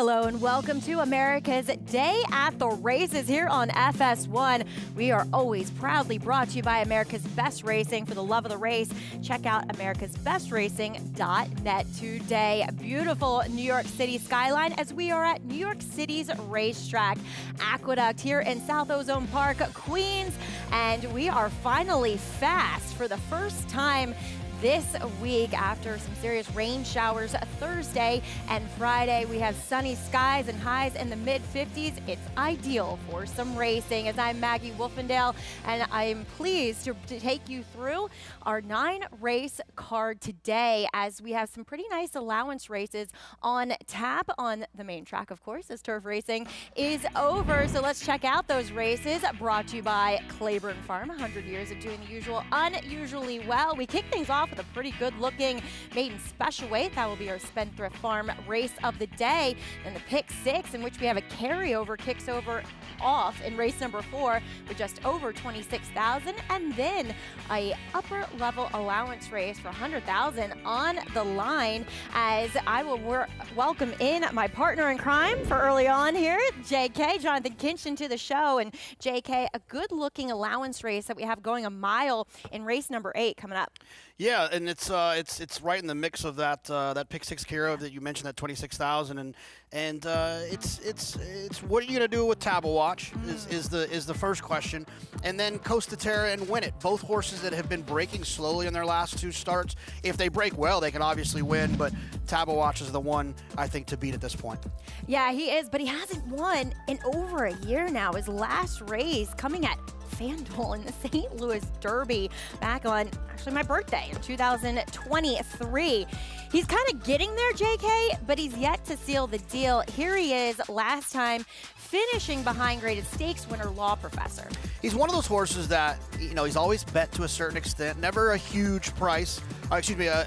Hello and welcome to America's Day at the Races here on FS1. We are always proudly brought to you by America's Best Racing. For the love of the race, check out americasbestracing.net today. Beautiful New York City skyline as we are at New York City's racetrack, Aqueduct here in South Ozone Park, Queens. And we are finally fast for the first time this week after some serious rain showers Thursday and Friday. We have sunny skies and highs in the mid-50s. It's ideal for some racing. As I'm Maggie Wolfendale, and I am pleased to take you through our 9-race card today as we have some pretty nice allowance races on tap on the main track, of course, as turf racing is over. So let's check out those races brought to you by Claiborne Farm. 100 years of doing the usual unusually well. We kick things off with a pretty good looking maiden special weight. That will be our Spendthrift Farm race of the day. And the pick 6, in which we have a carryover kicks over off in race number 4 with just over 26,000, and then a upper level allowance race for 100,000 on the line as I will welcome in my partner in crime for early on here, JK, Jonathan Kinchin, to the show. And JK, a good looking allowance race that we have going a mile in race number 8 coming up. Yeah, and it's right in the mix of that pick 6 carry that you mentioned, that 26,000, and it's what are you gonna do with Tabawatch is the first question, and then Costa Terra and Win It, both horses that have been breaking slowly in their last 2 starts. If they break well, they can obviously win, but Tabawatch is the one I think to beat at this point. Yeah, he is, but he hasn't won in over a year now. His last race coming at FanDuel in the St. Louis Derby back on actually my birthday in 2023. He's kind of getting there, JK, but he's yet to seal the deal. Here he is last time finishing behind graded stakes winner Law Professor. He's one of those horses that, you know, he's always bet to a certain extent, never a huge price, a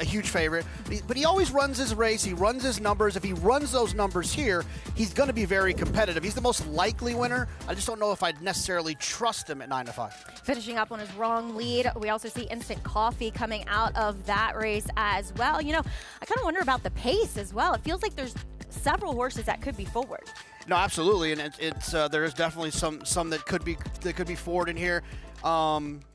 huge favorite, but he always runs his race, he runs his numbers. If he runs those numbers here, he's going to be very competitive. He's the most likely winner. I just don't know if I'd necessarily trust him at 9-5. Finishing up on his wrong lead, we also see Instant Coffee coming out of that race as well. You know, I kind of wonder about the pace as well. It feels like there's several horses that could be forward. No, absolutely, and there is definitely some that could be forward in here.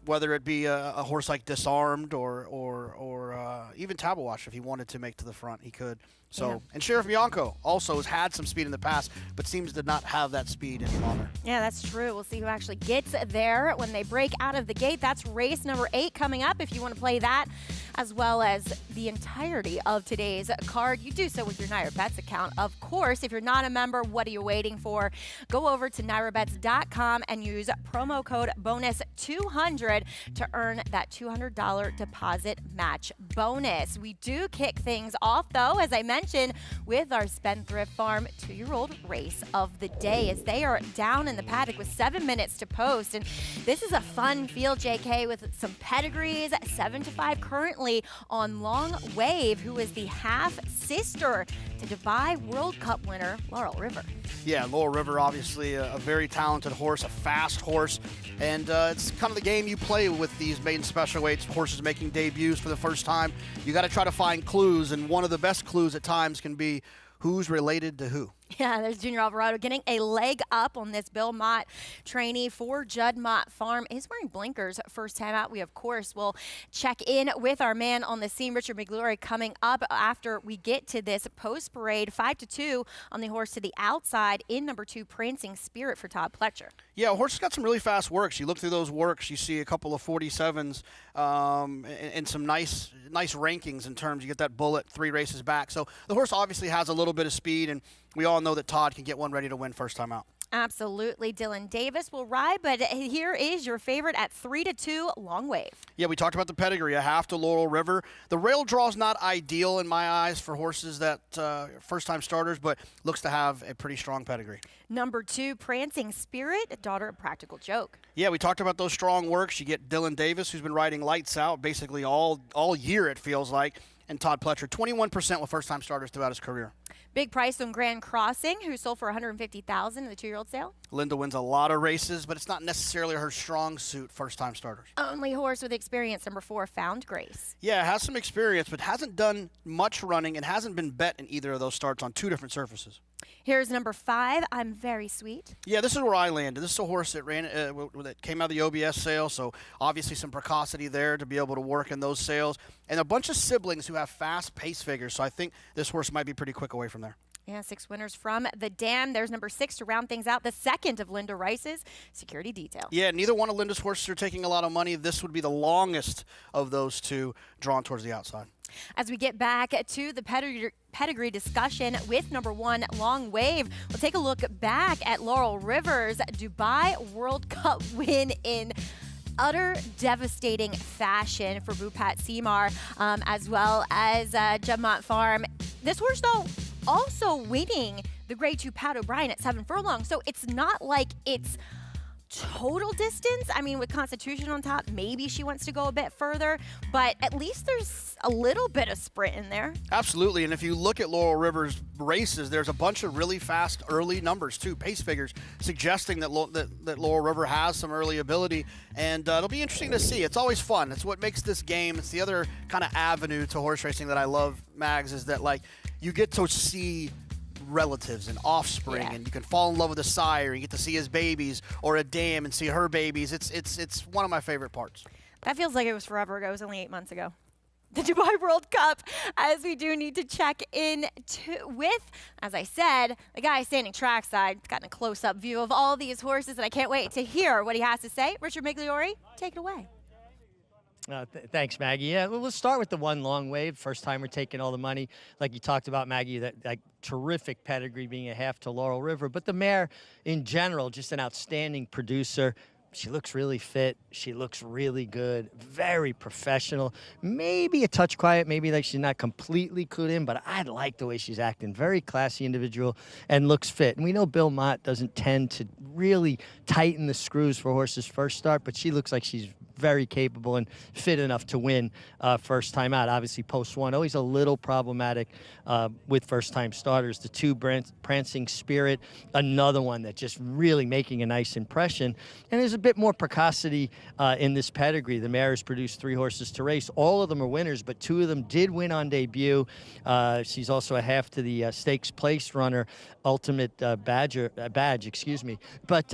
Whether it be a horse like Disarmed or even Tabawatch, if he wanted to make to the front, he could. So, yeah. And Sheriff Bianco also has had some speed in the past, but seems to not have that speed any longer. Yeah, that's true. We'll see who actually gets there when they break out of the gate. That's race number 8 coming up. If you want to play that, as well as the entirety of today's card, you do so with your Naira Bets account. Of course, if you're not a member, what are you waiting for? Go over to nairabets.com and use promo code BONUS200 to earn that $200 deposit match bonus. We do kick things off, though, as I mentioned, with our Spendthrift Farm 2-year-old race of the day, as they are down in the paddock with 7 minutes to post. And this is a fun field, JK, with some pedigrees, 7-5 currently on Long Wave, who is the half-sister to Dubai World Cup winner Laurel River. Yeah, Laurel River, obviously a very talented horse, a fast horse, and it's kind of the game you play with these maiden special weights, horses making debuts for the first time. You got to try to find clues, and one of the best clues at times can be who's related to who. Yeah, there's Junior Alvarado getting a leg up on this Bill Mott trainee for Judd Mott Farm. He's wearing blinkers first time out. We, of course, will check in with our man on the scene, Richard McGlory, coming up after we get to this post parade. 5-2 on the horse to the outside in number 2, Prancing Spirit for Todd Pletcher. Yeah, horse has got some really fast works. You look through those works, you see a couple of 47s and some nice rankings in terms. You get that bullet 3 races back. So the horse obviously has a little bit of speed, and we all know that Todd can get one ready to win first time out. Absolutely. Dylan Davis will ride, but here is your favorite at 3-2, Long Wave. Yeah, we talked about the pedigree, a half to Laurel River. The rail draw is not ideal in my eyes for horses that first-time starters, but looks to have a pretty strong pedigree. Number 2, Prancing Spirit, daughter of Practical Joke. Yeah, we talked about those strong works. You get Dylan Davis, who's been riding lights out basically all year, it feels like. And Todd Pletcher, 21% with first-time starters throughout his career. Big price on Grand Crossing, who sold for $150,000 in the 2-year-old sale. Linda wins a lot of races, but it's not necessarily her strong suit, first-time starters. Only horse with experience, number 4, Found Grace. Yeah, has some experience, but hasn't done much running and hasn't been bet in either of those starts on 2 different surfaces. Here's number 5, I'm Very Sweet. Yeah, this is where I landed. This is a horse that ran that came out of the OBS sale, so obviously some precocity there to be able to work in those sales. And a bunch of siblings who have fast pace figures, so I think this horse might be pretty quick away from there. Yeah, 6 winners from the Dam. There's number 6 to round things out, the second of Linda Rice's Security Detail. Yeah, neither one of Linda's horses are taking a lot of money. This would be the longest of those 2 drawn towards the outside. As we get back to the pedigree discussion with number 1, Long Wave, we'll take a look back at Laurel Rivers' Dubai World Cup win in utter devastating fashion for Bhupat Seemar, as well as Juddmonte Farm. This horse, though, also winning the Grade 2 Pat O'Brien at 7 furlongs. So it's not like it's total distance. I mean, with Constitution on top, maybe she wants to go a bit further, but at least there's a little bit of sprint in there. Absolutely, and if you look at Laurel Rivers' races, there's a bunch of really fast early numbers too, pace figures, suggesting that Laurel River has some early ability, and it'll be interesting to see. It's always fun. It's what makes this game. It's the other kind of avenue to horse racing that I love, Mags, is that like you get to see relatives and offspring, and you can fall in love with a sire. You get to see his babies, or a dam and see her babies. It's one of my favorite parts. That feels like it was forever ago. It was only 8 months ago. The Dubai World Cup, as we do need to check in with, as I said, the guy standing trackside, gotten a close-up view of all these horses, and I can't wait to hear what he has to say. Richard Migliori, take it away. Thanks, Maggie. Yeah, well, let's start with the 1, Long Wave. First time we're taking all the money. Like you talked about, Maggie, that terrific pedigree being a half to Laurel River. But the mare, in general, just an outstanding producer. She looks really fit. She looks really good. Very professional. Maybe a touch quiet. Maybe like she's not completely clued in, but I like the way she's acting. Very classy individual and looks fit. And we know Bill Mott doesn't tend to really tighten the screws for horses' first start, but she looks like she's very capable and fit enough to win first time out. Obviously, post 1, always a little problematic with first-time starters. The 2, Prancing Spirit, another one that just really making a nice impression. And there's a bit more precocity in this pedigree. The mare has produced 3 horses to race. All of them are winners, but 2 of them did win on debut. She's also a half to the stakes place runner, Ultimate Badge, excuse me. But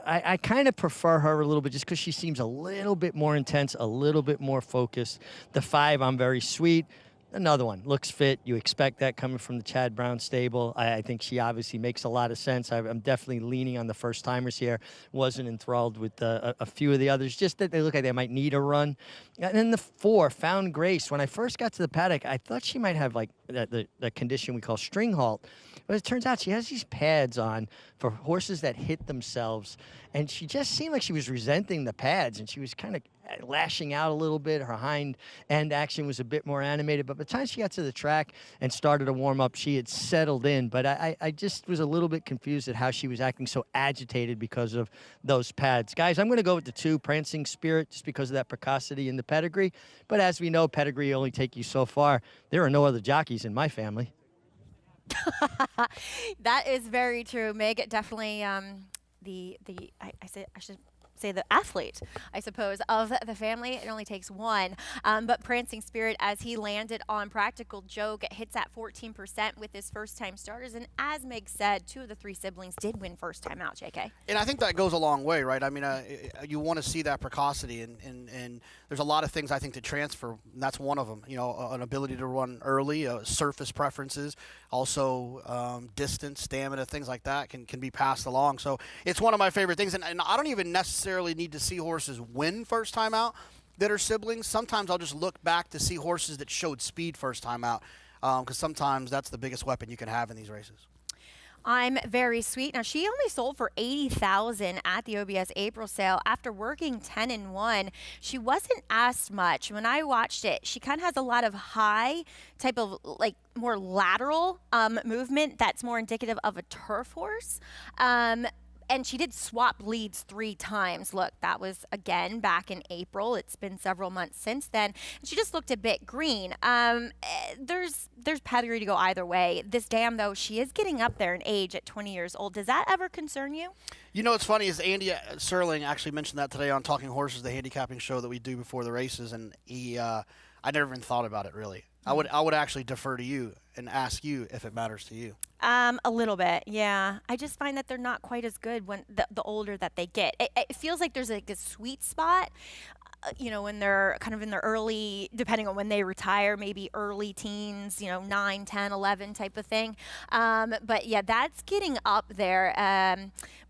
I kind of prefer her a little bit just because she seems a little bit more intense, a little bit more focused. The 5, I'm Very Sweet. Another one, looks fit. You expect that coming from the Chad Brown stable. I think she obviously makes a lot of sense. I'm definitely leaning on the first-timers here. Wasn't enthralled with a few of the others, just that they look like they might need a run. And then the 4, Found Grace. When I first got to the paddock, I thought she might have like the condition we call string halt. But it turns out she has these pads on for horses that hit themselves. And she just seemed like she was resenting the pads, and she was kind of lashing out a little bit. Her hind end action was a bit more animated. But by the time she got to the track and started to warm up, she had settled in. But I just was a little bit confused at how she was acting so agitated because of those pads. Guys, I'm going to go with the 2, Prancing Spirit, just because of that precocity in the pedigree. But as we know, pedigree only take you so far. There are no other jockeys in my family. That is very true, Meg. Definitely I should say the athlete, I suppose, of the family. It only takes 1. But Prancing Spirit, as he landed on Practical Joke, hits at 14% with his first-time starters. And as Meg said, 2 of the 3 siblings did win first time out, JK. And I think that goes a long way, right? I mean, you want to see that precocity, and there's a lot of things I think to transfer, and that's one of them. You know, an ability to run early, surface preferences, also distance, stamina, things like that can be passed along. So it's one of my favorite things, and I don't even necessarily need to see horses win first time out that are siblings. Sometimes I'll just look back to see horses that showed speed first time out, because sometimes that's the biggest weapon you can have in these races. I'm Very Sweet. Now, she only sold for $80,000 at the OBS April sale after working 10-1. She wasn't asked much. When I watched it, she kind of has a lot of high type of like more lateral movement that's more indicative of a turf horse. and she did swap leads 3 times. Look, that was again back in April. It's been several months since then. She just looked a bit green. There's pedigree to go either way. This dam, though, she is getting up there in age at 20 years old. Does that ever concern you? You know what's funny is Andy Serling actually mentioned that today on Talking Horses, the handicapping show that we do before the races, and I never even thought about it really. I would actually defer to you and ask you if it matters to you. A little bit, yeah. I just find that they're not quite as good when the older that they get. It feels like there's like a sweet spot, when they're kind of in their early, depending on when they retire, maybe early teens, 9, 10, 11 type of thing. But yeah, that's getting up there.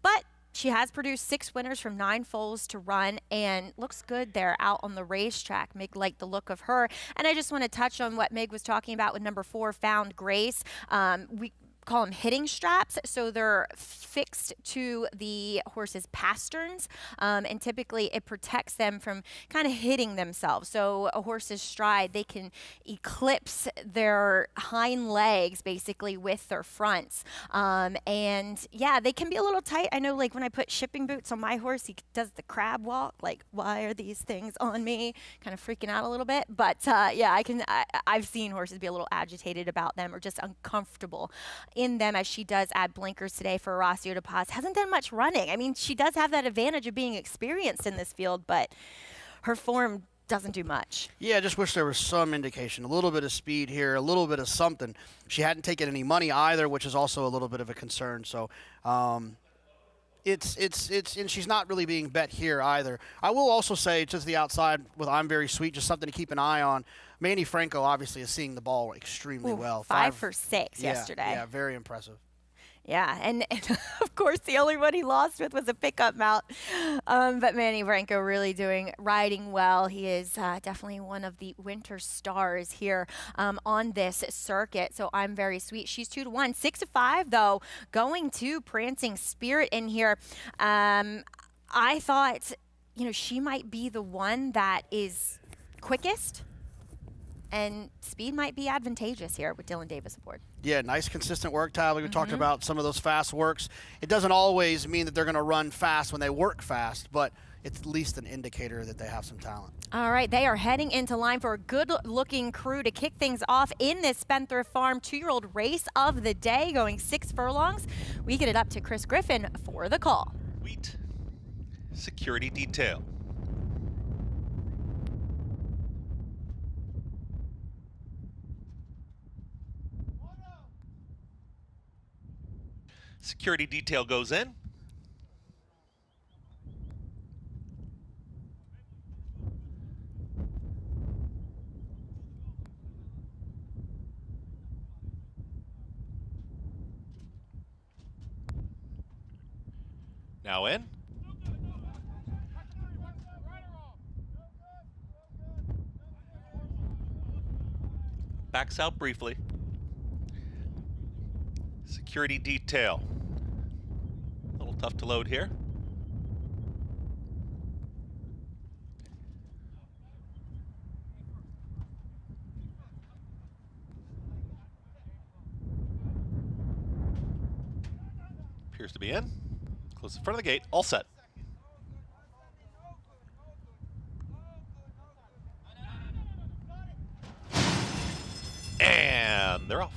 But she has produced 6 winners from 9 foals to run and looks good there out on the racetrack. Mig liked the look of her. And I just want to touch on what Mig was talking about with number 4, Found Grace. We call them hitting straps, so they're fixed to the horse's pasterns, and typically it protects them from kind of hitting themselves. So a horse's stride, they can eclipse their hind legs basically with their fronts, and yeah, they can be a little tight. I know, like when I put shipping boots on my horse, he does the crab walk, like, why are these things on me, kind of freaking out a little bit. But yeah, I've seen horses be a little agitated about them or just uncomfortable in them, as she does add blinkers today for Horacio De Paz. Hasn't done much running. I mean, she does have that advantage of being experienced in this field, but her form doesn't do much. Yeah, I just wish there was some indication, a little bit of speed here, a little bit of something. She hadn't taken any money either, which is also a little bit of a concern. So it's and she's not really being bet here either. I will also say, just the outside with I'm Very Sweet, just something to keep an eye on. Manny Franco obviously is seeing the ball extremely well. 5 for 6 yesterday. Yeah, very impressive. Yeah, and of course the only one he lost with was a pickup mount. But Manny Franco really riding well. He is definitely one of the winter stars here on this circuit. So I'm Very Sweet. She's 2-1. 6-5 though, going to Prancing Spirit in here. I thought, she might be the one that is quickest, and speed might be advantageous here with Dylan Davis aboard. Yeah, nice consistent work, Tyler. We talked about some of those fast works. It doesn't always mean that they're going to run fast when they work fast, but it's at least an indicator that they have some talent. All right, they are heading into line for a good-looking crew to kick things off in this Spendthrift Farm 2-year-old race of the day, going 6 furlongs. We get it up to Chris Griffin for the call. Sweet security detail. Security detail goes in. Now in. Backs out briefly. Security detail. A little tough to load here. Appears to be in. Close in front of the gate. All set. And they're off.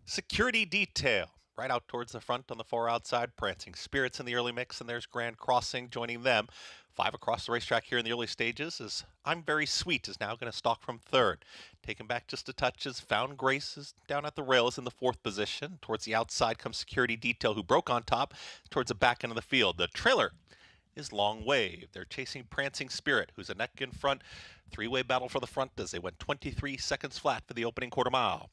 Security detail. Right out towards the front on the 4 outside. Prancing Spirits in the early mix, and there's Grand Crossing joining them. 5 across the racetrack here in the early stages as I'm Very Sweet is now going to stalk from 3rd. Taken back just a touch as Found Grace is down at the rails in the 4th position. Towards the outside comes Security Detail, who broke on top towards the back end of the field. The trailer is Long Wave. They're chasing Prancing Spirit, who's a neck in front. 3-way battle for the front as they went 23 seconds flat for the opening quarter mile.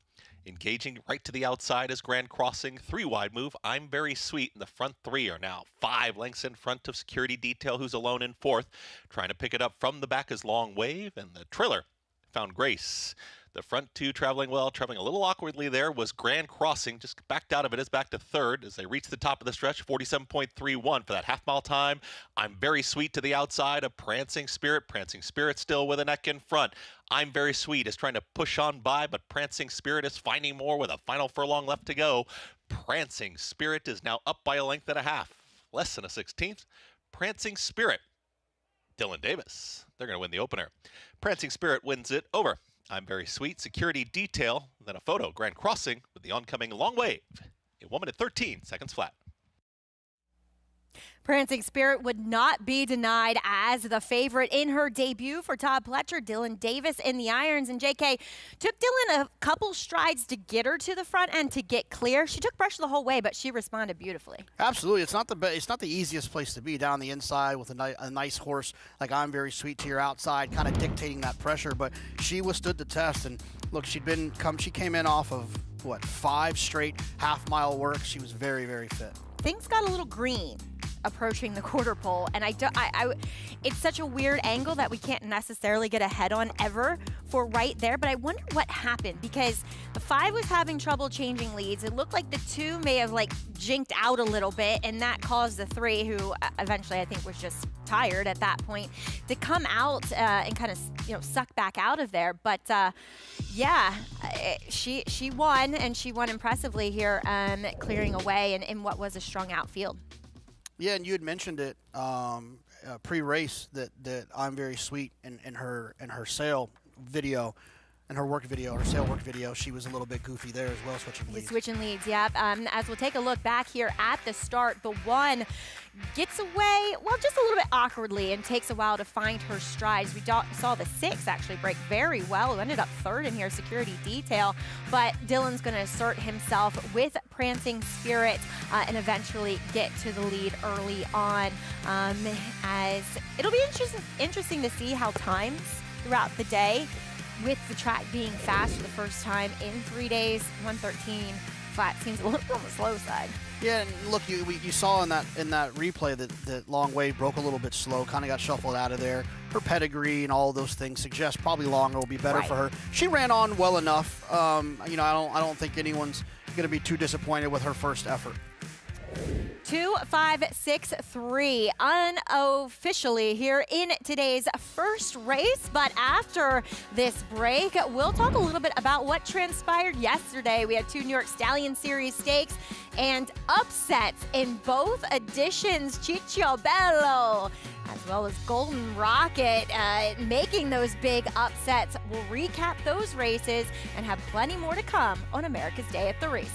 Engaging right to the outside is Grand Crossing. 3-wide move. I'm Very Sweet. And the front 3 are now 5 lengths in front of Security Detail, who's alone in 4th. Trying to pick it up from the back is Long Wave. And the trailer Found Grace. The front 2 traveling well, traveling a little awkwardly there was Grand Crossing. Just backed out of it, is back to 3rd as they reach the top of the stretch. 47.31 for that half-mile time. I'm Very Sweet to the outside of Prancing Spirit. Prancing Spirit still with a neck in front. I'm Very Sweet is trying to push on by, but Prancing Spirit is finding more with a final furlong left to go. Prancing Spirit is now up by a length and a half. less than a 16th. Prancing Spirit, Dylan Davis. They're going to win the opener. Prancing Spirit wins it over I'm Very Sweet, Security Detail, then a photo, Grand Crossing with the oncoming Long Wave in 1 minute 13 seconds flat. Prancing Spirit would not be denied as the favorite in her debut for Todd Pletcher. Dylan Davis in the irons, and JK took Dylan a couple strides to get her to the front end to get clear. She took pressure the whole way, but she responded beautifully. Absolutely, it's not the easiest place to be, down the inside with a nice horse like I'm Very Sweet to your outside, kind of dictating that pressure. But she withstood the test, and look, she came in off of what, 5 straight half-mile work. She was very, very fit. Things got a little green approaching the quarter pole, and it's such a weird angle that we can't necessarily get a head on ever for right there, but I wonder what happened, because the 5 was having trouble changing leads. It looked like the 2 may have jinked out a little bit, and that caused the 3, who eventually I think was just tired at that point, to come out and kind of suck back out of there. But yeah, she won, and she won impressively here, clearing away in what was a strung out field. Yeah, and you had mentioned it pre-race that I'm Very Sweet in her sail video, in her sail work video, she was a little bit goofy there as well, switching leads. Switching leads, yeah. As we'll take a look back here at the start, the 1 gets away, well, just a little bit awkwardly, and takes a while to find her strides. We saw the 6 actually break very well, who ended up 3rd in here, Security Detail. But Dylan's going to assert himself with Prancing Spirit and eventually get to the lead early on. As it'll be interesting to see how times throughout the day, with the track being fast for the first time in 3 days. 113 flat seems a little on the slow side. Yeah, and look, you saw in that replay that Long Wave broke a little bit slow, kind of got shuffled out of there. Her pedigree and all those things suggest probably longer will be better for her. She ran on well enough. I don't think anyone's going to be too disappointed with her first effort. 2-5-6-3 unofficially here in today's first race. But after this break, we'll talk a little bit about what transpired yesterday. We had 2 New York Stallion Series stakes and upsets in both editions. Ciccio Bello as well as Golden Rocket making those big upsets. We'll recap those races and have plenty more to come on America's Day at the Races.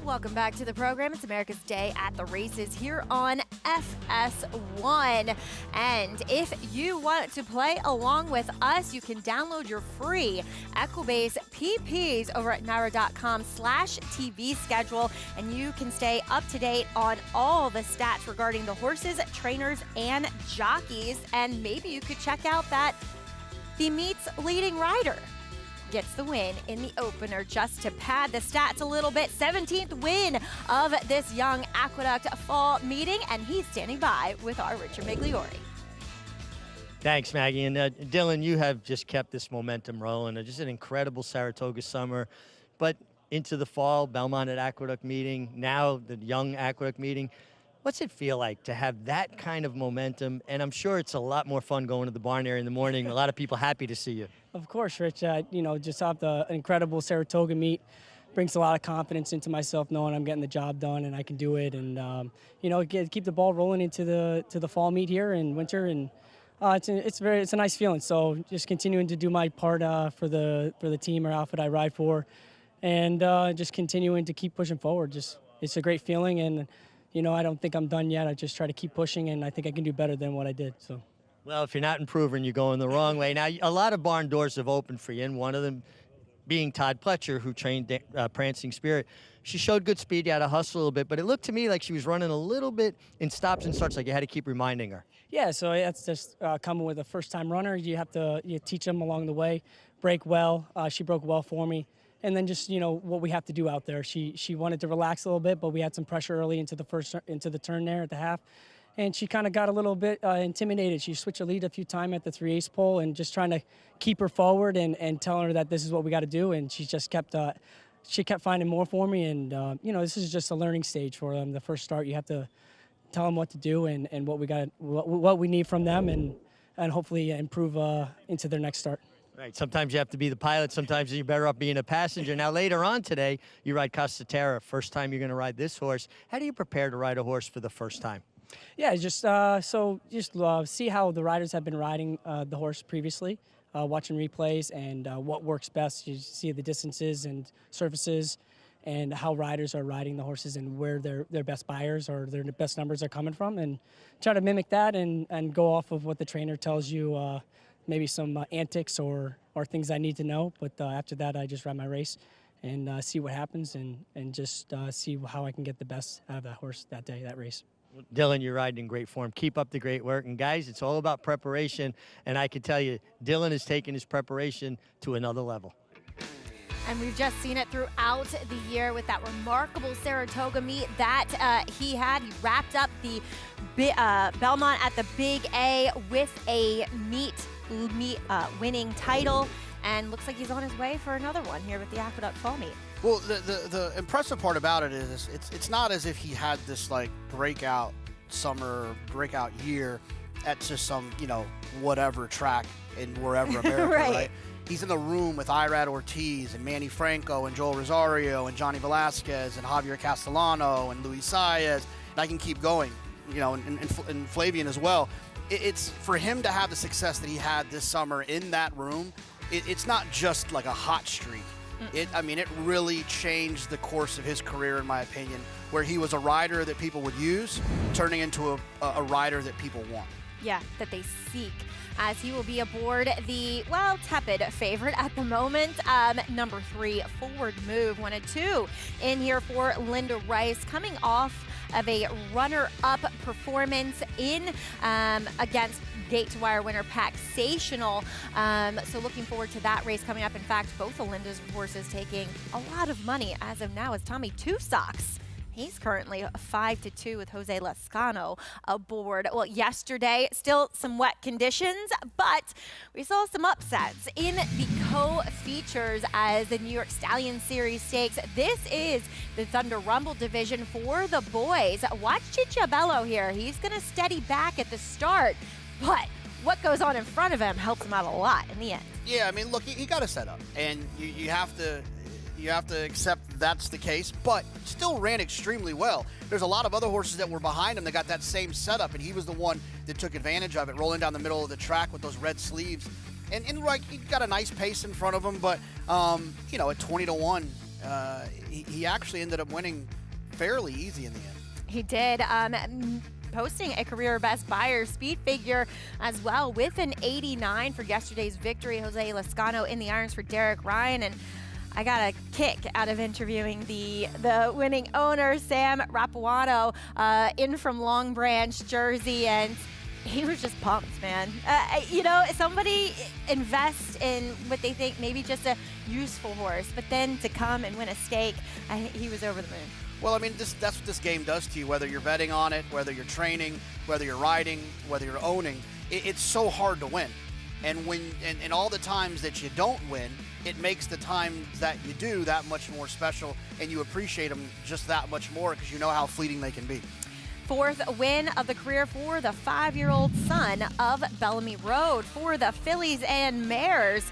Welcome back to the program. It's America's Day at the Races here on FS1. And if you want to play along with us, you can download your free Equibase PPs over at NYRA.com/TV schedule, and you can stay up to date on all the stats regarding the horses, trainers, and jockeys. And maybe you could check out that the meet's leading rider gets the win in the opener. Just to pad the stats a little bit, 17th win of this young Aqueduct fall meeting, and he's standing by with our Richard Migliori. Thanks, Maggie. And Dylan, you have just kept this momentum rolling. Just an incredible Saratoga summer, but into the fall, Belmont at Aqueduct meeting, now the young Aqueduct meeting. What's it feel like to have that kind of momentum? And I'm sure it's a lot more fun going to the barn area in the morning. A lot of people happy to see you. Of course, Rich. Just off the incredible Saratoga meet brings a lot of confidence into myself, knowing I'm getting the job done and I can do it. And keep the ball rolling into the fall meet here in winter. And it's a nice feeling. So just continuing to do my part for the team or outfit I ride for, and just continuing to keep pushing forward. It's a great feeling, and I don't think I'm done yet. I just try to keep pushing, and I think I can do better than what I did. So. Well, if you're not improving, you're going the wrong way. Now, a lot of barn doors have opened for you, and one of them being Todd Pletcher, who trained Prancing Spirit. She showed good speed. You had to hustle a little bit, but it looked to me like she was running a little bit in stops and starts, like you had to keep reminding her. Yeah, so that's just coming with a first-time runner. You have to teach them along the way, break well. She broke well for me. And then just, what we have to do out there. She wanted to relax a little bit, but we had some pressure early into the turn there at the half. And she kind of got a little bit intimidated. She switched a lead a few times at the 3/8 pole, and just trying to keep her forward and telling her that this is what we got to do. And she just kept finding more for me. And, this is just a learning stage for them. The first start, you have to tell them what to do and what we need from them, and hopefully improve into their next start. Right. Sometimes you have to be the pilot. Sometimes you're better off being a passenger. Now, later on today, you ride Casa Terra. First time you're going to ride this horse. How do you prepare to ride a horse for the first time? Yeah, just see how the riders have been riding the horse previously, watching replays, and what works best. You see the distances and surfaces and how riders are riding the horses and where their best buyers or their best numbers are coming from, and try to mimic that and go off of what the trainer tells you. Maybe some antics or things I need to know, but after that I just ride my race and see what happens and just see how I can get the best out of that horse that day, that race. Dylan, you're riding in great form. Keep up the great work. And guys, it's all about preparation, and I can tell you, Dylan has taken his preparation to another level. And we've just seen it throughout the year with that remarkable Saratoga meet that he had. He wrapped up the Belmont at the Big A with a meet winning title, and looks like he's on his way for another one here with the Aqueduct Fall meet. Well, the impressive part about it is it's not as if he had this like breakout year at just some whatever track in wherever America, right? He's in the room with Irad Ortiz and Manny Franco and Joel Rosario and Johnny Velasquez and Javier Castellano and Luis Saez. And I can keep going, and Flavian as well. It's for him to have the success that he had this summer in that room. It's not just like a hot streak. It really changed the course of his career, in my opinion, where he was a rider that people would use, turning into a rider that people want. Yeah, that they seek, as he will be aboard the, tepid favorite at the moment, number 3, Forward Move. 1 and 2 in here for Linda Rice, coming off of a runner-up performance in against Gate to Wire winner Paxational. So looking forward to that race coming up. In fact, both of Linda's horses taking a lot of money as of now, as Tommy Two Socks, he's currently 5-2 with Jose Lascano aboard. Well, yesterday, still some wet conditions, but we saw some upsets in the co-features as the New York Stallion Series Stakes. This is the Thunder Rumble division for the boys. Watch Chichabello here. He's going to steady back at the start, but what goes on in front of him helps him out a lot in the end. Yeah, look, he got a setup, and you have to accept that's the case, but still ran extremely well. There's a lot of other horses that were behind him that got that same setup, and he was the one that took advantage of it, rolling down the middle of the track with those red sleeves. And like, he got a nice pace in front of him, but at 20-1, he actually ended up winning fairly easy in the end. He did, posting a career best Beyer speed figure as well with an 89 for yesterday's victory. Jose Lascano in the irons for Derek Ryan, and I got a kick out of interviewing the winning owner, Sam Rapuano, in from Long Branch, Jersey, and he was just pumped, man. You know, somebody invests in what they think maybe just a useful horse, but then to come and win a stake, he was over the moon. Well, I mean, that's what this game does to you, whether you're betting on it, whether you're training, whether you're riding, whether you're owning. It's so hard to win. And and all the times that you don't win, it makes the times that you do that much more special, and you appreciate them just that much more because you know how fleeting they can be. Fourth win of the career for the 5-year-old son of Bellamy Road for the fillies and mares.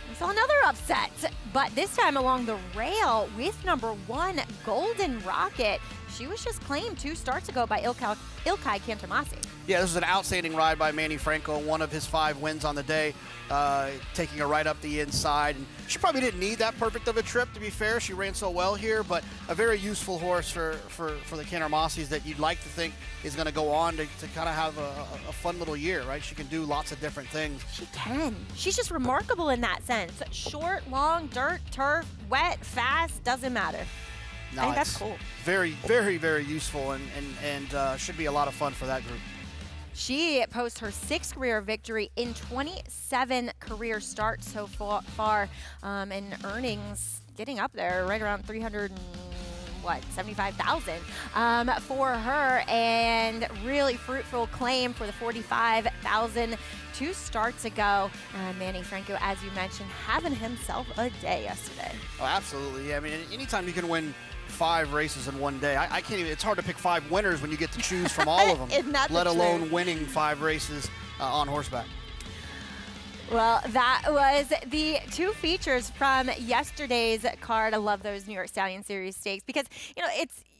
We saw another upset, but this time along the rail with number 1, Golden Rocket. She was just claimed 2 starts ago by Ilkay Cantermasi. Yeah, this was an outstanding ride by Manny Franco, one of his 5 wins on the day, taking her right up the inside. And she probably didn't need that perfect of a trip, to be fair. She ran so well here, but a very useful horse for the Cantermasis that you'd like to think is going to go on to kind of have a fun little year, right? She can do lots of different things. She can. She's just remarkable in that sense. Short, long, dirt, turf, wet, fast, doesn't matter. No, I think that's cool. Very, very, very useful and should be a lot of fun for that group. She posts her 6th career victory in 27 career starts so far, and earnings getting up there right around 375,000 for her, and really fruitful claim for the 45,000 2 starts ago. Manny Franco, as you mentioned, having himself a day yesterday. Oh, absolutely. Yeah, I mean, anytime you can win 5 races in one day. I can't even, it's hard to pick 5 winners when you get to choose from all of them, let alone winning 5 races on horseback. Well, that was the 2 features from yesterday's card. I love those New York Stallion Series stakes because, you know,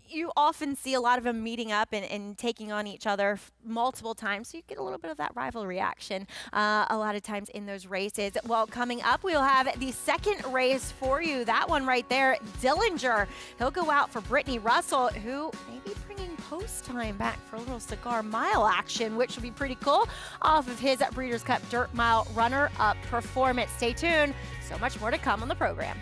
you often see a lot of them meeting up and taking on each other multiple times, so you get a little bit of that rivalry action a lot of times in those races. Well, coming up, we'll have the 2nd race for you. That one right there, Dillinger. He'll go out for Brittany Russell, who may be bringing post time back for a little Cigar Mile action, which will be pretty cool, off of his Breeders' Cup Dirt Mile runner-up performance. Stay tuned. So much more to come on the program.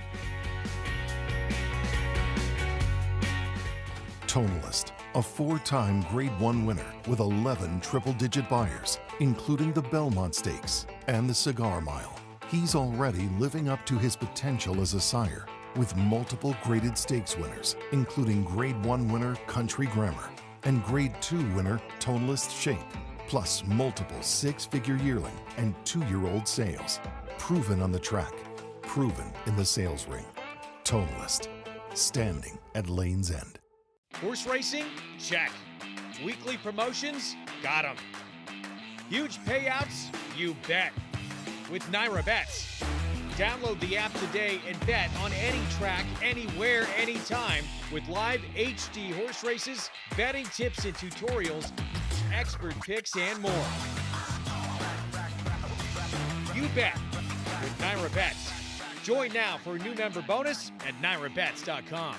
Tonalist, a 4-time Grade 1 winner with 11 triple-digit buyers, including the Belmont Stakes and the Cigar Mile. He's already living up to his potential as a sire with multiple graded stakes winners, including Grade 1 winner Country Grammar and Grade 2 winner Tonalist Shape, plus multiple 6-figure yearling and 2-year-old sales. Proven on the track, proven in the sales ring. Tonalist, standing at Lane's End. Horse racing? Check. Weekly promotions? Got 'em. Huge payouts? You bet. With Naira Bets. Download the app today and bet on any track, anywhere, anytime with live HD horse races, betting tips and tutorials, expert picks, and more. You bet with Naira Bets. Join now for a new member bonus at NairaBets.com.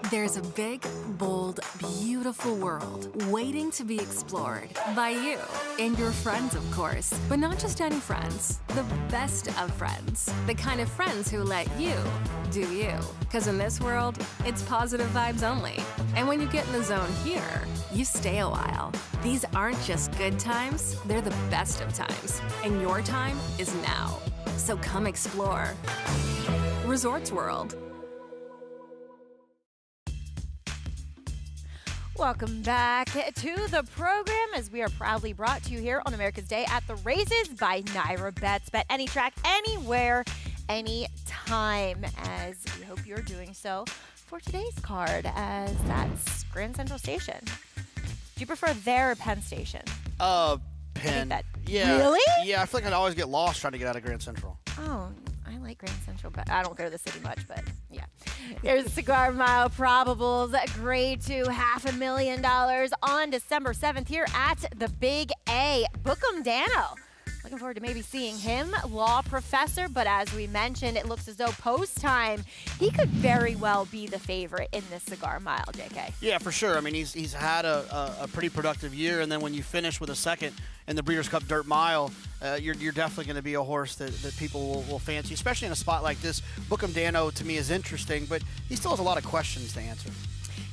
There's a big, bold, beautiful world waiting to be explored by you and your friends, of course. But not just any friends, the best of friends. The kind of friends who let you do you. Because in this world, it's positive vibes only. And when you get in the zone here, you stay a while. These aren't just good times, they're the best of times. And your time is now. So come explore. Resorts World. Welcome back to the program as we are proudly brought to you here on America's Day at the Races by Naira Bets. Bet any track, anywhere, any time, as we hope you're doing so for today's card, as that's Grand Central Station. Do you prefer their Penn Station? Penn. that- Yeah. Really? Yeah, I feel like I'd always get lost trying to get out of Grand Central. Oh, I like Grand Central, but I don't go to the city much, but yeah. Here's Cigar Mile Probables, grade to $500,000 on December 7th here at the Big A. Book 'em Dano. Looking forward to maybe seeing him, law professor, but as we mentioned, it looks as though post time, he could very well be the favorite in this Cigar Mile, JK. Yeah, for sure. I mean, he's had a pretty productive year, and then when you finish with a second in the Breeders' Cup Dirt Mile, you're definitely going to be a horse that people will fancy, especially in a spot like this. Book 'em Dano, to me, is interesting, but he still has a lot of questions to answer.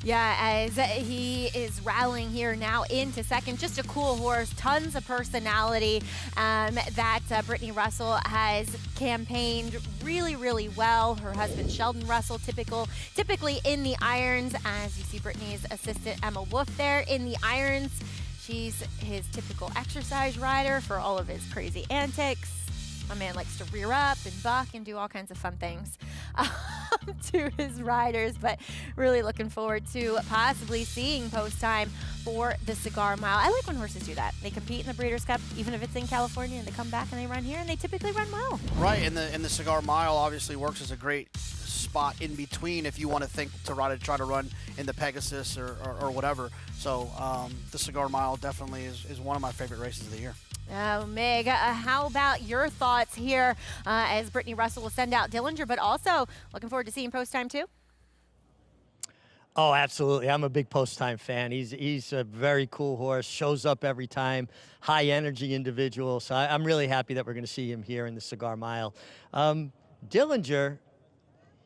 Yeah, as he is rallying here now into second. Just a cool horse, tons of personality that Brittany Russell has campaigned really, really well. Her husband, Sheldon Russell, typically in the irons, as you see Brittany's assistant, Emma Wolf, there in the irons. She's his typical exercise rider for all of his crazy antics. My man likes to rear up and buck and do all kinds of fun things to his riders, but really looking forward to possibly seeing post time for the Cigar Mile. I like when horses do that. They compete in the Breeders' Cup, even if it's in California, and they come back and they run here, and they typically run well. Right, and the Cigar Mile obviously works as a great spot in between if you want to try to run in the Pegasus or whatever. So the Cigar Mile definitely is one of my favorite races of the year. Oh, Mig, how about your thoughts here as Brittany Russell will send out Dillinger, but also looking forward to seeing post time too? Oh, absolutely. I'm a big post-time fan. He's a very cool horse, shows up every time, high-energy individual. So I'm really happy that we're going to see him here in the Cigar Mile. Dillinger,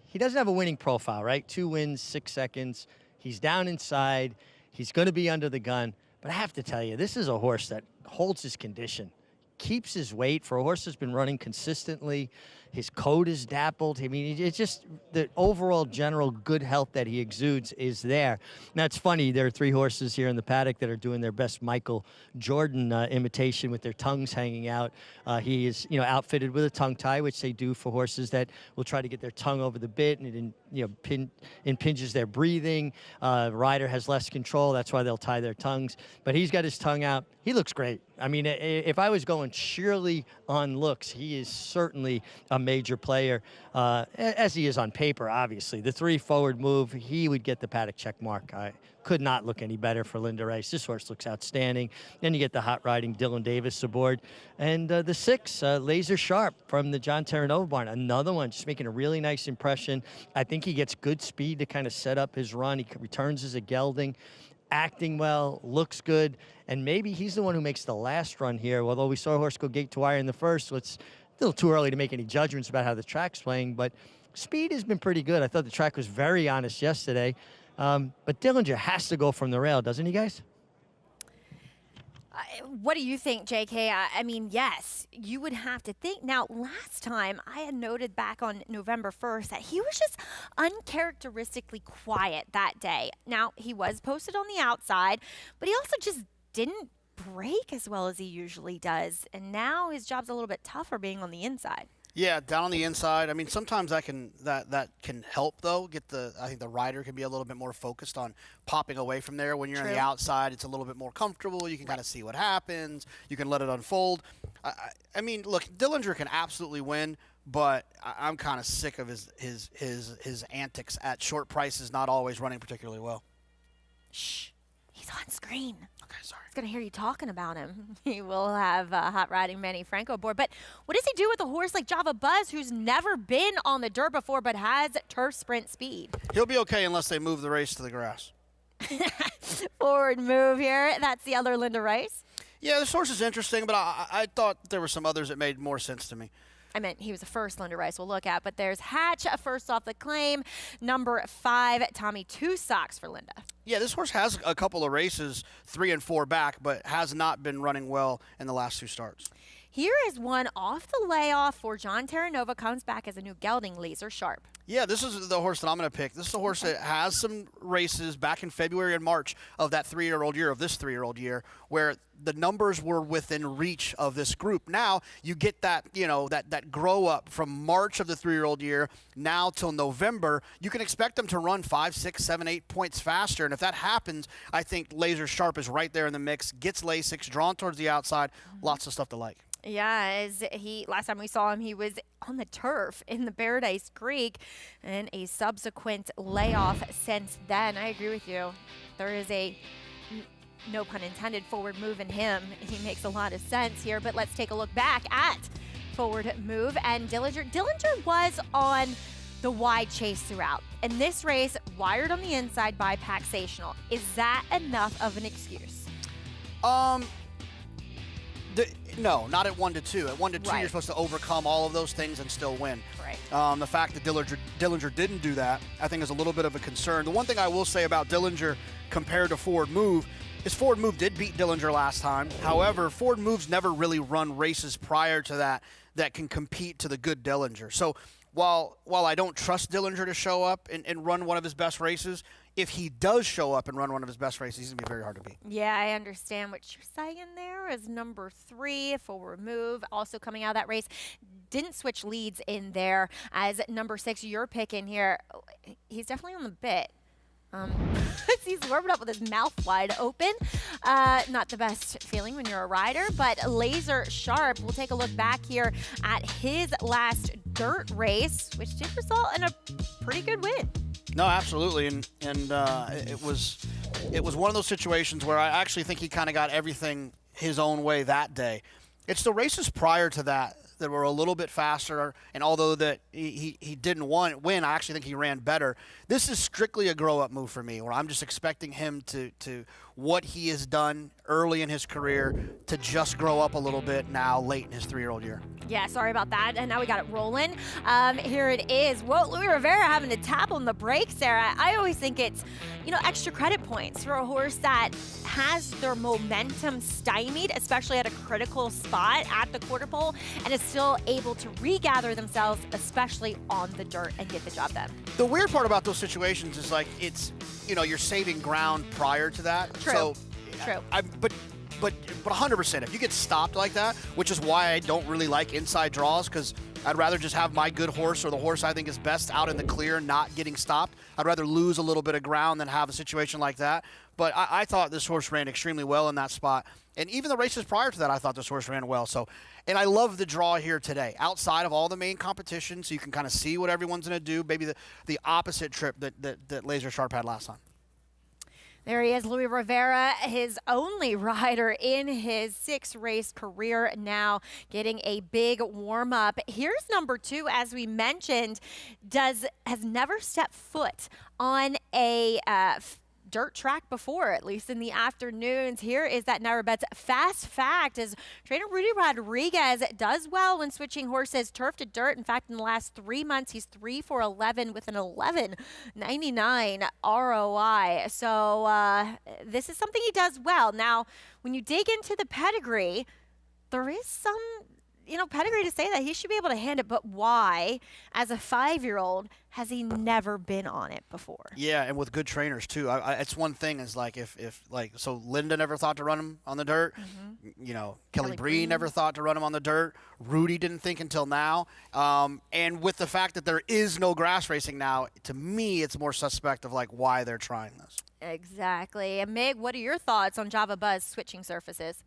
he doesn't have a winning profile, right? 2 wins, 6 seconds. He's down inside. He's going to be under the gun. But I have to tell you, this is a horse that holds his condition, keeps his weight. For a horse that's been running consistently, his coat is dappled. I mean, it's just the overall general good health that he exudes is there. Now, it's funny, there are 3 horses here in the paddock that are doing their best Michael Jordan imitation with their tongues hanging out. He is, outfitted with a tongue tie, which they do for horses that will try to get their tongue over the bit, and it impinges their breathing. Rider has less control. That's why they'll tie their tongues. But he's got his tongue out. He looks great. I mean, if I was going surely on looks, he is certainly a major player, as he is on paper, obviously. The 3 forward move, he would get the paddock check mark. I could not look any better for Linda Rice. This horse looks outstanding. Then you get the hot riding Dylan Davis aboard. And the 6, Laser Sharp from the John Terranova barn. Another one, just making a really nice impression. I think he gets good speed to kind of set up his run. He returns as a gelding, acting well, looks good, and maybe he's the one who makes the last run here. Although we saw a horse go gate to wire in the first, so it's a little too early to make any judgments about how the track's playing, but speed has been pretty good. I thought the track was very honest yesterday, but Dillinger has to go from the rail, doesn't he, guys? What do you think, JK? I mean, yes, you would have to think. Now, last time I had noted back on November 1st that he was just uncharacteristically quiet that day. Now, he was posted on the outside, but he also just didn't break as well as he usually does. And now his job's a little bit tougher being on the inside. Yeah, down on the inside. I mean, sometimes that can help though. I think the rider can be a little bit more focused on popping away from there. When you're on the outside, it's a little bit more comfortable. You can kind of see what happens. You can let it unfold. I mean, look, Dillinger can absolutely win, but I'm kind of sick of his antics at short prices, not always running particularly well. Shh, he's on screen. Okay, sorry. He's going to hear you talking about him. He will have hot riding Manny Franco aboard. But what does he do with a horse like Java Buzz, who's never been on the dirt before but has turf sprint speed? He'll be okay unless they move the race to the grass. Forward move here. That's the other Linda Rice. Yeah, this horse is interesting, but I thought there were some others that made more sense to me. I meant he was the first Linda Rice we'll look at, but there's Hatch first off the claim. Number 5, Tommy Two Socks for Linda. Yeah, this horse has a couple of races, 3 and 4 back, but has not been running well in the last 2 starts. Here is one off the layoff for John Terranova, comes back as a new gelding, Laser Sharp. Yeah, this is the horse that I'm going to pick. This is a horse that has some races back in February and March of that 3-year-old year, of this 3-year-old year, where the numbers were within reach of this group. Now you get that, that grow up from March of the 3-year-old year now till November. You can expect them to run 5, 6, 7, 8 points faster. And if that happens, I think Laser Sharp is right there in the mix, gets Lasix, drawn towards the outside. Lots of stuff to like. Yeah, last time we saw him, he was on the turf in the Paradise Creek, and a subsequent layoff since then. I agree with you. There is a, no pun intended, forward move in him. He makes a lot of sense here, but let's take a look back at forward move. And Dillinger was on the wide chase throughout. In this race, wired on the inside by Paxational. Is that enough of an excuse? No, not at 1-2. At 1-2, Right. you're supposed to overcome all of those things and still win. Right. The fact that Dillinger didn't do that, I think, is a little bit of a concern. The one thing I will say about Dillinger compared to Forward Move is Forward Move did beat Dillinger last time. However, Forward Move's never really run races prior to that can compete to the good Dillinger. So while I don't trust Dillinger to show up and run one of his best races, if he does show up and run one of his best races, he's going to be very hard to beat. Yeah, I understand what you're saying there as number 3, forward move, also coming out of that race. Didn't switch leads in there as number 6, you're picking here. He's definitely on the bit. He's warming up with his mouth wide open. Not the best feeling when you're a rider, but Laser Sharp. We'll take a look back here at his last dirt race, which did result in a pretty good win. No, absolutely, and it was one of those situations where I actually think he kind of got everything his own way that day. It's the races prior to that were a little bit faster, and although that he didn't win, I actually think he ran better. This is strictly a grow-up move for me, where I'm just expecting him to what he has done early in his career to just grow up a little bit now late in his 3-year-old year. Yeah, sorry about that. And now we got it rolling. Here it is. Whoa, Louis Rivera having to tap on the brakes there. I always think it's, extra credit points for a horse that has their momentum stymied, especially at a critical spot at the quarter pole, and is still able to regather themselves, especially on the dirt, and get the job done. The weird part about those situations is like it's, you're saving ground prior to that. True. So, True. But 100%, if you get stopped like that, which is why I don't really like inside draws, because I'd rather just have my good horse or the horse I think is best out in the clear, not getting stopped. I'd rather lose a little bit of ground than have a situation like that. But I thought this horse ran extremely well in that spot. And even the races prior to that, I thought this horse ran well. So, and I love the draw here today. Outside of all the main competitions, so you can kind of see what everyone's going to do. Maybe the opposite trip that Laser Sharp had last time. There he is, Louis Rivera, his only rider in his 6-race career now, getting a big warm-up. Here's number 2, as we mentioned, has never stepped foot on a dirt track before, at least in the afternoons. Here is that NYRA Bets fast fact, as trainer Rudy Rodriguez does well when switching horses turf to dirt. In fact, in the last 3 months, he's 3 for 11 with an 11.99 ROI. So this is something he does well. Now, when you dig into the pedigree, there is some pedigree to say that he should be able to hand it, but why, as a 5-year-old, has he never been on it before? Yeah, and with good trainers too. It's one thing is like if so Linda never thought to run him on the dirt. Mm-hmm. Kelly Bree never thought to run him on the dirt. Rudy didn't think until now. And with the fact that there is no grass racing now, to me, it's more suspect of like why they're trying this. Exactly. And Mig, what are your thoughts on Java Buzz switching surfaces?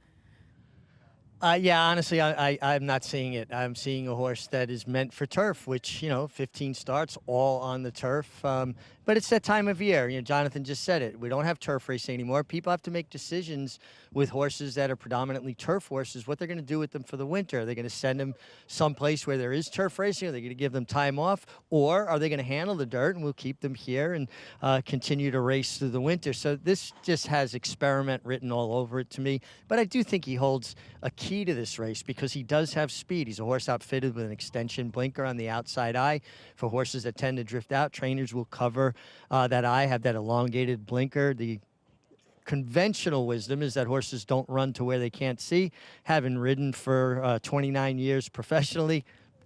Yeah, honestly, I'm not seeing it. I'm seeing a horse that is meant for turf, which, 15 starts all on the turf. But it's that time of year. Jonathan just said it. We don't have turf racing anymore. People have to make decisions with horses that are predominantly turf horses, what they're going to do with them for the winter. Are they going to send them someplace where there is turf racing? Are they going to give them time off? Or are they going to handle the dirt and we'll keep them here and continue to race through the winter? So this just has experiment written all over it to me. But I do think he holds a key to this race because he does have speed. He's a horse outfitted with an extension blinker on the outside eye. For horses that tend to drift out, trainers will cover that eye, have that elongated blinker. The conventional wisdom is that horses don't run to where they can't see. Having ridden for 29 years professionally,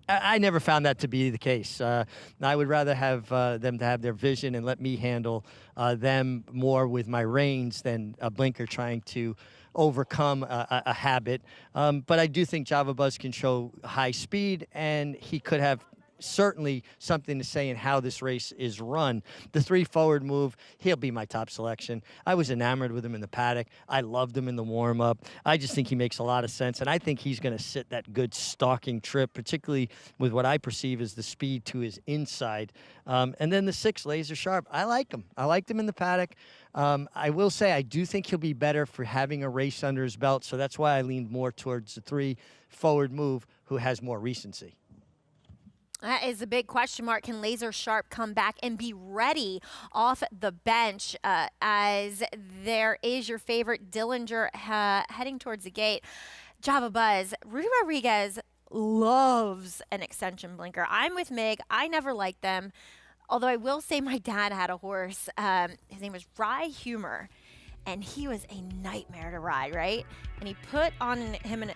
I never found that to be the case. I would rather have them to have their vision and let me handle them more with my reins than a blinker trying to overcome a habit. But I do think Java Buzz can show high speed, and he could have certainly something to say in how this race is run. The 3 forward move, he'll be my top selection. I was enamored with him in the paddock. I loved him in the warm-up. I just think he makes a lot of sense, and I think he's going to sit that good stalking trip, particularly with what I perceive as the speed to his inside. And then the 6, Laser Sharp. I like him. I liked him in the paddock. I will say I do think he'll be better for having a race under his belt, so that's why I leaned more towards the 3 forward move, who has more recency. That is a big question mark. Can Laser Sharp come back and be ready off the bench as there is your favorite Dillinger heading towards the gate? Java Buzz, Rudy Rodriguez loves an extension blinker. I'm with Mig. I never liked them. Although I will say my dad had a horse. His name was Rye Humor. And he was a nightmare to ride, right? And he put on him in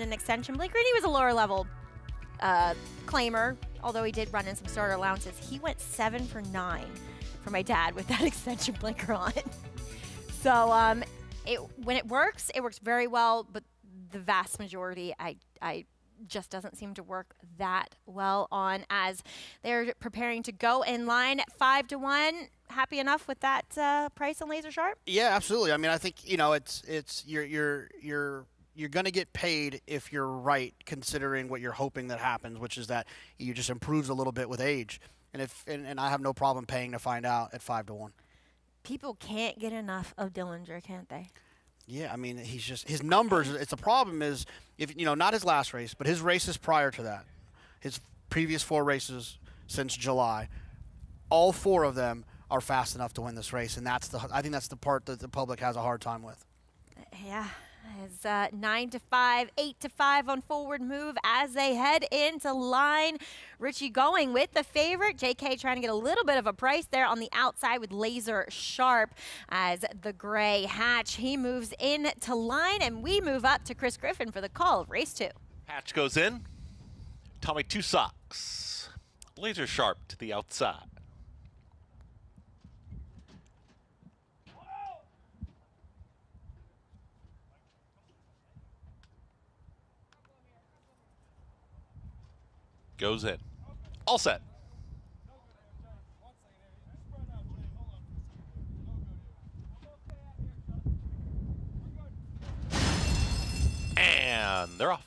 an extension blinker, and he was a lower level claimer, although he did run in some starter allowances. He went 7 for 9 for my dad with that extension blinker on. So when it works very well, but the vast majority I just doesn't seem to work that well on as they're preparing to go in line 5 to 1. Happy enough with that price on Laser Sharp? Yeah, absolutely. I mean, I think it's you're going to get paid if you're right, considering what you're hoping that happens, which is that you just improves a little bit with age. And I have no problem paying to find out at 5 to 1. People can't get enough of Dillinger, can't they? Yeah, I mean, he's just his numbers. It's a problem is if not his last race, but his races prior to that, his previous 4 races since July, all 4 of them are fast enough to win this race, and I think that's the part that the public has a hard time with. Yeah. It's 9 to 5, 8 to 5 on forward move as they head into line. Richie going with the favorite. JK trying to get a little bit of a price there on the outside with Laser Sharp as the gray Hatch. He moves into line, and we move up to Chris Griffin for the call of race 2. Hatch goes in. Tommy Two Socks. Laser Sharp to the outside. Goes in. All set. And they're off.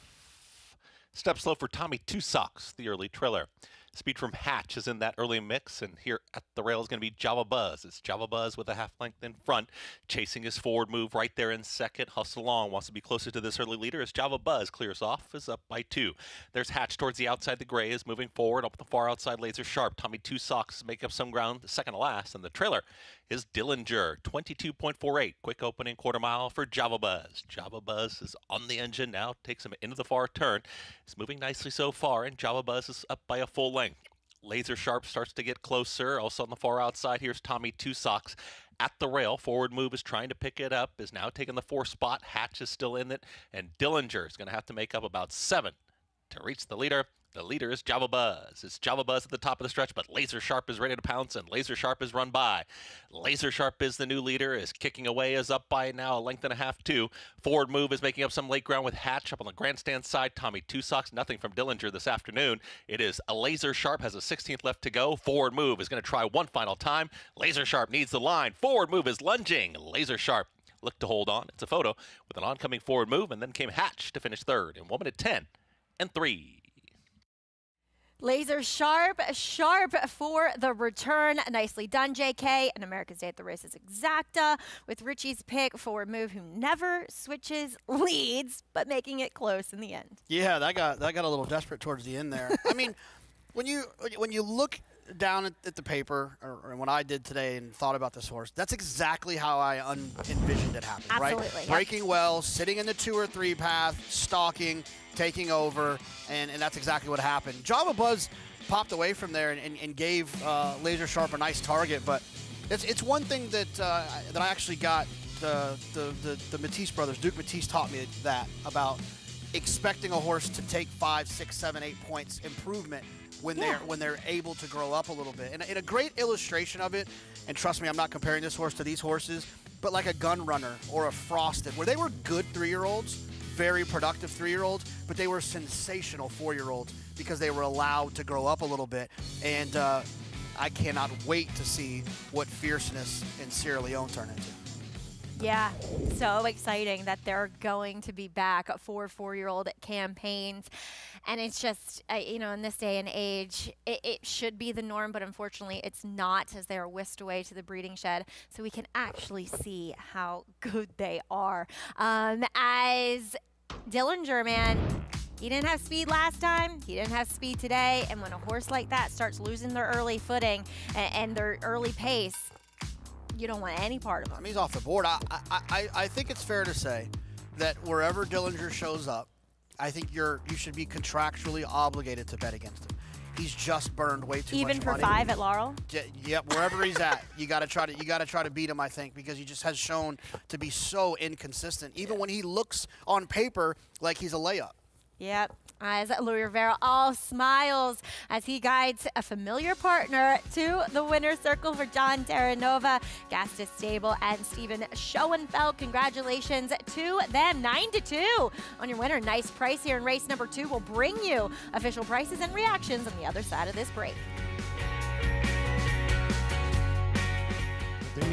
Step slow for Tommy Two Socks, the early trailer. Speed from Hatch is in that early mix, and here at the rail is going to be Java Buzz. It's Java Buzz with a half length in front, chasing his forward move right there in second. Hustle Along wants to be closer to this early leader as Java Buzz clears off, is up by 2. There's Hatch towards the outside. The gray is moving forward up the far outside. Laser Sharp. Tommy Two Socks make up some ground, second to last, and the trailer is Dillinger, 22.48. Quick opening quarter mile for Java Buzz. Java Buzz is on the engine now, takes him into the far turn. It's moving nicely so far, and Java Buzz is up by a full length. Laser Sharp starts to get closer. Also on the far outside, here's Tommy Two Socks at the rail. Forward move is trying to pick it up, is now taking the 4 spot. Hatch is still in it, and Dillinger is going to have to make up about 7 to reach the leader. The leader is Java Buzz. It's Java Buzz at the top of the stretch, but Laser Sharp is ready to pounce, and Laser Sharp is run by. Laser Sharp is the new leader, is kicking away, is up by now a length and a half, 2. Forward move is making up some late ground with Hatch up on the grandstand side. Tommy Two Socks, nothing from Dillinger this afternoon. It is a Laser Sharp, has a 16th left to go. Forward move is going to try one final time. Laser Sharp needs the line. Forward move is lunging. Laser Sharp looked to hold on. It's a photo with an oncoming forward move, and then came Hatch to finish third in 1 minute 10 and 3. Laser Sharp for the return. Nicely done, JK. And America's Day at the Races Exacta with Richie's pick, forward move, who never switches leads, but making it close in the end. Yeah, that got a little desperate towards the end there. I mean, when you look down at the paper, or what I did today and thought about this horse, that's exactly how I envisioned it happening. Absolutely, right? yep. Breaking well, sitting in the 2 or 3 path, stalking, taking over, and that's exactly what happened. Java Buzz popped away from there and gave Laser Sharp a nice target, but it's one thing that I actually got the Matisse brothers. Duke Matisse taught me that about expecting a horse to take 5, 6, 7, 8 points improvement when they're able to grow up a little bit. And a great illustration of it, and trust me, I'm not comparing this horse to these horses, but like a Gun Runner or a Frosted, where they were good 3-year-olds, very productive 3-year-olds, but they were sensational 4-year-olds because they were allowed to grow up a little bit. And I cannot wait to see what Fierceness and Sierra Leone turn into. Yeah, so exciting that they're going to be back for 4-year-old campaigns. And it's just, you know, in this day and age, it should be the norm, but unfortunately it's not, as they are whisked away to the breeding shed. So we can actually see how good they are. As Dillinger, man, he didn't have speed last time. He didn't have speed today. And when a horse like that starts losing their early footing and their early pace, you don't want any part of him. I mean, he's off the board. I think it's fair to say that wherever Dillinger shows up, I think you should be contractually obligated to bet against him. He's just burned way too much money. Even for 5 at Laurel? Yep, wherever he's at, you got to try to beat him, I think, because he just has shown to be so inconsistent, even when he looks on paper like he's a layup. Yep, as Louis Rivera all smiles as he guides a familiar partner to the winner's circle for John Terranova, Gaston Stable, and Steven Schoenfeld. Congratulations to them. 9-2 on your winner. Nice price here in race number 2. We'll bring you official prices and reactions on the other side of this break.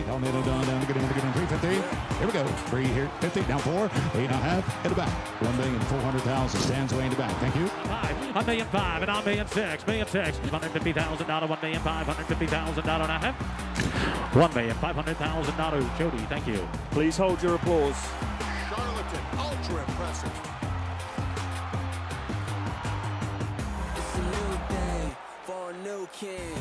Down, down, get in, 350. Here we go. 3 here, 50, down 4, 8.5, in the back. 1,400,000 stands way in the back. Thank you. 5, $1,500,000, and I'm $1,600,000, $1,600,000, $1,550,000 and a half. $1,500,000. Jody, thank you. Please hold your applause. Charlatan, ultra impressive. It's a new day for a new king.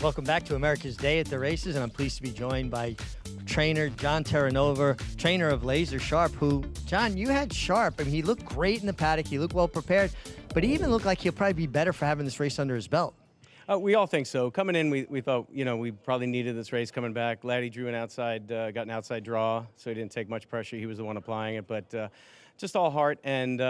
Welcome back to America's Day at the Races, and I'm pleased to be joined by trainer John Terranova, trainer of Laser Sharp, who, John, you had Sharp. I mean, he looked great in the paddock. He looked well prepared, but he even looked like he'll probably be better for having this race under his belt. We all think so. Coming in, we thought, you know, we probably needed this race coming back. Laddie drew an outside, got an outside draw, so he didn't take much pressure. He was the one applying it, but just all heart and,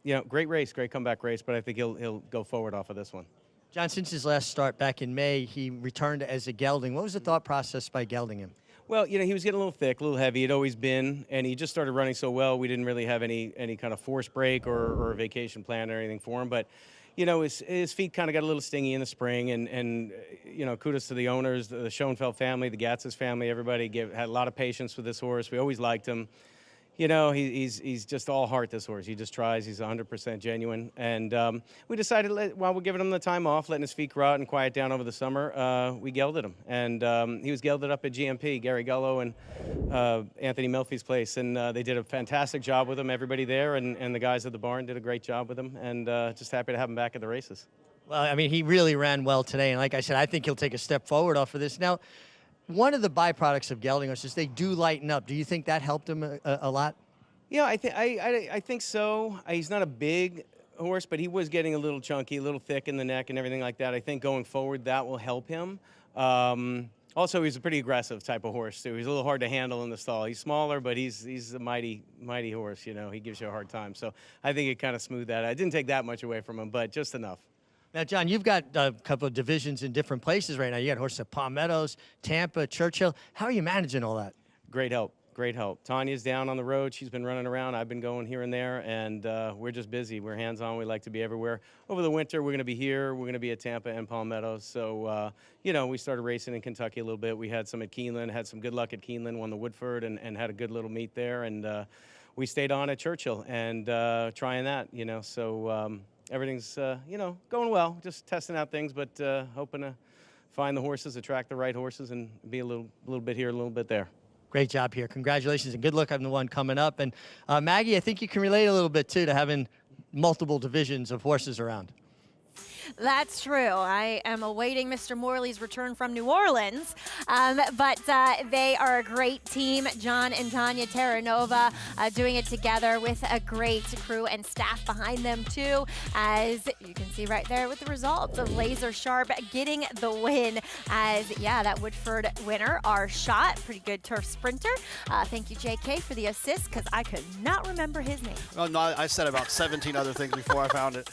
you know, great race, great comeback race, but I think he'll go forward off of this one. John, since his last start back in May, he returned as a gelding. What was the thought process by gelding him? Well, he was getting a little thick, a little heavy. He'd always been, and he just started running so well. We didn't really have any kind of force break or a vacation plan or anything for him. But, his feet kind of got a little stingy in the spring. And kudos to the owners, the Schoenfeld family, the Gatz's family, everybody had a lot of patience with this horse. We always liked him. He's just all heart, this horse. He just tries. He's 100% genuine. And we decided, while we're giving him the time off, letting his feet grow out and quiet down over the summer, we gelded him. And he was gelded up at GMP, Gary Gullo and Anthony Melfi's place. And they did a fantastic job with him. Everybody there and the guys at the barn did a great job with him. And just happy to have him back at the races. Well, I mean, he really ran well today. And like I said, I think he'll take a step forward off of this. Now, one of the byproducts of gelding horses is they do lighten up. Do you think that helped him a lot? Yeah, I think so. He's not a big horse, but he was getting a little chunky, a little thick in the neck and everything like that. I think going forward that will help him. Also, he's a pretty aggressive type of horse too. He's a little hard to handle in the stall. He's smaller, but he's a mighty horse. He gives you a hard time. So I think it kind of smoothed that. I didn't take that much away from him, but just enough. Now, John, you've got a couple of divisions in different places right now. You got horses at Palm Meadows, Tampa, Churchill. How are you managing all that? Great help. Great help. Tanya's down on the road. She's been running around. I've been going here and there, and we're just busy. We're hands-on. We like to be everywhere. Over the winter, we're going to be here. We're going to be at Tampa and Palm Meadows. So, we started racing in Kentucky a little bit. We had some at Keeneland, had some good luck at Keeneland, won the Woodford, and had a good little meet there. And we stayed on at Churchill and trying that, So everything's, going well. Just testing out things, but hoping to find the horses, attract the right horses, and be a little bit here, a little bit there. Great job here. Congratulations and good luck on the one coming up. And Maggie, I think you can relate a little bit, too, to having multiple divisions of horses around. That's true. I am awaiting Mr. Morley's return from New Orleans, but they are a great team. John and Tanya Terranova doing it together with a great crew and staff behind them too, as you can see right there with the results of Laser Sharp getting the win. As that Woodford winner, our shot, pretty good turf sprinter. Thank you, JK, for the assist, because I could not remember his name. Oh, no, I said about 17 other things before I found it.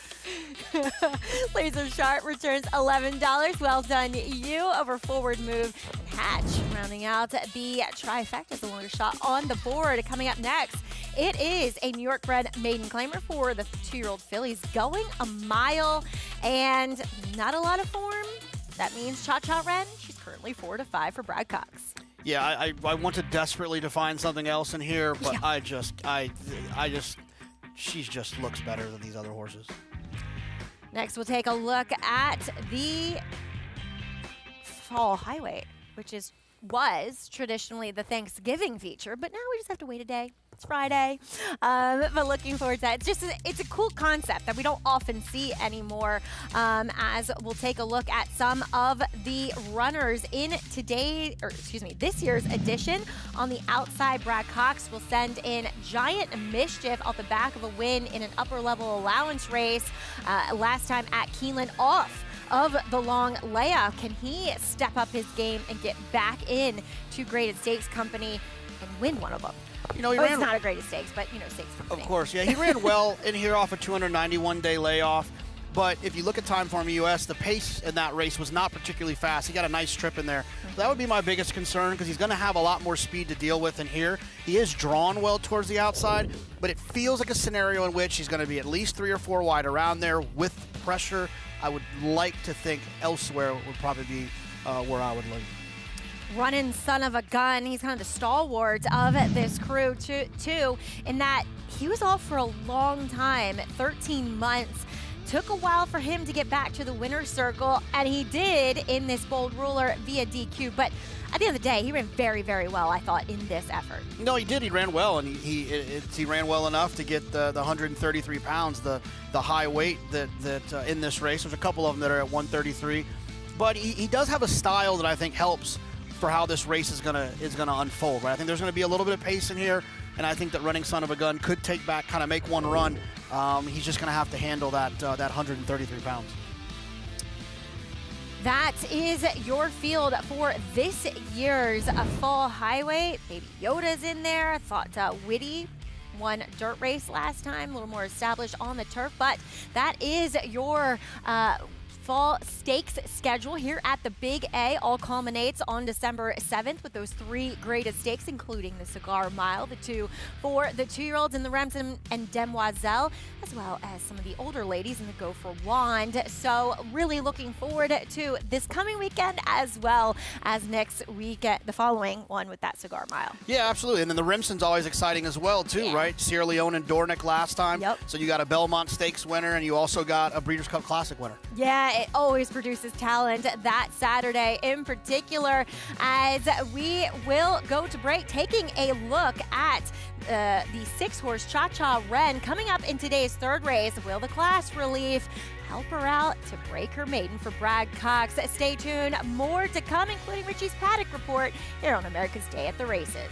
Laser Sharp returns $11. Well done, you, over Forward Move and Hatch. Rounding out the trifecta, the longer shot on the board. Coming up next, it is a New York bred maiden claimer for the 2-year-old fillies, going a mile and not a lot of form. That means Cha Cha Ren. She's currently 4-5 for Brad Cox. Yeah, I wanted desperately to find something else in here, but she just looks better than these other horses. Next, we'll take a look at the Fall Highway, which was traditionally the Thanksgiving feature, but now we just have to wait a day. It's Friday, but looking forward to that. It's a cool concept that we don't often see anymore. As we'll take a look at some of the runners in this year's edition. On the outside, Brad Cox will send in Giant Mischief off the back of a win in an upper-level allowance race last time at Keeneland off of the long layoff. Can he step up his game and get back in to Graded Stakes Company and win one of them? It's not a Graded Stakes, but Stakes Company. Of course, yeah. He ran well in here off a 291-day layoff. But if you look at Timeform US, the pace in that race was not particularly fast. He got a nice trip in there. That would be my biggest concern, because he's going to have a lot more speed to deal with in here. He is drawn well towards the outside, but it feels like a scenario in which he's going to be at least 3 or 4 wide around there with pressure. I would like to think elsewhere would probably be where I would lean. Running son of a gun. He's kind of the stalwart of this crew too, in that he was off for a long time, 13 months. Took a while for him to get back to the winner's circle, and he did in this Bold Ruler via DQ. But at the end of the day, he ran very, very well, I thought, in this effort. No, he did. He ran well, and he ran well enough to get the 133 pounds, the high weight that in this race. There's a couple of them that are at 133, but he does have a style that I think helps for how this race is gonna unfold. Right? I think there's gonna be a little bit of pace in here, and I think that Running Son of a Gun could take back, kind of make one run. He's just gonna have to handle that 133 pounds. That is your field for this year's Fall Highway. Baby Yoda's in there. I thought Whitty won dirt race last time, a little more established on the turf, but that is your fall stakes schedule here at the Big A all culminates on December 7th with those 3 greatest stakes, including the Cigar Mile, the 2 for the 2-year-olds in the Remsen and Demoiselle, as well as some of the older ladies in the Gopher Wand. So really looking forward to this coming weekend as well as next week, the following one with that Cigar Mile. Yeah, absolutely. And then the Remsen's always exciting as well, too, right? Sierra Leone and Dornick last time. Yep. So you got a Belmont Stakes winner, and you also got a Breeders' Cup Classic winner. Yeah, it always produces talent that Saturday in particular, as we will go to break, taking a look at the 6-horse Cha-Cha Wren coming up in today's 3rd race. Will the Class Relief help her out to break her maiden for Brad Cox? Stay tuned. More to come, including Richie's Paddock Report here on America's Day at the Races.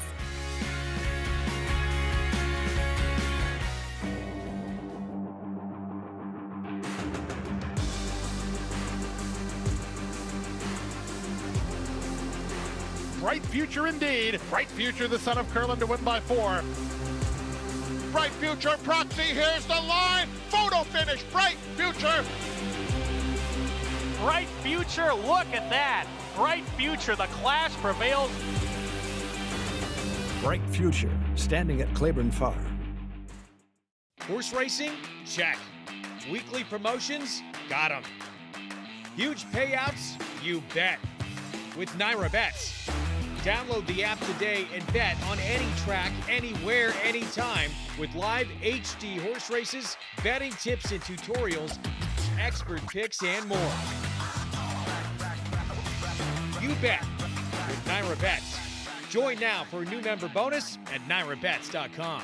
Bright future indeed. Bright future, the son of Curlin to win by 4. Bright future, Proxy, here's the line. Photo finish, Bright future. Bright future, look at that. Bright future, the Class prevails. Bright future, standing at Claiborne Farm. Horse racing? Check. Weekly promotions? Got 'em. Huge payouts? You bet. With Naira Bets. Download the app today and bet on any track, anywhere, anytime with live HD horse races, betting tips and tutorials, expert picks, and more. You bet with Naira Bets. Join now for a new member bonus at NairaBets.com.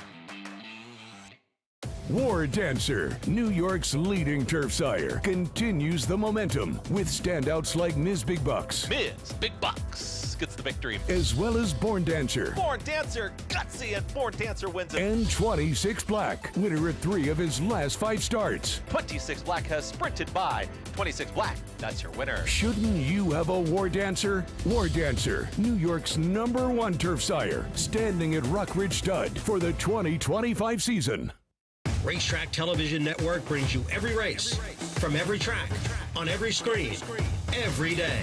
War Dancer, New York's leading turf sire, continues the momentum with standouts like Ms. Big Bucks. Ms. Big Bucks gets the victory. As well as Born Dancer. Born Dancer, gutsy, and Born Dancer wins it. And 26 Black, winner at 3 of his last 5 starts. 26 Black has sprinted by. 26 Black, that's your winner. Shouldn't you have a War Dancer? War Dancer, New York's #1 turf sire, standing at Rockridge Stud for the 2025 season. Racetrack Television Network brings you every race, from every track, on every screen, every day.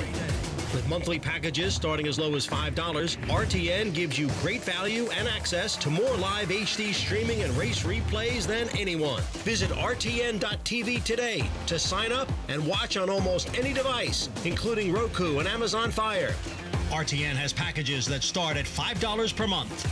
With monthly packages starting as low as $5, RTN gives you great value and access to more live HD streaming and race replays than anyone. Visit RTN.tv today to sign up and watch on almost any device, including Roku and Amazon Fire. RTN has packages that start at $5 per month.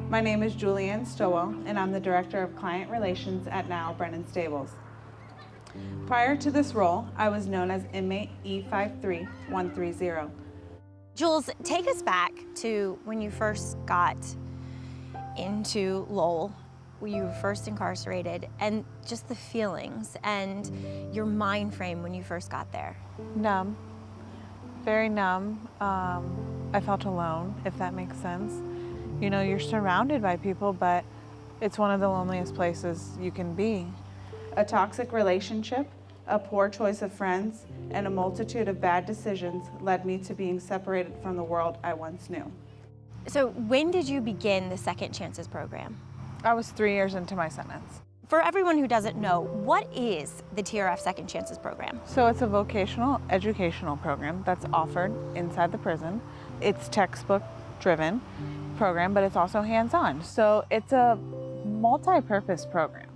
My name is Julianne Stowell, and I'm the Director of Client Relations at Niall Brennan Stables. Prior to this role, I was known as Inmate E53130. Jules, take us back to when you first got into Lowell, when you were first incarcerated, and just the feelings and your mind frame when you first got there. Numb, very numb. I felt alone, if that makes sense. You know, you're surrounded by people, but it's one of the loneliest places you can be. A toxic relationship, a poor choice of friends, and a multitude of bad decisions led me to being separated from the world I once knew. So when did you begin the Second Chances program? I was 3 years into my sentence. For everyone who doesn't know, what is the TRF Second Chances program? So it's a vocational educational program that's offered inside the prison. It's textbook driven program, but it's also hands-on. So it's a multi-purpose program.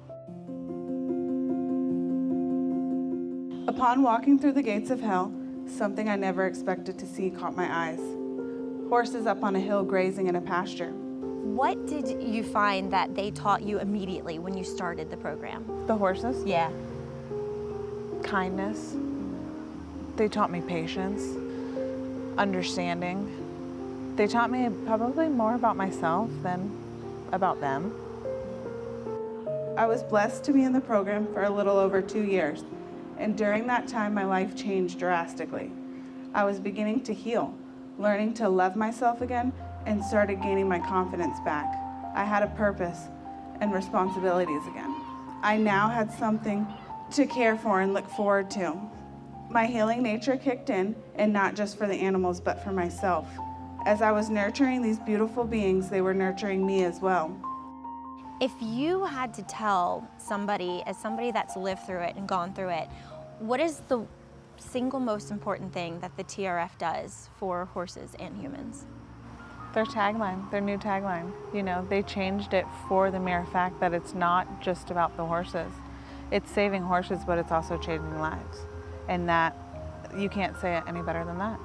Upon walking through the gates of hell, something I never expected to see caught my eyes. Horses up on a hill grazing in a pasture. What did you find that they taught you immediately when you started the program? The horses? Yeah. Kindness. They taught me patience, understanding. They taught me probably more about myself than about them. I was blessed to be in the program for a little over 2 years, and during that time my life changed drastically. I was beginning to heal, learning to love myself again, and started gaining my confidence back. I had a purpose and responsibilities again. I now had something to care for and look forward to. My healing nature kicked in, and not just for the animals, but for myself. As I was nurturing these beautiful beings, they were nurturing me as well. If you had to tell somebody, as somebody that's lived through it and gone through it, what is the single most important thing that the TRF does for horses and humans? Their tagline, their new tagline. You know, they changed it for the mere fact that it's not just about the horses. It's saving horses, but it's also changing lives. And that, you can't say it any better than that.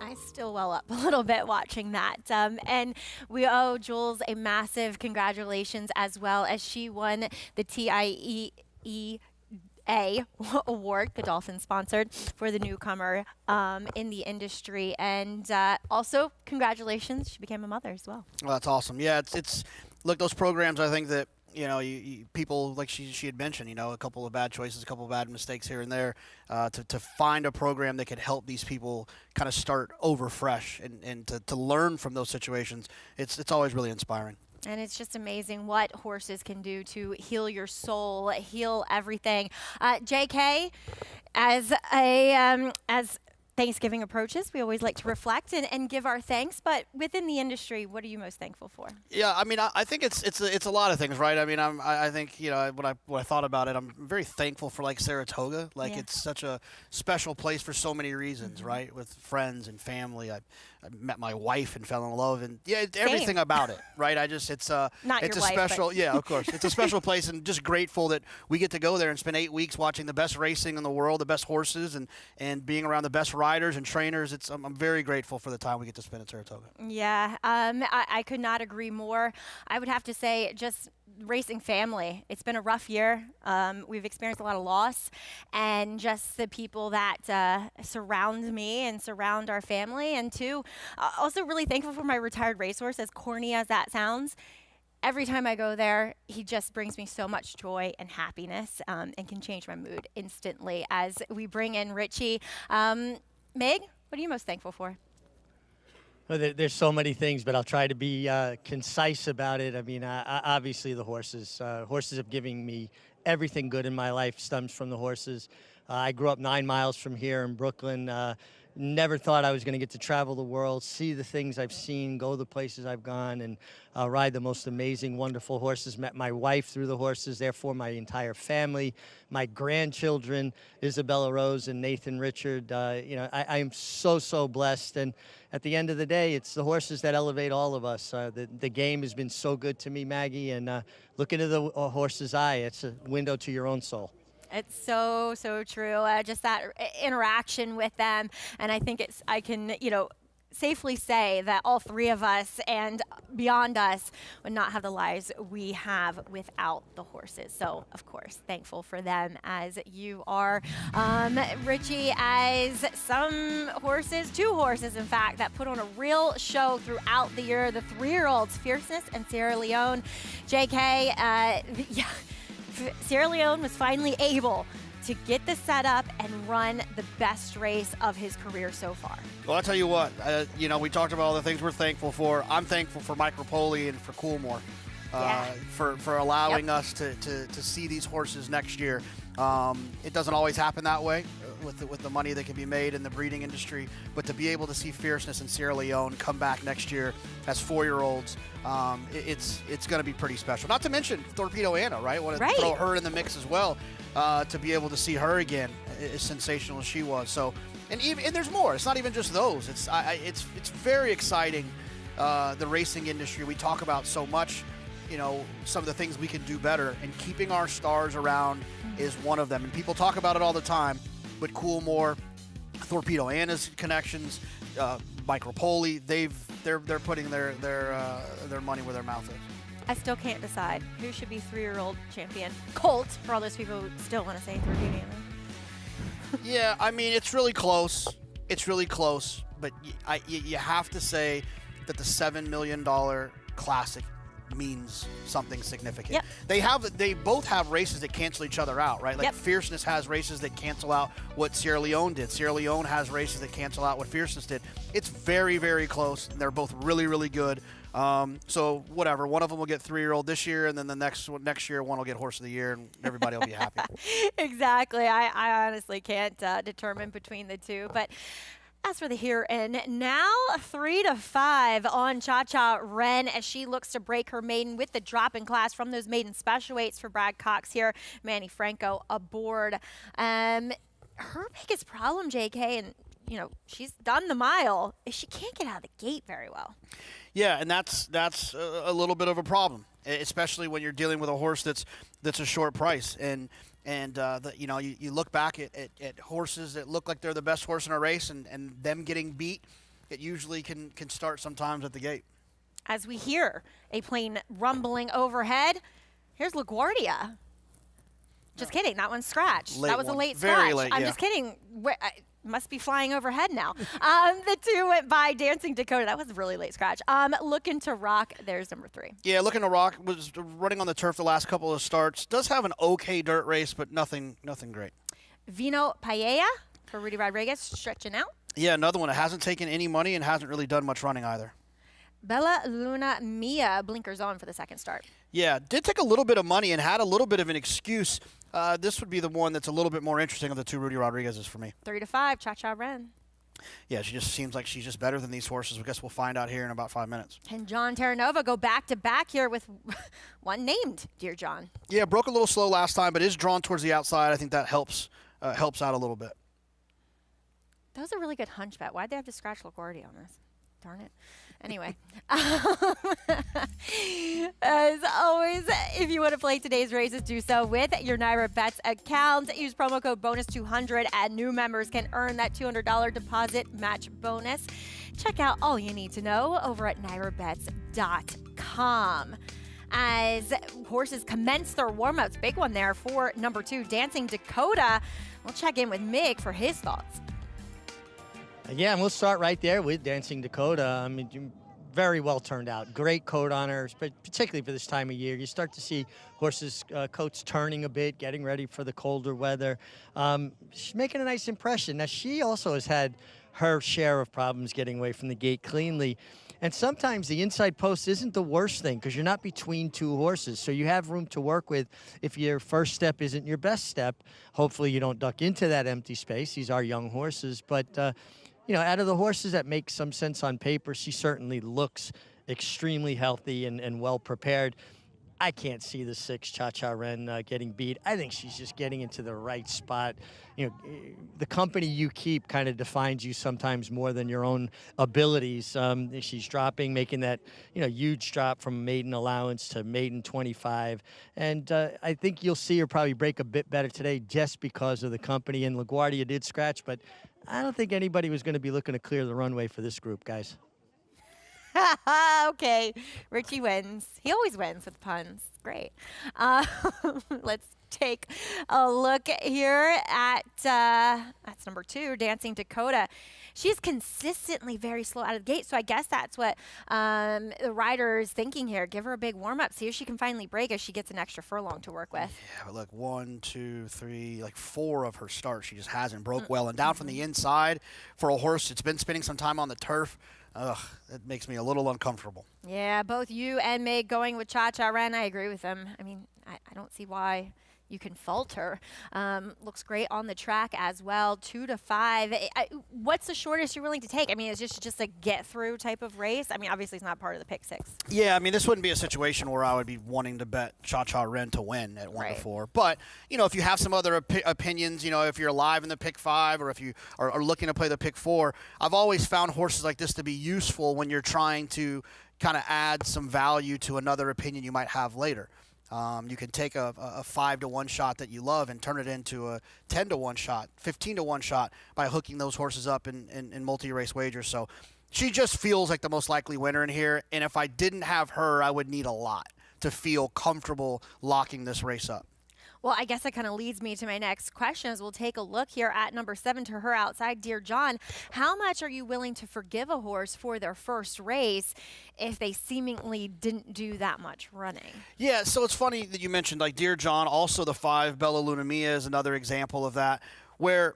I still well up a little bit watching that. And we owe Jules a massive congratulations, as well as she won the TIEA award, Godolphin sponsored, for the newcomer in the industry. And also, congratulations, she became a mother as well. Well, that's awesome. Yeah, it's look, those programs, I think that, you know, people, like she had mentioned, you know, a couple of bad choices, a couple of bad mistakes here and there, to find a program that could help these people kind of start over fresh and to learn from those situations, it's always really inspiring. And it's just amazing what horses can do to heal your soul, heal everything. JK, as Thanksgiving approaches, we always like to reflect and give our thanks. But within the industry, what are you most thankful for? Yeah, I mean, I think it's a lot of things, right? I mean, I think, you know, when I thought about it, I'm very thankful for like Saratoga. Like, it's such a special place for so many reasons, right? With friends and family. I met my wife and fell in love, and everything about it, right? It's Not it's your a wife, special, but yeah, of course, it's a special place, and just grateful that we get to go there and spend 8 weeks watching the best racing in the world, the best horses, and being around the best riders and trainers. I'm very grateful for the time we get to spend at Saratoga. Yeah, I could not agree more. I would have to say, just racing family. It's been a rough year. We've experienced a lot of loss, and just the people that surround me and surround our family. And two, also really thankful for my retired racehorse, as corny as that sounds. Every time I go there, he just brings me so much joy and happiness, and can change my mood instantly. As we bring in Richie, Meg, what are you most thankful for? Well, there's so many things, but I'll try to be concise about it. I mean, obviously the horses. Horses have given me everything good in my life stems from the horses. I grew up 9 miles from here in Brooklyn. Never thought I was going to get to travel the world, see the things I've seen, go the places I've gone, and ride the most amazing, wonderful horses. Met my wife through the horses, therefore my entire family, my grandchildren, Isabella Rose and Nathan Richard. You know, I am so blessed. And at the end of the day, it's the horses that elevate all of us. The game has been so good to me, Maggie, and look into the horse's eye. It's a window to your own soul. It's so true. Just that interaction with them, and I think I can, you know, safely say that all three of us and beyond us would not have the lives we have without the horses. So, of course, thankful for them, as you are. Richie, as some horses, 2 horses, in fact, that put on a real show throughout the year, the 3-year-olds, Fierceness and Sierra Leone. JK, Sierra Leone was finally able to get the setup and run the best race of his career so far. Well, I'll tell you what, you know, we talked about all the things we're thankful for. I'm thankful for Mike Rapoli and for Coolmore for allowing us to see these horses next year. It doesn't always happen that way with the money that can be made in the breeding industry, but to be able to see Fierceness and Sierra Leone come back next year as 4-year-olds, it's going to be pretty special. Not to mention Torpedo Anna, right? Want to throw her in the mix as well, to be able to see her again, as sensational as she was. So, and there's more. It's not even just those. It's very exciting. The racing industry, we talk about so much. You know, some of the things we can do better, and keeping our stars around is one of them. And people talk about it all the time, but Coolmore, Torpedo Anna's connections, Mike Rapoli, they're putting their money where their mouth is. I still can't decide who should be 3-year-old champion. Colt, for all those people who still want to say Torpedo Anna. Yeah, I mean, it's really close. It's really close, but you have to say that the $7 million Classic means something significant. Yep. They both have races that cancel each other out, right? Like Fierceness has races that cancel out what Sierra Leone did. Sierra Leone has races that cancel out what Fierceness did. It's very, very close, and they're both really, really good. So whatever, one of them will get 3-year-old this year, and then the next year one will get Horse of the Year, and everybody will be happy. Exactly. I honestly can't determine between the two, but As for the here and now, 3-5 on Cha Cha Ren as she looks to break her maiden with the drop in class from those maiden special weights for Brad Cox here. Manny Franco aboard. Her biggest problem, JK, and you know, she's done the mile, is she can't get out of the gate very well. Yeah, and that's a little bit of a problem, especially when you're dealing with a horse that's a short price. And you know, you look back at horses that look like they're the best horse in a race, and them getting beat, it usually can start sometimes at the gate. As we hear a plane rumbling overhead, here's LaGuardia. Just kidding, that one's scratched. That was a late scratch. Very late, I'm just kidding. Must be flying overhead now. The two went by. Dancing Dakota, that was a really late scratch. Looking to Rock, there's number 3. Yeah, Looking to Rock was running on the turf the last couple of starts. Does have an okay dirt race, but nothing great. Vino Paella for Rudy Rodriguez, stretching out. Yeah, another one that hasn't taken any money and hasn't really done much running either. Bella Luna Mia, blinkers on for the second start. Yeah, did take a little bit of money and had a little bit of an excuse. This would be the one that's a little bit more interesting of the two Rudy Rodriguez's for me. 3-5, Cha Cha Ren. Yeah, she just seems like she's just better than these horses. I guess we'll find out here in about 5 minutes. Can John Terranova go back-to-back here with one named Dear John? Yeah, broke a little slow last time, but is drawn towards the outside. I think that helps out a little bit. That was a really good hunch bet. Why'd they have to scratch LaGuardia on this? Darn it. Anyway, as always, if you want to play today's races, do so with your NYRA Bets account. Use promo code BONUS200, and new members can earn that $200 deposit match bonus. Check out all you need to know over at NYRABets.com. As horses commence their warm-ups, big one there for number 2, Dancing Dakota. We'll check in with Mig for his thoughts. Yeah, and we'll start right there with Dancing Dakota. I mean, very well turned out. Great coat on her, but particularly for this time of year. You start to see horses' coats turning a bit, getting ready for the colder weather. She's making a nice impression. Now, she also has had her share of problems getting away from the gate cleanly. And sometimes the inside post isn't the worst thing because you're not between two horses. So you have room to work with if your first step isn't your best step. Hopefully you don't duck into that empty space. These are young horses. But, you know, out of the horses that make some sense on paper, she certainly looks extremely healthy and well prepared. I can't see the 6 Cha Cha Ren getting beat. I think she's just getting into the right spot. You know, the company you keep kind of defines you sometimes more than your own abilities. She's dropping, making that, you know, huge drop from maiden allowance to maiden 25. And I think you'll see her probably break a bit better today just because of the company. And LaGuardia did scratch, but I don't think anybody was going to be looking to clear the runway for this group, guys. Okay, Richie wins. He always wins with puns. Great. Let's take a look here at that's number 2, Dancing Dakota. She's consistently very slow out of the gate, so I guess that's what the rider is thinking here. Give her a big warm-up, see if she can finally break as she gets an extra furlong to work with. Yeah, but look, 1, 2, 3, like 4 of her starts, she just hasn't broke well. And down from the inside for a horse that's been spending some time on the turf, it makes me a little uncomfortable. Yeah, both you and Meg going with Cha Cha Ren. I agree with them. I mean, I don't see why you can fault her. Looks great on the track as well. 2-5. What's the shortest you're willing to take? I mean, is this just a get-through type of race? I mean, obviously it's not part of the pick 6. Yeah, I mean, this wouldn't be a situation where I would be wanting to bet Cha Cha Ren to win at 1-4. But, you know, if you have some other opinions, you know, if you're alive in the pick 5 or if you are looking to play the pick 4, I've always found horses like this to be useful when you're trying to kind of add some value to another opinion you might have later. You can take a 5-1 shot that you love and turn it into a 10-1 shot, 15-1 shot by hooking those horses up in multi-race wagers. So she just feels like the most likely winner in here. And if I didn't have her, I would need a lot to feel comfortable locking this race up. Well, I guess that kind of leads me to my next question as we'll take a look here at number 7 to her outside, Dear John. How much are you willing to forgive a horse for their first race if they seemingly didn't do that much running? Yeah, so it's funny that you mentioned like Dear John, also the 5, Bella Luna Mia is another example of that, where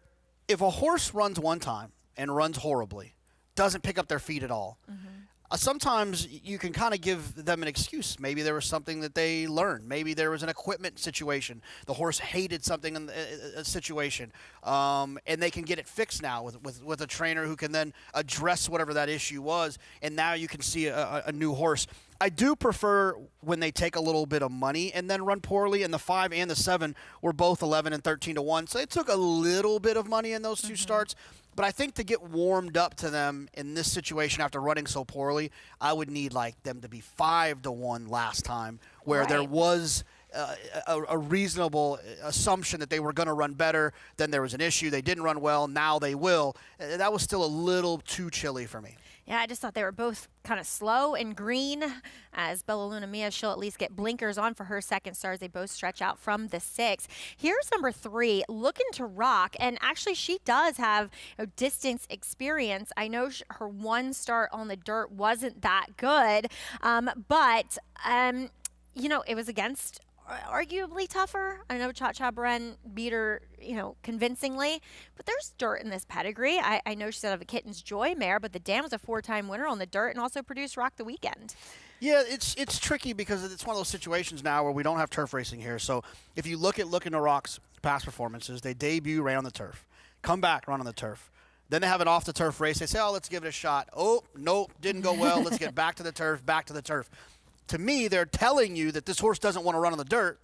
if a horse runs one time and runs horribly, doesn't pick up their feet at all, sometimes you can kind of give them an excuse. Maybe there was something that they learned. Maybe there was an equipment situation. The horse hated something in a situation, and they can get it fixed now with a trainer who can then address whatever that issue was, and now you can see a new horse. I do prefer when they take a little bit of money and then run poorly, and the 5 and the 7 were both 11 and 13 to 1, so it took a little bit of money in those two starts. But I think to get warmed up to them in this situation after running so poorly, I would need like them to be 5 to 1 last time, where there was a reasonable assumption that they were going to run better. Then there was an issue. They didn't run well. Now they will. That was still a little too chilly for me. Yeah, I just thought they were both kind of slow and green. As Bella Luna Mia, she'll at least get blinkers on for her second stars. They both stretch out from the 6. Here's number 3, Looking to Rock. And actually, she does have distance experience. I know her one start on the dirt wasn't that good, but it was against arguably tougher. I know Cha Cha Bren beat her, convincingly, but there's dirt in this pedigree. I know she's out of a Kitten's Joy mare, but the Dam was a 4-time winner on the dirt and also produced Rock the Weekend. Yeah, it's tricky because it's one of those situations now where we don't have turf racing here. So if you look at Looking to Rock's past performances, they debut ran on the turf, come back, run on the turf. Then they have an off-the-turf race. They say, let's give it a shot. Oh, nope, didn't go well. Let's get back to the turf, back to the turf. To me, they're telling you that this horse doesn't want to run on the dirt,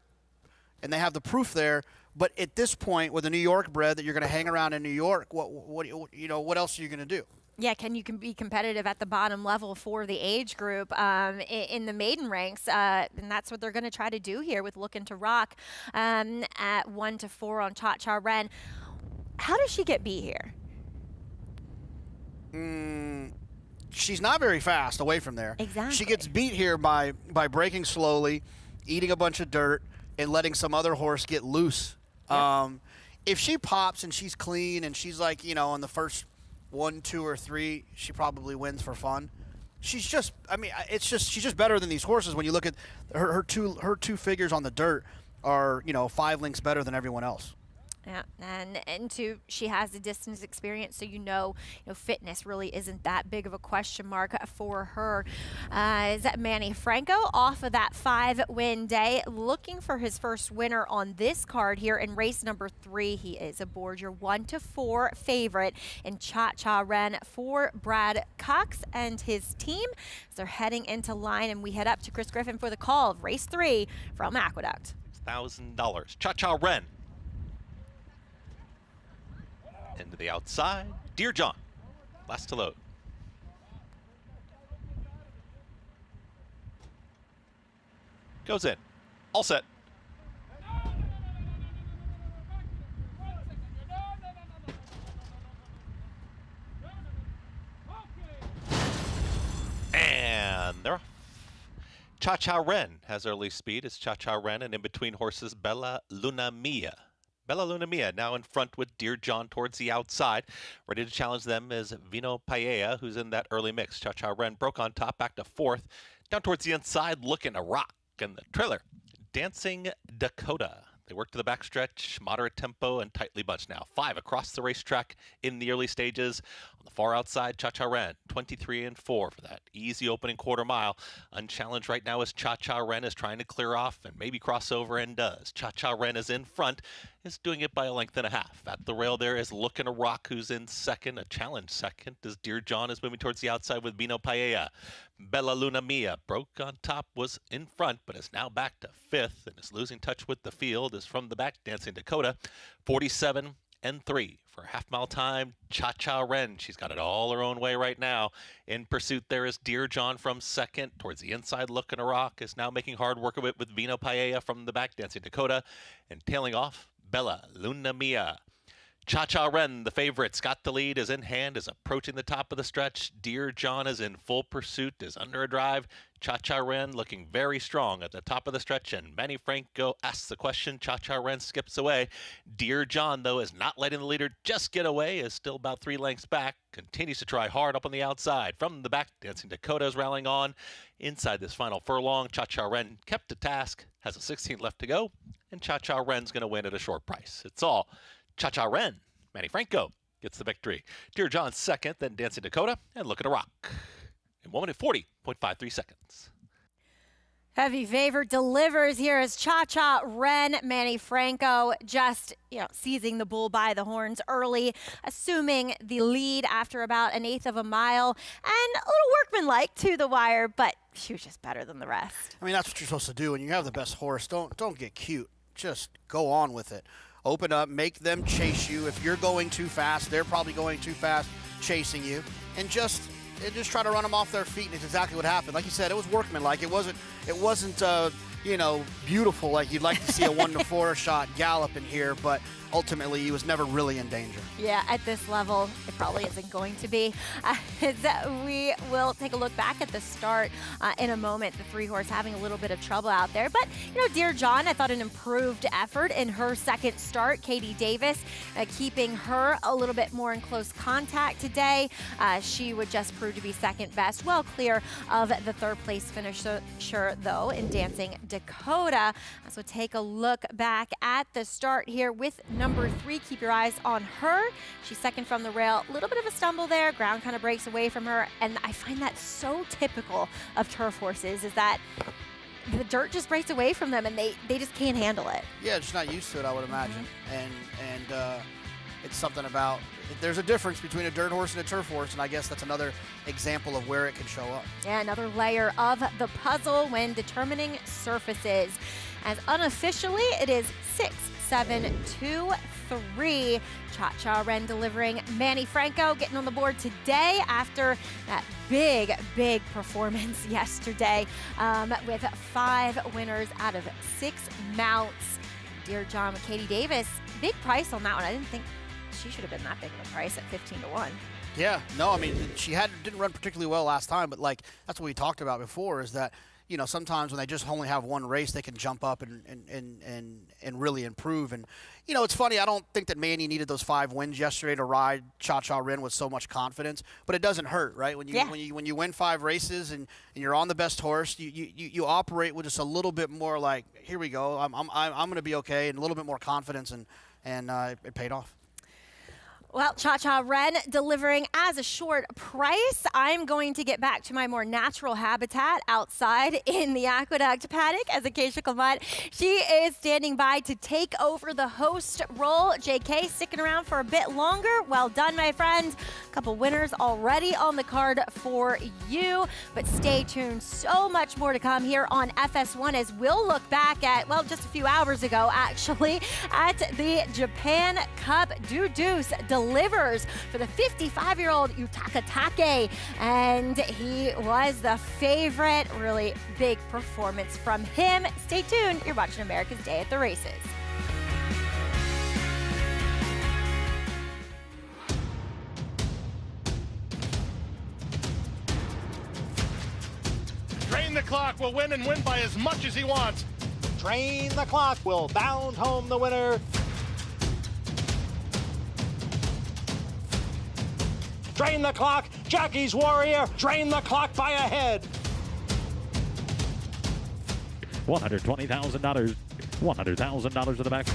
and they have the proof there. But at this point, with a New York bred that you're going to hang around in New York, what else are you going to do? Yeah, can be competitive at the bottom level for the age group in the maiden ranks? And that's what they're going to try to do here with Looking to Rock at 1 to 4 on Cha Cha Ren. How does she get beat here? She's not very fast away from there. Exactly. She gets beat here by braking slowly, eating a bunch of dirt, and letting some other horse get loose. Yep. If she pops and she's clean and she's like, in the first 1, 2, or 3, she probably wins for fun. She's just she's just better than these horses. When you look at her two figures on the dirt are 5 lengths better than everyone else. Yeah, and she has the distance experience, so fitness really isn't that big of a question mark for her. Is that Manny Franco off of that 5-win day, looking for his first winner on this card here in race number 3. He is aboard your 1 to 4 favorite in Cha Cha Ren for Brad Cox and his team. So they're heading into line, and we head up to Chris Griffin for the call of race 3 from Aqueduct. $1,000. Cha Cha Ren. Into the outside, Dear John, last to load. Goes in, all set. And they're off. Cha Cha Ren has early speed. It's Cha Cha Ren, and in between horses, Bella Luna Mia. Bella Luna Mia now in front with Dear John towards the outside. Ready to challenge them is Vino Paella, who's in that early mix. Cha Cha Ren broke on top, back to 4th. Down towards the inside, Looking to Rock. And the trailer, Dancing Dakota. They work to the backstretch, moderate tempo, and tightly bunched now. 5 across the racetrack in the early stages. On the far outside, Cha Cha Ren, 23 and 4 for that easy opening quarter mile. Unchallenged right now as Cha Cha Ren is trying to clear off and maybe cross over, and does. Cha Cha Ren is in front, is doing it by a length and a half. At the rail there is Looking to Rock, who's in second, a challenge second, as Dear John is moving towards the outside with Vino Paella. Bella Luna Mia broke on top, was in front, but is now back to 5th and is losing touch with the field. Is from the back, Dancing Dakota, 47 and 3 for half-mile time. Cha Cha Ren, she's got it all her own way right now. In pursuit there is Dear John from second. Towards the inside, Looking to Rock is now making hard work of it with Vino Paella from the back, Dancing Dakota, and tailing off Bella Luna Mia. Cha Cha Ren, the favorite's got the lead, is in hand, is approaching the top of the stretch. Dear John is in full pursuit, is under a drive. Cha Cha Ren looking very strong at the top of the stretch, and Manny Franco asks the question. Cha Cha Ren skips away. Dear John, though, is not letting the leader just get away, is still about 3 lengths back, continues to try hard up on the outside. From the back, Dancing Dakota is rallying on. Inside this final furlong, Cha Cha Ren kept to task, has a 16th left to go, and Cha Cha Ren's going to win at a short price. It's all Cha Cha Ren. Manny Franco gets the victory. Dear John second, then Dancing Dakota, and Looking to Rock. in 1 minute 40.53 seconds. Heavy Favor delivers here as Cha-Cha Ren. Manny Franco just, seizing the bull by the horns early, assuming the lead after about 1/8 of a mile, and a little workmanlike to the wire, but she was just better than the rest. I mean, that's what you're supposed to do. When you have the best horse, don't get cute. Just go on with it. Open up, make them chase you. If you're going too fast, they're probably going too fast chasing you, and just try to run them off their feet, and it's exactly what happened. Like you said, it was workmanlike. It wasn't beautiful like you'd like to see a 1-4 shot gallop in here, but ultimately he was never really in danger. Yeah, at this level, it probably isn't going to be. We will take a look back at the start in a moment. The 3-horse having a little bit of trouble out there. But, Dear John, I thought an improved effort in her second start. Katie Davis keeping her a little bit more in close contact today. She would just prove to be second best, well clear of the third place finisher, though, in Dancing Dakota. So take a look back at the start here with number 3. Keep your eyes on her. She's second from the rail. A little bit of a stumble there. Ground kind of breaks away from her. And I find that so typical of turf horses, is that the dirt just breaks away from them and they just can't handle it. Yeah, just not used to it, I would imagine. And it's something about, there's a difference between a dirt horse and a turf horse, and I guess that's another example of where it can show up. Yeah, another layer of the puzzle when determining surfaces. As unofficially, it is 6-7-2-3. Cha-Cha Ren delivering. Manny Franco getting on the board today after that big performance yesterday with 5 winners out of 6 mounts. Dear John with Katie Davis, big price on that one. I didn't think she should have been that big of a price at 15-1. Yeah, no, I mean, she didn't run particularly well last time, but that's what we talked about before, is that sometimes when they just only have one race, they can jump up and really improve. And it's funny, I don't think that Manny needed those 5 wins yesterday to ride Cha-Cha Ren with so much confidence, but it doesn't hurt, right? When you win 5 races and you're on the best horse, you operate with just a little bit more like, here we go, I'm going to be okay, and a little bit more confidence, and it paid off. Well, Cha-Cha Ren delivering as a short price. I'm going to get back to my more natural habitat outside in the Aqueduct paddock as Acacia Clement. She is standing by to take over the host role. JK sticking around for a bit longer. Well done, my friend. A couple winners already on the card for you, but stay tuned. So much more to come here on FS1 as we'll look back at, well, just a few hours ago, actually, at the Japan Cup. Deuce delivers for the 55-year-old Yutaka Take, and he was the favorite. Really big performance from him. Stay tuned. You're watching America's Day at the Races. Drain the Clock will win and win by as much as he wants. Drain the Clock will bound home the winner. Drain the Clock, Jackie's Warrior, drain the clock by a head. $120,000. $100,000 in the back.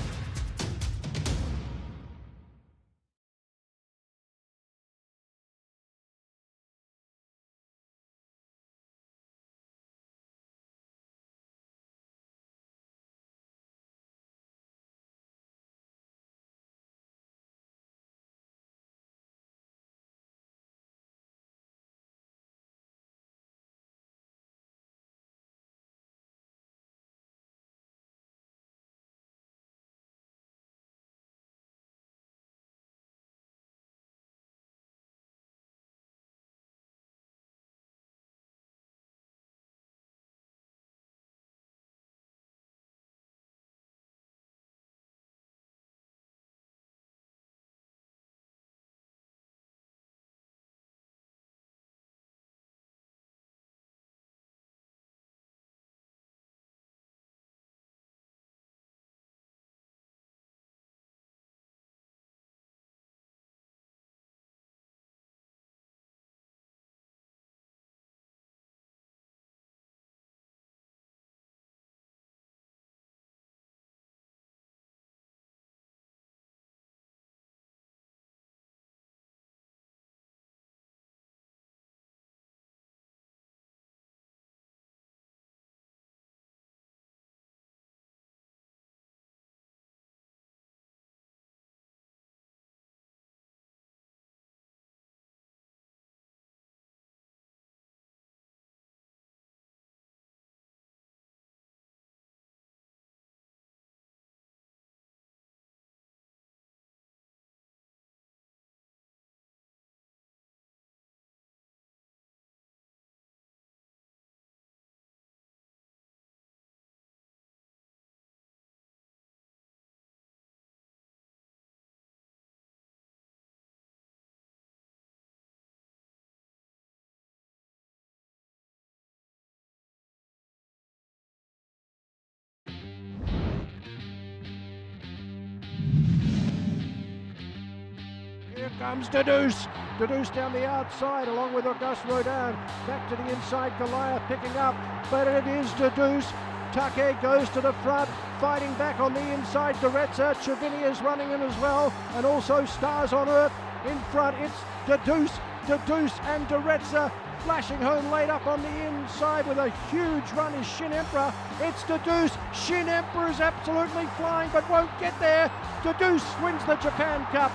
comes Deduce. Deduce down the outside along with Auguste Rodin. Back to the inside, Goliath picking up, but it is Deduce. Take goes to the front, fighting back on the inside. Doretza, Chivini is running in as well, and also Stars on Earth in front. It's Deduce and Doretza flashing home late up on the inside with a huge run is Shin Emperor. It's Deduce. Shin Emperor is absolutely flying but won't get there. Deduce wins the Japan Cup.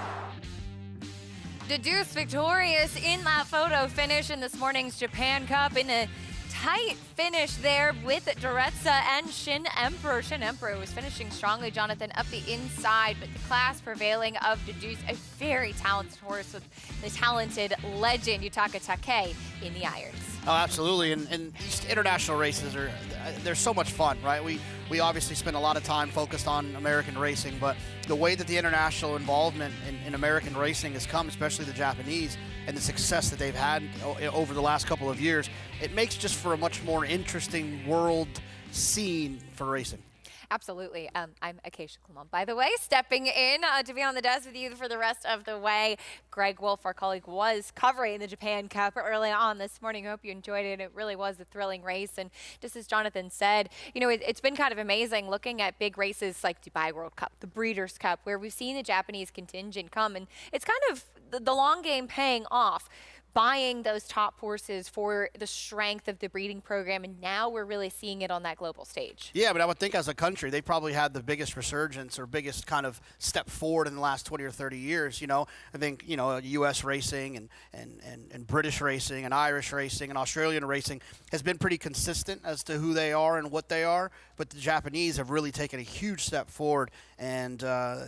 Deduce victorious in that photo finish in this morning's Japan Cup in a tight finish there with Doretza and Shin Emperor. Shin Emperor was finishing strongly, Jonathan, up the inside, but the class prevailing of Deduce, a very talented horse with the talented legend Yutaka Take in the irons. Oh, absolutely, and these international races they're so much fun, right? We obviously spend a lot of time focused on American racing, but the way that the international involvement in American racing has come, especially the Japanese, and the success that they've had over the last couple of years, it makes just for a much more interesting world scene for racing. Absolutely. I'm Acacia Clement, by the way, stepping in to be on the desk with you for the rest of the way. Greg Wolf, our colleague, was covering the Japan Cup early on this morning. Hope you enjoyed it. It really was a thrilling race. And just as Jonathan said, you know, it's been kind of amazing looking at big races like Dubai World Cup, the Breeders' Cup, where we've seen the Japanese contingent come. And it's kind of the long game paying off, buying those top horses for the strength of the breeding program, and now we're really seeing it on that global stage. Yeah, but I would think as a country, they probably had the biggest resurgence or biggest kind of step forward in the last 20 or 30 years. You know, I think, you know, U.S. racing and British racing and Irish racing and Australian racing has been pretty consistent as to who they are and what they are, but the Japanese have really taken a huge step forward, and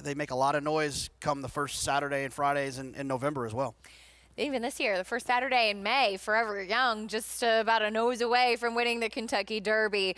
they make a lot of noise come the first Saturday and Fridays in November as well. Even this year, the first Saturday in May, Forever Young, just about a nose away from winning the Kentucky Derby.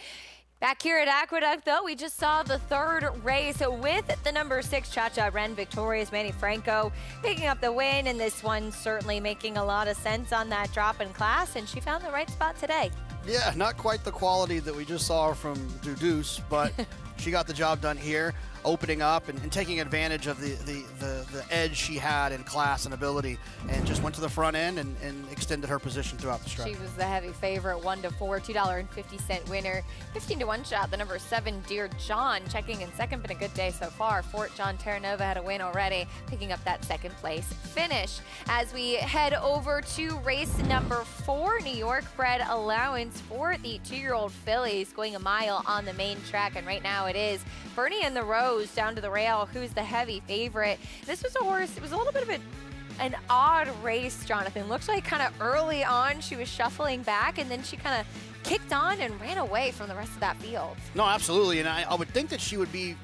Back here at Aqueduct, though, we just saw the third race with the number 6 Cha Cha Ren victorious. Manny Franco picking up the win, and this one certainly making a lot of sense on that drop in class, and she found the right spot today. Yeah, not quite the quality that we just saw from Deduce, but she got the job done here, opening up and taking advantage of the edge she had in class and ability, and just went to the front end and extended her position throughout the stretch. She was the heavy favorite, 1-4, $2.50 winner. 15-1 shot, the number 7 Dear John checking in second. Been a good day so far. Fort John Terranova had a win already, picking up that second place finish. As we head over to race number 4, New York bred allowance for the 2-year-old fillies, going a mile on the main track, and right now it is Bernie and the Rose down to the rail, who's the heavy favorite. This was a horse, it was a little bit of an odd race, Jonathan. Looks like kind of early on she was shuffling back, and then she kind of kicked on and ran away from the rest of that field. No, absolutely, and I would think that she would be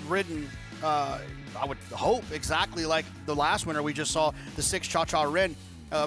ridden, I would hope, exactly like the last winner we just saw, the 6 Cha Cha Ren.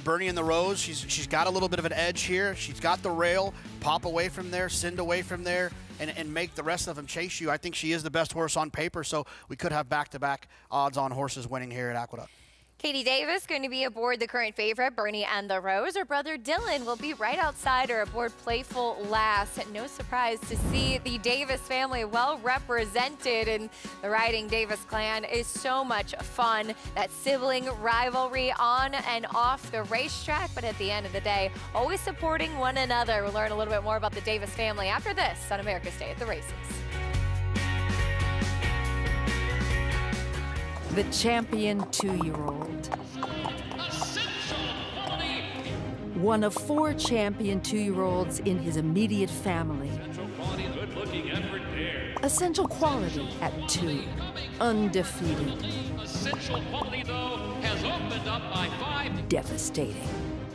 Bernie and the Rose, she's got a little bit of an edge here. She's got the rail, pop away from there, send away from there, and make the rest of them chase you. I think she is the best horse on paper, so we could have back-to-back odds-on horses winning here at Aqueduct. Katie Davis going to be aboard the current favorite, Bernie and the Rose. Her brother Dylan will be right outside or aboard Playful last. No surprise to see the Davis family well represented, and the Riding Davis clan is so much fun. That sibling rivalry on and off the racetrack, but at the end of the day, always supporting one another. We'll learn a little bit more about the Davis family after this on America's Day at the Races. The champion 2-year-old. One of 4 champion 2-year-olds in his immediate family. Essential quality at 2. Undefeated. Essential quality, though, has opened up by 5. Devastating.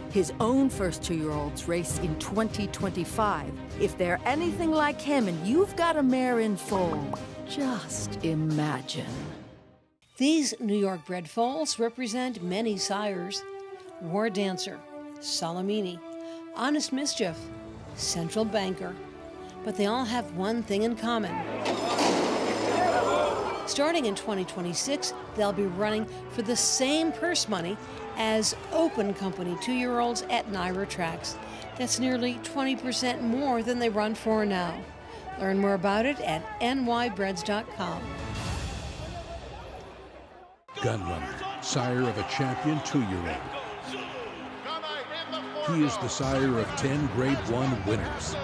His own first 2-year-olds race in 2025. If they're anything like him and you've got a mare in foal, just imagine. These New York bred foals represent many sires. War Dancer, Salamini, Honest Mischief, Central Banker. But they all have one thing in common. Starting in 2026, they'll be running for the same purse money as Open Company 2-year-olds at NYRA tracks. That's nearly 20% more than they run for now. Learn more about it at nybreds.com. Gunrunner, sire of a champion 2-year-old. He is the sire of 10 Grade 1 winners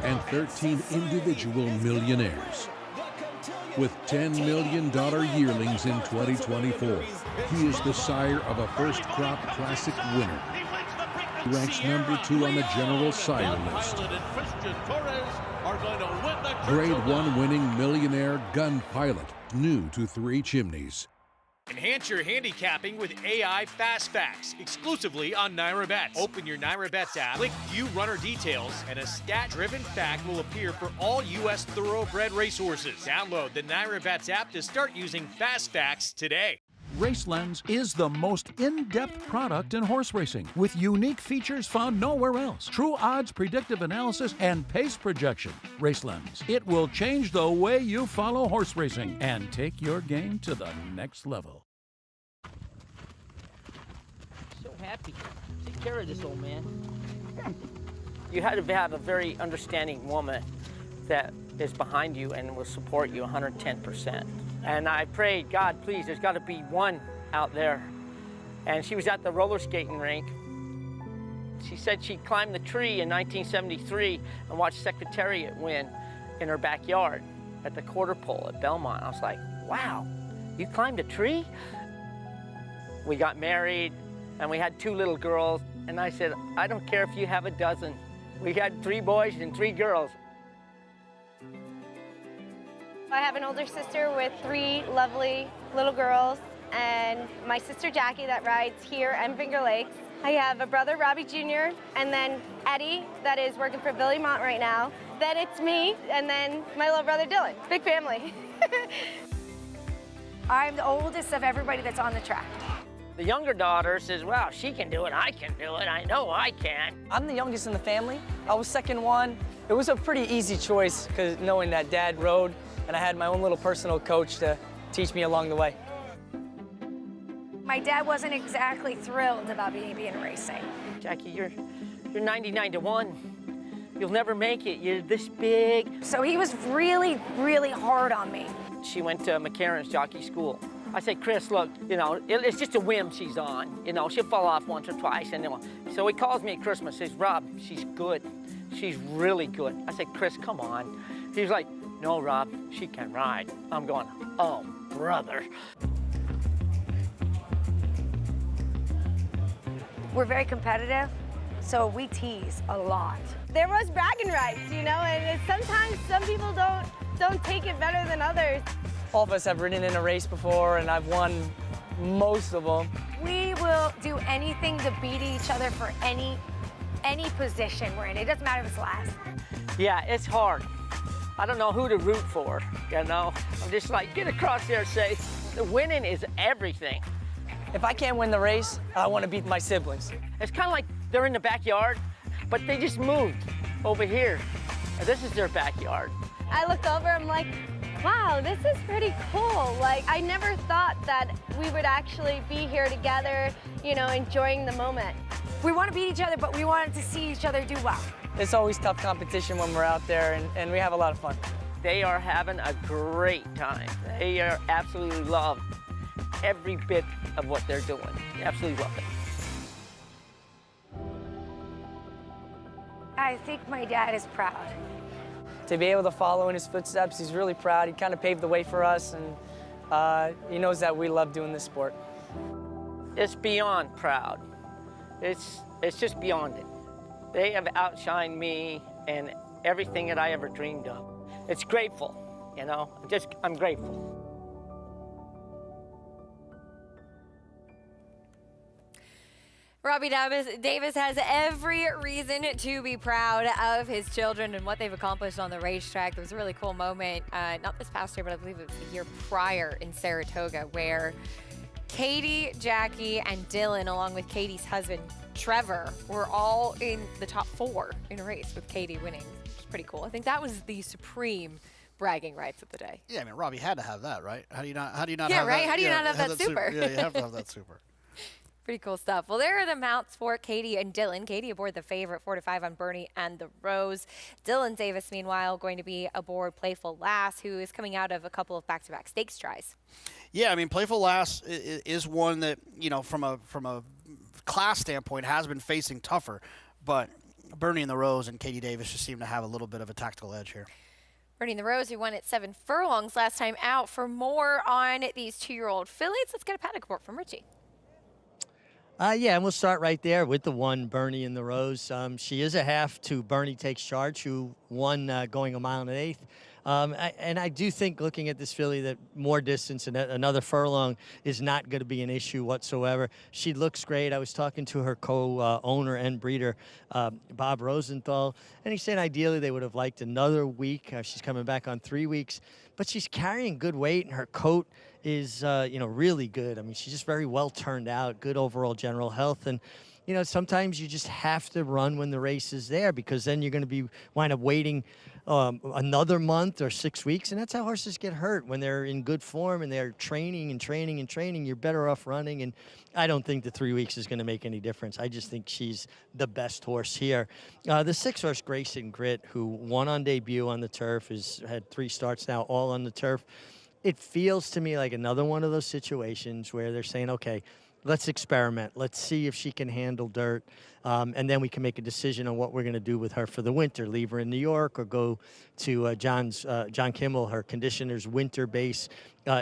and 13 individual millionaires. With $10 million yearlings in 2024, he is the sire of a first crop classic winner. He ranks number 2 on the general sire list. Grade 1 winning millionaire gun pilot, new to Three Chimneys. Enhance your handicapping with AI Fast Facts, exclusively on Naira Bets. Open your Naira Bets app, click View Runner Details, and a stat-driven fact will appear for all U.S. thoroughbred racehorses. Download the Naira Bets app to start using Fast Facts today. RaceLens is the most in-depth product in horse racing, with unique features found nowhere else. True odds, predictive analysis, and pace projection. RaceLens. It will change the way you follow horse racing and take your game to the next level. So happy. Take care of this old man. You had to have a very understanding woman that is behind you and will support you 110%. And I prayed, God, please, there's got to be one out there. And she was at the roller skating rink. She said she climbed the tree in 1973 and watched Secretariat win in her backyard at the quarter pole at Belmont. I was like, wow, you climbed a tree? We got married and we had 2 little girls. And I said, I don't care if you have a dozen. We had 3 boys and 3 girls. I have an older sister with 3 lovely little girls, and my sister Jackie that rides here at Finger Lakes. I have a brother, Robbie Jr., and then Eddie that is working for Billy Mont right now. Then it's me, and then my little brother Dylan. Big family. I'm the oldest of everybody that's on the track. The younger daughter says, wow, she can do it, I can do it, I know I can. I'm the youngest in the family. I was second one. It was a pretty easy choice, because knowing that Dad rode, and I had my own little personal coach to teach me along the way. My dad wasn't exactly thrilled about me being racing. Jackie, you're 99 to 1. You'll never make it. You're this big. So he was really, really hard on me. She went to McCarran's jockey school. I said, Chris, look, you know, it's just a whim she's on. You know, she'll fall off once or twice. And so he calls me at Christmas, says, Rob, she's good. She's really good. I said, Chris, come on. He's like, no, Rob, she can ride. I'm going, oh, brother. We're very competitive, so we tease a lot. There was bragging rights, you know, and sometimes some people don't take it better than others. All of us have ridden in a race before, and I've won most of them. We will do anything to beat each other for any position we're in. It doesn't matter if it's last. Yeah, it's hard. I don't know who to root for, you know? I'm just like, get across there and say, the winning is everything. If I can't win the race, I want to beat my siblings. It's kind of like they're in the backyard, but they just moved over here. And this is their backyard. I looked over, I'm like, wow, this is pretty cool. Like, I never thought that we would actually be here together, you know, enjoying the moment. We want to beat each other, but we want to see each other do well. It's always tough competition when we're out there, and we have a lot of fun. They are having a great time. They are absolutely love every bit of what they're doing. They absolutely love it. I think my dad is proud. To be able to follow in his footsteps, he's really proud. He kind of paved the way for us, and he knows that we love doing this sport. It's beyond proud. It's just beyond it. They have outshined me and everything that I ever dreamed of. It's grateful, you know, I'm grateful. Robbie Davis has every reason to be proud of his children and what they've accomplished on the racetrack. There was a really cool moment, not this past year, but I believe it was the year prior in Saratoga, where Katie, Jackie, and Dylan, along with Katie's husband, Trevor, were all in the top 4 in a race, with Katie winning, which is pretty cool. I think that was the supreme bragging rights of the day. Yeah, I mean, Robbie had to have that, right? How do you not yeah, have right? that? How do you not have that super? Yeah, you have to have that super. Pretty cool stuff. Well, there are the mounts for Katie and Dylan. Katie aboard the favorite 4-5 on Bernie and the Rose. Dylan Davis, meanwhile, going to be aboard Playful Lass, who is coming out of a couple of back-to-back stakes tries. Yeah, I mean, Playful Lass is one that, you know, from a class standpoint has been facing tougher, but Bernie and the Rose and Katie Davis just seem to have a little bit of a tactical edge here. Bernie and the Rose, who won at 7 furlongs last time out. For more on these 2-year-old fillies, let's get a paddock report from Richie. Yeah, and we'll start right there with the one, Bernie and the Rose. She is a half to Bernie Takes Charge, who won going 1 1/8 miles. And I do think, looking at this filly, that more distance and another furlong is not going to be an issue whatsoever. She looks great. I was talking to her co-owner and breeder, Bob Rosenthal, and he said ideally they would have liked another week. She's coming back on 3 weeks, but she's carrying good weight, and her coat is, really good. I mean, she's just very well turned out, good overall general health. And, sometimes you just have to run when the race is there, because then you're going to wind up waiting another month or 6 weeks. And that's how horses get hurt when they're in good form and they're training and training and training. You're better off running. And I don't think the 3 weeks is going to make any difference. I just think she's the best horse here. The 6 horse Grayson Grit, who won on debut on the turf, has had 3 starts now, all on the turf. It feels to me like another one of those situations where they're saying, okay, let's experiment. Let's see if she can handle dirt. And then we can make a decision on what we're going to do with her for the winter. Leave her in New York or go to John Kimmel, her conditioner's winter base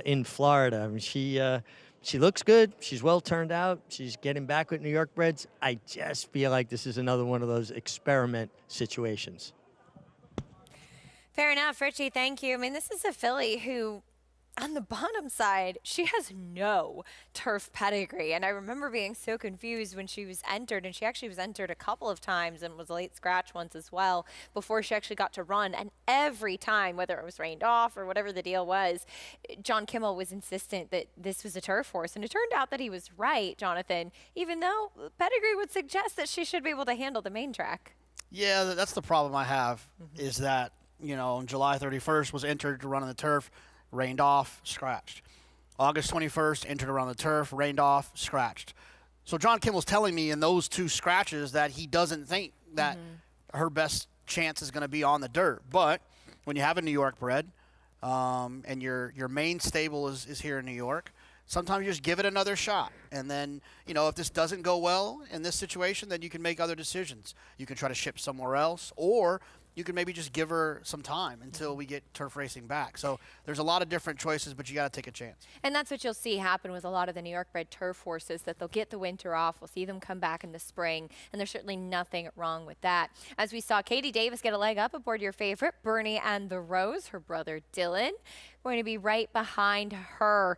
in Florida. I mean, she looks good. She's well turned out. She's getting back with New York breds. I just feel like this is another one of those experiment situations. Fair enough, Richie. Thank you. I mean, this is a filly who, on the bottom side, she has no turf pedigree. And I remember being so confused when she was entered, and she actually was entered a couple of times and was a late scratch once as well before she actually got to run. And every time, whether it was rained off or whatever the deal was, John Kimmel was insistent that this was a turf horse. And it turned out that he was right, Jonathan, even though pedigree would suggest that she should be able to handle the main track. Yeah, that's the problem I have, is that, on July 31st was entered to run on the turf, rained off, scratched. August 21st, entered around the turf, rained off, scratched. So John Kimmel's telling me in those 2 scratches that he doesn't think that her best chance is going to be on the dirt. But when you have a New York bred and your main stable is here in New York, sometimes you just give it another shot. And then, if this doesn't go well in this situation, then you can make other decisions. You can try to ship somewhere else, or you can maybe just give her some time until we get turf racing back. So there's a lot of different choices, but you got to take a chance. And that's what you'll see happen with a lot of the New York bred turf horses, that they'll get the winter off. We'll see them come back in the spring, and there's certainly nothing wrong with that. As we saw Katie Davis get a leg up aboard your favorite, Bernie and the Rose, her brother Dylan, going to be right behind her.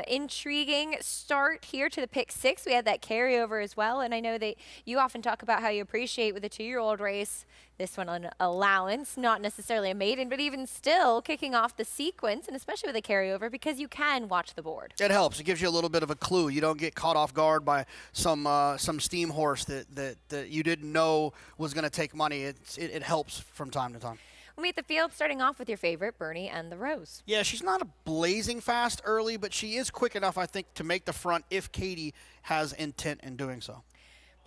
Intriguing start here to the pick 6. We had that carryover as well, and I know that you often talk about how you appreciate with a 2-year-old race, this one on allowance, not necessarily a maiden, but even still kicking off the sequence, and especially with a carryover, because you can watch the board. It helps. It gives you a little bit of a clue. You don't get caught off guard by some steam horse that you didn't know was going to take money. It helps from time to time. We'll meet the field starting off with your favorite, Bernie and the Rose. Yeah, she's not a blazing fast early, but she is quick enough, I think, to make the front if Katie has intent in doing so.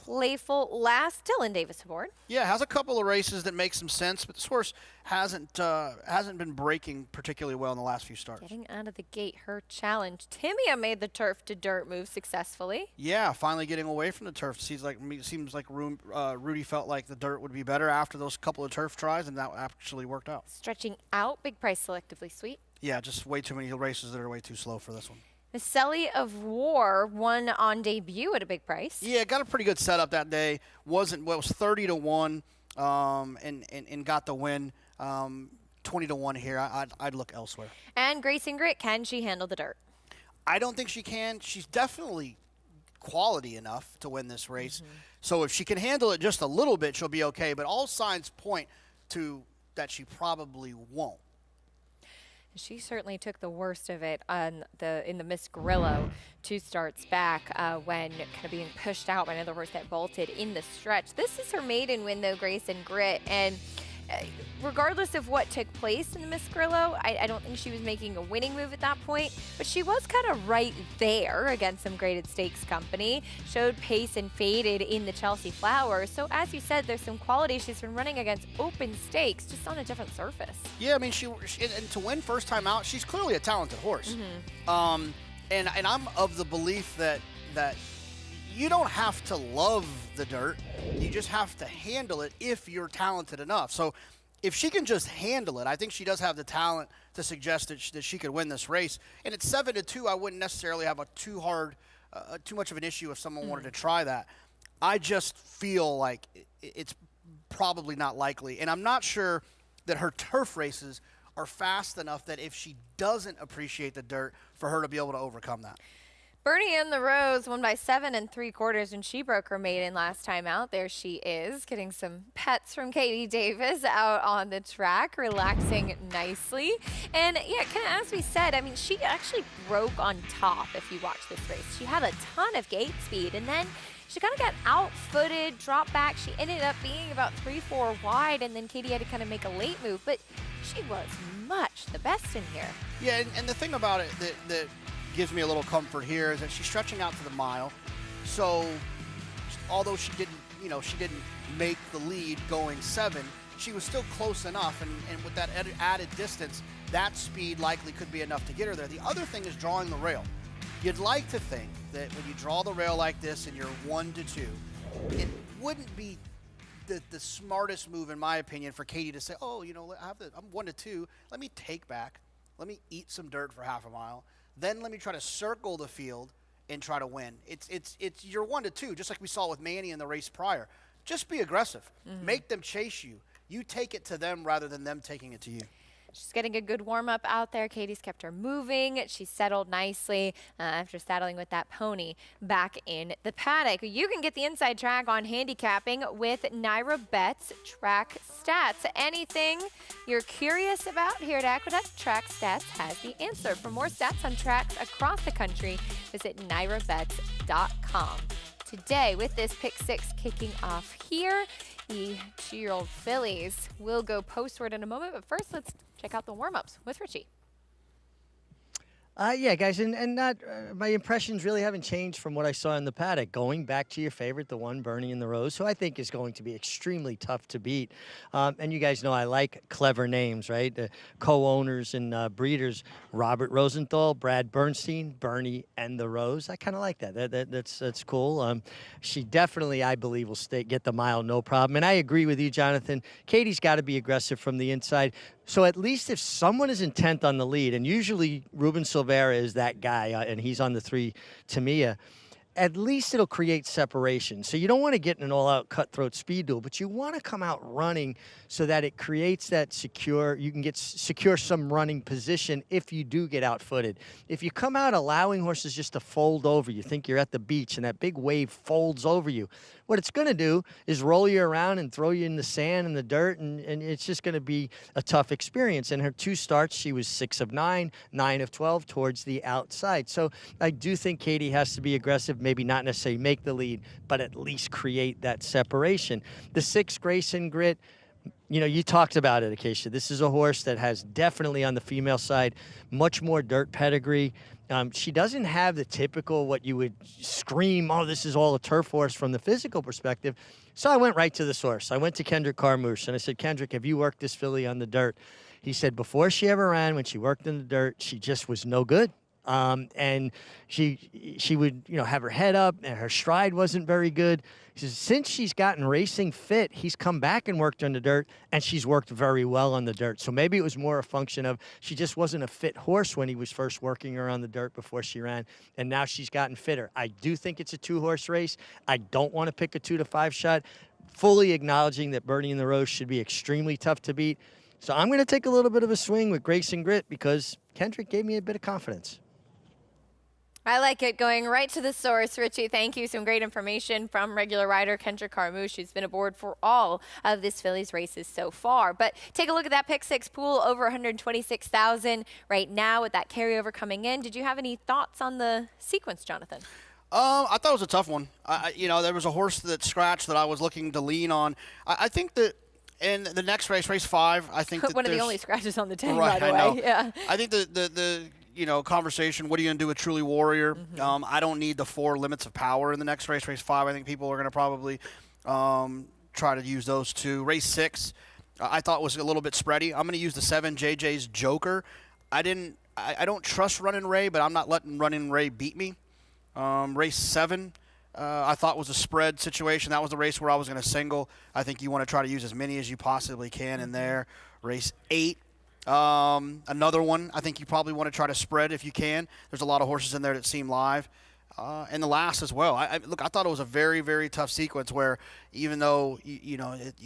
Playful Lass, Dylan Davis aboard. Yeah, has a couple of races that make some sense, but this horse hasn't been breaking particularly well in the last few starts. Getting out of the gate, her challenge. Timia made the turf to dirt move successfully. Yeah, finally getting away from the turf. Seems like Rudy felt like the dirt would be better after those couple of turf tries, and that actually worked out. Stretching out, big price selectively sweet. Yeah, just way too many races that are way too slow for this one. Miscellany of War won on debut at a big price. Yeah, got a pretty good setup that day. Was 30-1, and got the win. 20-1 here. I'd look elsewhere. And Grayson Grit, can she handle the dirt? I don't think she can. She's definitely quality enough to win this race. So if she can handle it just a little bit, she'll be okay. But all signs point to that she probably won't. She certainly took the worst of it in the Miss Grillo 2 starts back when kind of being pushed out by another horse that bolted in the stretch. This is her maiden win, though, Grayson Grit. And regardless of what took place in the Miss Grillo, I don't think she was making a winning move at that point, but she was kind of right there against some graded stakes company, showed pace and faded in the Chelsea Flower. So as you said, there's some quality. She's been running against open stakes, just on a different surface. Yeah, I mean, and to win first time out, she's clearly a talented horse. And I'm of the belief that you don't have to love the dirt. You just have to handle it if you're talented enough. So if she can just handle it, I think she does have the talent to suggest that she could win this race. And at 7-2, I wouldn't necessarily have too much of an issue if someone wanted to try that. I just feel like it's probably not likely. And I'm not sure that her turf races are fast enough that if she doesn't appreciate the dirt, for her to be able to overcome that. Bernie and the Rose won by 7 3/4 when she broke her maiden last time out. There she is, getting some pets from Katie Davis out on the track, relaxing nicely. And yeah, kind of as we said, I mean, she actually broke on top if you watch this race. She had a ton of gate speed, and then she kind of got out-footed, dropped back. She ended up being about 3-4 wide, and then Katie had to kind of make a late move, but she was much the best in here. Yeah, and the thing about it that gives me a little comfort here is that she's stretching out to the mile. So although she didn't make the lead going 7, she was still close enough, and with that added distance, that speed likely could be enough to get her there. The other thing is drawing the rail. You'd like to think that when you draw the rail like this and you're 1-2, it wouldn't be the smartest move, in my opinion, for Katie to say, oh, I'm 1-2, let me take back, let me eat some dirt for half a mile, then let me try to circle the field and try to win. It's you're 1-2, just like we saw with Manny in the race prior. Just be aggressive. Make them chase you. You take it to them rather than them taking it to you. She's getting a good warm-up out there. Katie's kept her moving. She settled nicely after saddling with that pony back in the paddock. You can get the inside track on handicapping with Naira Betts Track Stats. Anything you're curious about here at Aqueduct, Track Stats has the answer. For more stats on tracks across the country, visit NairaBetts.com. Today, with this pick 6 kicking off here, the 2-year-old fillies will go postward in a moment, but first let's check out the warm-ups with Richie. Yeah, guys, and not my impressions really haven't changed from what I saw in the paddock. Going back to your favorite, the one Bernie and the Rose, who I think is going to be extremely tough to beat. And you guys know I like clever names, right? The co-owners and breeders, Robert Rosenthal, Brad Bernstein, Bernie and the Rose. I kind of like that. That's cool. She definitely, I believe, will get the mile no problem. And I agree with you, Jonathan. Katie's got to be aggressive from the inside. So at least if someone is intent on the lead, and usually Ruben Silvera is that guy, and he's on the 3 Tamiya, at least it'll create separation. So you don't want to get in an all-out cutthroat speed duel, but you want to come out running so that it creates that you can secure some running position if you do get out-footed. If you come out allowing horses just to fold over, you think you're at the beach and that big wave folds over you, what it's going to do is roll you around and throw you in the sand and the dirt, and it's just going to be a tough experience. In her 2 starts, she was 6 of 9, 9 of 12 towards the outside. So I do think Katie has to be aggressive, maybe not necessarily make the lead, but at least create that separation. The 6 Grayson Grit, you talked about it, Acacia. This is a horse that has definitely on the female side much more dirt pedigree. She doesn't have the typical what you would scream, oh, this is all a turf horse from the physical perspective. So I went right to the source. I went to Kendrick Carmouche, and I said, Kendrick, have you worked this filly on the dirt? He said before she ever ran, when she worked in the dirt, she just was no good. And she would, have her head up, and her stride wasn't very good. He says, since she's gotten racing fit, he's come back and worked on the dirt, and she's worked very well on the dirt. So maybe it was more a function of she just wasn't a fit horse when he was first working her on the dirt before she ran, and now she's gotten fitter. I do think it's a 2-horse race. I don't want to pick a 2 to 5 shot, fully acknowledging that Bernie and the Rose should be extremely tough to beat. So I'm going to take a little bit of a swing with Grayson Grit because Kendrick gave me a bit of confidence. I like it. Going right to the source, Richie. Thank you. Some great information from regular rider Kendrick Carmouche, who's been aboard for all of this fillies races so far. But take a look at that pick 6 pool, over 126,000 right now with that carryover coming in. Did you have any thoughts on the sequence, Jonathan? I thought it was a tough one. There was a horse that scratched that I was looking to lean on. I think that, And the next race, race 5, I think that one of the there's- only scratches on the tag, Right, by the way. I know. Yeah. I think the conversation, what are you going to do with Truly Warrior? Mm-hmm. I don't need the 4 limits of power in the next race, race 5. I think people are going to probably try to use those 2. Race 6, I thought was a little bit spready. I'm going to use the 7, JJ's Joker. I don't trust Running Ray, but I'm not letting Running Ray beat me. Race 7, I thought was a spread situation. That was the race where I was going to single. I think you want to try to use as many as you possibly can in there. Race 8, another one. I think you probably want to try to spread if you can. There's a lot of horses in there that seem live. And the last as well. I thought it was a very, very tough sequence where even though, you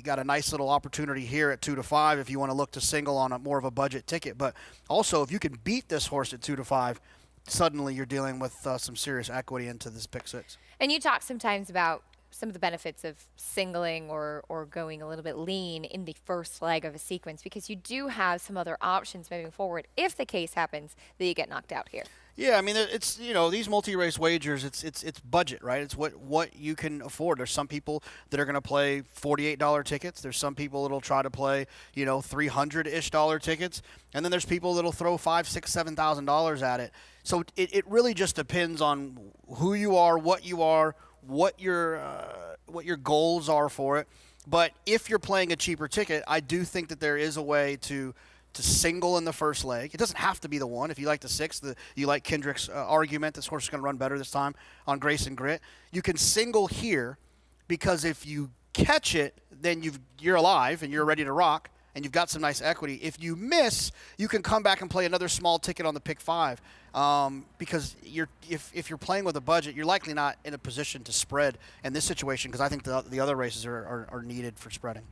got a nice little opportunity here at 2 to 5 if you want to look to single on more of a budget ticket. But also, if you can beat this horse at 2 to 5, suddenly you're dealing with some serious equity into this pick 6. And you talk sometimes about some of the benefits of singling or going a little bit lean in the first leg of a sequence, because you do have some other options moving forward if the case happens that you get knocked out here. Yeah, I mean, it's these multi-race wagers, it's budget, right? It's what you can afford. There's some people that are going to play $48 tickets. There's some people that'll try to play $300-ish tickets, and then there's people that'll throw $5,000, $6,000, $7,000 at it. So it really just depends on who you are, what your goals are for it. But if you're playing a cheaper ticket, I do think that there is a way to single in the first leg. It doesn't have to be the 1. If you like the 6, you like Kendrick's argument, this horse is going to run better this time on Grace and Grit. You can single here because if you catch it, then you're alive and you're ready to rock and you've got some nice equity. If you miss, you can come back and play another small ticket on the pick 5 because if you're playing with a budget, you're likely not in a position to spread in this situation because I think the other races are needed for spreading.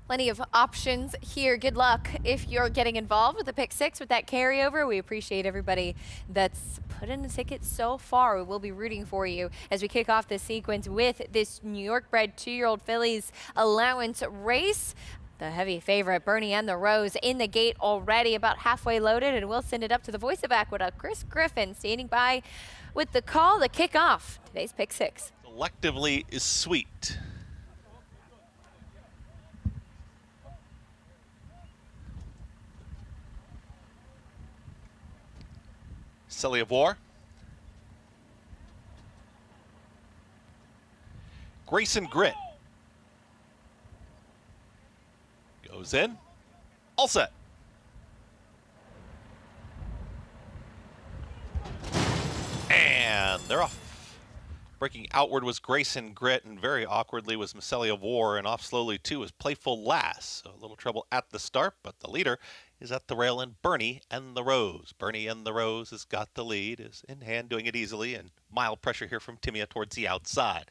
Plenty of options here. Good luck if you're getting involved with the pick 6 with that carryover. We appreciate everybody that's put in a ticket so far. We will be rooting for you as we kick off this sequence with this New York bred 2-year-old fillies allowance race. The heavy favorite, Bernie and the Rose, in the gate already, about halfway loaded, and we'll send it up to the voice of Aqueduct, Chris Griffin, standing by with the call to kick off today's pick 6. Selectively is Sweet. Silly of War. Grace and Grit. Goes in. All set. And they're off. Breaking outward was Grace and Grit, and very awkwardly was Miscelli of War, and off slowly too was Playful Lass. So a little trouble at the start, but the leader is at the rail, and Bernie and the Rose. Bernie and the Rose has got the lead, is in hand, doing it easily, and mild pressure here from Timea towards the outside.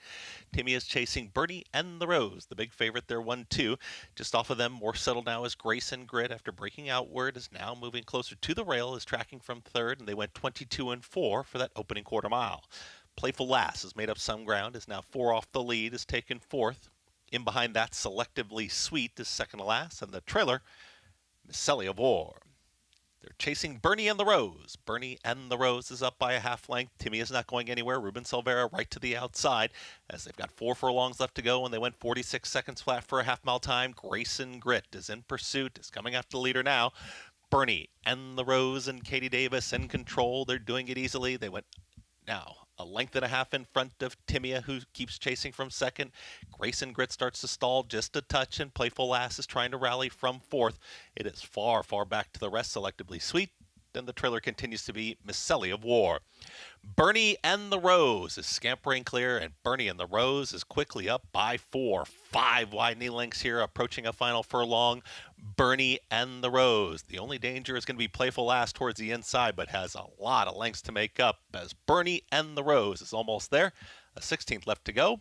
Timea is chasing Bernie and the Rose, the big favorite there, 1-2. Just off of them, more settled now is Grace and Grit after breaking outward, is now moving closer to the rail, is tracking from third, and they went 22-4 for that opening quarter mile. Playful Lass has made up some ground, is now 4 off the lead, is taken fourth. In behind that, Selectively Sweet is second to last, and the trailer, Miscelli of War. They're chasing Bernie and the Rose. Bernie and the Rose is up by a half length. Timmy is not going anywhere. Ruben Silvera right to the outside as they've got 4 furlongs left to go, and they went 46 seconds flat for a half-mile time. Grace and Grit is in pursuit, is coming after the leader now. Bernie and the Rose and Katie Davis in control. They're doing it easily. They went now a length and a half in front of Timea, who keeps chasing from second. Grace and Grit starts to stall just a touch, and Playful Lass is trying to rally from fourth. It is far, far back to the rest. Selectively Sweet. Then the trailer continues to be Miscelli of War. Bernie and the Rose is scampering clear, and Bernie and the Rose is quickly up by 4. 5 wide knee lengths here, approaching a final furlong. Bernie and the Rose. The only danger is going to be Playful Lass towards the inside, but has a lot of lengths to make up as Bernie and the Rose is almost there. A 16th left to go.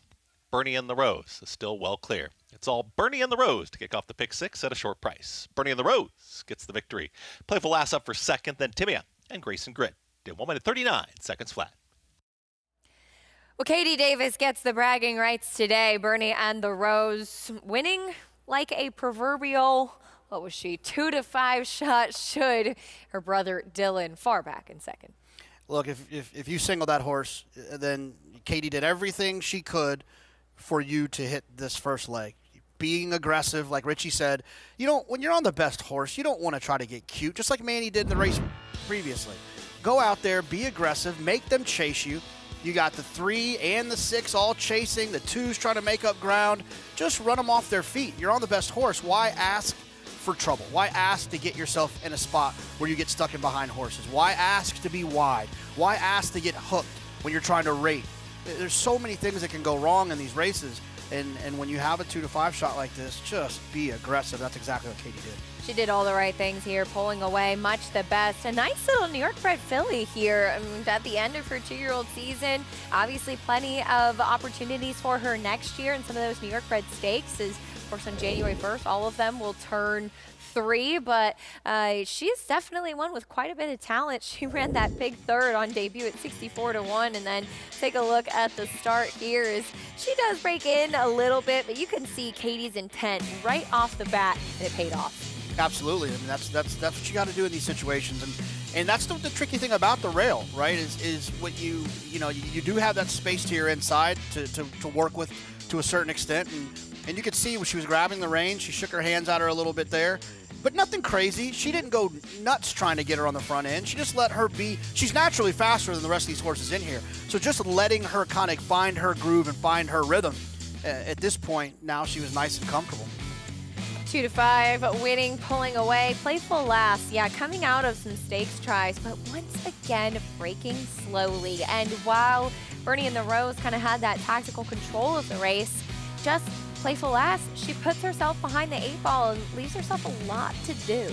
Bernie and the Rose is still well clear. It's all Bernie and the Rose to kick off the pick 6 at a short price. Bernie and the Rose gets the victory. Playful Lass up for second, then Timea and Grace and Grit did 1 minute 39 seconds flat. Well, Katie Davis gets the bragging rights today. Bernie and the Rose winning like a proverbial, 2-5 shot should her brother Dylan far back in second. Look, if you single that horse, then Katie did everything she could for you to hit this first leg. being aggressive, like Richie said. When you're on the best horse, you don't want to try to get cute, just like Manny did in the race previously. Go out there, be aggressive, make them chase you. You got the 3 and the 6 all chasing, the 2's trying to make up ground. Just run them off their feet. You're on the best horse. Why ask for trouble? Why ask to get yourself in a spot where you get stuck in behind horses? Why ask to be wide? Why ask to get hooked when you're trying to rate? There's so many things that can go wrong in these races. And when you have a 2-to-5 shot like this, just be aggressive. That's exactly what Katie did. She did all the right things here, pulling away much the best. A nice little New York bred filly here at the end of her 2-year-old season. Obviously plenty of opportunities for her next year in some of those New York bred stakes. As, of course, on January 1st, all of them will turn 3, but she's definitely one with quite a bit of talent. She ran that big third on debut at 64-1, and then take a look at the start here as she does break in a little bit, but you can see Katie's intent right off the bat, and it paid off. Absolutely. I mean, that's what you got to do in these situations, and that's the tricky thing about the rail, right? Is what you do have that space to your inside to work with to a certain extent, and you could see when she was grabbing the rein, she shook her hands at her a little bit there. But nothing crazy. She didn't go nuts trying to get her on the front end. She just let her be. She's naturally faster than the rest of these horses in here. So just letting her kind of find her groove and find her rhythm. At this point, now she was nice and comfortable. 2-5, winning, pulling away. Playful Lass, yeah, coming out of some stakes tries, but once again, breaking slowly. And while Bernie and the Rose kind of had that tactical control of the race, just Playful Lass, she puts herself behind the 8 ball and leaves herself a lot to do.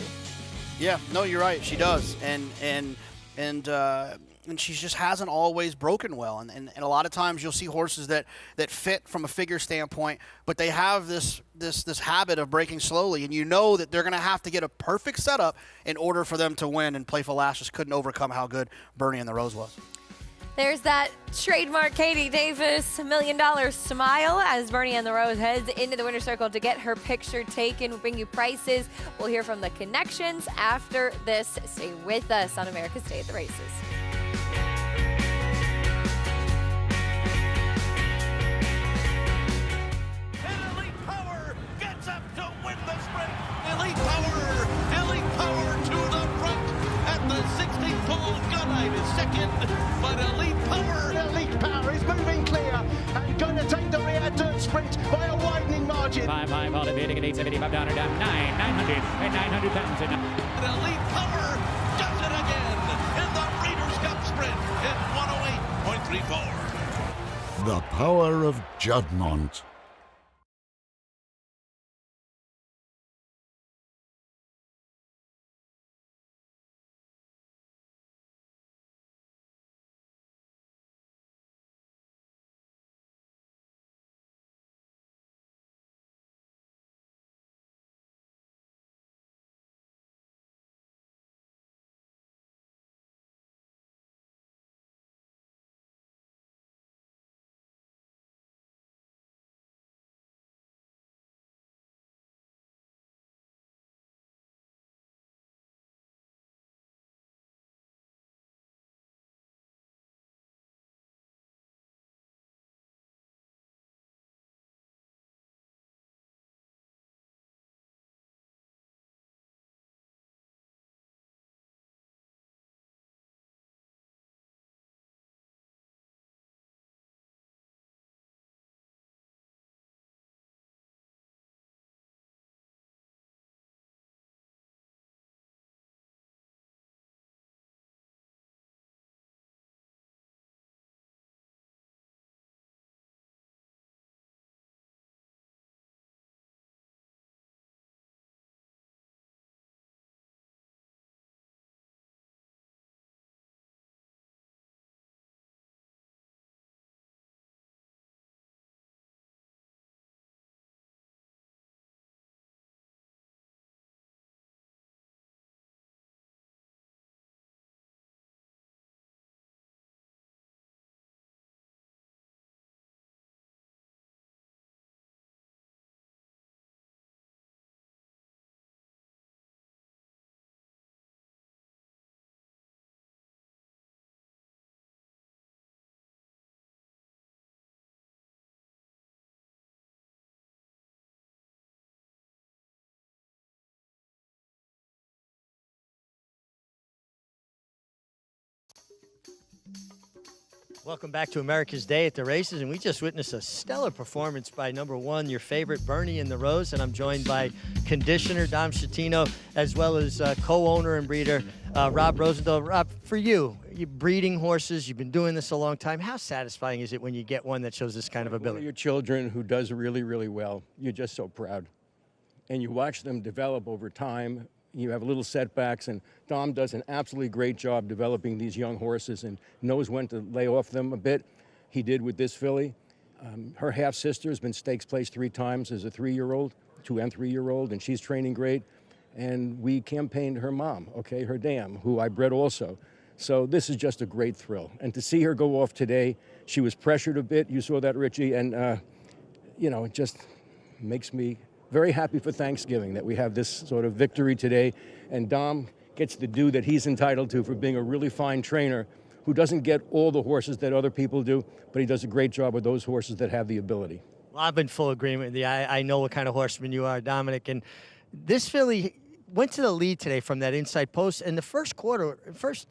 Yeah, no, you're right. She does, and she just hasn't always broken well. And a lot of times you'll see horses that fit from a figure standpoint, but they have this habit of breaking slowly, and you know that they're going to have to get a perfect setup in order for them to win. And Playful Lass just couldn't overcome how good Bernie and the Rose was. There's that trademark Katie Davis $1 million smile as Bernie and the Rose heads into the winner's circle to get her picture taken. We'll bring you prices. We'll hear from the connections after this. Stay with us on America's Day at the Races. Elite Power gets up to win the sprint. Elite Power to the front at the 16th pole. Gunite is second, but Elite Power is moving clear and going to take the rear dirt sprint by a widening margin. 5-5 all evading at 875 down or down 900 and 900,000. Elite Power does it again in the Breeders' Cup sprint in 108.34. The power of Juddmonte. Welcome back to America's Day at the Races, and we just witnessed a stellar performance by #1, your favorite, Bernie in the Rose, and I'm joined by conditioner Dom Schettino, as well as co-owner and breeder Rob Rosendahl. Rob, for you breeding horses, you've been doing this a long time. How satisfying is it when you get one that shows this kind of ability? One of your children who does really, really well, you're just so proud. And you watch them develop over time. You have little setbacks, and Dom does an absolutely great job developing these young horses and knows when to lay off them a bit. He did with this filly. Her half-sister has been stakes placed 3 times as a 3-year-old, 2 and 3-year-old, and she's training great. And we campaigned her mom, okay, her dam, who I bred also. So this is just a great thrill. And to see her go off today, she was pressured a bit. You saw that, Richie, and, you know, it just makes me very happy for Thanksgiving that we have this sort of victory today, and Dom gets the due that he's entitled to for being a really fine trainer who doesn't get all the horses that other people do, but he does a great job with those horses that have the ability. Well, I've been full agreement with you. I know what kind of horseman you are, Dominic, and this filly went to the lead today from that inside post, and the first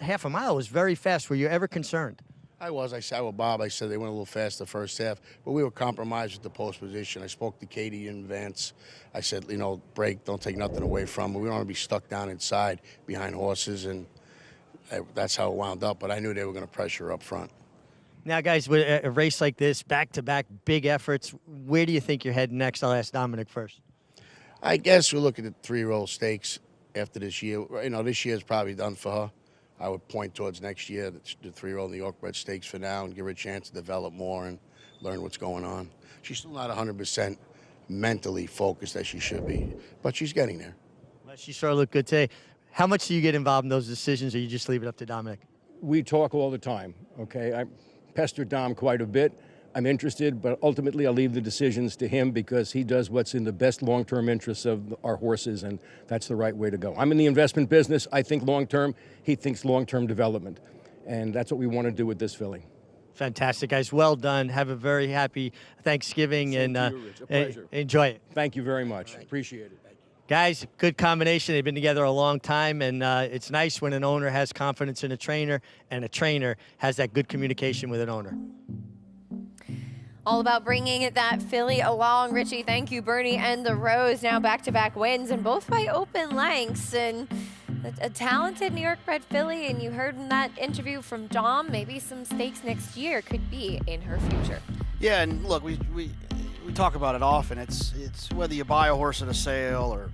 half a mile was very fast. Were you ever concerned? I was. I sat with Bob. I said they went a little fast the first half, but we were compromised with the post position. I spoke to Katie in advance. I said, you know, break, don't take nothing away from them. We don't want to be stuck down inside behind horses, and that's how it wound up. But I knew they were going to pressure up front. Now, guys, with a race like this, back-to-back big efforts, where do you think you're heading next? I'll ask Dominic first. I guess we'll look at the 3-year-old stakes after this year. You know, this year's probably done for her. I would point towards next year, the 3-year-old New York bred stakes for now, and give her a chance to develop more and learn what's going on. She's still not 100% mentally focused as she should be, but she's getting there. Well, she sure looked good today. How much do you get involved in those decisions, or you just leave it up to Dominic? We talk all the time, okay? I pester Dom quite a bit. I'm interested, but ultimately I'll leave the decisions to him because he does what's in the best long-term interests of our horses, and that's the right way to go. I'm in the investment business. I think long-term. He thinks long-term development, and that's what we want to do with this filly. Fantastic, guys. Well done. Have a very happy Thanksgiving. Same to you, Rich. A pleasure. Enjoy it. Thank you very much. Appreciate it. Guys, good combination. They've been together a long time, and it's nice when an owner has confidence in a trainer, and a trainer has that good communication with an owner. All about bringing that filly along. Richie, thank you. Bernie and the Rose now back-to-back wins, and both by open lengths. And a talented New York bred filly, and you heard in that interview from Dom, maybe some stakes next year could be in her future. Yeah, and look, we talk about it often. It's whether you buy a horse at a sale or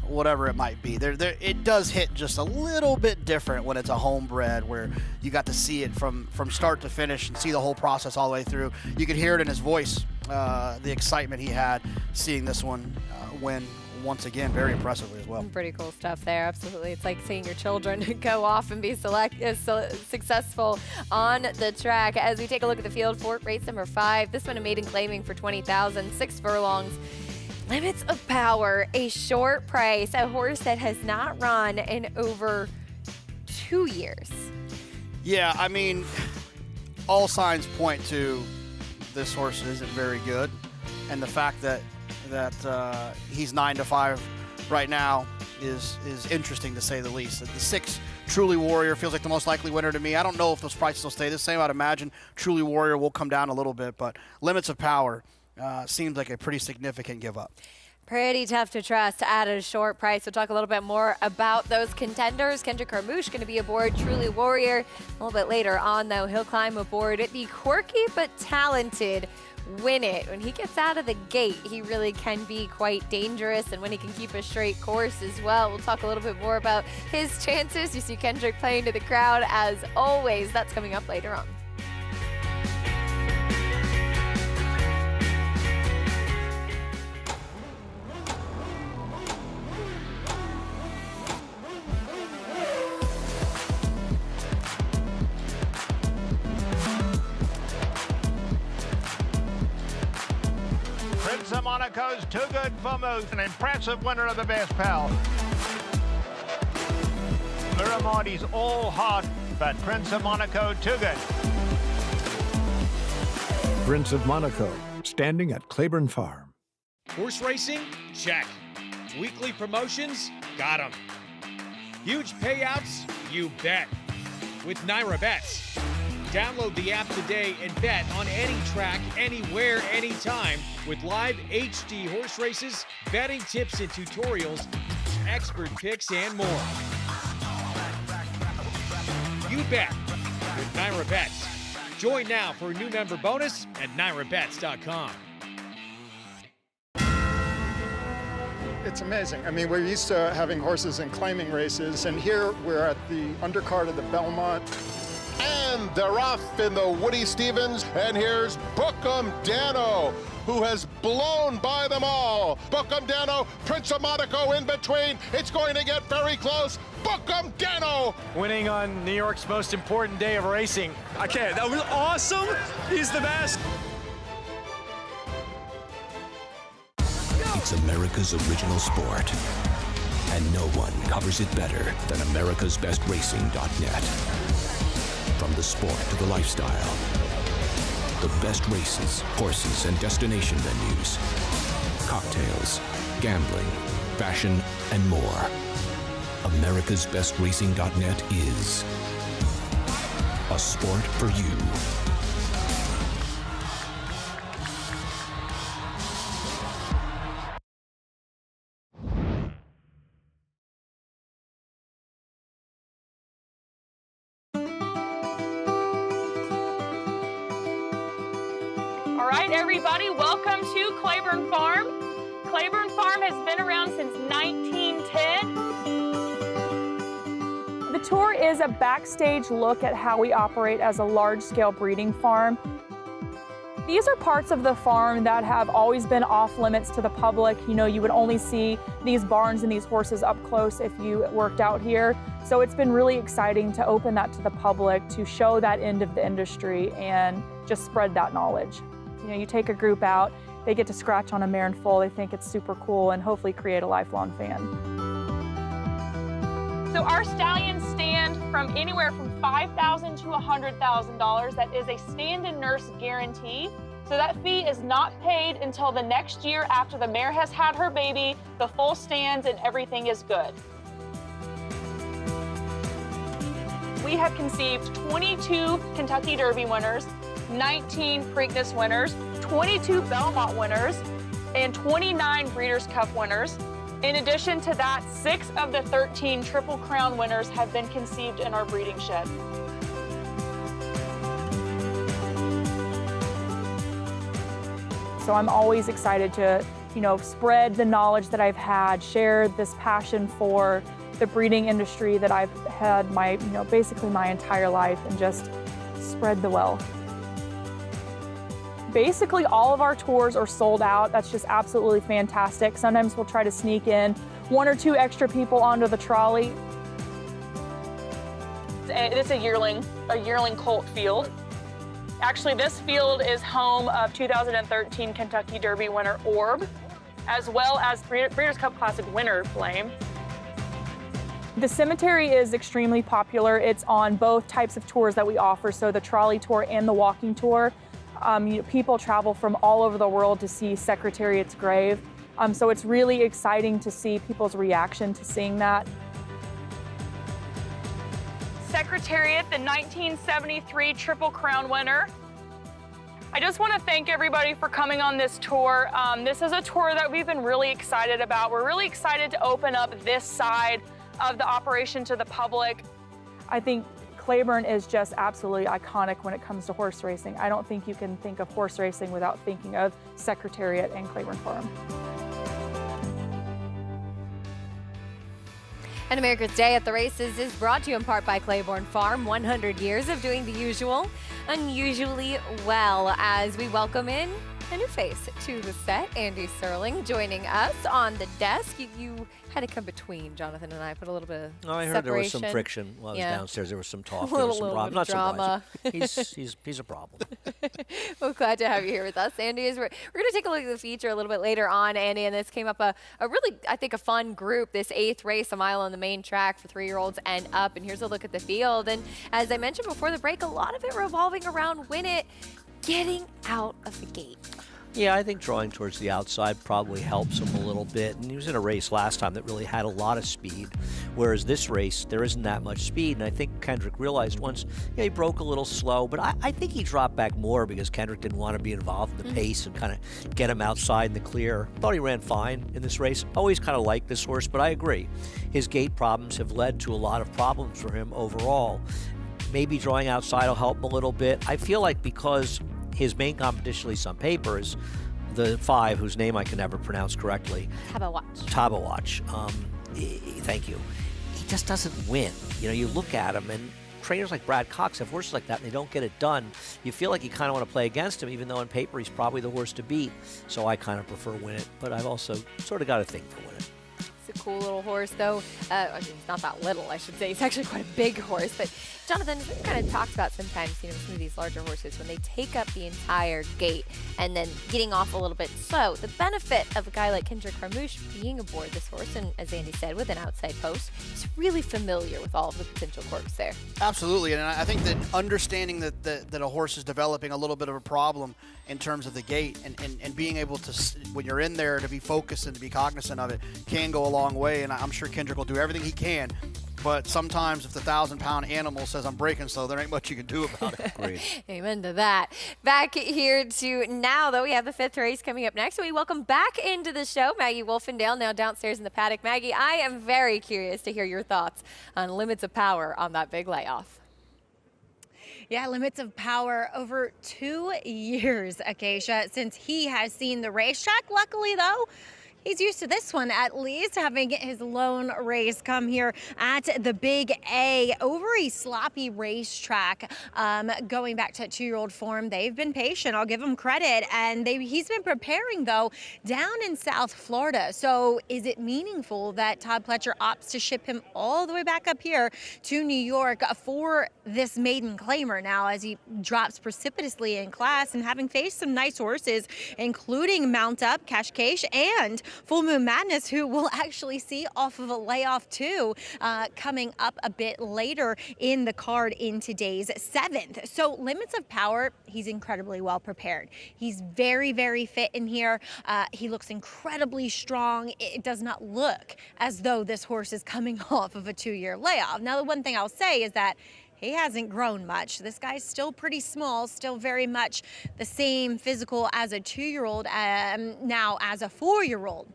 whatever it might be. It does hit just a little bit different when it's a homebred, where you got to see it from start to finish and see the whole process all the way through. You could hear it in his voice, the excitement he had seeing this one win once again, very impressively as well. Pretty cool stuff there, absolutely. It's like seeing your children go off and be successful on the track. As we take a look at the field for race number 5, this one a maiden claiming for 20,000, 6 furlongs. Limits of Power, a short price, a horse that has not run in over 2 years. Yeah, I mean, all signs point to this horse isn't very good, and the fact that he's 9-5 right now is interesting to say the least. The 6 Truly Warrior feels like the most likely winner to me. I don't know if those prices will stay the same. I'd imagine Truly Warrior will come down a little bit, but Limits of Power seems like a pretty significant give up. Pretty tough to trust at a short price. We'll talk a little bit more about those contenders. Kendrick Carmouche going to be aboard Truly Warrior. A little bit later on, though, he'll climb aboard the quirky but talented Win It. When he gets out of the gate, he really can be quite dangerous, and when he can keep a straight course as well. We'll talk a little bit more about his chances. You see Kendrick playing to the crowd as always. That's coming up later on. Prince of Monaco's too good for Moose, an impressive winner of the Best Pal. Miramondi's all hot, but Prince of Monaco too good. Prince of Monaco, standing at Claiborne Farm. Horse racing? Check. Weekly promotions? Got 'em. Huge payouts? You bet. With NYRA Bets. Download the app today and bet on any track, anywhere, anytime with live HD horse races, betting tips and tutorials, expert picks, and more. You bet with Naira Bets. Join now for a new member bonus at NairaBets.com. It's amazing. I mean, we're used to having horses in claiming races, and here we're at the undercard of the Belmont. And they're off in the Woody Stevens, and here's Bookham Dano, who has blown by them all. Bookham Dano, Prince of Monaco in between. It's going to get very close. Bookham Dano! Winning on New York's most important day of racing. I can't. That was awesome. He's the best. It's America's original sport, and no one covers it better than America'sBestRacing.net. From the sport to the lifestyle, the best races, horses, and destination venues, cocktails, gambling, fashion, and more. America'sBestRacing.net is a sport for you. All right, everybody, welcome to Claiborne Farm. Claiborne Farm has been around since 1910. The tour is a backstage look at how we operate as a large-scale breeding farm. These are parts of the farm that have always been off limits to the public. You know, you would only see these barns and these horses up close if you worked out here. So it's been really exciting to open that to the public, to show that end of the industry and just spread that knowledge. You know, you take a group out, they get to scratch on a mare and foal, they think it's super cool, and hopefully create a lifelong fan. So our stallions stand from anywhere from $5,000 to $100,000. That is a stand and nurse guarantee. So that fee is not paid until the next year after the mare has had her baby, the foal stands, and everything is good. We have conceived 22 Kentucky Derby winners, 19 Preakness winners, 22 Belmont winners, and 29 Breeders' Cup winners. In addition to that, 6 of the 13 Triple Crown winners have been conceived in our breeding shed. So I'm always excited to, spread the knowledge that I've had, share this passion for the breeding industry that I've had basically my entire life, and just spread the wealth. Basically, all of our tours are sold out. That's just absolutely fantastic. Sometimes we'll try to sneak in 1 or 2 extra people onto the trolley. It's a yearling colt field. Actually, this field is home of 2013 Kentucky Derby winner Orb, as well as Breeders' Cup Classic winner Flame. The cemetery is extremely popular. It's on both types of tours that we offer, so the trolley tour and the walking tour. People travel from all over the world to see Secretariat's grave. So it's really exciting to see people's reaction to seeing that. Secretariat, the 1973 Triple Crown winner. I just want to thank everybody for coming on this tour. This is a tour that we've been really excited about. We're really excited to open up this side of the operation to the public. I think Claiborne is just absolutely iconic when it comes to horse racing. I don't think you can think of horse racing without thinking of Secretariat and Claiborne Farm. And America's Day at the Races is brought to you in part by Claiborne Farm. 100 years of doing the usual, unusually well, as we welcome in a new face to the set, Andy Serling, joining us on the desk. You had to come between Jonathan and I, put a little bit of I heard there was some friction while I was downstairs. There was some talk. There was some problems. Not drama. He's a problem. Well, glad to have you here with us, Andy. We're going to take a look at the feature a little bit later on, Andy, and this came up a really, I think, a fun group, this 8th race, a mile on the main track for 3-year-olds and up. And here's a look at the field. And as I mentioned before the break, a lot of it revolving around Win It getting out of the gate. Yeah, I think drawing towards the outside probably helps him a little bit. And he was in a race last time that really had a lot of speed, whereas this race, there isn't that much speed. And I think Kendrick realized once, he broke a little slow, but I think he dropped back more because Kendrick didn't want to be involved in the pace and kind of get him outside in the clear. Thought he ran fine in this race. Always kind of liked this horse, but I agree. His gait problems have led to a lot of problems for him overall. Maybe drawing outside will help him a little bit. I feel like because his main competition, at least on paper, is the 5, whose name I can never pronounce correctly. Tabawatch. Thank you. He just doesn't win. You look at him, and trainers like Brad Cox have horses like that, and they don't get it done. You feel like you kind of want to play against him, even though on paper he's probably the horse to beat. So I kind of prefer Win It, but I've also sort of got a thing for Win It. It's a cool little horse, though. He's not that little, I should say. He's actually quite a big horse. But Jonathan, we kind of talked about sometimes, some of these larger horses, when they take up the entire gate and then getting off a little bit slow. The benefit of a guy like Kendrick Carmouche being aboard this horse, and as Andy said, with an outside post, he's really familiar with all of the potential quirks there. Absolutely, and I think that understanding that a horse is developing a little bit of a problem in terms of the gait and being able to, when you're in there, to be focused and to be cognizant of it can go a long way, and I'm sure Kendrick will do everything he can. But sometimes if the 1,000-pound animal says I'm breaking slow, there ain't much you can do about it. Great. Amen to that. Back here to now, though, we have the 5th race coming up next. So we welcome back into the show Maggie Wolfendale, now downstairs in the paddock. Maggie, I am very curious to hear your thoughts on Limits of Power on that big layoff. Yeah, Limits of Power over 2 years, Acacia, since he has seen the racetrack. Luckily, though, he's used to this one, at least, having his lone race come here at the Big A over a sloppy racetrack. Going back to 2-year-old form, they've been patient. I'll give him credit. And he's been preparing, though, down in South Florida. So is it meaningful that Todd Pletcher opts to ship him all the way back up here to New York for this maiden claimer now, as he drops precipitously in class and having faced some nice horses, including Mount Up, Cashcash, and Full Moon Madness, who we'll actually see off of a layoff too, coming up a bit later in the card in today's 7th. So Limits of Power, he's incredibly well prepared. He's very, very fit in here. He looks incredibly strong. It does not look as though this horse is coming off of a 2-year layoff. Now, the one thing I'll say is that he hasn't grown much. This guy's still pretty small, still very much the same physical as a 2-year-old, now as a 4-year-old.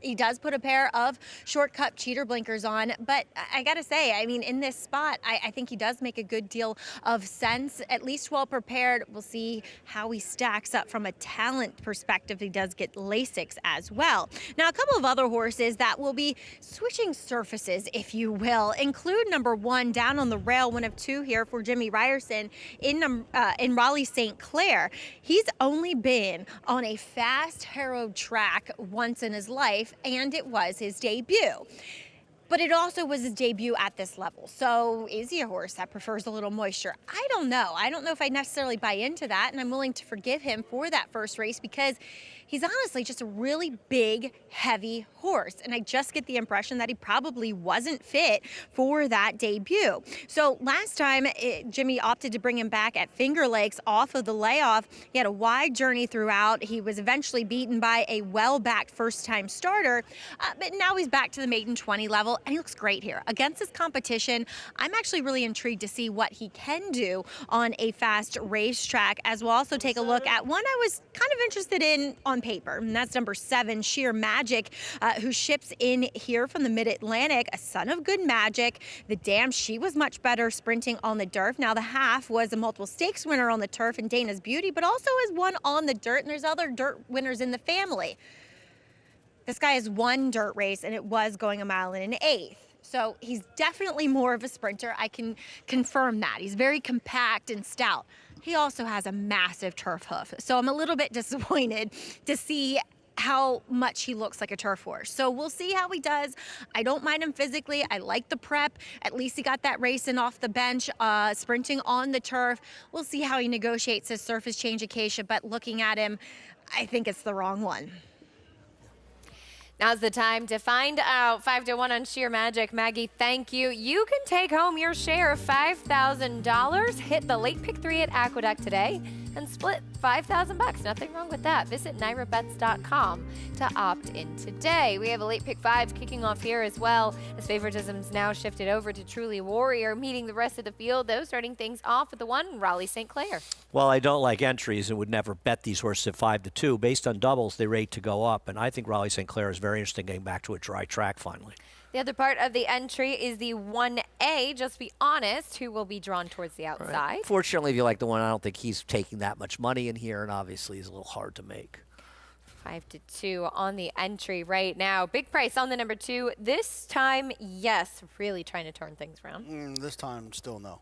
He does put a pair of shortcut cheater blinkers on, but I gotta say, I mean, in this spot, I think he does make a good deal of sense, at least well prepared. We'll see how he stacks up from a talent perspective. He does get Lasix as well. Now, a couple of other horses that will be switching surfaces, if you will, include number 1 down on the rail, 1 of 2 here for Jimmy Ryerson in Raleigh St. Clair. He's only been on a fast, harrowed track once in his life, and it was his debut. But it also was his debut at this level. So is he a horse that prefers a little moisture? I don't know. I don't know if I necessarily buy into that, and I'm willing to forgive him for that first race because he's honestly just a really big, heavy horse. And I just get the impression that he probably wasn't fit for that debut. So last time, Jimmy opted to bring him back at Finger Lakes off of the layoff. He had a wide journey throughout. He was eventually beaten by a well-backed first-time starter. But now he's back to the maiden 20 level, and he looks great here. Against his competition, I'm actually really intrigued to see what he can do on a fast racetrack, as we'll also take a look at one I was kind of interested in on paper, and that's number 7, Sheer Magic, who ships in here from the Mid-Atlantic, a son of Good Magic. The dam, she was much better sprinting on the dirt. Now, the half was a multiple stakes winner on the turf in Dana's Beauty, but also has won on the dirt, and there's other dirt winners in the family. This guy has won dirt race, and it was going 1 mile and 1/8. So he's definitely more of a sprinter. I can confirm that. He's very compact and stout. He also has a massive turf hoof. So I'm a little bit disappointed to see how much he looks like a turf horse. So we'll see how he does. I don't mind him physically. I like the prep. At least he got that racing off the bench, sprinting on the turf. We'll see how he negotiates his surface change, Acacia, but looking at him, I think it's the wrong one. Now's the time to find out. 5-1 on Sheer Magic. Maggie, thank you. You can take home your share of $5,000. Hit the late pick 3 at Aqueduct today. and split $5,000. Nothing wrong with that. Visit NyraBets.com to opt in today. We have Elite Pick 5 kicking off here as well, as favoritism's now shifted over to Truly Warrior, meeting the rest of the field, though starting things off with the one, Raleigh St. Clair. Well, I don't like entries and would never bet these horses at 5-2. Based on doubles, they rate to go up, and I think Raleigh St. Clair is very interesting getting back to a dry track finally. The other part of the entry is the 1A, Just Be Honest, who will be drawn towards the outside. Right. Fortunately, if you like the one, I don't think he's taking that much money in here, and obviously he's a little hard to make. 5-2 on the entry right now. Big price on the number 2. This time, yes, really trying to turn things around. This time, still no.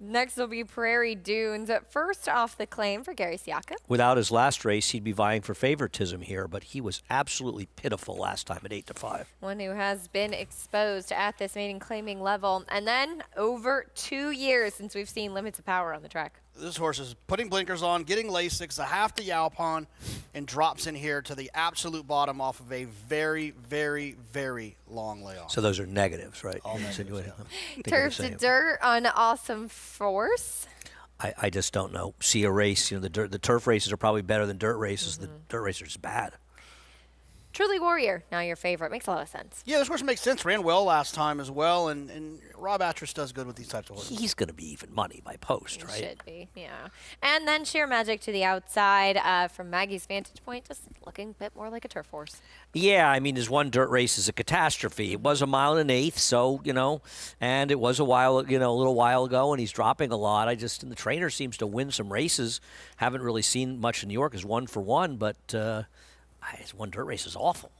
Next will be Prairie Dunes. First off the claim for Gary Siaka. Without his last race, he'd be vying for favoritism here, but he was absolutely pitiful last time at 8-5. One who has been exposed at this maiden claiming level. And then over 2 years since we've seen Limits of Power on the track. This horse is putting blinkers on, getting Lasix, a half to Yaupon, and drops in here to the absolute bottom off of a very, very, very long layoff. So those are negatives, right? All negatives, Turf to dirt on Awesome Force. I just don't know. See a race, the turf races are probably better than dirt races. The dirt races are just bad. Truly Warrior, now your favorite. Makes a lot of sense. Yeah, this horse makes sense. Ran well last time as well, and Rob Atras does good with these types of horses. He's going to be even money by post, right? Should be, yeah. And then Sheer Magic to the outside from Maggie's vantage point, just looking a bit more like a turf horse. Yeah, I mean, his one dirt race is a catastrophe. It was 1 1/8, so, and it was a little while ago, and he's dropping a lot. And the trainer seems to win some races. Haven't really seen much in New York as 1-for-1, but his one dirt race is awful.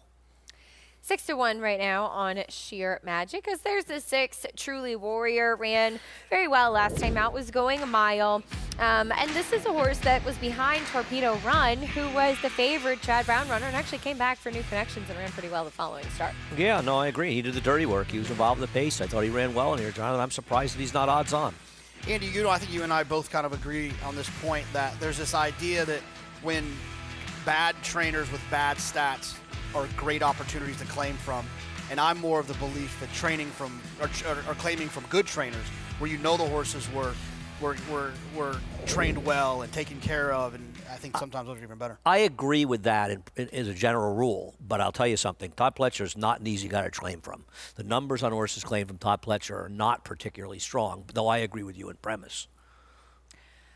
6-1 right now on Sheer Magic, as there's the 6. Truly Warrior ran very well last time out, was going a mile. And this is a horse that was behind Torpedo Run, who was the favorite Chad Brown runner, and actually came back for New Connections and ran pretty well the following start. Yeah, no, I agree. He did the dirty work. He was involved in the pace. I thought he ran well in here, Jonathan. I'm surprised that he's not odds on. Andy, I think you and I both kind of agree on this point that there's this idea that when bad trainers with bad stats are great opportunities to claim from, and I'm more of the belief that training from or claiming from good trainers, where the horses were trained well and taken care of, and I think sometimes those are even better. I agree with that as a general rule, but I'll tell you something. Todd Pletcher is not an easy guy to claim from. The numbers on horses claimed from Todd Pletcher are not particularly strong, though I agree with you in premise.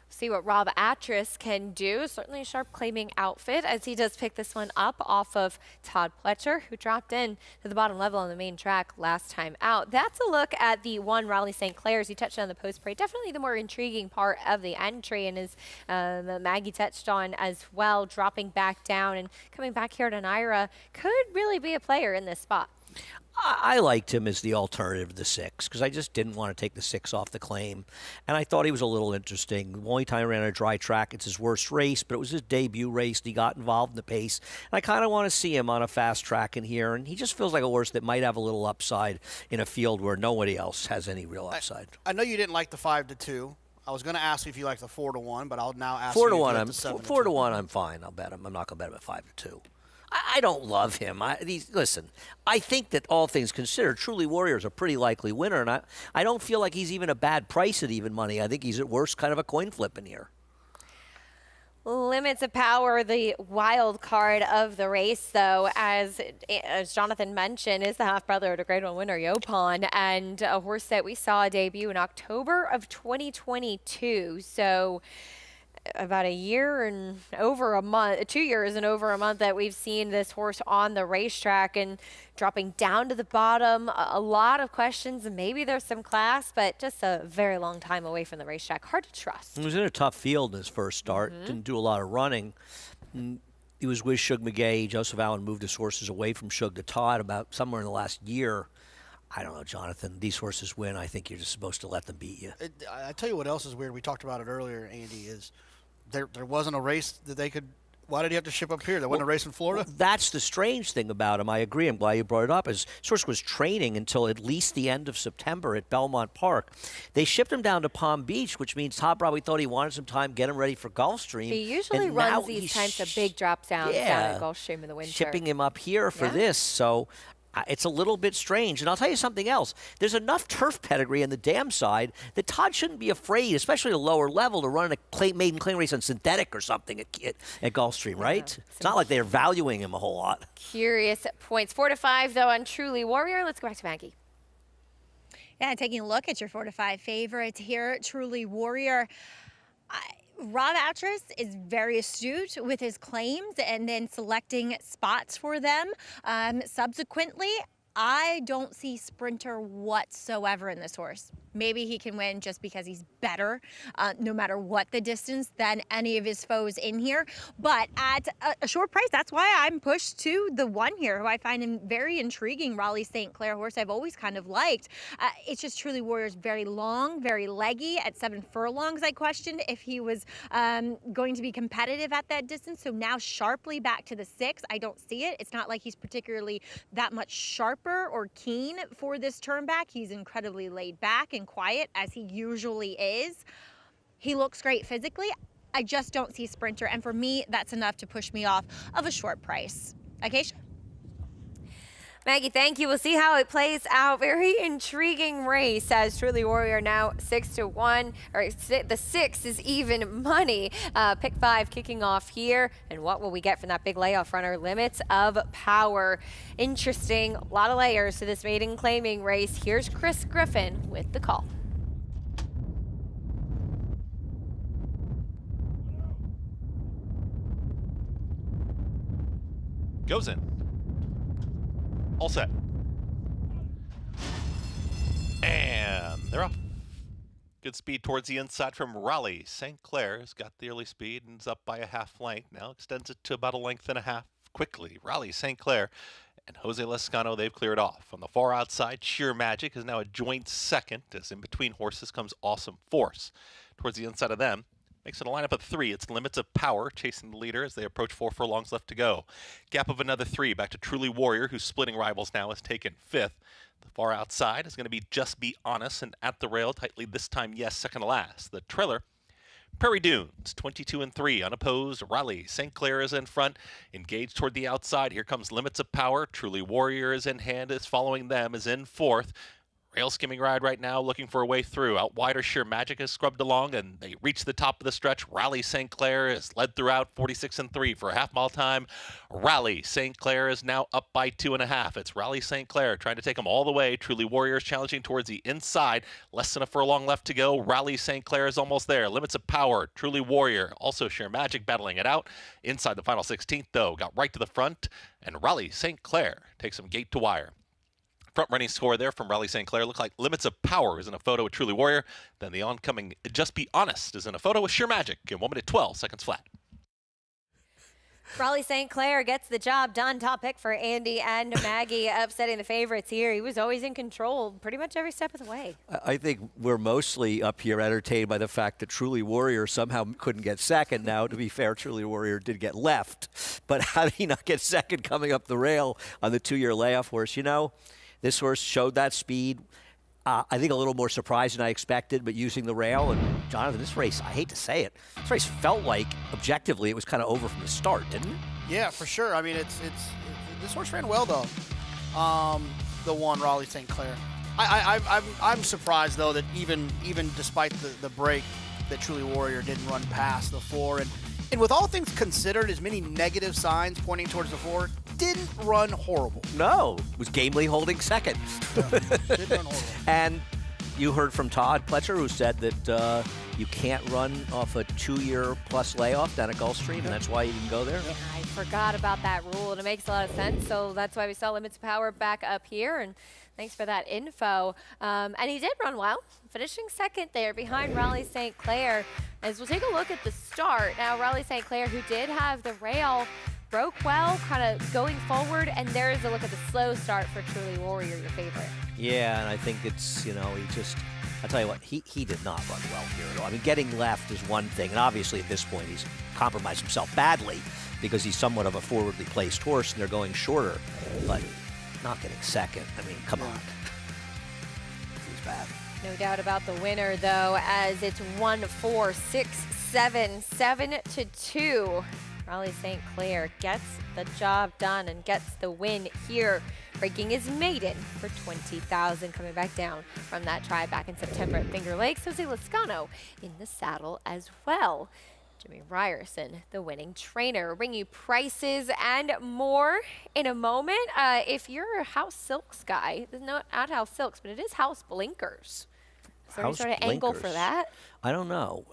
See what Rob Atras can do. Certainly a sharp claiming outfit, as he does pick this one up off of Todd Pletcher, who dropped in to the bottom level on the main track last time out. That's a look at the 1 Raleigh St. Clair's. He touched on the post parade. Definitely the more intriguing part of the entry, and as Maggie touched on as well, dropping back down and coming back here to Naira, could really be a player in this spot. I liked him as the alternative to the 6 because I just didn't want to take the 6 off the claim. And I thought he was a little interesting. The only time he ran a dry track, it's his worst race, but it was his debut race, and he got involved in the pace. And I kind of want to see him on a fast track in here. And he just feels like a horse that might have a little upside in a field where nobody else has any real upside. I know you didn't like the 5-2. I was going to ask you if you like the 4-1, but I'll now ask 4 you to if 1, you I'm like the 7-2. 4 to 1. I'm fine. I'll bet him. I'm not going to bet him at 5-2. I don't love him. Listen, I think that all things considered, Truly Warrior is a pretty likely winner, and I don't feel like he's even a bad price at even money. I think he's at worst kind of a coin flip in here. Limits of Power, the wild card of the race, though, as Jonathan mentioned, is the half-brother of the Grade 1 winner, Yaupon, and a horse that we saw debut in October of 2022. So about a year and over a month, 2 years and over a month that we've seen this horse on the racetrack and dropping down to the bottom. A lot of questions, and maybe there's some class, but just a very long time away from the racetrack. Hard to trust. He was in a tough field in his first start. Didn't do a lot of running. He was with Shug McGay. Joseph Allen moved his horses away from Shug to Todd about somewhere in the last year. I don't know, Jonathan. These horses win. I think you're just supposed to let them beat you. I tell you what else is weird. We talked about it earlier, Andy, is there wasn't a race that they could. Why did he have to ship up here? There wasn't a race in Florida? Well, that's the strange thing about him. I agree. I'm glad you brought it up. His horse was training until at least the end of September at Belmont Park. They shipped him down to Palm Beach, which means Todd probably thought he wanted some time, get him ready for Gulfstream. He usually runs these kinds of big drop downs down at Gulfstream in the winter. Shipping him up here for this, so it's a little bit strange. And I'll tell you something else. There's enough turf pedigree on the dam side that Todd shouldn't be afraid, especially at a lower level, to run a maiden claim race on synthetic or something at Gulfstream, right? It's not like they're valuing him a whole lot. Curious points. 4 to 5, though, on Truly Warrior. Let's go back to Maggie. Yeah, taking a look at your 4 to 5 favorites here, Truly Warrior. Rob Atras is very astute with his claims and then selecting spots for them. Subsequently, I don't see Sprinter whatsoever in this horse. Maybe he can win just because he's better, no matter what the distance, than any of his foes in here. But at a short price, that's why I'm pushed to the one here, who I find him very intriguing. Raleigh St. Clair horse I've always kind of liked. It's just Truly Warrior's very long, very leggy. At 7 furlongs, I questioned if he was going to be competitive at that distance. So now sharply back to the 6. I don't see it. It's not like he's particularly that much sharper or keen for this turn back. He's incredibly laid back and quiet, as he usually is. He looks great physically. I just don't see Sprinter, and for me, that's enough to push me off of a short price. Acacia? Maggie, thank you. We'll see how it plays out. Very intriguing race as Truly Warrior now 6 to 1, or the 6 is even money. Pick 5 kicking off here. And what will we get from that big layoff runner? Limits of Power. Interesting. A lot of layers to this maiden claiming race. Here's Chris Griffin with the call. Goes in. All set. And they're off. Good speed towards the inside from Raleigh. St. Clair's got the early speed and is up by a half length. Now extends it to about a length and a half quickly. Raleigh, St. Clair, and Jose Lescano, they've cleared off. On the far outside, Sheer Magic is now a joint second, as in between horses comes Awesome Force. Towards the inside of them, makes it a lineup of 3. It's Limits of Power chasing the leader as they approach 4 furlongs left to go. Gap of another 3 back to Truly Warrior, who's splitting rivals now, has taken 5th. The far outside is going to be Just Be Honest, and at the rail tightly this time, yes, second to last. The trailer, Prairie Dunes, 22 and 3, unopposed. Raleigh, St. Clair is in front, engaged toward the outside. Here comes Limits of Power. Truly Warrior is in hand, is following them, is in 4th. Rail skimming ride right now, looking for a way through. Out wider, Sheer Magic is scrubbed along, and they reach the top of the stretch. Raleigh St. Clair is led throughout, 46 and 3 for a half-mile time. Raleigh St. Clair is now up by 2.5. It's Raleigh St. Clair trying to take them all the way. Truly Warriors challenging towards the inside. Less than a furlong left to go. Raleigh St. Clair is almost there. Limits of Power, Truly Warrior, also Sheer Magic battling it out. Inside the final 16th, though, got right to the front, and Raleigh St. Clair takes them gate to wire. Front running score there from Raleigh St. Clair. Looked like Limits of Power is in a photo with Truly Warrior. Then the oncoming Just Be Honest is in a photo with Sheer Magic in 1 minute 12 seconds flat. Raleigh St. Clair gets the job done. Top pick for Andy and Maggie, upsetting the favorites here. He was always in control pretty much every step of the way. I think we're mostly up here entertained by the fact that Truly Warrior somehow couldn't get second. Now, to be fair, Truly Warrior did get left. But how did he not get second coming up the rail on the 2-year layoff horse? You know, this horse showed that speed. I think a little more surprised than I expected, but using the rail. And Jonathan, this race, I hate to say it, this race felt like, objectively, it was kind of over from the start, didn't it? Yeah, for sure. I mean, this horse ran well, though. The one, Raleigh St. Clair. I'm surprised, though, that even despite the break, that Truly Warrior didn't run past the 4. And with all things considered, as many negative signs pointing towards the 4, didn't run horrible. No, it was gamely holding second. Didn't run horrible. And you heard from Todd Pletcher, who said that you can't run off a 2-year plus layoff down at Gulfstream, and that's why you didn't go there. Yeah, I forgot about that rule, and it makes a lot of sense. So that's why we saw Limits of Power back up here, and thanks for that info. And he did run well, finishing second there behind Raleigh St. Clair. As we'll take a look at the start. Now, Raleigh St. Clair, who did have the rail, broke well, kind of going forward, and there is a look at the slow start for Truly Warrior, your favorite. Yeah, and I think it's, you know, I'll tell you what, he did not run well here at all. I mean, getting left is one thing, and obviously at this point he's compromised himself badly because he's somewhat of a forwardly placed horse and they're going shorter, but not getting second. I mean, come on. He's bad. No doubt about the winner, though, as it's 1-4, 6-7, 7-2. Raleigh St. Clair gets the job done and gets the win here breaking his maiden for $20,000. Coming back down from that try back in September at Finger Lakes, Jose Lezcano in the saddle as well. Jimmy Ryerson, the winning trainer. We'll bring you prices and more in a moment. If you're a House Silks guy, not House Silks, but it is House Blinkers. Is there any sort of angle for that? I don't know.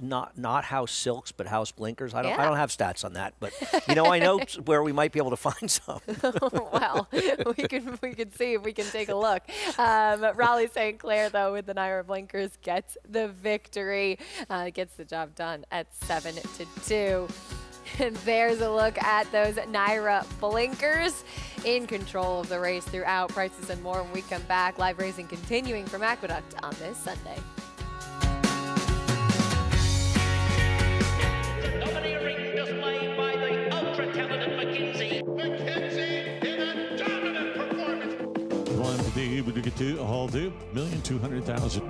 Not House Silks, but House Blinkers. I don't have stats on that, but I know where we might be able to find some. Well, we can see if we can take a look. Raleigh St. Clair, though, with the Naira Blinkers, gets the victory. Gets the job done at 7-2. And there's a look at those Naira Blinkers in control of the race throughout. Prices and more when we come back. Live racing continuing from Aqueduct on this Sunday. Domineering display by the ultra-talented McKenzie. McKenzie in a dominant performance. One today, we get to all do $1,200,000.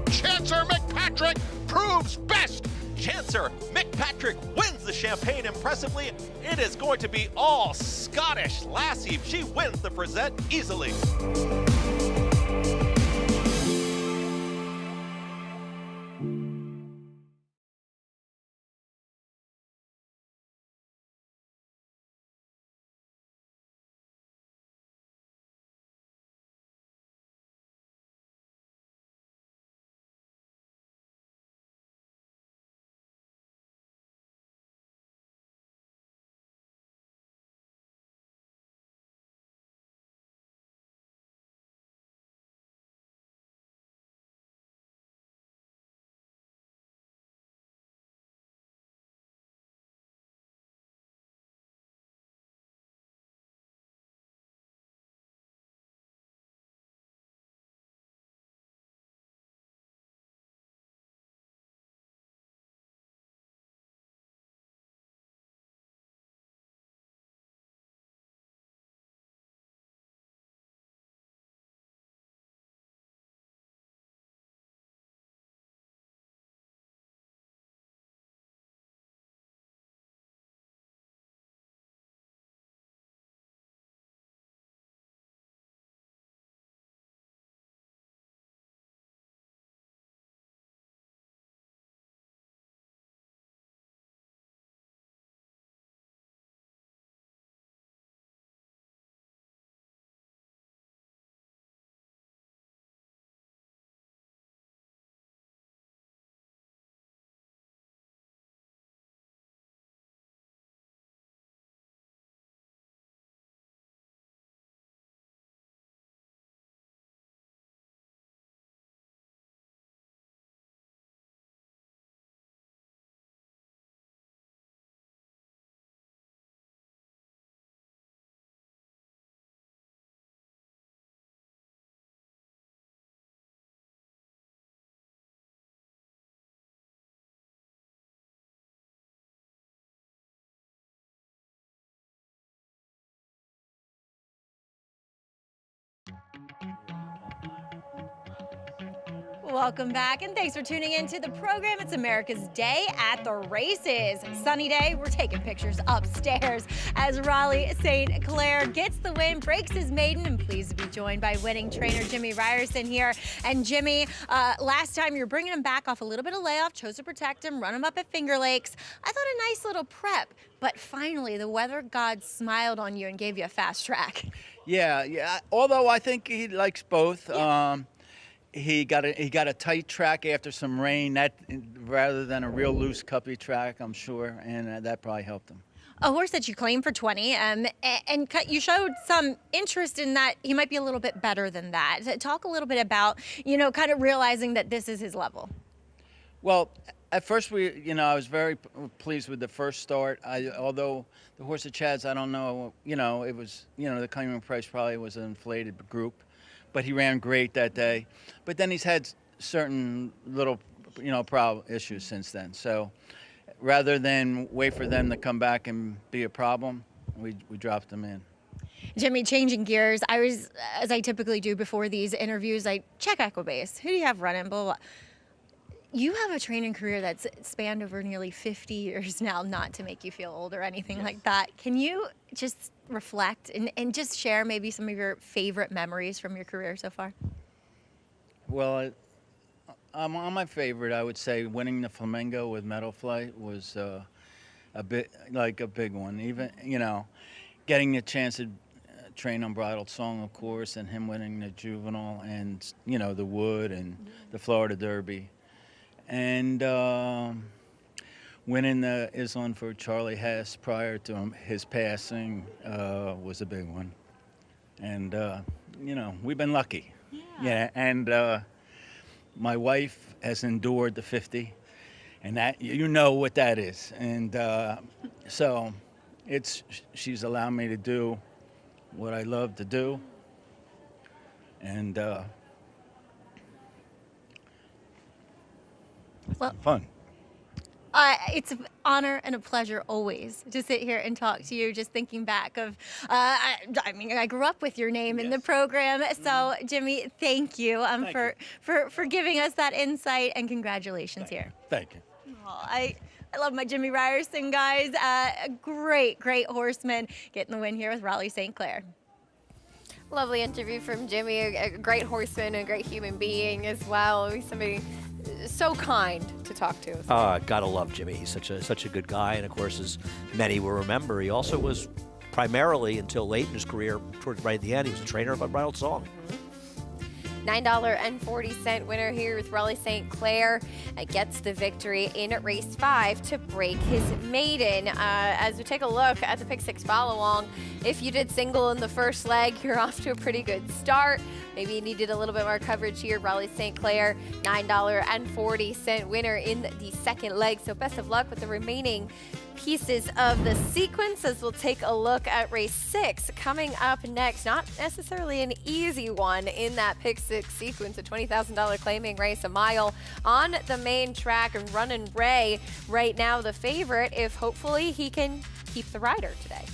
Chancer McPatrick proves best. Chancer McPatrick wins the Champagne impressively. It is going to be all Scottish Lassie. She wins the present easily. Welcome back, and thanks for tuning in to the program. It's America's Day at the Races. Sunny day, we're taking pictures upstairs as Raleigh St. Clair gets the win, breaks his maiden, and pleased to be joined by winning trainer Jimmy Ryerson here. And Jimmy, last time you're bringing him back off a little bit of layoff, chose to protect him, run him up at Finger Lakes. I thought a nice little prep, but finally the weather god smiled on you and gave you a fast track. Yeah. Although I think he likes both. Yeah. He got a tight track after some rain, that rather than a real loose cuppy track, I'm sure, and that probably helped him. A horse that you claimed for 20, and you showed some interest in that he might be a little bit better than that. Talk a little bit about, kind of realizing that this is his level. Well, at first I was very pleased with the first start. Although the horse at Chad's, I don't know, it was, the claiming price probably was an inflated group. But he ran great that day. But then he's had certain little, problem issues since then. So rather than wait for them to come back and be a problem, we dropped them in. Jimmy, changing gears, as I typically do before these interviews, I check Equibase. Who do you have running? Blah, blah. You have a training career that's spanned over nearly 50 years now, not to make you feel old or anything like that. Can you just reflect and just share maybe some of your favorite memories from your career so far? Well, on my favorite, I would say winning the Flamingo with Meadow Flight was a big one. Even, getting the chance to train Unbridled Song, of course, and him winning the Juvenile and, the Wood and the Florida Derby. And winning the Island for Charlie Hess prior to his passing was a big one. And, we've been lucky. Yeah. And my wife has endured the 50, and that, what that is. And so she's allowed me to do what I love to do. And well, fun. It's an honor and a pleasure always to sit here and talk to you, just thinking back of, I grew up with your name in the program. So, Jimmy, thank you, for giving us that insight, and congratulations here. Thank you. Oh, I love my Jimmy Ryerson, guys. A great horseman getting the win here with Raleigh St. Clair. Lovely interview from Jimmy, a great horseman, a great human being as well. He's somebody so kind to talk to. Gotta love Jimmy. He's such a good guy, and of course, as many will remember, he also was primarily, until late in his career, right at the end, he was a trainer of Unbridled Song. $9.40 winner here with Raleigh St. Clair gets the victory in race 5 to break his maiden. As we take a look at the Pick 6 follow-along, if you did single in the first leg, you're off to a pretty good start. Maybe you needed a little bit more coverage here. Raleigh St. Clair, $9.40 winner in the second leg. So best of luck with the remaining pieces of the sequence as we'll take a look at race 6 coming up next. Not necessarily an easy one in that Pick 6 sequence, a $20,000 claiming race, a mile on the main track, and Runnin' Ray right now the favorite if hopefully he can keep the rider today.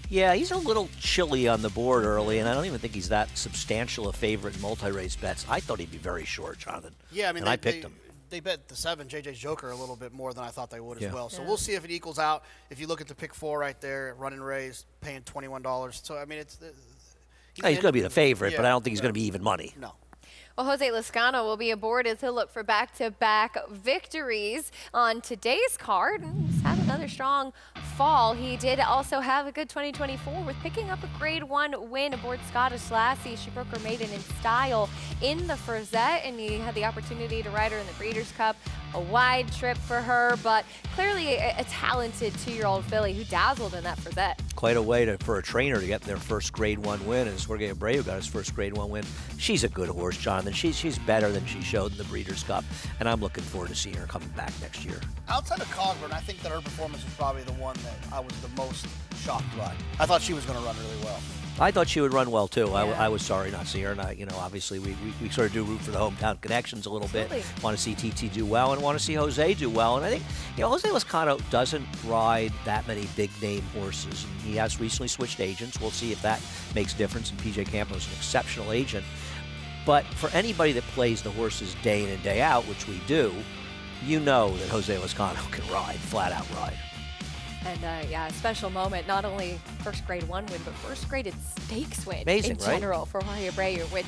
Yeah, he's a little chilly on the board early, and I don't even think he's that substantial a favorite in multi-race bets. I thought he'd be very short, Jonathan. Yeah, I mean, I picked him. They bet the 7, JJ's Joker, a little bit more than I thought they would as well. So we'll see if it equals out. If you look at the Pick 4 right there, Runnin' Ray's paying $21. So, I mean, he's going to be the favorite, but I don't think he's going to be even money. No. Well, Jose Lezcano will be aboard as he'll look for back-to-back victories on today's card. He's had another strong fall. He did also have a good 2024 with picking up a Grade 1 win aboard Scottish Lassie. She broke her maiden in style in the Frazette, and he had the opportunity to ride her in the Breeders' Cup. A wide trip for her, but clearly a talented 2-year-old filly who dazzled in that Frazette. Quite a way for a trainer to get their first Grade 1 win, and Jorge Abreu got his first Grade 1 win. She's a good horse, Jonathan. She's better than she showed in the Breeders' Cup, and I'm looking forward to seeing her coming back next year. Outside of Cogburn, I think that her performance was probably the one that I was the most shocked by. I thought she was going to run really well. I thought she would run well too. I was sorry not to see her, and obviously we sort of do root for the hometown connections a little bit. Want to see TT do well, and want to see Jose do well. And I think Jose Lezcano doesn't ride that many big name horses. And he has recently switched agents. We'll see if that makes a difference. And PJ Campos is an exceptional agent. But for anybody that plays the horses day in and day out, which we do, you know that Jose Lezcano can ride, flat out ride. And a special moment, not only first Grade 1 win, but first graded stakes win in general for Jorge Abreu, which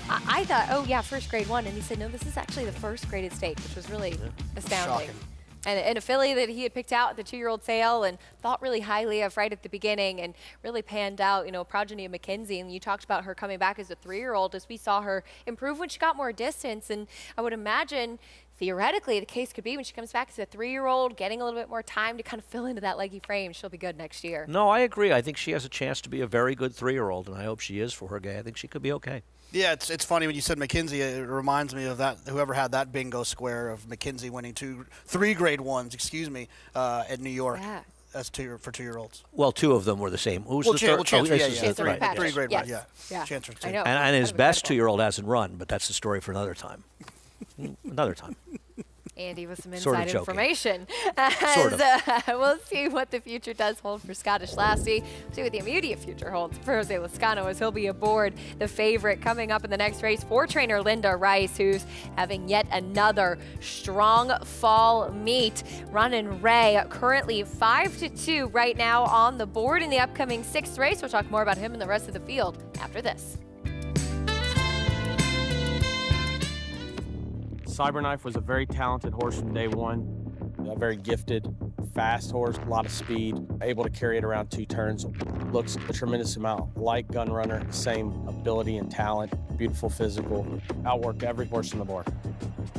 I thought, first Grade 1. And he said, no, this is actually the first graded stake, which was really astounding. Shocking. And a filly that he had picked out at the 2-year-old sale and thought really highly of right at the beginning and really panned out, progeny of Mackenzie. And you talked about her coming back as a 3-year-old as we saw her improve when she got more distance. And I would imagine theoretically the case could be when she comes back as a 3-year-old, getting a little bit more time to kind of fill into that leggy frame, she'll be good next year. No, I agree. I think she has a chance to be a very good 3-year-old, and I hope she is for her gay. I think she could be okay. Yeah, it's funny when you said McKenzie. It reminds me of that. Whoever had that bingo square of McKenzie winning 3 Grade 1s, at New York. Yeah. As for 2-year-olds. Well, 2 of them were the same. Who's the third? Chancer, yeah. 3 Grade 1, yeah. Chancer, too. I know. And his best 2-year-old hasn't run, but that's the story for another time. Another time. Andy with some Sort of inside joking. information. Sort of. We'll see what the future does hold for Scottish Lassie. See what the immediate future holds for Jose Lezcano as he'll be aboard the favorite coming up in the next race for trainer Linda Rice, who's having yet another strong fall meet. Ronan Ray currently 5-2 right now on the board in the upcoming 6th race. We'll talk more about him and the rest of the field after this. Cyberknife was a very talented horse from day one. A very gifted, fast horse, a lot of speed, able to carry it around 2 turns. Looks a tremendous amount like Gunrunner, same ability and talent, beautiful physical. Outworked every horse in the board.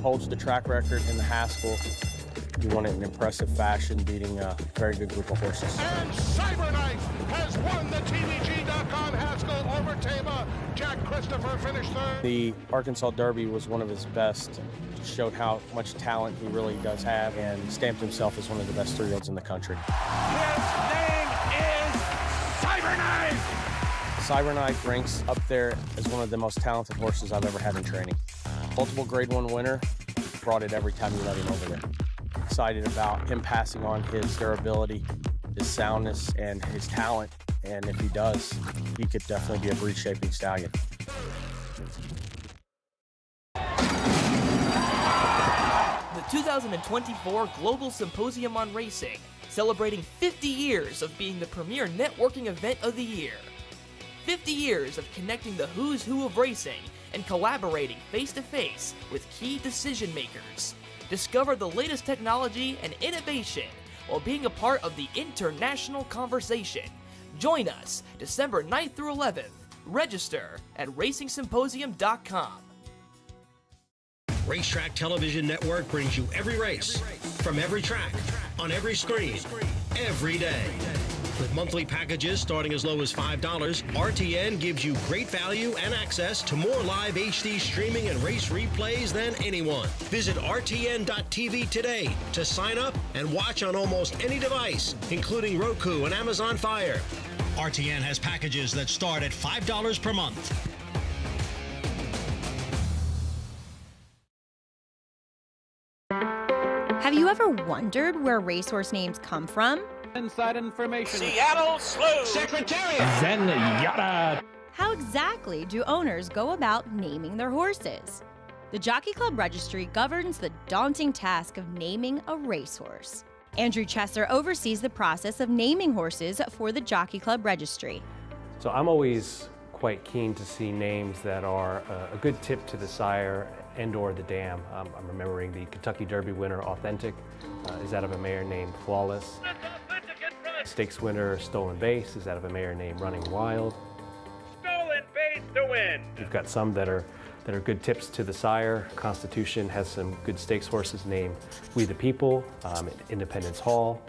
Holds the track record in the Haskell. He won it in impressive fashion, beating a very good group of horses. And Cyberknife has won the TVG.com Haskell over Tama. Jack Christopher finished third. The Arkansas Derby was one of his best. Showed how much talent he really does have and stamped himself as one of the best 3-year-olds in the country. His name is Cyberknife! Cyberknife ranks up there as one of the most talented horses I've ever had in training. Multiple Grade 1 winner, brought it every time you let him over there. Excited about him passing on his durability, his soundness, and his talent. And if he does, he could definitely be a breed-shaping stallion. The 2024 Global Symposium on Racing, celebrating 50 years of being the premier networking event of the year. 50 years of connecting the who's who of racing and collaborating face-to-face with key decision makers. Discover the latest technology and innovation while being a part of the international conversation. Join us December 9th through 11th. Register at racingsymposium.com. Racetrack Television Network brings you every race, from every track, on every screen, every day. With monthly packages starting as low as $5, RTN gives you great value and access to more live HD streaming and race replays than anyone. Visit RTN.tv today to sign up and watch on almost any device, including Roku and Amazon Fire. RTN has packages that start at $5 per month. Have you ever wondered where racehorse names come from? Inside information. Seattle Slew! Secretariat! Zenyatta! How exactly do owners go about naming their horses? The Jockey Club Registry governs the daunting task of naming a racehorse. Andrew Chesser oversees the process of naming horses for the Jockey Club Registry. So I'm always quite keen to see names that are a good tip to the sire and or the dam. I'm remembering the Kentucky Derby winner, Authentic, is out of a mare named Flawless. Stakes winner, Stolen Base, is out of a mare named Running Wild. Stolen Base to win! You've got some that are good tips to the sire. Constitution has some good stakes horses named We the People, at Independence Hall.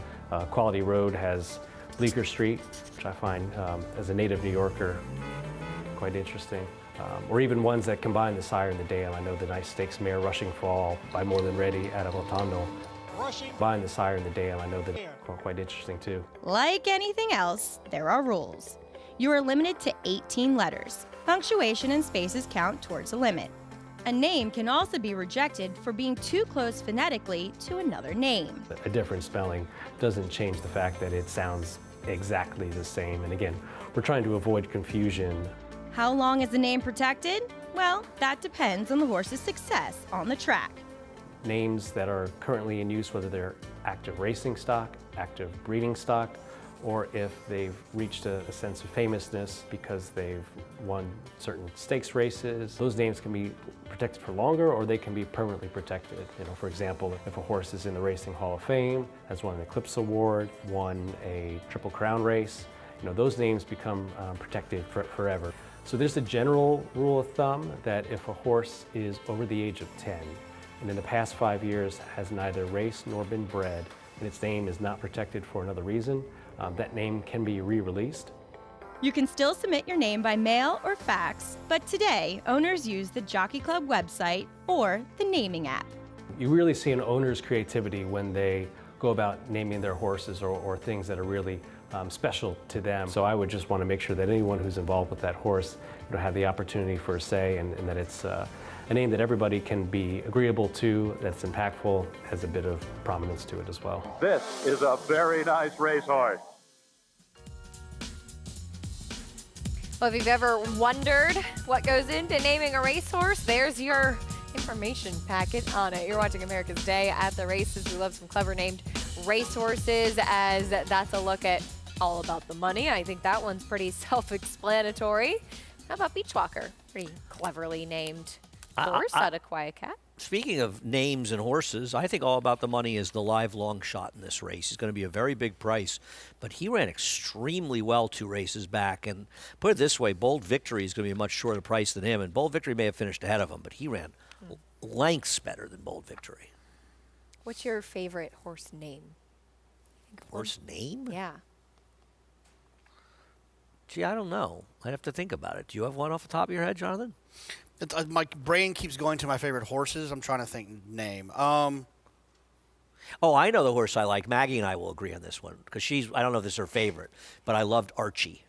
Quality Road has Bleecker Street, which I find, as a native New Yorker, quite interesting. Or even ones that combine the sire and the dam. I know the nice stakes mare Rushing Fall by More Than Ready out of Otondo. Combine the sire and the dam, I know that quite interesting too. Like anything else, there are rules. You are limited to 18 letters. Punctuation and spaces count towards the limit. A name can also be rejected for being too close phonetically to another name. A different spelling doesn't change the fact that it sounds exactly the same. And again, we're trying to avoid confusion. How long is the name protected? Well, that depends on the horse's success on the track. Names that are currently in use, whether they're active racing stock, active breeding stock, or if they've reached a sense of famousness because they've won certain stakes races. Those names can be protected for longer or they can be permanently protected. You know, for example, if a horse is in the Racing Hall of Fame, has won an Eclipse Award, won a Triple Crown race, you know, those names become protected forever. So there's a general rule of thumb that if a horse is over the age of 10 and in the past 5 years has neither raced nor been bred and its name is not protected for another reason, that name can be re-released. You can still submit your name by mail or fax, but today owners use the Jockey Club website or the naming app. You really see an owner's creativity when they go about naming their horses or things that are really special to them. So I would just want to make sure that anyone who's involved with that horse have the opportunity for a say and that it's a name that everybody can be agreeable to, that's impactful, has a bit of prominence to it as well. This is a very nice racehorse. Well, if you've ever wondered what goes into naming a racehorse, there's your information packet on it. You're watching America's Day at the Races. We love some clever named racehorses, as that's a look at all about the money. I think that one's pretty self-explanatory. How about Beachwalker? Pretty cleverly named horse out of Quiet Cat. Speaking of names and horses, I think All About the Money is the live long shot in this race. He's going to be a very big price, but he ran extremely well 2 races back. And put it this way, Bold Victory is going to be a much shorter price than him, and Bold Victory may have finished ahead of him, but he ran lengths better than Bold Victory. What's your favorite horse name? Horse name? Yeah. Gee, I don't know. I'd have to think about it. Do you have one off the top of your head, Jonathan? My brain keeps going to my favorite horses. I'm trying to think name. Oh, I know the horse I like. Maggie and I will agree on this one because I don't know if this is her favorite, but I loved Archie.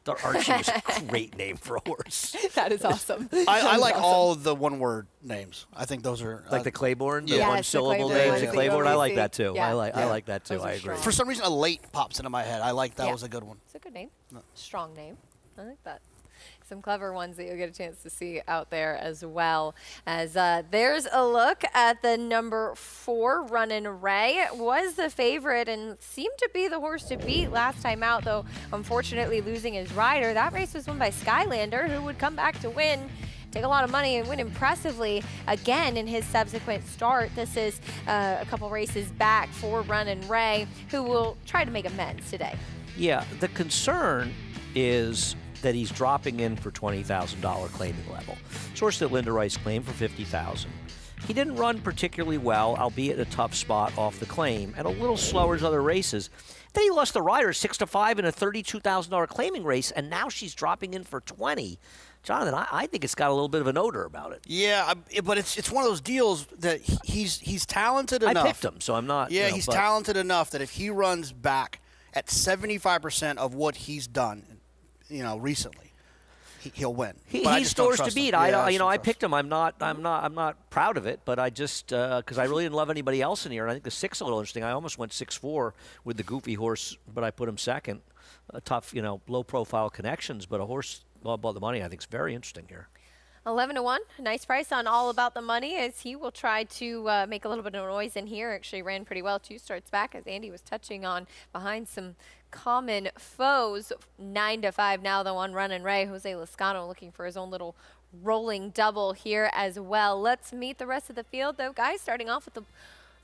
Thought Archie was a great name for a horse. That is awesome. I like all the one-word names. I think those are like the Claiborne, the yes, one-syllable the names. The Claiborne, I like that too. Yeah. I like that too. Those are I agree. For some reason, Elate pops into my head. I like that was a good one. It's a good name. Strong name. I like that. Some clever ones that you'll get a chance to see out there as well. As there's a look at the number 4, Runnin' Ray. Was the favorite and seemed to be the horse to beat last time out, though unfortunately losing his rider. That race was won by Skylander, who would come back to win, take a lot of money, and win impressively again in his subsequent start. This is a couple races back for Runnin' Ray, who will try to make amends today. Yeah, the concern is that he's dropping in for $20,000 claiming level. Source that Linda Rice claimed for $50,000. He didn't run particularly well, albeit a tough spot off the claim, and a little slower as other races. Then he lost the rider 6-5 in a $32,000 claiming race, and now she's dropping in for $20,000. Jonathan, I think it's got a little bit of an odor about it. Yeah, but it's one of those deals that he's talented enough. I picked him, so I'm not. Yeah, he's talented enough that if he runs back at 75% of what he's done, recently, he'll win. He's yours to beat. I picked him. I'm not proud of it, but I just because I really didn't love anybody else in here. And I think the 6 a little interesting. I almost went 6-4 with the goofy horse, but I put him second. Tough, low profile connections, but a horse well above the money. I think is very interesting here. 11-1, a nice price on All About the Money, as he will try to make a little bit of noise in here. Actually ran pretty well 2 starts back, as Andy was touching on, behind some common foes. 9-5 now, though, on Runnin' Ray. Jose Lezcano looking for his own little rolling double here as well. Let's meet the rest of the field, though, guys, starting off with the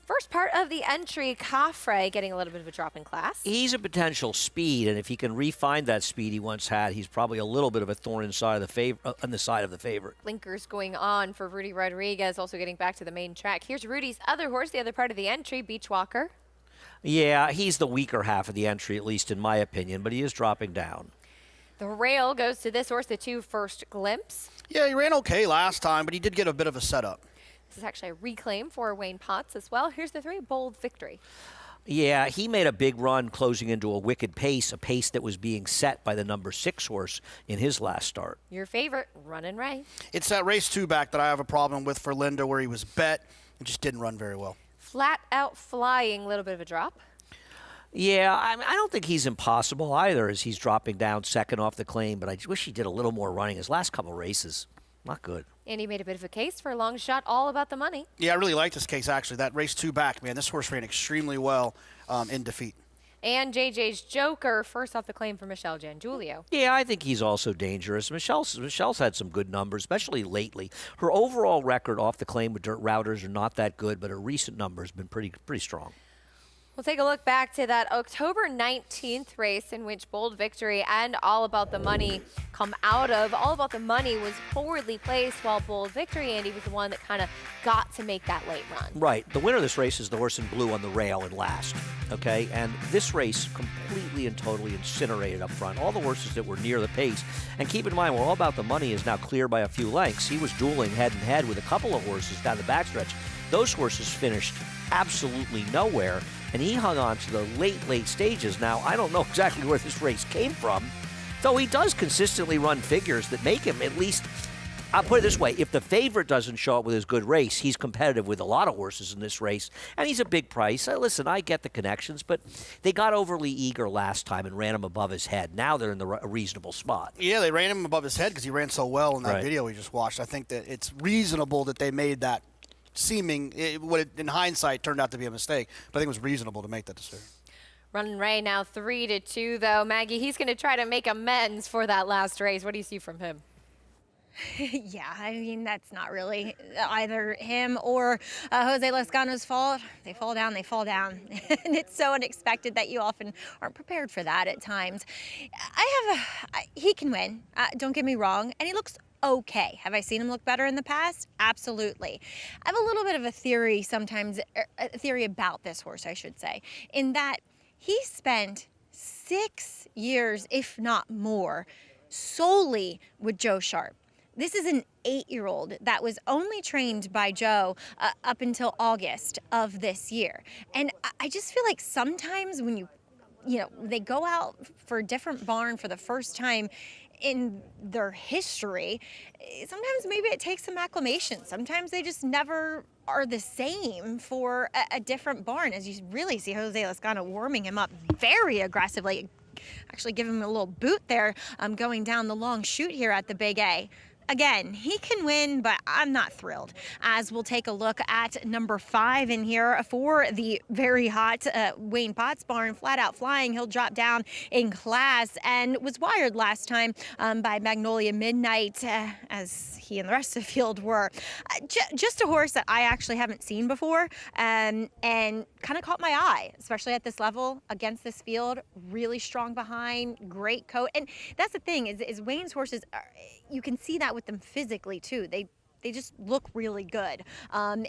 first part of the entry. Caffrey getting a little bit of a drop in class. He's a potential speed, and if he can refine that speed he once had, he's probably a little bit of a thorn inside of the on the side of the favorite. Blinkers going on for Rudy Rodriguez, also getting back to the main track. Here's Rudy's other horse, the other part of the entry, Beachwalker. Yeah, he's the weaker half of the entry, at least in my opinion, but he is dropping down. The rail goes to this horse, the 2 First Glimpse. Yeah, he ran okay last time, but he did get a bit of a setup. This is actually a reclaim for Wayne Potts as well. Here's the 3, Bold Victory. Yeah, he made a big run closing into a wicked pace, a pace that was being set by the number 6 horse in his last start. Your favorite, Runnin' Ray. It's that race 2 back that I have a problem with for Linda, where he was bet and just didn't run very well. Flat out flying, a little bit of a drop. Yeah, I don't think he's impossible either, as he's dropping down second off the claim, but I wish he did a little more running. His last couple races, not good. And he made a bit of a case for a long shot, All About the Money. Yeah, I really like this case, actually. That race 2 back, man, this horse ran extremely well in defeat. And JJ's Joker, first off the claim for Michelle Giangulio. Yeah, I think he's also dangerous. Michelle's had some good numbers, especially lately. Her overall record off the claim with dirt routers are not that good, but her recent numbers have been pretty strong. We'll take a look back to that October 19th race in which Bold Victory and All About the Money come out of. All About the Money was forwardly placed, while Bold Victory, Andy, was the one that kind of got to make that late run. Right. The winner of this race is the horse in blue on the rail in last. Okay? And this race completely and totally incinerated up front. All the horses that were near the pace. And keep in mind, All About the Money is now clear by a few lengths. He was dueling head-and-head with a couple of horses down the backstretch. Those horses finished absolutely nowhere, and he hung on to the late stages. Now, I don't know exactly where this race came from, though he does consistently run figures that make him at least I'll put it this way. If the favorite doesn't show up with his good race, he's competitive with a lot of horses in this race, and he's a big price. Listen, I get the connections, but they got overly eager last time and ran him above his head. Now they're in a reasonable spot. Yeah, they ran him above his head because he ran so well in that Right. video we just watched. I think that it's reasonable that they made that what in hindsight turned out to be a mistake, but I think it was reasonable to make that decision. Running Ray now 3-2 though. Maggie, he's going to try to make amends for that last race. What do you see from him? Yeah, I mean, that's not really either him or Jose Lezcano's fault. They fall down, they fall down. And it's so unexpected that you often aren't prepared for that at times. He can win, don't get me wrong, and he looks okay. Have I seen him look better in the past? Absolutely. I have a little bit of a theory sometimes, a theory about this horse, I should say, in that he spent 6 years, if not more, solely with Joe Sharp. This is an 8-year-old that was only trained by Joe up until August of this year. And I just feel like sometimes when you know, they go out for a different barn for the first time in their history, sometimes maybe it takes some acclimation. Sometimes they just never are the same for a different barn, as you really see Jose Lezcano warming him up very aggressively. Actually give him a little boot there going down the long chute here at the Big A. Again, he can win, but I'm not thrilled. As we'll take a look at number 5 in here for the very hot Wayne Potts barn, Flat Out Flying. He'll drop down in class and was wired last time by Magnolia Midnight, as he and the rest of the field were. Just a horse that I actually haven't seen before and kind of caught my eye, especially at this level against this field. Really strong behind, great coat. And that's the thing is Wayne's horses, you can see that with them physically too. They just look really good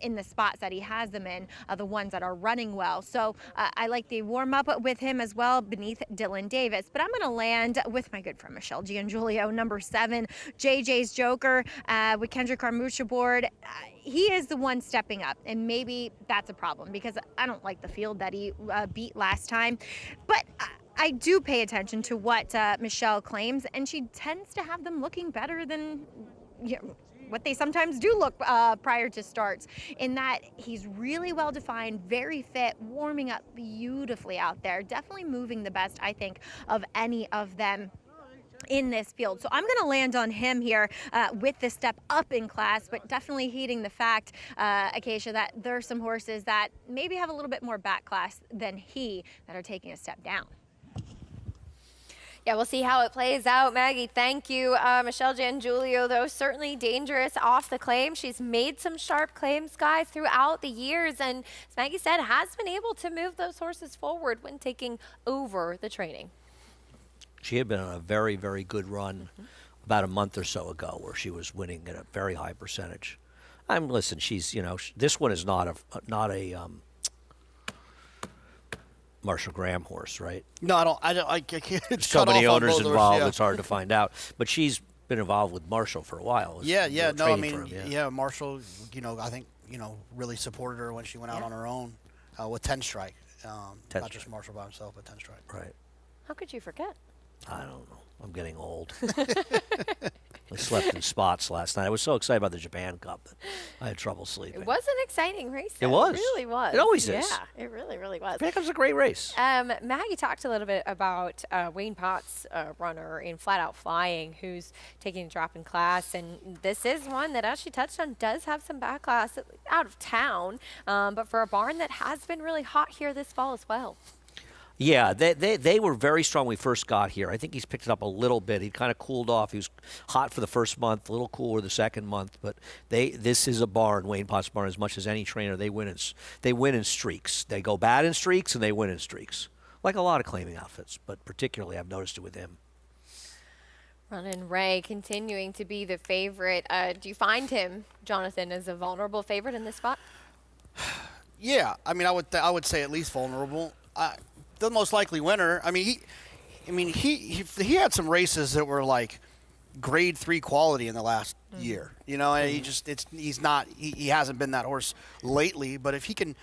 in the spots that he has them in, the ones that are running well. So I like the warm-up with him as well beneath Dylan Davis. But I'm going to land with my good friend Michelle Giangulio, number 7, JJ's Joker with Kendrick Carmucha aboard. He is the one stepping up, and maybe that's a problem because I don't like the field that he beat last time. But I do pay attention to what Michelle claims, and she tends to have them looking better than what they sometimes do look prior to starts, in that he's really well defined, very fit, warming up beautifully out there, definitely moving the best, I think, of any of them in this field. So I'm going to land on him here with the step up in class, but definitely heeding the fact, Acacia, that there are some horses that maybe have a little bit more back class than he that are taking a step down. Yeah, we'll see how it plays out. Maggie, thank you. Michelle Giangulio, though, certainly dangerous off the claim. She's made some sharp claims, guys, throughout the years, and as Maggie said, has been able to move those horses forward when taking over the training. She had been on a very, very good run about a month or so ago where she was winning at a very high percentage. Listen, she's, this one is not a Marshall Graham horse, right? No, I can't. So many owners involved, yeah. it's hard to find out. But she's been involved with Marshall for a while. Yeah. No, I mean, him, Marshall, I think, really supported her when she went out on her own with 10 Strike. Not just Marshall by himself, but 10 Strike. Right. How could you forget? I don't know. I'm getting old. I slept in spots last night. I was so excited about the Japan Cup that I had trouble sleeping. It was an exciting race. It was. It really was. It always is. Yeah, it really, really was. Japan Cup's a great race. Maggie talked a little bit about Wayne Potts' runner in Flat Out Flying, who's taking a drop in class. And this is one that, as she touched on, does have some back class out of town, but for a barn that has been really hot here this fall as well. Yeah, they were very strong when we first got here. I think he's picked it up a little bit. He kind of cooled off. He was hot for the first month, a little cooler the second month. But this is a barn, Wayne Potts barn, as much as any trainer. They win in streaks. They go bad in streaks and they win in streaks, like a lot of claiming outfits. But particularly, I've noticed it with him. Running Ray continuing to be the favorite. Do you find him, Jonathan, as a vulnerable favorite in this spot? Yeah, I mean, I would say at least vulnerable. The most likely winner. I mean, he had some races that were like grade 3 quality in the last year. And he hasn't been that horse lately. But if he can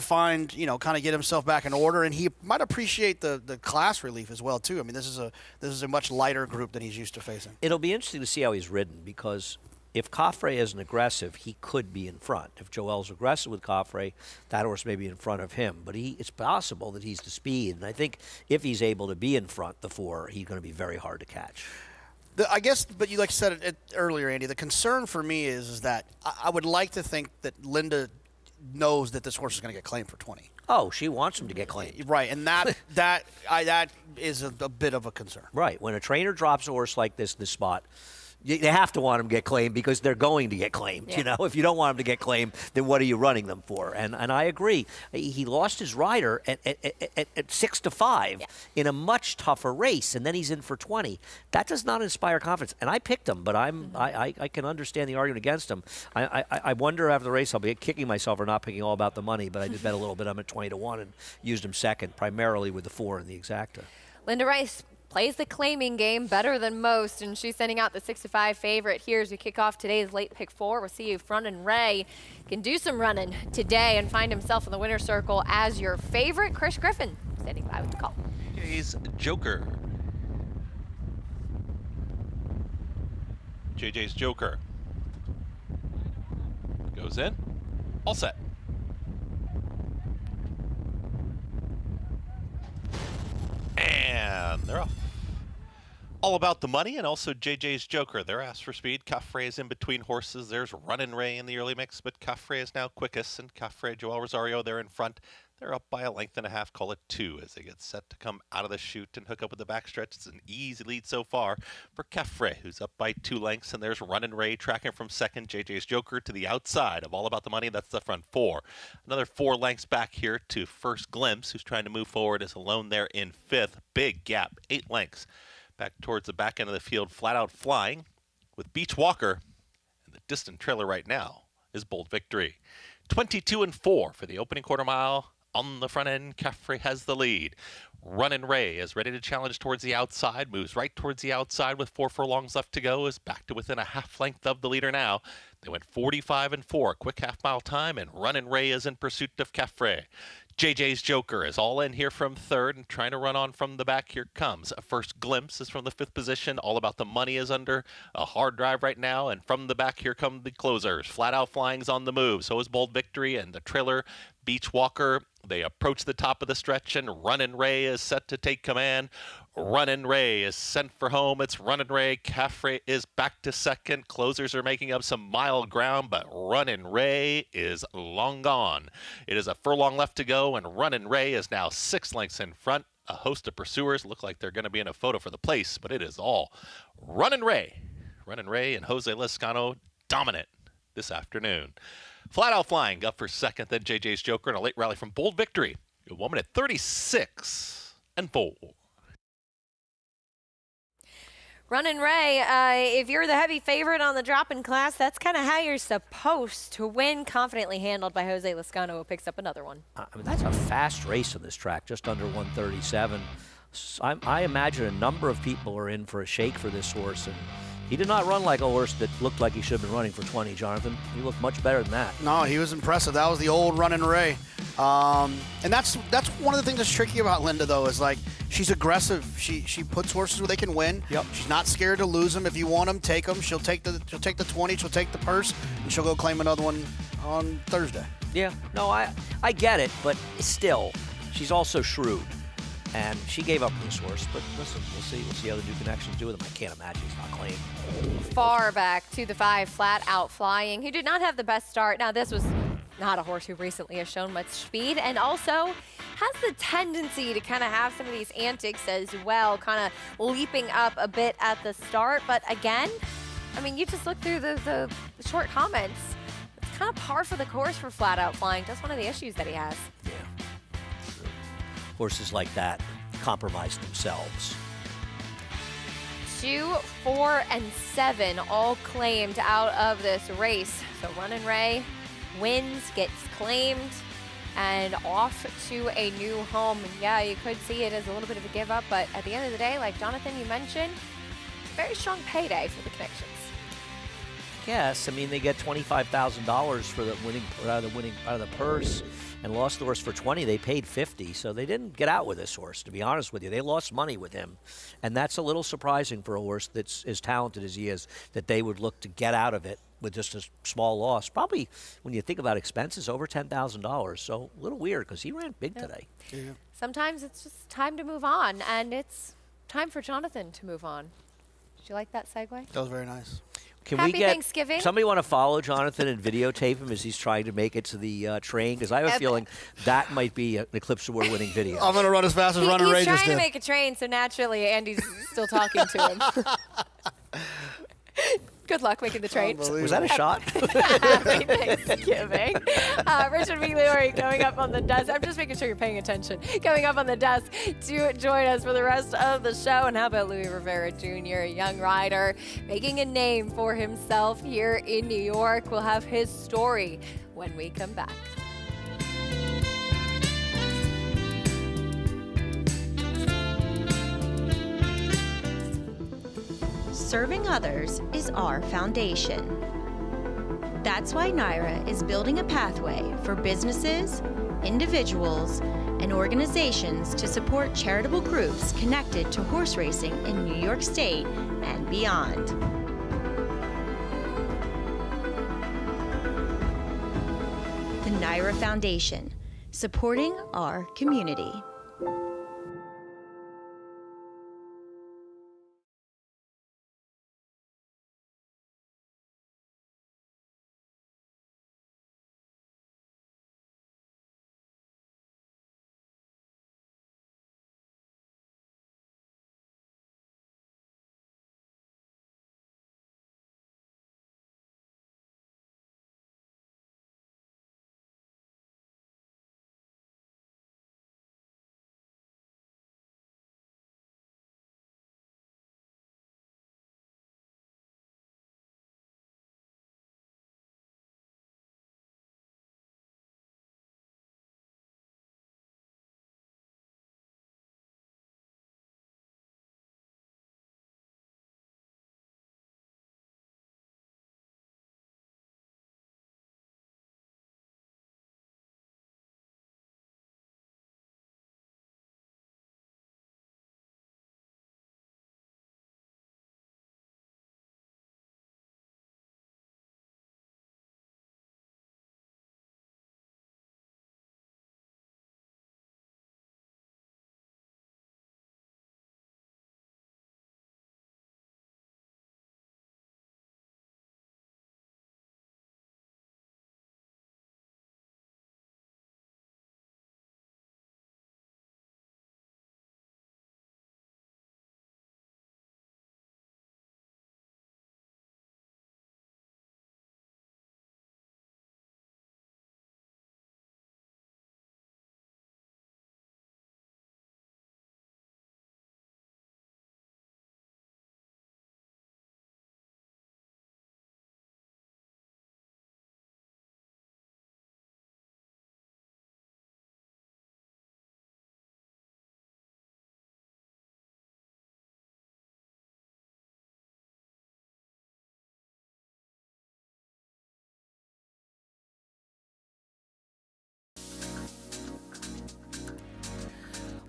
find, kind of get himself back in order, and he might appreciate the class relief as well too. I mean, this is a much lighter group than he's used to facing. It'll be interesting to see how he's ridden because if Coffre isn't aggressive, he could be in front. If Joel's aggressive with Coffre, that horse may be in front of him. But it's possible that he's the speed. And I think if he's able to be in front, the 4, he's going to be very hard to catch. I guess, but you said it earlier, Andy, the concern for me is that I would like to think that Linda knows that this horse is going to get claimed for 20. Oh, she wants him to get claimed. Right, and that is a bit of a concern. Right. When a trainer drops a horse like this in this spot, they have to want him to get claimed because they're going to get claimed. Yeah. You know, if you don't want him to get claimed, then what are you running them for? And I agree. He lost his rider at 6-5 in a much tougher race, and then he's in for 20. That does not inspire confidence. And I picked him, but I can understand the argument against him. I wonder after the race I'll be kicking myself for not picking All About the Money, but I did bet a little bit. I'm at 20-1 and used him second, primarily with the 4 in the exacta. Linda Rice plays the claiming game better than most, and she's sending out the 6-5 favorite here as we kick off today's late pick 4. We'll see if Runnin' Ray can do some running today and find himself in the winner's circle as your favorite. Chris Griffin standing by with the call. JJ's Joker. JJ's Joker. Goes in. All set. And they're off. All About the Money and also JJ's Joker. They're asked for speed. Coffre is in between horses. There's Runnin' Ray in the early mix, but Coffre is now quickest. And Coffre, Joel Rosario, they're in front. They're up by a length and a half, call it 2, as they get set to come out of the chute and hook up with the backstretch. It's an easy lead so far for Coffre, who's up by 2 lengths. And there's Runnin' Ray tracking from second. JJ's Joker to the outside of All About the Money. That's the front 4. Another 4 lengths back here to First Glimpse, who's trying to move forward, is alone there in 5th. Big gap, 8 lengths. Back towards the back end of the field, flat out flying with Beach Walker. And the distant trailer right now is Bold Victory. 22-4 for the opening quarter mile. On the front end, Coffre has the lead. Runnin' Ray is ready to challenge towards the outside, moves right towards the outside with 4 furlongs left to go, is back to within a half length of the leader now. They went 45-4, quick half-mile time, and Runnin' Ray is in pursuit of Coffre. JJ's Joker is all in here from 3rd and trying to run on from the back. Here comes. First Glimpse is from the 5th position. All About the Money is under a hard drive right now. And from the back, here come the closers. Flat Out Flying's on the move. So is Bold Victory and the trailer, Beach Walker. They approach the top of the stretch, and Runnin' Ray is set to take command. Runnin' Ray is sent for home. It's Runnin' Ray. Coffre is back to second. Closers are making up some mile ground, but Runnin' Ray is long gone. It is a furlong left to go, and Runnin' Ray is now 6 lengths in front. A host of pursuers look like they're going to be in a photo for the place, but it is all Runnin' Ray. Runnin' Ray and Jose Lezcano dominant this afternoon. Flat Out Flying up for second, then JJ's Joker and a late rally from Bold Victory. A woman at 36-4. Runnin' Ray, if you're the heavy favorite on the drop-in class, that's kind of how you're supposed to win. Confidently handled by Jose Lezcano, who picks up another one. I mean, that's a fast race on this track, just under 137. I imagine a number of people are in for a shake for this horse, and he did not run like a horse that looked like he should have been running for 20, Jonathan. He looked much better than that. No, he was impressive. That was the old Runnin' Ray. And that's one of the things that's tricky about Linda, though, is like she's aggressive. She puts horses where they can win. Yep. She's not scared to lose them. If you want them, take them. She'll take the 20. She'll take the purse, and she'll go claim another one on Thursday. Yeah, no, I get it, but still, she's also shrewd. And she gave up this horse, but listen, we'll see how the new connections do with him. I can't imagine he's not claimed. Far back to the 5, Flat Out Flying, who did not have the best start. Now, this was not a horse who recently has shown much speed, and also has the tendency to kind of have some of these antics as well, kind of leaping up a bit at the start. But again, I mean, you just look through the short comments. It's kind of par for the course for Flat Out Flying. That's one of the issues that he has. Yeah. Horses like that compromise themselves. 2, 4, and 7 all claimed out of this race. So Runnin' Ray wins, gets claimed, and off to a new home. Yeah, you could see it as a little bit of a give up, but at the end of the day, like Jonathan, you mentioned, very strong payday for the connections. guess. I mean, they get $25,000 for the winning out of the purse, and lost the horse for 20. They paid 50, so they didn't get out with this horse. To be honest with you, they lost money with him, and that's a little surprising for a horse that's as talented as he is. That they would look to get out of it with just a small loss. Probably, when you think about expenses, over $10,000. So a little weird because he ran big today. Yeah. Sometimes it's just time to move on, and it's time for Jonathan to move on. Did you like that segue? That was very nice. Can Happy we get Thanksgiving. Somebody want to follow Jonathan and videotape him as he's trying to make it to the train? Because I have a feeling that might be an Eclipse Award winning video. I'm going to run as fast as Runner Ray just did. He's trying to make a train, so naturally Andy's still talking to him. Good luck making the train. Was that a shot? Happy Thanksgiving. Richard Migliore going up on the desk. I'm just making sure you're paying attention. Going up on the desk to join us for the rest of the show. And how about Louis Rivera Jr., a young rider making a name for himself here in New York. We'll have his story when we come back. Serving others is our foundation. That's why NYRA is building a pathway for businesses, individuals, and organizations to support charitable groups connected to horse racing in New York State and beyond. The NYRA Foundation, supporting our community.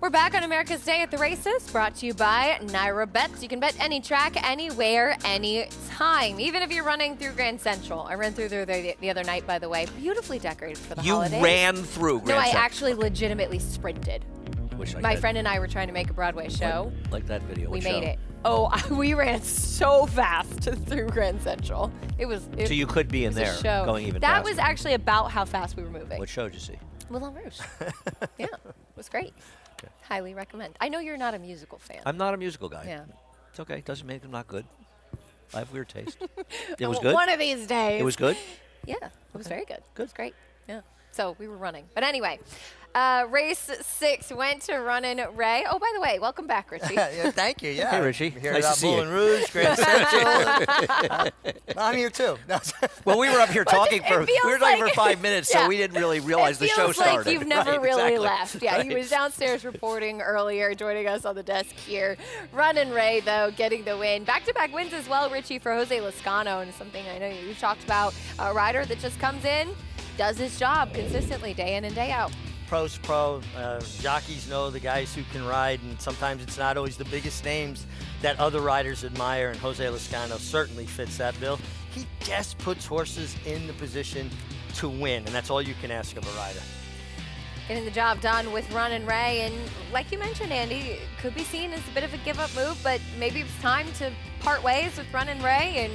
We're back on America's Day at the Races, brought to you by NYRA Bets. You can bet any track, anywhere, anytime, even if you're running through Grand Central. I ran through there the other night, by the way. Beautifully decorated for the holidays. You ran through Grand Central? Central? No, I actually legitimately sprinted. My friend and I were trying to make a Broadway show. Like that video. We made it. Oh, we ran so fast through Grand Central. So you could be in there going even faster. That was actually about how fast we were moving. What show did you see? Moulin Rouge. Yeah, it was great. Okay. Highly recommend. I know you're not a musical fan. I'm not a musical guy. Yeah. It's okay. It doesn't make them not good. I have weird taste. It was good? One of these days. It was good? Yeah, it was very good. Good. It was great. Yeah. So we were running. But anyway, race 6 went to Runnin' Ray. Oh, by the way, welcome back, Richie. Yeah, thank you. Yeah. Hey, Richie. Here Nice to at see you. Moulin Rouge, Grand Central. I'm here too. Well, we were up here talking for 5 minutes, so yeah. we didn't really realize the show Feels like started. you've never Right, really exactly. left. Yeah, he Right. was downstairs reporting earlier, joining us on the desk here. Runnin' Ray, though, getting the win. Back-to-back wins as well, Richie, for Jose Lezcano, and something I know you've talked about. A rider that just comes in, does his job consistently, day in and day out. Pro's pro. Jockeys know the guys who can ride, and sometimes it's not always the biggest names that other riders admire, and Jose Lezcano certainly fits that bill. He just puts horses in the position to win, and that's all you can ask of a rider. Getting the job done with Runnin' Ray, and like you mentioned, Andy, it could be seen as a bit of a give-up move, but maybe it's time to part ways with Runnin' Ray, and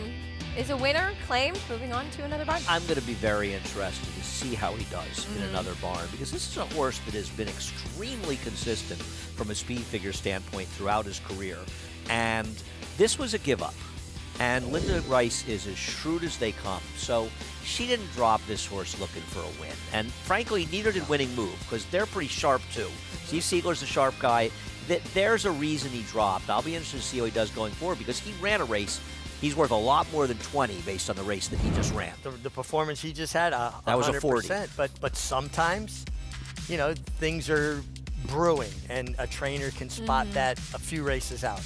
is a winner claimed, moving on to another barn. I'm going to be very interested to see how he does in another barn, because this is a horse that has been extremely consistent from a speed figure standpoint throughout his career. And this was a give up. And Linda Rice is as shrewd as they come. So she didn't drop this horse looking for a win. And frankly, neither did Winning Move, because they're pretty sharp too. Steve Siegler's a sharp guy. There's a reason he dropped. I'll be interested to see how he does going forward, because he ran a race. He's worth a lot more than 20 based on the race that he just ran. The performance he just had, that was a 40. But sometimes, you know, things are brewing, and a trainer can spot that a few races out.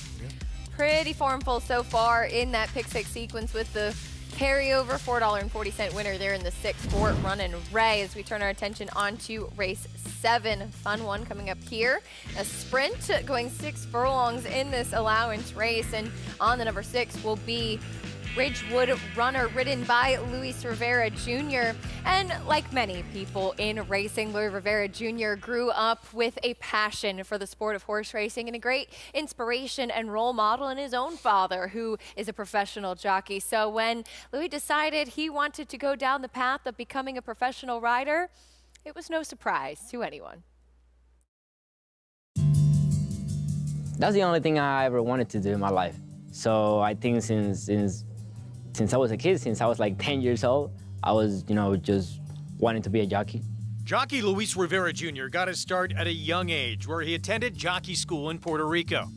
Pretty formful so far in that pick six sequence with the carryover $4.40 winner there in the 6th for Runnin' Ray, as we turn our attention onto race 7. Fun one coming up here. A sprint going 6 furlongs in this allowance race, and on the number 6 will be Ridgewood Runner, ridden by Luis Rivera Jr. And like many people in racing, Luis Rivera Jr. grew up with a passion for the sport of horse racing and a great inspiration and role model in his own father, who is a professional jockey. So when Luis decided he wanted to go down the path of becoming a professional rider, it was no surprise to anyone. That's the only thing I ever wanted to do in my life. So I think since I was a kid, since I was like 10 years old, I was, just wanting to be a jockey. Jockey Luis Rivera Jr. got his start at a young age, where he attended jockey school in Puerto Rico.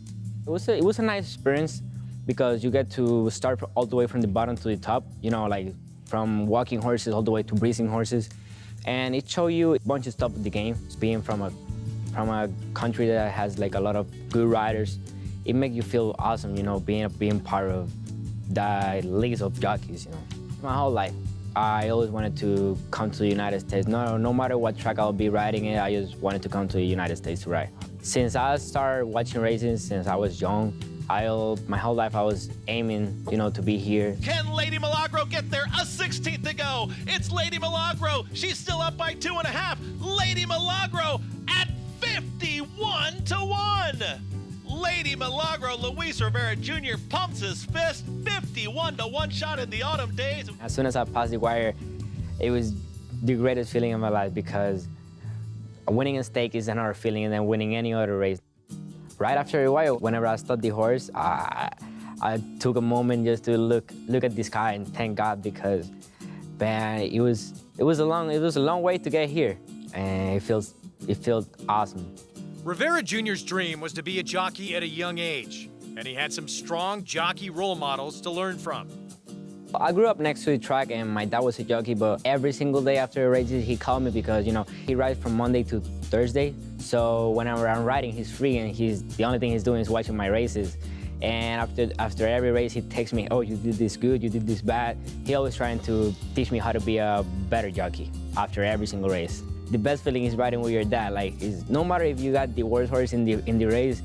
It was a nice experience, because you get to start all the way from the bottom to the top, like from walking horses all the way to breezing horses. And it showed you a bunch of stuff in the game. Being from a country that has like a lot of good riders, it makes you feel awesome, being part of the leagues of jockeys, My whole life, I always wanted to come to the United States. No matter what track I'll be riding it, I just wanted to come to the United States to ride. Since I started watching racing, since I was young, my whole life I was aiming, to be here. Can Lady Milagro get there? A 16th to go. It's Lady Milagro. She's still up by 2.5. Lady Milagro at 51 to 1. Lady Milagro, Luis Rivera Jr. pumps his fist. 51 to 1 shot in the autumn days. As soon as I passed the wire, it was the greatest feeling of my life, because winning a stake is another feeling than winning any other race. Right after a while, whenever I stopped the horse, I took a moment just to look at the sky and thank God, because, man, it was a long way to get here, and it feels awesome. Rivera Jr.'s dream was to be a jockey at a young age, and he had some strong jockey role models to learn from. I grew up next to the track, and my dad was a jockey, but every single day after races, he called me, because, he rides from Monday to Thursday. So whenever I'm riding, he's free, and the only thing he's doing is watching my races. And after every race, he texts me, oh, you did this good, you did this bad. He always trying to teach me how to be a better jockey after every single race. The best feeling is riding with your dad. No matter if you got the worst horse in the race,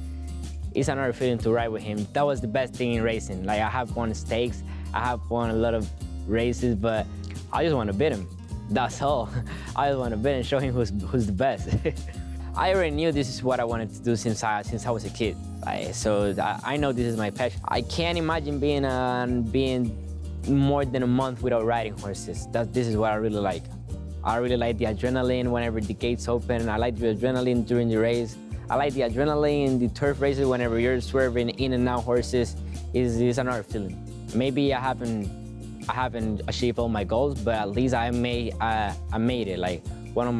it's another feeling to ride with him. That was the best thing in racing. I have won stakes, I have won a lot of races, but I just want to beat him. That's all. I just want to beat and show him who's the best. I already knew this is what I wanted to do since I was a kid. So I know this is my passion. I can't imagine being more than a month without riding horses. This is what I really like. I really like the adrenaline whenever the gates open. I like the adrenaline during the race. I like the adrenaline in the turf races whenever you're swerving in and out horses. Is another feeling. Maybe I haven't achieved all my goals, but at least I made it. one of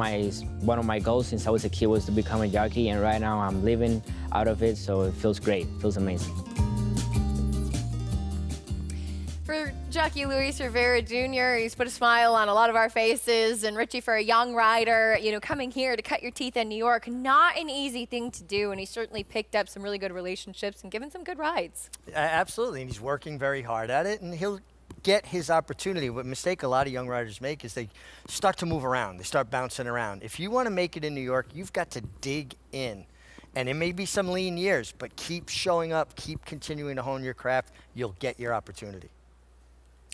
my goals since I was a kid was to become a jockey, and right now I'm living out of it, so it feels great. It feels amazing. For jockey Luis Rivera Jr., he's put a smile on a lot of our faces. And Richie, for a young rider, coming here to cut your teeth in New York, not an easy thing to do. And he certainly picked up some really good relationships and given some good rides. Absolutely, and he's working very hard at it, and he'll get his opportunity. What mistake a lot of young riders make is they start to move around. They start bouncing around. If you want to make it in New York, you've got to dig in. And it may be some lean years, but keep showing up, keep continuing to hone your craft. You'll get your opportunity.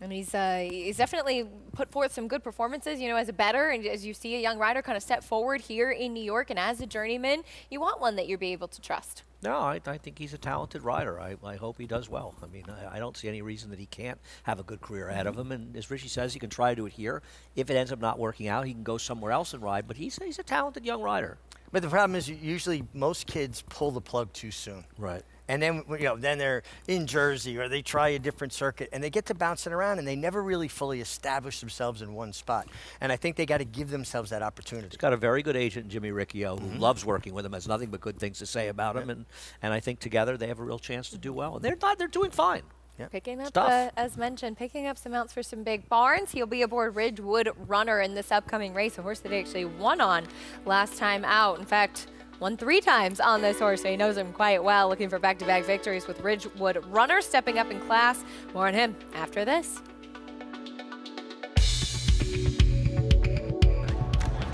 And he's definitely put forth some good performances, as a bettor. And as you see a young rider kind of step forward here in New York, and as a journeyman, you want one that you'll be able to trust. No, I think he's a talented rider. I hope he does well. I mean, I don't see any reason that he can't have a good career ahead of him. And as Richie says, he can try to do it here. If it ends up not working out, he can go somewhere else and ride. But he's a talented young rider. But the problem is usually most kids pull the plug too soon. Right. And then, then they're in Jersey or they try a different circuit and they get to bouncing around and they never really fully establish themselves in one spot. And I think they got to give themselves that opportunity. He's got a very good agent, Jimmy Riccio, who loves working with him, has nothing but good things to say about him. And I think together they have a real chance to do well. And they're doing fine. Yep. Picking up, as mentioned, picking up some mounts for some big barns. He'll be aboard Ridgewood Runner in this upcoming race, a horse that he actually won on last time out. In fact, won 3 times on this horse, so he knows him quite well. Looking for back-to-back victories with Ridgewood Runner, stepping up in class. More on him after this.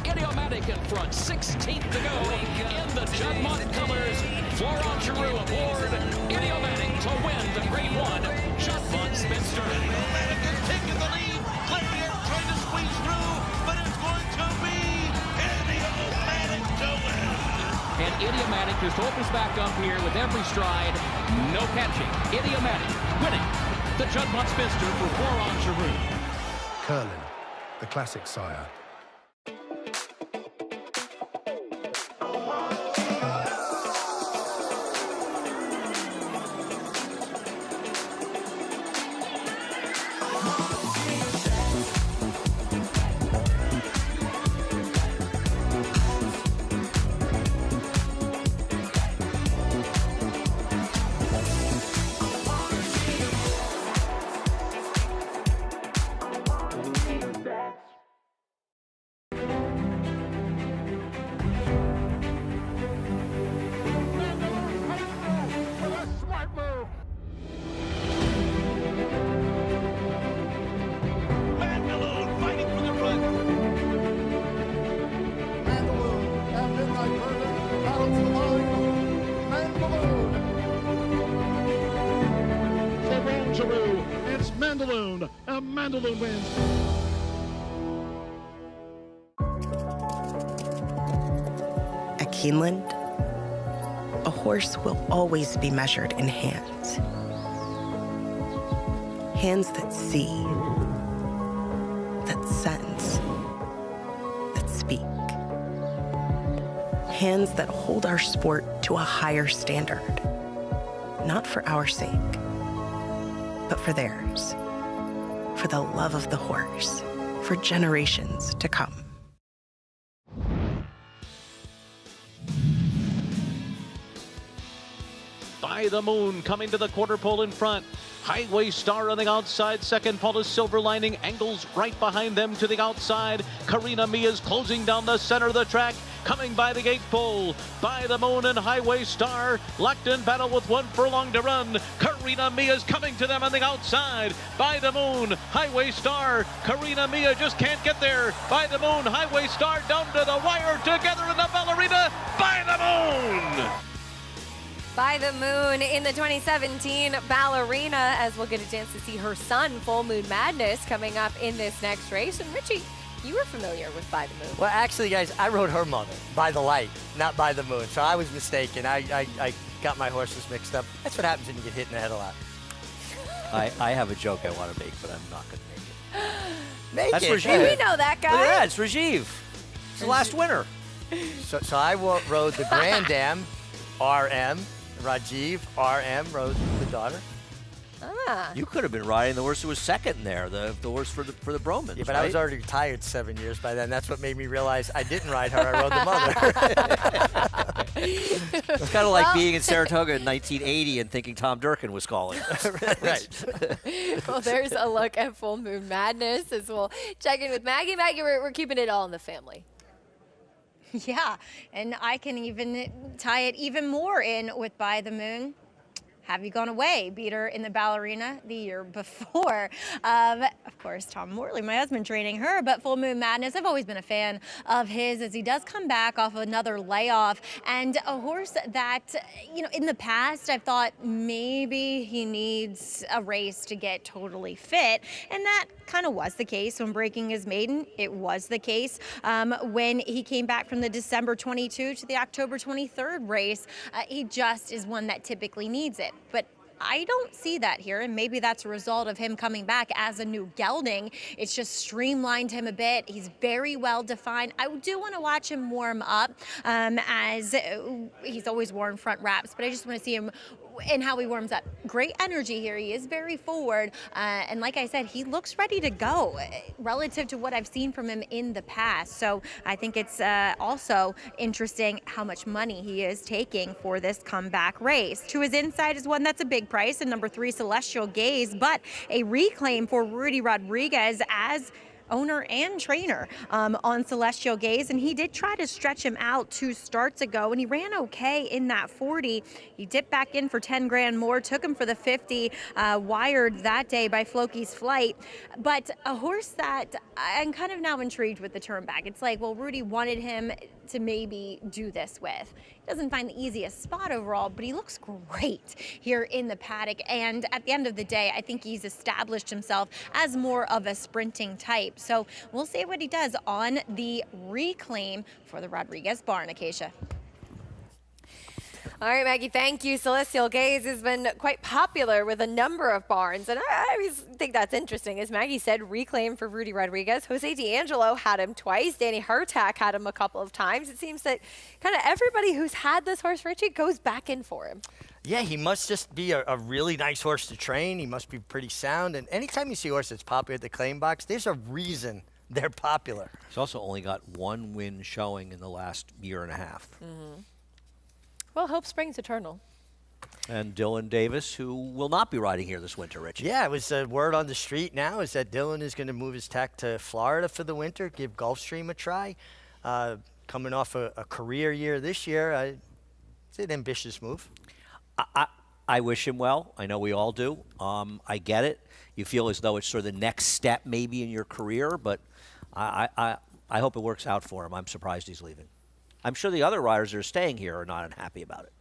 Idiomatic in front, 16th to go in the Juddmonte colors. Florent Giroux aboard Idiomatic to win the Grade 1 Juddmonte Spinster. Idiomatic is taking the lead. Clavier trying to squeeze through, but it's going to be Idiomatic to win. And Idiomatic just opens back up here with every stride. No catching. Idiomatic winning the Juddmonte Spinster for Florent Giroux. Curlin, the classic sire. Mandaloun. Mandaloun wins. At Keeneland, a horse will always be measured in hands. Hands that see, that sense, that speak. Hands that hold our sport to a higher standard. Not for our sake, but for theirs. For the love of the horse, for generations to come. By the Moon coming to the quarter pole in front. Highway Star on the outside. Second, Paulus Silver Lining. Angles right behind them to the outside. Karina Mia's closing down the center of the track. Coming by the gate pole. By the Moon and Highway Star locked in battle with 1 furlong to run. Karina Mia's coming to them on the outside. By the Moon, Highway Star. Karina Mia just can't get there. By the Moon, Highway Star down to the wire together in the Ballerina. By the Moon! By the Moon in the 2017 Ballerina, as we'll get a chance to see her son, Full Moon Madness, coming up in this next race. And Richie, you were familiar with By the Moon. Well, actually, guys, I rode her mother, By the Light, not By the Moon. So I was mistaken. I got my horses mixed up. That's what happens when you get hit in the head a lot. I have a joke I want to make, but I'm not going to make it. Make That's it. Rajiv. We know that guy. Yeah, it's Rajiv. It's the last winner. So I rode the Grand Dam, RM. Rajiv, RM, rode the daughter. Ah. You could have been riding the horse who was second there, the horse for the Bromans. Yeah, but right? I was already retired 7 years by then. That's what made me realize I didn't ride her. I rode the mother. It's kind of like being in Saratoga in 1980 and thinking Tom Durkin was calling. Right. Well, there's a look at Full Moon Madness as we'll check in with Maggie. Maggie, we're keeping it all in the family. Yeah, and I can even tie it even more in with By the Moon. Have You Gone Away? Beat her in the Ballerina the year before. Of course, Tom Morley, my husband, training her, but Full Moon Madness, I've always been a fan of his as he does come back off another layoff, and a horse that, you know, in the past I've thought maybe he needs a race to get totally fit, and that kind of was the case when breaking his maiden. It was the case when he came back from the December 22 to the October 23rd race. He just is one that typically needs it. But I don't see that here, and maybe that's a result of him coming back as a new gelding. It's just streamlined him a bit. He's very well defined. I do want to watch him warm up as he's always worn front wraps, but I just want to see him and how he warms up. Great energy here. He is very forward. And like I said, he looks ready to go relative to what I've seen from him in the past. So I think it's also interesting how much money he is taking for this comeback race. To his inside is one that's a big price, and number 3, Celestial Gaze, but a reclaim for Rudy Rodriguez as owner and trainer on Celestial Gaze, and he did try to stretch him out 2 starts ago, and he ran okay in that 40. He dipped back in for 10 grand more, took him for the 50, wired that day by Floki's Flight. But a horse that I'm kind of now intrigued with the turn back. It's like, well, Rudy wanted him to maybe do this with. He doesn't find the easiest spot overall, but he looks great here in the paddock. And at the end of the day, I think he's established himself as more of a sprinting type. So we'll see what he does on the reclaim for the Rodriguez barn, Acacia. All right, Maggie, thank you. Celestial Gaze has been quite popular with a number of barns, and I always think that's interesting. As Maggie said, reclaim for Rudy Rodriguez. Jose D'Angelo had him twice. Danny Hertak had him a couple of times. It seems that kind of everybody who's had this horse, Richie, goes back in for him. Yeah, he must just be a really nice horse to train. He must be pretty sound. And anytime you see a horse that's popular at the claim box, there's a reason they're popular. He's also only got 1 win showing in the last year and a half. Mm-hmm. Well, hope springs eternal. And Dylan Davis, who will not be riding here this winter, Rich. Yeah, it was word on the street now is that Dylan is going to move his tack to Florida for the winter, give Gulfstream a try. Coming off a career year this year, it's an ambitious move. I wish him well. I know we all do. I get it. You feel as though it's sort of the next step maybe in your career, but I hope it works out for him. I'm surprised he's leaving. I'm sure the other riders that are staying here are not unhappy about it.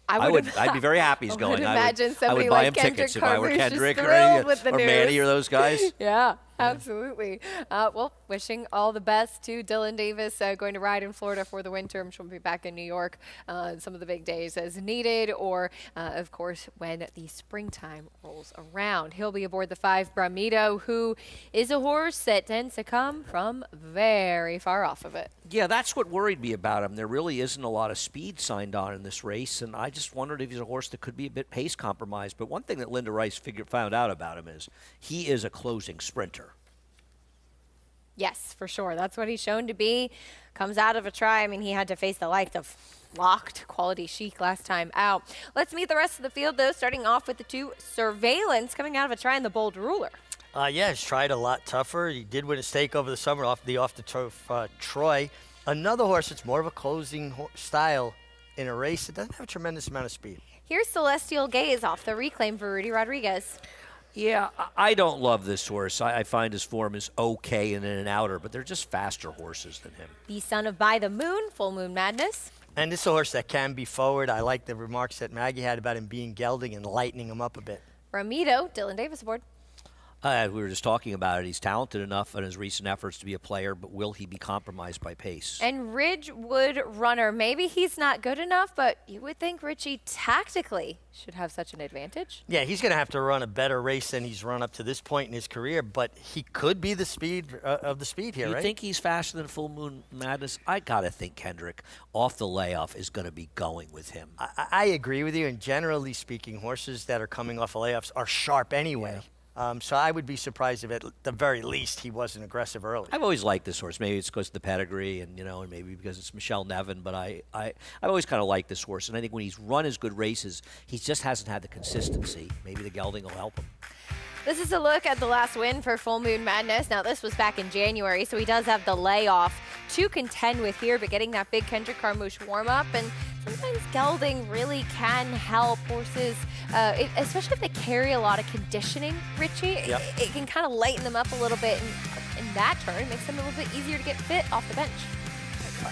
I'd be very happy he's going. I would buy like him tickets if I were Kendrick or Manny Manny or those guys. Yeah, absolutely. Well, wishing all the best to Dylan Davis, going to ride in Florida for the winter. I'm sure he'll be back in New York some of the big days as needed, or of course when the springtime rolls around. He'll be aboard the 5 Bramido, who is a horse that tends to come from very far off of it. Yeah, that's what worried me about him. There really isn't a lot of speed signed on in this race, and I just wondered if he's a horse that could be a bit pace compromised. But one thing that Linda Rice found out about him is he is a closing sprinter. Yes, for sure. That's what he's shown to be. Comes out of a try. I mean, he had to face the likes of Locked, Quality Chic last time out. Let's meet the rest of the field, though, starting off with the 2 Surveillance coming out of a try in the Bold Ruler. Yeah, he's tried a lot tougher. He did win a stake over the summer off the turf Troy. Another horse that's more of a closing style in a race that doesn't have a tremendous amount of speed. Here's Celestial Gaze off the reclaim for Rudy Rodriguez. Yeah, I don't love this horse. I find his form is okay in an outer, but they're just faster horses than him. The son of By the Moon, Full Moon Madness. And this is a horse that can be forward. I like the remarks that Maggie had about him being gelding and lightening him up a bit. Bramido, Dylan Davis aboard. We were just talking about it. He's talented enough in his recent efforts to be a player, but will he be compromised by pace? And Ridgewood Runner, maybe he's not good enough, but you would think Richie tactically should have such an advantage. Yeah, he's going to have to run a better race than he's run up to this point in his career, but he could be the speed of the speed here, You right? think he's faster than Full Moon Madness? I got to think Kendrick, off the layoff, is going to be going with him. I agree with you, and generally speaking, horses that are coming off of layoffs are sharp anyway. So I would be surprised if at the very least he wasn't aggressive early. I've always liked this horse. Maybe it's because of the pedigree and, and maybe because it's Michelle Nevin, but I've always kind of liked this horse. And I think when he's run his good races, he just hasn't had the consistency. Maybe the gelding will help him. This is a look at the last win for Full Moon Madness. Now, this was back in January, so he does have the layoff to contend with here, but getting that big Kendrick Carmouche warm-up, and sometimes gelding really can help horses, especially if they carry a lot of conditioning, Richie. Yep. It can kind of lighten them up a little bit, and in that turn, makes them a little bit easier to get fit off the bench.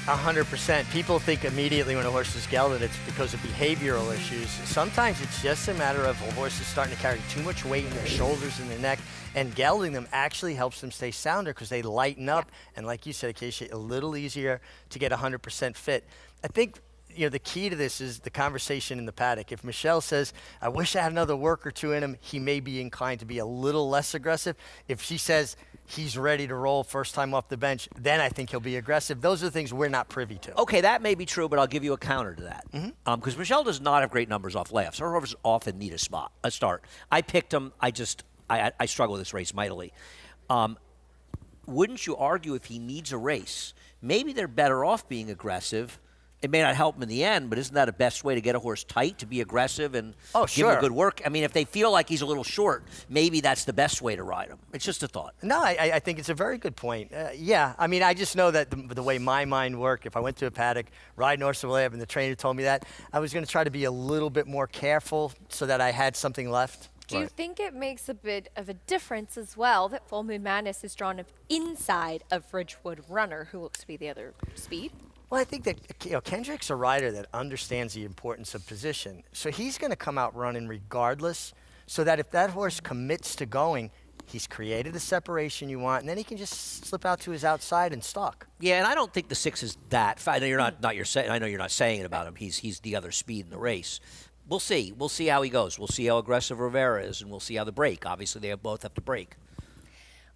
100%. People think immediately when a horse is gelded, it's because of behavioral issues. Sometimes it's just a matter of a horse is starting to carry too much weight in their shoulders and their neck, and gelding them actually helps them stay sounder because they lighten up, and like you said, Acacia, a little easier to get 100% fit. I think the key to this is the conversation in the paddock. If Michelle says, I wish I had another work or two in him, he may be inclined to be a little less aggressive. If she says he's ready to roll first time off the bench, then I think he'll be aggressive. Those are the things we're not privy to. Okay, that may be true, but I'll give you a counter to that. Because Michelle does not have great numbers off layoffs. Her horses often need a start. I picked him. I struggle with this race mightily. Wouldn't you argue if he needs a race, maybe they're better off being aggressive? It may not help him in the end, but isn't that a best way to get a horse tight, to be aggressive and give him a good work? I mean, if they feel like he's a little short, maybe that's the best way to ride him. It's just a thought. No, I think it's a very good point. Yeah, I mean, I just know that the way my mind worked, if I went to a paddock, ride North of Lab, and the trainer told me that, I was going to try to be a little bit more careful so that I had something left. Do you think it makes a bit of a difference as well that Full Moon Madness is drawn inside of Ridgewood Runner, who looks to be the other speed? Well, I think that Kendrick's a rider that understands the importance of position. So he's going to come out running regardless, so that if that horse commits to going, he's created the separation you want, and then he can just slip out to his outside and stalk. Yeah, and I don't think the 6 is that. I know you're not I know you're not saying it about him. He's the other speed in the race. We'll see. We'll see how he goes. We'll see how aggressive Rivera is, and we'll see how the break. Obviously, they both have to break.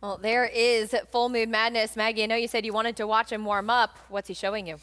Well, there is Full Moon Madness. Maggie, I know you said you wanted to watch him warm up. What's he showing you?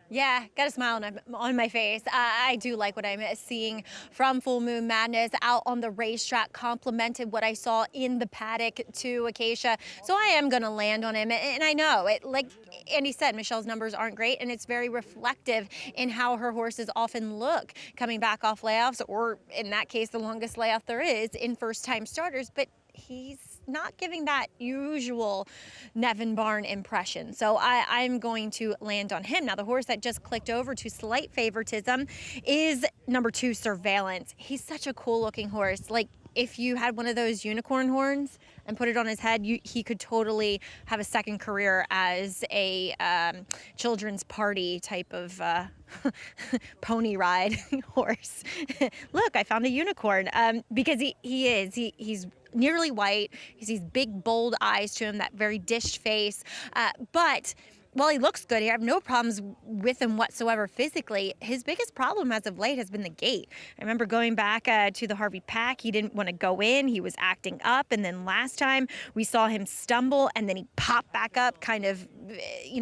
Yeah, got a smile on my face. I do like what I'm seeing from Full Moon Madness out on the racetrack, complemented what I saw in the paddock to Acacia. So I am going to land on him. And I know, like Andy said, Michelle's numbers aren't great, and it's very reflective in how her horses often look coming back off layoffs, or in that case, the longest layoff there is in first-time starters. But he's not giving that usual Nevin Barn impression. So I'm going to land on him. Now, the horse that just clicked over to slight favoritism is number 2, Surveillance. He's such a cool looking horse. Like, if you had one of those unicorn horns and put it on his head, he could totally have a second career as a children's party type of pony ride horse. Look, I found a unicorn because he's nearly white. He's these big, bold eyes to him, that very dished face. But while he looks good here, I have no problems with him whatsoever physically. His biggest problem as of late has been the gait. I remember going back to the Harvey Pack, he didn't want to go in. He was acting up. And then last time we saw him stumble and then he popped back up, kind of,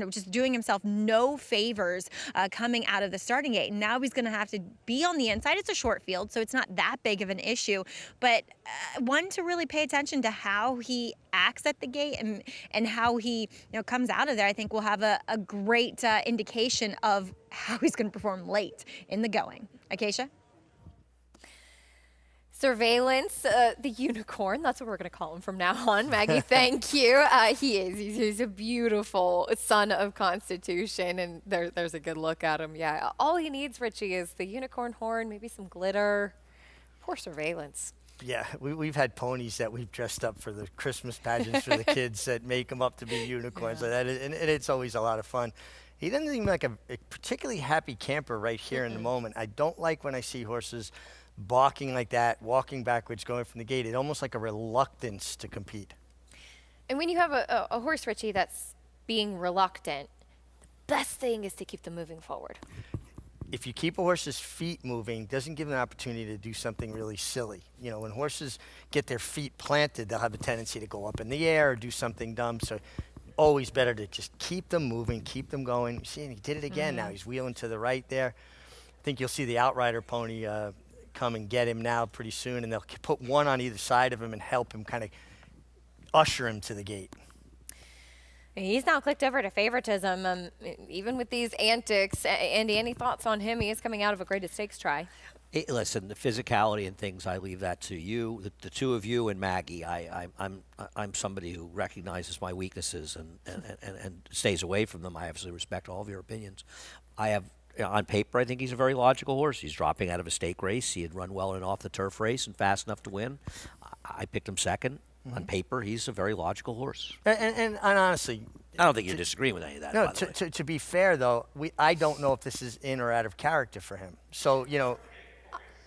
just doing himself no favors coming out of the starting gate. And now he's going to have to be on the inside. It's a short field, so it's not that big of an issue. But one to really pay attention to how he acts at the gate and how he comes out of there, I think will have a great indication of how he's going to perform late in the going. Acacia? Surveillance, the unicorn, that's what we're going to call him from now on. Maggie, thank you. He's a beautiful son of Constitution, and there's a good look at him. Yeah, all he needs, Richie, is the unicorn horn, maybe some glitter. Poor Surveillance. Yeah, we've had ponies that we've dressed up for the Christmas pageants for the kids that make them up to be unicorns, and it's always a lot of fun. He doesn't seem like a particularly happy camper right here in the moment. I don't like when I see horses balking like that, walking backwards, going from the gate. It's almost like a reluctance to compete. And when you have a horse, Richie, that's being reluctant, the best thing is to keep them moving forward. If you keep a horse's feet moving, doesn't give them an opportunity to do something really silly. You know, when horses get their feet planted, they'll have a tendency to go up in the air or do something dumb. So always better to just keep them moving, keep them going. You see, and he did it again now. He's wheeling to the right there. I think you'll see the outrider pony come and get him now pretty soon, and they'll put one on either side of him and help him kind of usher him to the gate. He's now clicked over to favoritism, even with these antics. Andy, any thoughts on him? He is coming out of a Greatest Stakes try. Hey, listen, the physicality and things, I leave that to you, the two of you and Maggie. I'm somebody who recognizes my weaknesses and stays away from them. I absolutely respect all of your opinions. On paper, I think he's a very logical horse. He's dropping out of a stake race. He had run well in an off-the-turf race and fast enough to win. I picked him second. On paper, he's a very logical horse. And honestly, I don't think you're disagreeing with any of that. No, by the way. to be fair though, I don't know if this is in or out of character for him. So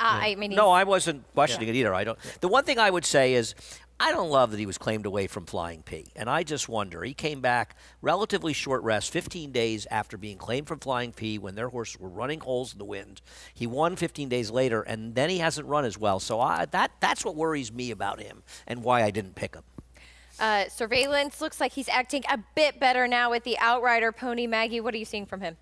I mean, no, I wasn't questioning it either. I don't. The one thing I would say is, I don't love that he was claimed away from Flying P. And I just wonder, he came back relatively short rest, 15 days after being claimed from Flying P when their horses were running holes in the wind. He won 15 days later, and then he hasn't run as well. So that's what worries me about him and why I didn't pick him. Surveillance looks like he's acting a bit better now with the outrider pony. Maggie, what are you seeing from him?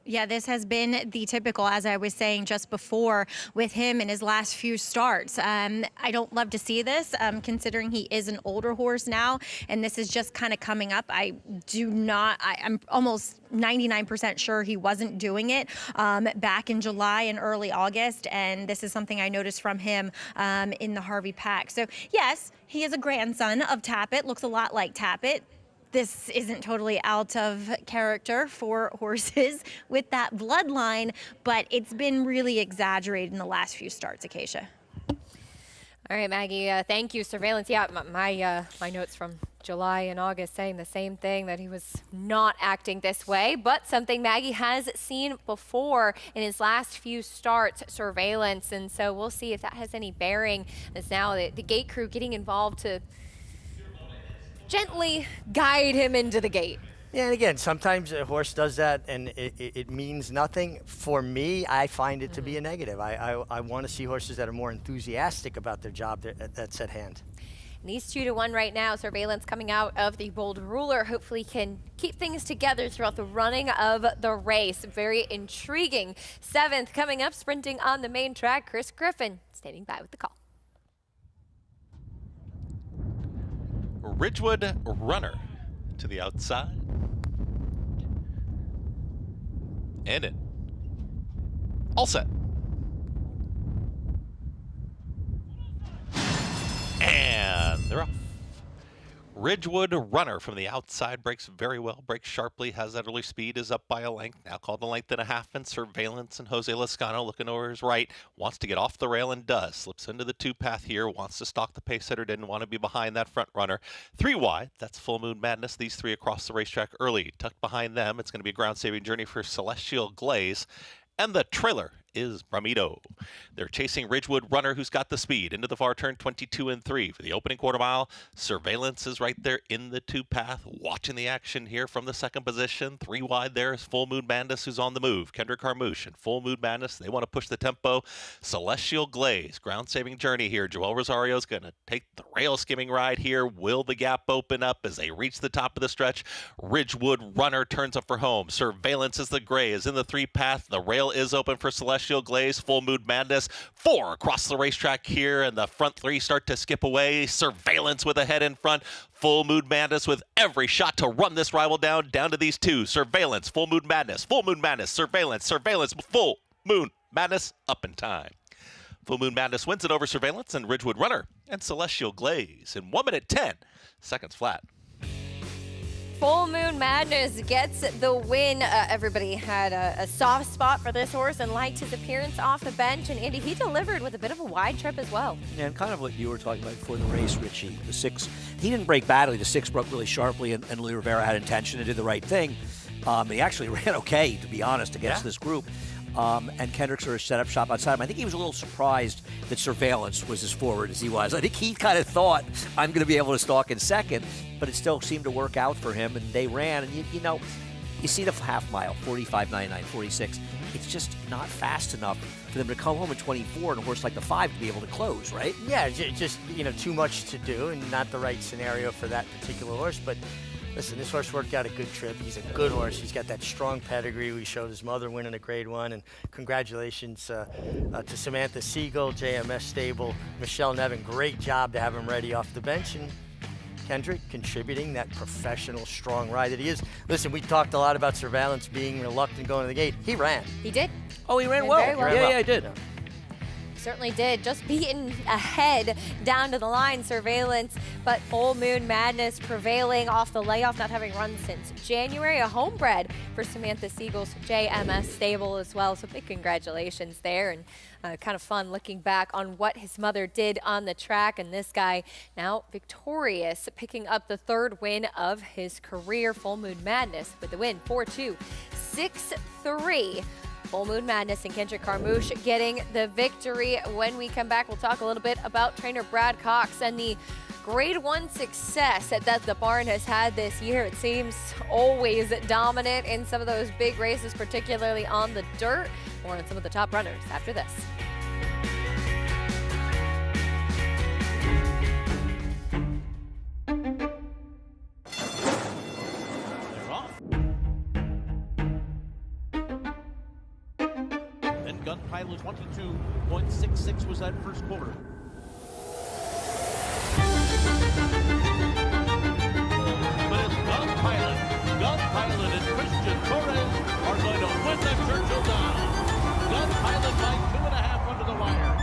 Yeah, this has been the typical, as I was saying just before, with him in his last few starts. I don't love to see this, considering he is an older horse now, and this is just kind of coming up. I'm almost 99% sure he wasn't doing it back in July and early August, and this is something I noticed from him in the Harvey Pack. So, yes, he is a grandson of Tapit, looks a lot like Tapit. This isn't totally out of character for horses with that bloodline, but it's been really exaggerated in the last few starts, Acacia. All right, Maggie, thank you. Surveillance, yeah, my notes from July and August saying the same thing, that he was not acting this way, but something Maggie has seen before in his last few starts, Surveillance, and so we'll see if that has any bearing as now the gate crew getting involved to gently guide him into the gate. Yeah, and again, sometimes a horse does that and it means nothing. For me, I find it to be a negative. I want to see horses that are more enthusiastic about their job that's at hand. And he's 2-1 right now. Surveillance coming out of the Bold Ruler hopefully can keep things together throughout the running of the race. Very intriguing. 7th coming up, sprinting on the main track. Chris Griffin standing by with the call. Ridgewood Runner to the outside. And in. All set. And they're off. Ridgewood Runner from the outside breaks very well, breaks sharply, has that early speed, is up by a length, now called a length and a half, and Surveillance and Jose Lezcano looking over his right, wants to get off the rail and does, slips into the 2-path here, wants to stalk the pace setter, didn't want to be behind that front runner. 3 wide, that's Full Moon Madness, these 3 across the racetrack early. Tucked behind them, it's going to be a ground-saving journey for Celestial Glaze, and the trailer is Bramido. They're chasing Ridgewood Runner, who's got the speed, into the far turn, 22 and 3 for the opening quarter mile. Surveillance is right there in the 2-path, watching the action here from the 2nd position. 3 wide there is Full Moon Madness, who's on the move. Kendrick Carmouche and Full Moon Madness, they want to push the tempo. Celestial Glaze, ground-saving journey here. Joel Rosario's going to take the rail skimming ride here. Will the gap open up as they reach the top of the stretch? Ridgewood Runner turns up for home. Surveillance is the gray, is in the 3-path. The rail is open for Celestial Glaze, Full Moon Madness. 4 across the racetrack here, and the front 3 start to skip away. Surveillance with a head in front. Full Moon Madness with every shot to run this rival down to these 2. Surveillance, Full Moon Madness, Full Moon Madness, Surveillance, Full Moon Madness, up in time. Full Moon Madness wins it over Surveillance and Ridgewood Runner and Celestial Glaze in 1 minute 10 seconds flat. Full Moon Madness gets the win. Everybody had a soft spot for this horse and liked his appearance off the bench. And Andy, he delivered with a bit of a wide trip as well. Yeah, and kind of what you were talking about before the race, Richie. The 6, he didn't break badly. The 6 broke really sharply, and Louis Rivera had intention to do the right thing. He actually ran okay, to be honest, against this group. and Kendrick sort of set up shop outside him. I think he was a little surprised that Surveillance was as forward as he was. I think he kind of thought, I'm going to be able to stalk in second, but it still seemed to work out for him, and they ran. And, you see the half mile, 45.99, 46. It's just not fast enough for them to come home in 24 and a horse like the 5 to be able to close, right? Yeah, just, too much to do and not the right scenario for that particular horse. But listen, this horse worked out a good trip. He's a good horse. He's got that strong pedigree. We showed his mother winning a Grade 1. And congratulations to Samantha Siegel, JMS Stable, Michelle Nevin. Great job to have him ready off the bench. And Kendrick contributing that professional, strong ride that he is. Listen, we talked a lot about Surveillance being reluctant going to the gate. He ran. He did. Oh, he ran well. Very well. Yeah, he did. Yeah. Certainly did. Just beaten ahead down to the line, Surveillance, but Full Moon Madness prevailing off the layoff, not having run since January. A homebred for Samantha Siegel's JMS Stable as well. So big congratulations there, and kind of fun looking back on what his mother did on the track. And this guy now victorious, picking up the 3rd win of his career. Full Moon Madness with the win, 4-2, 6-3. Full Moon Madness and Kendrick Carmouche getting the victory. When we come back, we'll talk a little bit about trainer Brad Cox and the Grade 1 success that the barn has had this year. It seems always dominant in some of those big races, particularly on the dirt. More on some of the top runners after this. They're off. Then Gun Pilot 22.66 was that first quarter. But it's Gun Pilot and Christian Torres are going to win the Churchill Downs. Gun Pilot by 2.5 under the wire.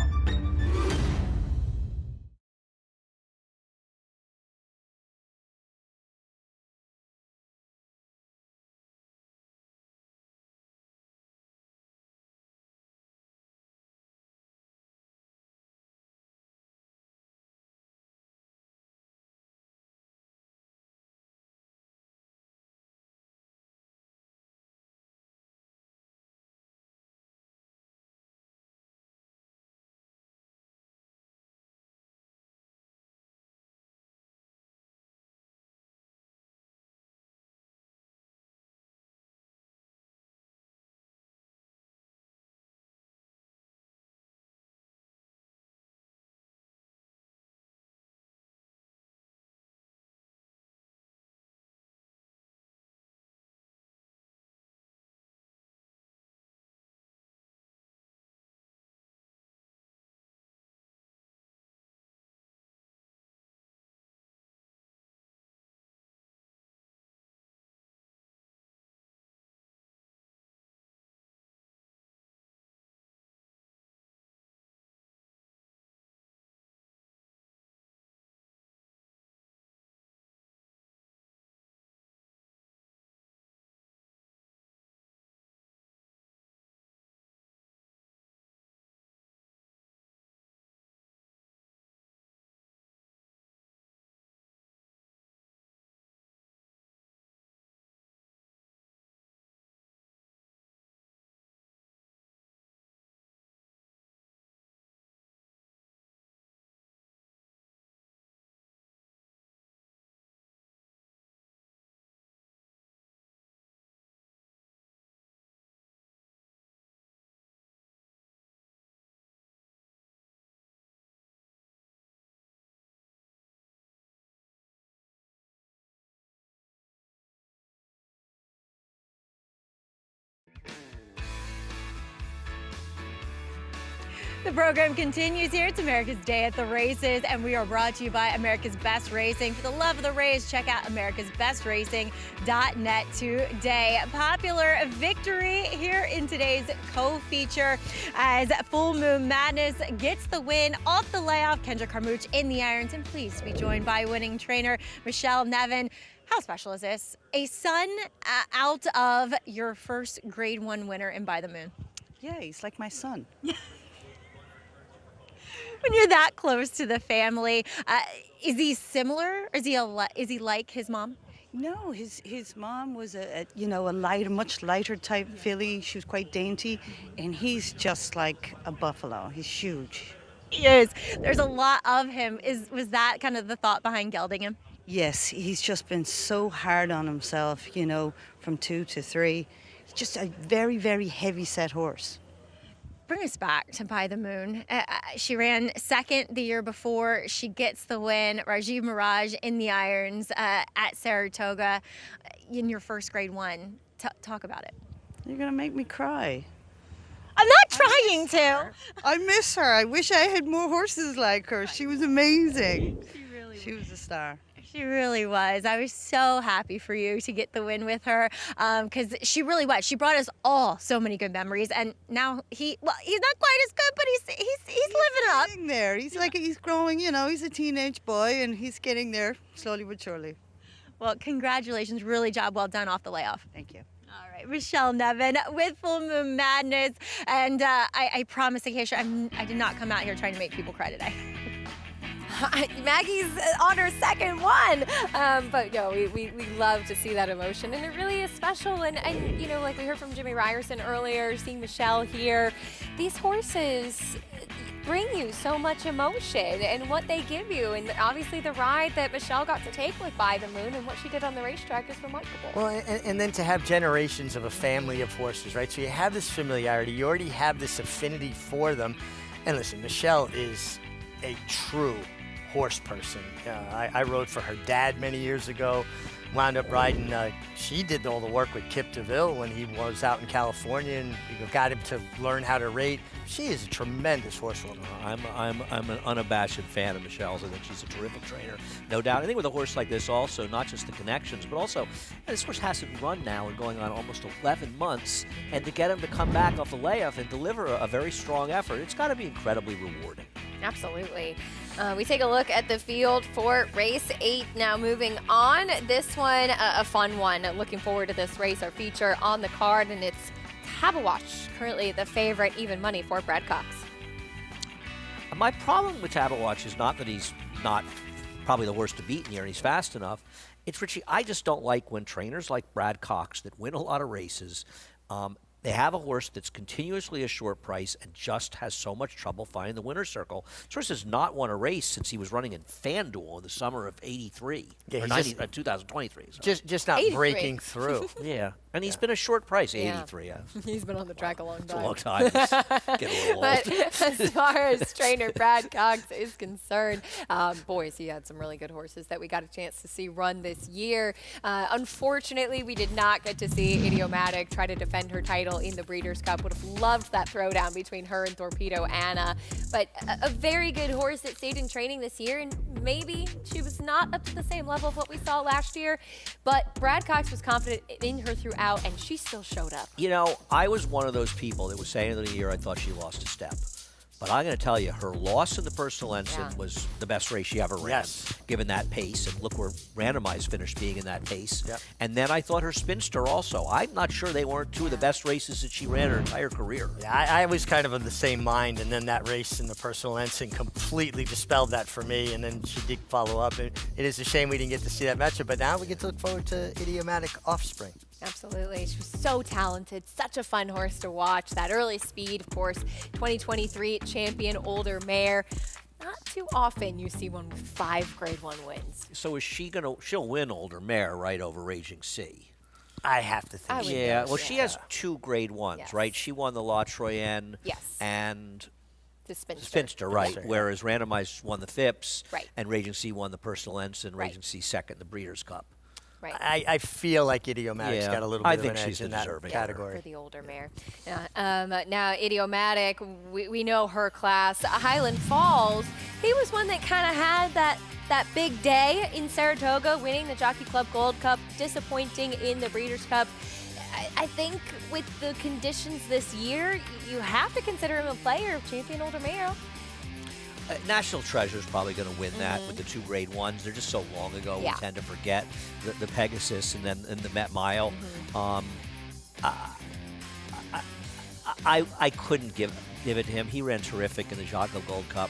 The program continues here. It's America's Day at the Races, and we are brought to you by America's Best Racing. For the love of the race, check out americasbestracing.net today. Popular victory here in today's co-feature as Full Moon Madness gets the win off the layoff. Kendrick Carmouche in the irons, and pleased to be joined by winning trainer Michelle Nevin. How special is this? A son out of your first Grade 1 winner in By the Moon. Yeah, he's like my son. When you're that close to the family, is he similar? Is he like his mom? No, his mom was a much lighter type filly. She was quite dainty, and he's just like a buffalo. He's huge. He is. There's a lot of him. Was that kind of the thought behind gelding him? Yes, he's just been so hard on himself, from 2 to 3. He's just a very, very heavy set horse. Bring us back to By the Moon. She ran second the year before. She gets the win. Rajiv Mirage in the irons at Saratoga in your first Grade 1. Talk about it. You're going to make me cry. I'm not trying to. I miss her. I wish I had more horses like her. She was amazing. She was a star. She really was. I was so happy for you to get the win with her because she really was. She brought us all so many good memories, and now he's not quite as good, but he's living up. Getting there. He's like he's growing. He's a teenage boy, and he's getting there slowly but surely. Well, congratulations. Really job well done off the layoff. Thank you. All right, Michelle Nevin with Full Moon Madness, and I promise, Acacia, I did not come out here trying to make people cry today. Maggie's on her second one. But we love to see that emotion, and it really is special. And like we heard from Jimmy Ryerson earlier, seeing Michelle here, these horses bring you so much emotion and what they give you. And obviously the ride that Michelle got to take with By the Moon and what she did on the racetrack is remarkable. Well, and then to have generations of a family of horses, right? So you have this familiarity, you already have this affinity for them. And listen, Michelle is a true horse person. I rode for her dad many years ago, wound up riding. She did all the work with Kip DeVille when he was out in California and got him to learn how to rate. She is a tremendous horsewoman. I'm an unabashed fan of Michelle's. I think she's a terrific trainer, no doubt. I think with a horse like this also, not just the connections, but also this horse hasn't run now and going on almost 11 months, and to get him to come back off the layoff and deliver a very strong effort, it's got to be incredibly rewarding. Absolutely. We take a look at the field for race 8 now. Moving on, this one a fun one. Looking forward to this race. Our feature on the card, and it's Tabawatch, currently the favorite, even money for Brad Cox. My problem with Tabawatch is not that he's not probably the worst to beat in the year and he's fast enough. It's Richie, I just don't like when trainers like Brad Cox that win a lot of races, they have a horse that's continuously a short price and just has so much trouble finding the winner's circle. This horse has not won a race since he was running in FanDuel in the summer of '83, or 2023. Sorry. Just not 83. breaking through. Yeah, and he's been a short price, 83. Yeah. He's been on the track a long time. It's a long time. Getting a little old. But as far as trainer Brad Cox is concerned, boys, he had some really good horses that we got a chance to see run this year. Unfortunately, we did not get to see Idiomatic try to defend her title in the Breeders' Cup. Would have loved that throwdown between her and Torpedo Anna. But a very good horse that stayed in training this year, and maybe she was not up to the same level of what we saw last year. But Brad Cox was confident in her throughout, and she still showed up. I was one of those people that was saying in the year I thought she lost a step. But I'm going to tell you, her loss in the Personal Ensign was the best race she ever ran, given that pace. And look where Randomized finished being in that pace. Yep. And then I thought her Spinster also. I'm not sure they weren't two of the best races that she ran her entire career. Yeah, I was kind of the same mind, and then that race in the Personal Ensign completely dispelled that for me, and then she did follow up. It is a shame we didn't get to see that matchup, but now we get to look forward to Idiomatic Offspring. Absolutely. She was so talented, such a fun horse to watch. That early speed, of course, 2023 champion older mare. Not too often you see one with 5 Grade 1 wins. So is she going to, she'll win older mare, right, over Raging Sea? I have to think. Yeah, well, she has 2 Grade 1s, right? She won the La Troyenne and the Spinster, right? Whereas Randomized won the Phipps, right, and Raging Sea won the Personal Ensign, Raging Sea second in the Breeders' Cup. Right. I feel like Idiomatic's got a little bit of an edge in that category. For the older mare. Now, Idiomatic, we know her class. Highland Falls, he was one that kind of had that big day in Saratoga, winning the Jockey Club Gold Cup, disappointing in the Breeders' Cup. I think with the conditions this year, you have to consider him a player of champion older mare. National Treasure is probably going to win that with the 2 Grade 1s. They're just so long ago. We tend to forget the Pegasus and then the Met Mile. I couldn't give it to him. He ran terrific in the Jockey Gold Cup.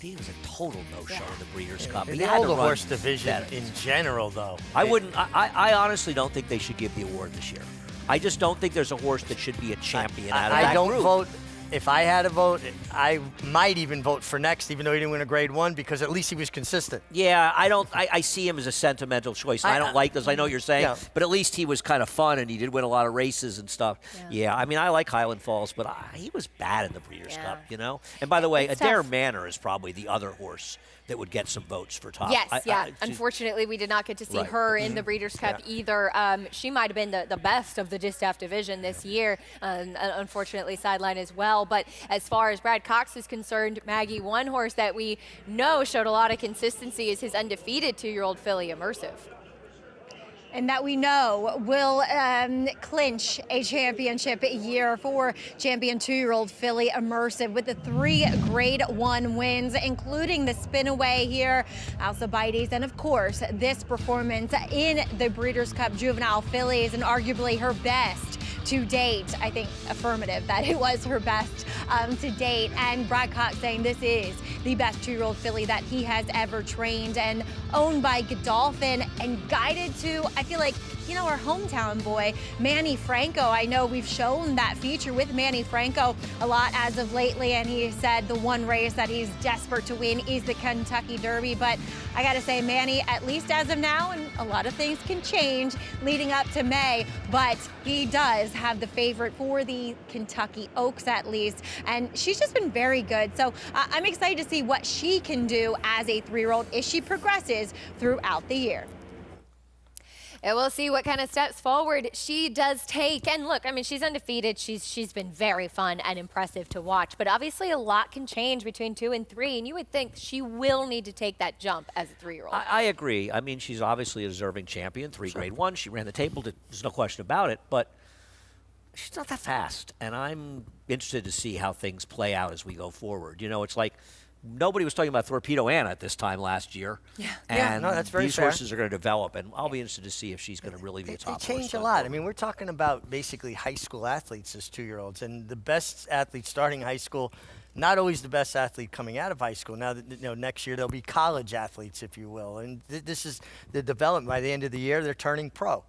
but he was a total no-show in the Breeders' Cup. In He the had to older run horse division better. in general, though. I honestly don't think they should give the award this year. I just don't think there's a horse that should be a champion out of that I don't group. vote. If I had to vote, I might even vote for Next, even though he didn't win a Grade 1, because at least he was consistent. Yeah, I see him as a sentimental choice. I don't like this. I know what you're saying, Yeah. but at least he was kind of fun, and he did win a lot of races and stuff. Yeah, I mean, I like Highland Falls, but he was bad in the Breeders' Cup, you know? And by the way, It's Adair tough. Manor is probably the other horse that would get some votes for top. Yes, Unfortunately, we did not get to see Right. her in the Breeders' Cup either. She might have been the best of the Distaff division this year. Unfortunately, sidelined as well. But as far as Brad Cox is concerned, Maggie, one horse that we know showed a lot of consistency is his undefeated 2-year-old filly, Immersive. And that we know will clinch a championship year for champion 2-year-old filly Immersive with the 3 Grade 1 wins, including the spin-away here, Alcibiades, and of course, this performance in the Breeders' Cup Juvenile Fillies, and arguably her best to date. I think affirmative that it was her best to date. And Brad Cox saying this is the best 2-year-old filly that he has ever trained, and owned by Godolphin and guided to, I feel like, you know, our hometown boy, Manny Franco. I know we've shown that feature with Manny Franco a lot as of lately, and he said the one race that he's desperate to win is the Kentucky Derby. But I gotta say, Manny, at least as of now, and a lot of things can change leading up to May, but he does have the favorite for the Kentucky Oaks at least, and she's just been very good. So I'm excited to see what she can do as a 3-year-old if she progresses throughout the year. And we'll see what kind of steps forward she does take. And look, I mean, she's undefeated. She's been very fun and impressive to watch. But obviously, a lot can change between 2 and 3. And you would think she will need to take that jump as a 3-year-old. I agree. I mean, she's obviously a deserving champion, 3 Grade 1. She ran the table. There's no question about it. But she's not that fast. And I'm interested to see how things play out as we go forward. You know, it's like nobody was talking about Torpedo Anna at this time last year. Yeah. And No, that's very these fair. horses are going to develop, and I'll be interested to see if she's going to really be a top They change horse a going lot. I forward. mean, we're talking about basically high school athletes as 2-year-olds, and the best athlete starting high school, not always the best athlete coming out of high school. Now, next year there'll be college athletes, if you will, and this is the development. By the end of the year, they're turning pro.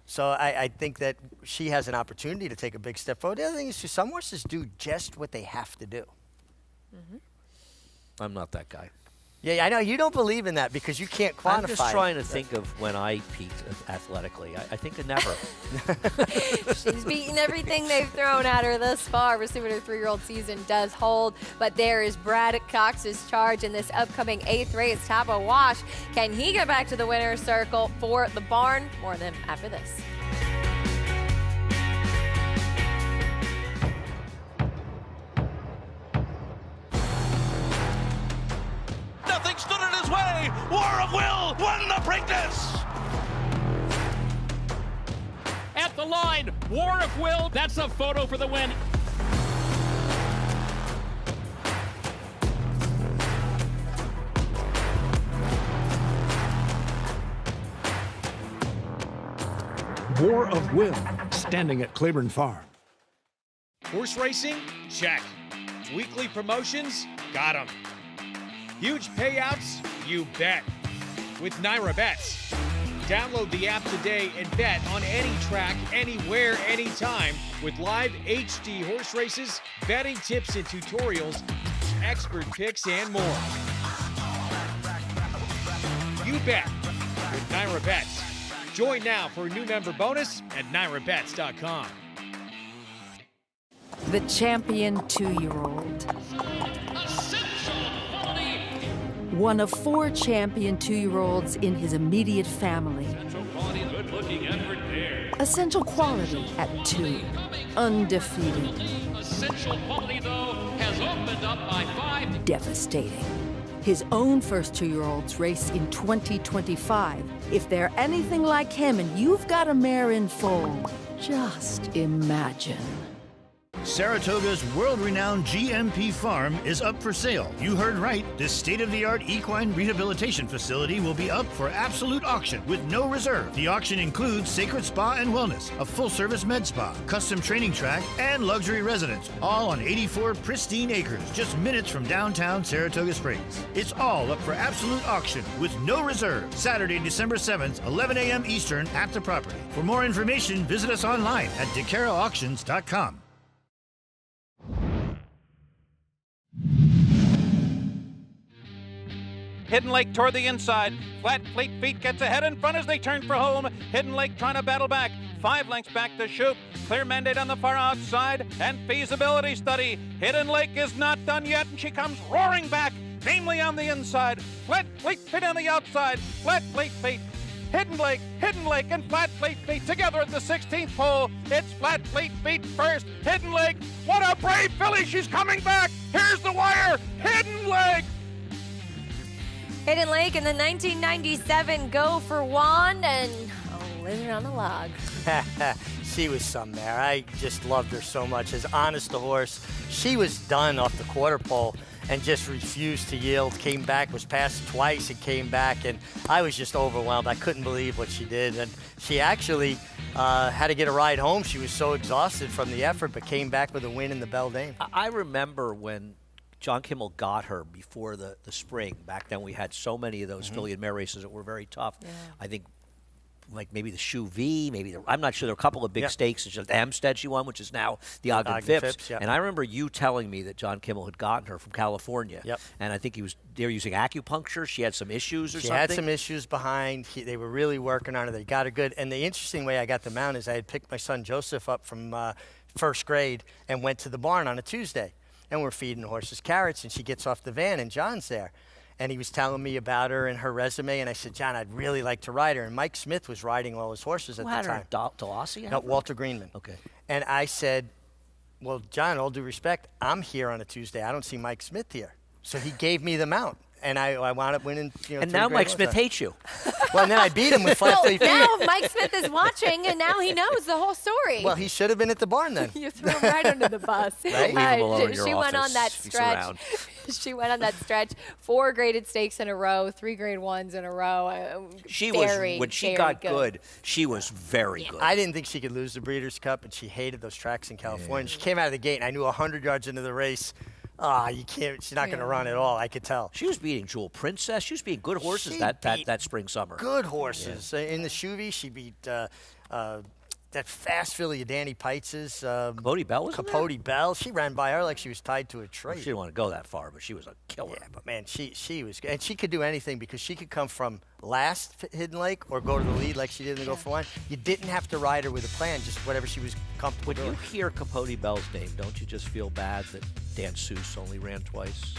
So I think that she has an opportunity to take a big step forward. The other thing is, some horses do just what they have to do. I'm not that guy. Yeah, I know. You don't believe in that because you can't quantify I'm just trying it. to think of when I peaked athletically. I think it never. She's beaten everything they've thrown at her thus far. We'll see what her 3-year-old season does hold. But there is Brad Cox's charge in this upcoming 8th race, Tapa Wash. Can he get back to the winner's circle for the barn? More on him after this. Nothing stood in his way. War of Will won the Preakness. At the line, War of Will. That's a photo for the win. War of Will, standing at Claiborne Farm. Horse racing? Check. Weekly promotions? Got 'em. Huge payouts? You bet. With Naira Bets. Download the app today and bet on any track, anywhere, anytime with live HD horse races, betting tips and tutorials, expert picks, and more. You bet with Naira Bets. Join now for a new member bonus at NairaBets.com. The champion 2-year-old. One of 4 champion 2-year-olds in his immediate family. Essential quality at 2. Undefeated. Essential quality, though, has opened up by 5. Devastating. His own first 2-year-olds race in 2025. If they're anything like him and you've got a mare in foal, just imagine. Saratoga's world-renowned GMP farm is up for sale. You heard right. This state-of-the-art equine rehabilitation facility will be up for absolute auction with no reserve. The auction includes Sacred Spa and Wellness, a full-service med spa, custom training track, and luxury residence, all on 84 pristine acres, just minutes from downtown Saratoga Springs. It's all up for absolute auction with no reserve. Saturday, December 7th, 11 a.m. Eastern at the property. For more information, visit us online at DeCaraAuctions.com. Hidden Lake toward the inside. Flat Fleet Feet gets ahead in front as they turn for home. Hidden Lake trying to battle back. 5 lengths back to Shoop. Clear Mandate on the far outside. And feasibility study. Hidden Lake is not done yet, and she comes roaring back. Namely on the inside. Flat Fleet Feet on the outside. Flat Fleet Feet. Hidden Lake, and Flat Fleet Feet together at the 16th pole. It's Flat Fleet Feet first. Hidden Lake, what a brave filly. She's coming back. Here's the wire. Hidden Lake. Hidden Lake in the 1997 Go for Wand and a lizard on a log. She was some there. I just loved her so much. As honest a horse. She was done off the quarter pole and just refused to yield. Came back, was passed twice and came back, and I was just overwhelmed. I couldn't believe what she did. And she actually had to get a ride home. She was so exhausted from the effort, but came back with a win in the Beldame. I remember when John Kimmel got her before the spring. Back then we had so many of those filly and mare races that were very tough. Yeah. I think like maybe the Shoe V, I'm not sure. There were a couple of big stakes. It's just Amstead she won, which is now the Ogden Phipps. And I remember you telling me that John Kimmel had gotten her from California. Yep. And I think they were using acupuncture. She had some issues or something. She had some issues behind. They were really working on her. They got her good. And the interesting way I got the mount is I had picked my son Joseph up from first grade and went to the barn on a Tuesday. And we're feeding the horses carrots, and she gets off the van, and John's there. And he was telling me about her and her resume, and I said, John, I'd really like to ride her. And Mike Smith was riding all his horses at the time. Dalasi? No, Walter Greenman. Okay. And I said, well, John, all due respect, I'm here on a Tuesday. I don't see Mike Smith here. So he gave me the mount. And I wound up winning. And now Mike Smith hates you. Well, and then I beat him with Flat Fleet Feet. Now Mike Smith is watching, and now he knows the whole story. Well, he should have been at the barn then. You threw him right under the bus. Right? Leave him alone in your she office. went on that stretch. She went on that stretch. 4 graded stakes in a row, 3 grade ones in a row. When she got good, she was very good. I didn't think she could lose the Breeders' Cup, and she hated those tracks in California. She came out of the gate, and I knew 100 yards into the race, you can't. She's not going to run at all. I could tell. She was beating Jewel Princess. She was beating good horses that spring summer. Good horses. In the Chuvy, she beat that fast filly of Danny Peitz's. Capote Bell was Capote Bell. She ran by her like she was tied to a tree. She didn't want to go that far, but she was a killer. Yeah, but man, she was good. And she could do anything because she could come from last Hidden Lake or go to the lead like she did in the Go for One. You didn't have to ride her with a plan, just whatever she was comfortable doing. When you hear Capote Bell's name, don't you just feel bad that Dan Seuss only ran twice?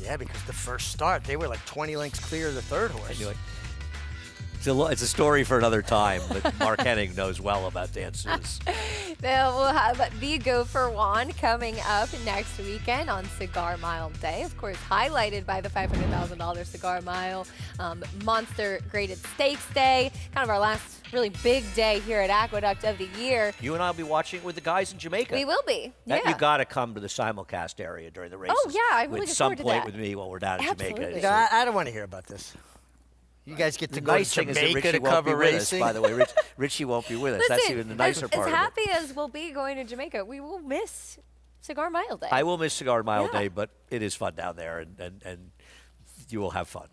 Yeah, because the first start, they were like 20 lengths clear of the third horse. I knew it. It's a story for another time, but Mark Henning knows well about Dan Seuss. We'll have the Go for Wand coming up next weekend on Cigar Mile Day. Of course, highlighted by the $500,000 Cigar Mile Monster Graded Stakes Day. Kind of our last really big day here at Aqueduct of the year. You and I will be watching it with the guys in Jamaica. We will be. Yeah. You got to come to the simulcast area during the races. Oh, yeah. I'm really looking forward to that. With some point with me while we're down in Jamaica. I don't want to hear about this. You guys get to go to Jamaica to cover racing. By the way, Richie won't be with us. Listen, that's even the nicer part of it. As happy as we'll be going to Jamaica, we will miss Cigar Mile Day. I will miss Cigar Mile Day, but it is fun down there, and you will have fun.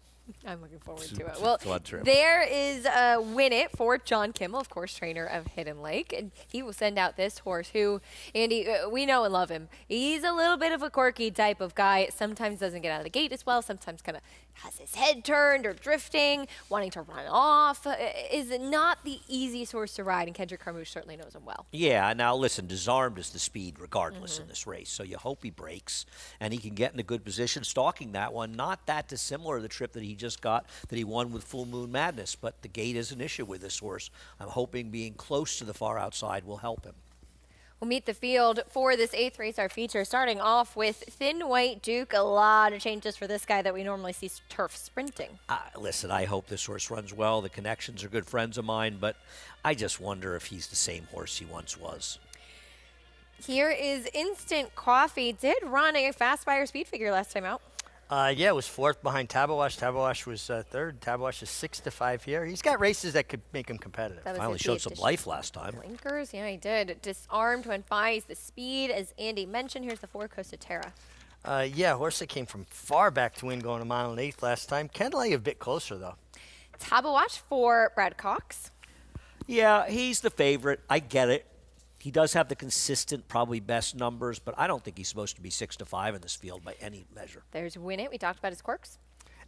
I'm looking forward to it. Well, trip. There is a Win It for John Kimmel, of course, trainer of Hidden Lake. And he will send out this horse who, Andy, we know and love him. He's a little bit of a quirky type of guy. Sometimes doesn't get out of the gate as well. Sometimes kind of has his head turned or drifting, wanting to run off. Is not the easiest horse to ride, and Kendrick Carmouche certainly knows him well. Yeah, now listen, Disarmed is the speed regardless in this race. So you hope he breaks and he can get in a good position stalking that one. Not that dissimilar to the trip that he just got that he won with Full Moon Madness, but the gate is an issue with this horse. I'm hoping being close to the far outside will help him. We'll meet the field for this 8th race, our feature, starting off with Thin White Duke. A lot of changes for this guy that we normally see turf sprinting. Listen, I hope this horse runs well. The connections are good friends of mine, but I just wonder if he's the same horse he once was. Here is Instant Coffee. Did run a fast buyer speed figure last time out. Yeah, it was 4th behind Tabawash. Tabawash was 3rd. Tabawash is 6-5 here. He's got races that could make him competitive. Finally showed some life last time. Blinkers, yeah, he did. Disarmed, went by. He's the speed, as Andy mentioned. Here's the 4 Costa Terra. Yeah, horse that came from far back to win, going a mile and 1/8 last time. Candlelight a bit closer, though. Tabawash for Brad Cox. Yeah, he's the favorite. I get it. He does have the consistent, probably best numbers, but I don't think he's supposed to be 6-5 in this field by any measure. There's Win It. We talked about his quirks.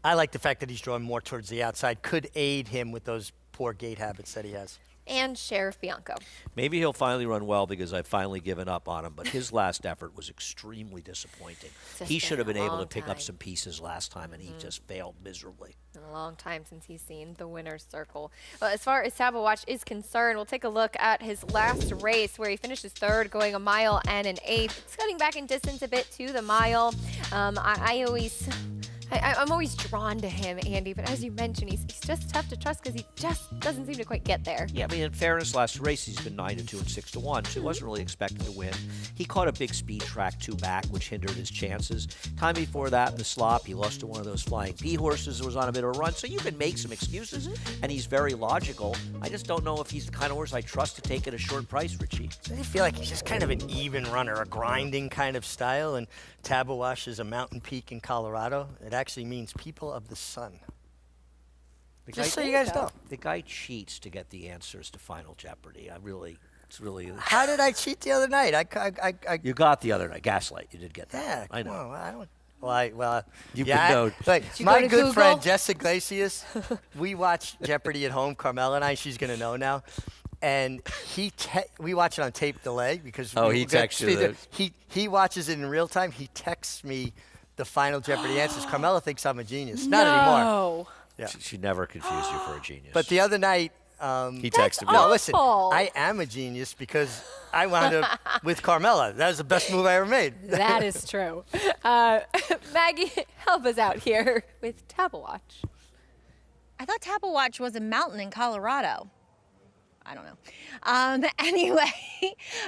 I like the fact that he's drawing more towards the outside. Could aid him with those poor gait habits that he has. And Sheriff Bianco. Maybe he'll finally run well because I've finally given up on him, but his last effort was extremely disappointing. He should have been able to pick up some pieces last time, and he just failed miserably. Been a long time since he's seen the winner's circle. Well, as far as Tabawash is concerned, we'll take a look at his last race where he finishes 3rd, going a mile and an 1/8. It's cutting back in distance a bit to the mile. I'm always drawn to him, Andy, but as you mentioned, he's just tough to trust because he just doesn't seem to quite get there. Yeah, I mean, in fairness, last race he's been 9-2 and 6-1, so he wasn't really expected to win. He caught a big speed track 2 back, which hindered his chances. Time before that, in the slop, he lost to one of those Flying P horses that was on a bit of a run, so you can make some excuses, and he's very logical. I just don't know if he's the kind of horse I trust to take at a short price, Richie. I feel like he's just kind of an even runner, a grinding kind of style, and Tabawash is a mountain peak in Colorado. It actually means people of the sun. Just so you guys know. The guy cheats to get the answers to Final Jeopardy. It's really. How did I cheat the other night? You got the other night. Gaslight. You did get that. Yeah, I know. Well, I don't. Well, You've been known. Like, my good friend Jess Iglesias, we watch Jeopardy at home. Carmela and I, she's gonna know now. And we watch it on tape delay because he texts you. He watches it in real time. He texts me the Final Jeopardy answers. Carmela thinks I'm a genius. Not anymore. Yeah. She never confused you for a genius. But the other night, he texted me. No, listen, I am a genius because I wound up with Carmela. That was the best move I ever made. That is true. Maggie, help us out here with Tabawash. I thought Tabawash was a mountain in Colorado. I don't know. Anyway,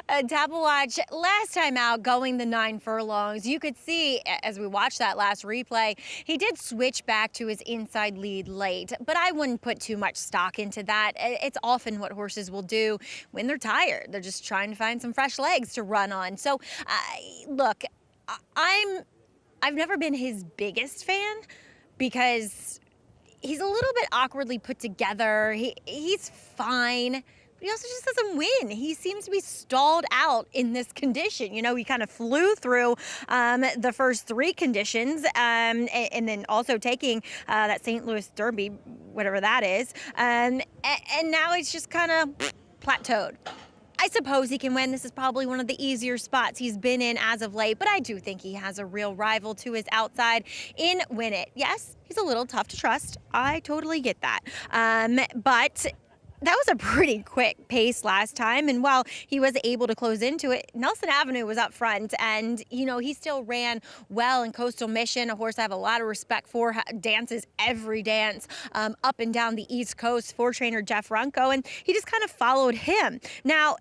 Tabawash, last time out, going the 9 furlongs, you could see, as we watched that last replay, he did switch back to his inside lead late, but I wouldn't put too much stock into that. It's often what horses will do when they're tired. They're just trying to find some fresh legs to run on. So, look, I've never been his biggest fan because he's a little bit awkwardly put together. He's fine, but he also just doesn't win. He seems to be stalled out in this condition. You know, he kind of flew through the first 3 conditions and then also taking that St. Louis Derby, whatever that is. And now it's just kind of plateaued. I suppose he can win. This is probably one of the easier spots he's been in as of late, but I do think he has a real rival to his outside in Win It. Yes, he's a little tough to trust. I totally get that. But that was a pretty quick pace last time, and while he was able to close into it, Nelson Avenue was up front, and, you know, he still ran well in Coastal Mission, a horse I have a lot of respect for, dances every dance up and down the East Coast for trainer Jeff Runco, and he just kind of followed him. Now,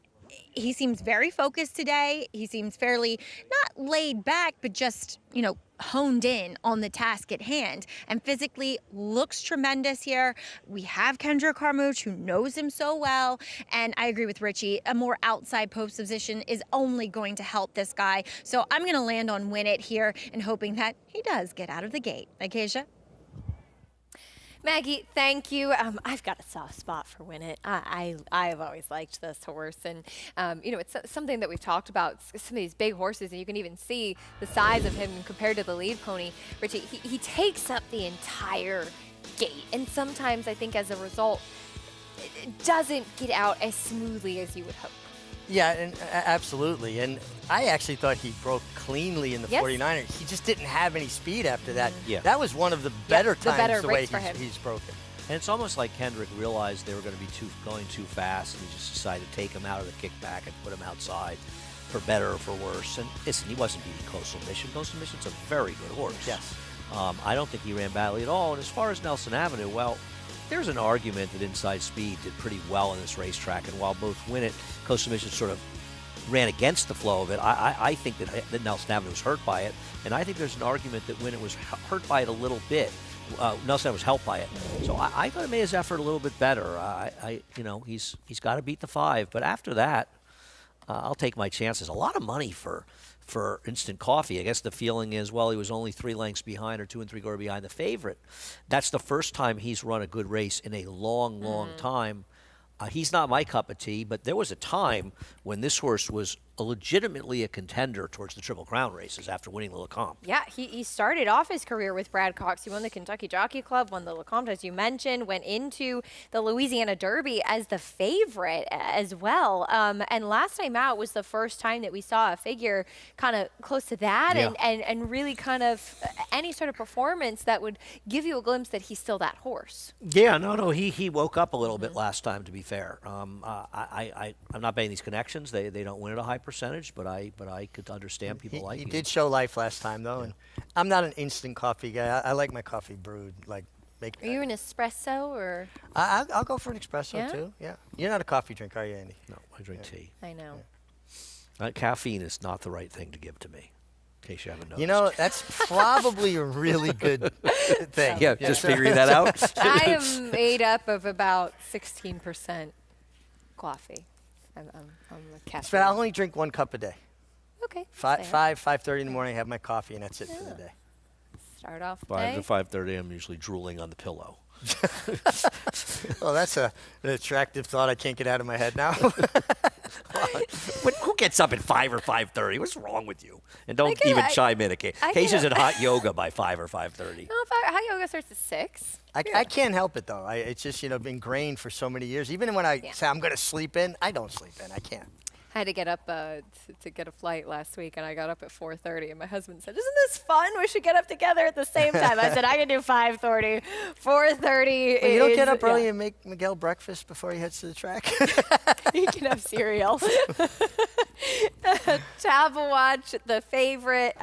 he seems very focused today. He seems fairly, not laid back, but just, you know, honed in on the task at hand, and physically looks tremendous here. We have Kendra Carmouche, who knows him so well, and I agree with Richie, a more outside post position is only going to help this guy. So I'm going to land on Win It here and hoping that he does get out of the gate. Acacia? Maggie, thank you. I've got a soft spot for Win It. I've always liked this horse, and you know, it's something that we've talked about. Some of these big horses, and you can even see the size of him compared to the lead pony. Richie, he takes up the entire gate, and sometimes I think as a result, it doesn't get out as smoothly as you would hope. Yeah, and absolutely. And I actually thought he broke cleanly in the 49er. He just didn't have any speed after that. Yeah. That was one of the better times the way he's broken. And it's almost like Kendrick realized they were going to be going too fast, and he just decided to take him out of the kickback and put him outside for better or for worse. And listen, he wasn't beating Coastal Mission. Coastal Mission's a very good horse. Yes. I don't think he ran badly at all. And as far as Nelson Avenue, well, there's an argument that Inside Speed did pretty well in this racetrack, and while both Win It, Coastal Mission sort of ran against the flow of it. I think that Nelson Avenue was hurt by it, and I think there's an argument that when it was hurt by it a little bit, Nelson Avenue was helped by it. So I thought he made his effort a little bit better. He's got to beat the 5, but after that, I'll take my chances. A lot of money for Instant Coffee. I guess the feeling is, well, he was only 3 lengths behind or 2 3/4 behind the favorite. That's the first time he's run a good race in a long time. He's not my cup of tea, but there was a time when this horse was legitimately a contender towards the Triple Crown races after winning the Lecomte. Yeah, he started off his career with Brad Cox. He won the Kentucky Jockey Club, won the Lecomte, as you mentioned, went into the Louisiana Derby as the favorite as well. And last time out was the first time that we saw a figure kind of close to that and really kind of any sort of performance that would give you a glimpse that he's still that horse. Yeah, no, he woke up a little bit last time, to be fair. I'm not betting these connections. They don't win at a high percentage, but I could understand people liking it. He did show life last time, though, and I'm not an instant coffee guy. I like my coffee brewed. Are you an espresso or? I'll go for an espresso, Yeah? too. Yeah. You're not a coffee drinker, are you, Andy? No, I drink tea. I know. Caffeine is not the right thing to give to me, in case you haven't noticed. You know, that's probably a really good thing. Yeah, just figuring that out. I am made up of about 16% coffee. I'm a caffeine. But I'll only drink 1 cup a day. Okay. 5:30 in the morning, I have my coffee, and that's it for the day. Start off 5 day. to 5:30, I'm usually drooling on the pillow. Well, that's an attractive thought I can't get out of my head now. But who gets up at 5 or 5:30? What's wrong with you? And don't even chime in. Keisha's in hot yoga by 5 or 5:30. No, hot yoga starts at 6. I can't help it, though. It's just, been ingrained for so many years. Even when I say I'm going to sleep in, I don't sleep in. I can't. I had to get up to get a flight last week, and I got up at 4:30. And my husband said, "Isn't this fun? We should get up together at the same time." I said, "I can do 5:30, 4:30." Well, you don't get up early and make Miguel breakfast before he heads to the track. You can have cereal. Tabawatch, the favorite.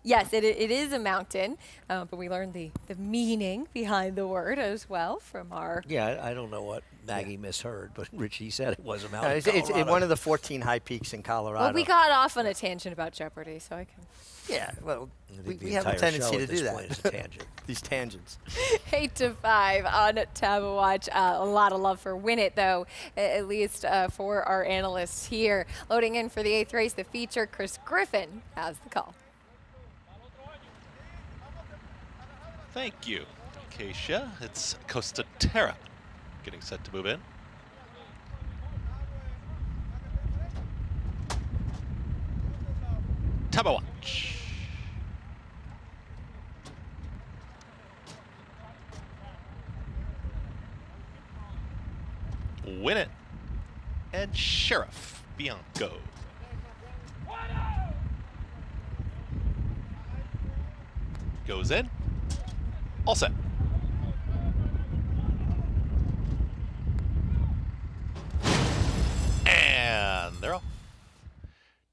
Yes, it is a mountain, but we learned the meaning behind the word as well from our. Yeah, I don't know what Maggie misheard, but Richie said it was a mountain. It's one of the 14 high peaks in Colorado. Well, we got off on a tangent about Jeopardy, so I can. Yeah, well, we have a tendency to do Point is a tangent. These tangents. 8 to 5 on Tabawatch. A lot of love for Win It, though, at least for our analysts here. Loading in for the 8th race, the feature, Chris Griffin has the call. Thank you, Keisha. It's Costa Terra getting set to move in. Tabawatch. Win It and Sheriff Bianco. Goes in. All set. And they're off.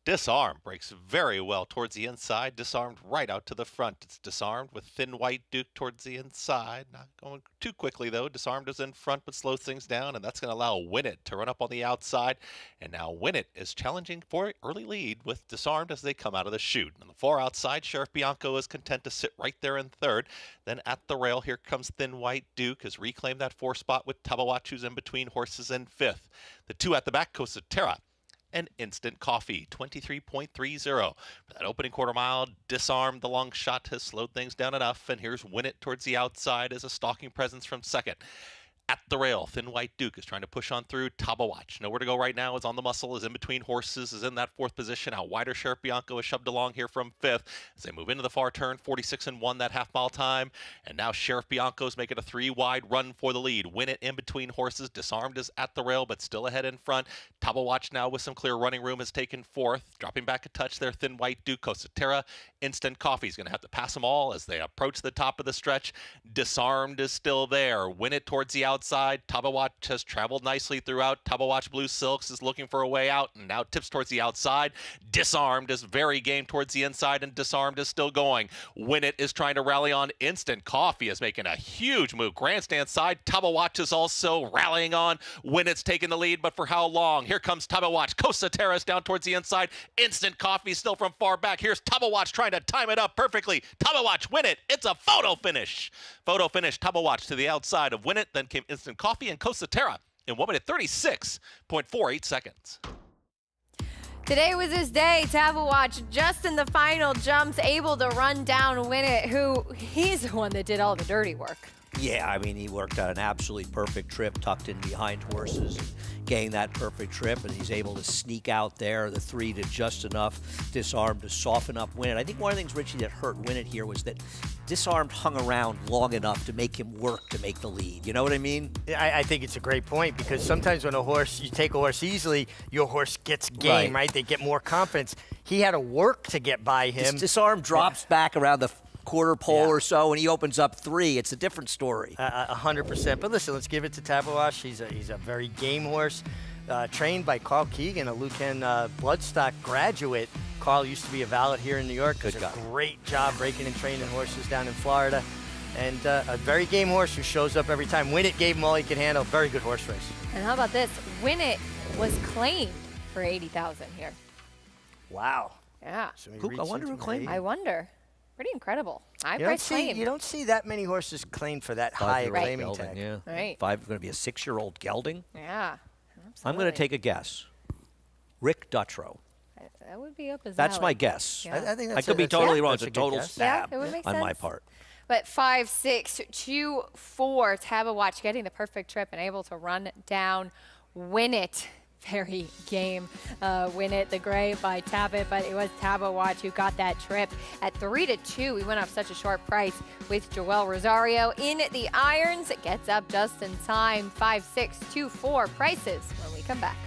Disarm breaks very well towards the inside, disarmed right out to the front. It's disarmed with Thin White Duke towards the inside. Not going too quickly, though. Disarmed is in front, but slows things down, and that's going to allow Win It to run up on the outside. And now Win It is challenging for early lead with Disarmed as they come out of the chute. On the far outside, Sheriff Bianco is content to sit right there in third. Then at the rail, here comes Thin White Duke, has reclaimed that 4 spot with Tabawatch, who's in between horses in 5th. The 2 at the back, Costa Terra and Instant Coffee, 23.30. For that opening quarter mile, Disarmed, the long shot, has slowed things down enough, and here's Win It towards the outside as a stalking presence from second. At the rail, Thin White Duke is trying to push on through. Tabawatch, nowhere to go right now, is on the muscle, is in between horses, is in that 4th position. Out wider, Sheriff Bianco is shoved along here from 5th as they move into the far turn, 46-1 that half-mile time. And now Sheriff Bianco's making a 3-wide run for the lead. Win It in between horses. Disarmed is at the rail, but still ahead in front. Tabawatch now with some clear running room has taken 4th. Dropping back a touch there, Thin White Duke, Costa Terra. Instant Coffee's going to have to pass them all as they approach the top of the stretch. Disarmed is still there. Win It towards the outside. outside. Tabawatch has traveled nicely throughout. Tabawatch Blue Silks is looking for a way out and now tips towards the outside. Disarmed is very game towards the inside, and Disarmed is still going. Win It is trying to rally on. Instant Coffee is making a huge move. Grandstand side. Tabawatch is also rallying on. Win It's taking the lead, but for how long? Here comes Tabawatch. Costa Terrace down towards the inside. Instant Coffee still from far back. Here's Tabawatch trying to time it up perfectly. Tabawatch Win It. It's a photo finish. Photo finish. Tabawatch to the outside of Win It. Then came Instant Coffee and Costa Terra in 1 minute 36.48 seconds. Today was his day. Tabawatch just in the final jumps, able to run down Win It, who he's the one that did all the dirty work. Yeah, I mean, he worked out an absolutely perfect trip, tucked in behind horses, and gained that perfect trip, and he's able to sneak out there. The 3 to just enough Disarmed to soften up Win It. I think one of the things, Richie, that hurt Win It here was that Disarmed hung around long enough to make him work to make the lead. You know what I mean? I think it's a great point, because sometimes when you take a horse easily, your horse gets game, right? They get more confidence. He had to work to get by him. Disarmed drops back around the quarter pole or so, and he opens up 3. It's a different story. 100%. But listen, let's give it to Tabawatch. He's a very game horse, trained by Carl Keegan, a Lucan Bloodstock graduate. Carl used to be a valet here in New York. Does a great job breaking and training horses down in Florida. And a very game horse who shows up every time. Win It gave him all he could handle. Very good horse race. And how about this? Win It was claimed for $80,000 here. Wow. Yeah. So I wonder who claimed it. I wonder. Pretty incredible. You don't see that many horses claimed for that high a claiming tag. Yeah. Right. 5 going to be a 6-year-old gelding. Yeah. I'm going to take a guess. Rick Dutrow. That would be up his That's alley. my guess. Yeah. I think I that's could be totally wrong. that's It's a good total guess. stab Yeah, it would make on my sense. part. But 5, 6, 2, 4, Tabawatch getting the perfect trip and able to run down Win It. Very game. Win It, the gray by Tabit, but it was Tabawatch who got that trip. At 3 to 2, we went off such a short price with Joel Rosario in the irons. It gets up just in time. 5, 6, 2, 4 prices when we come back.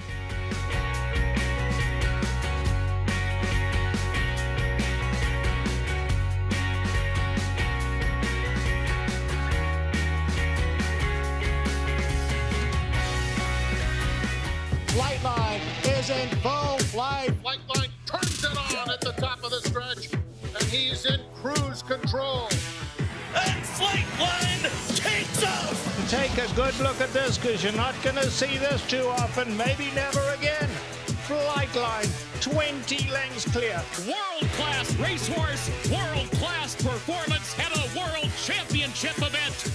Flightline is in full flight. Flightline turns it on at the top of the stretch, and he's in cruise control. And Flightline takes off. Take a good look at this, because you're not going to see this too often, maybe never again. Flightline, 20 lengths clear. World-class racehorse, world-class performance at a world championship event.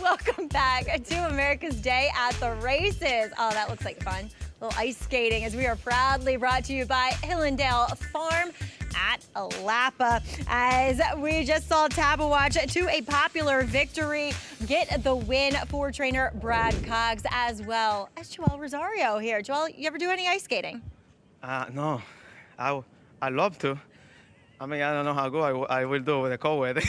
Welcome back to America's Day at the Races. Oh, that looks like fun. A little ice skating as we are proudly brought to you by Hillendale Farm at Lapa. As we just saw Tabawatch to a popular victory get the win for trainer Brad Cox, as well as Joel Rosario here. Joel, you ever do any ice skating? No, I love to. I mean, I don't know how good I will do with the cold weather.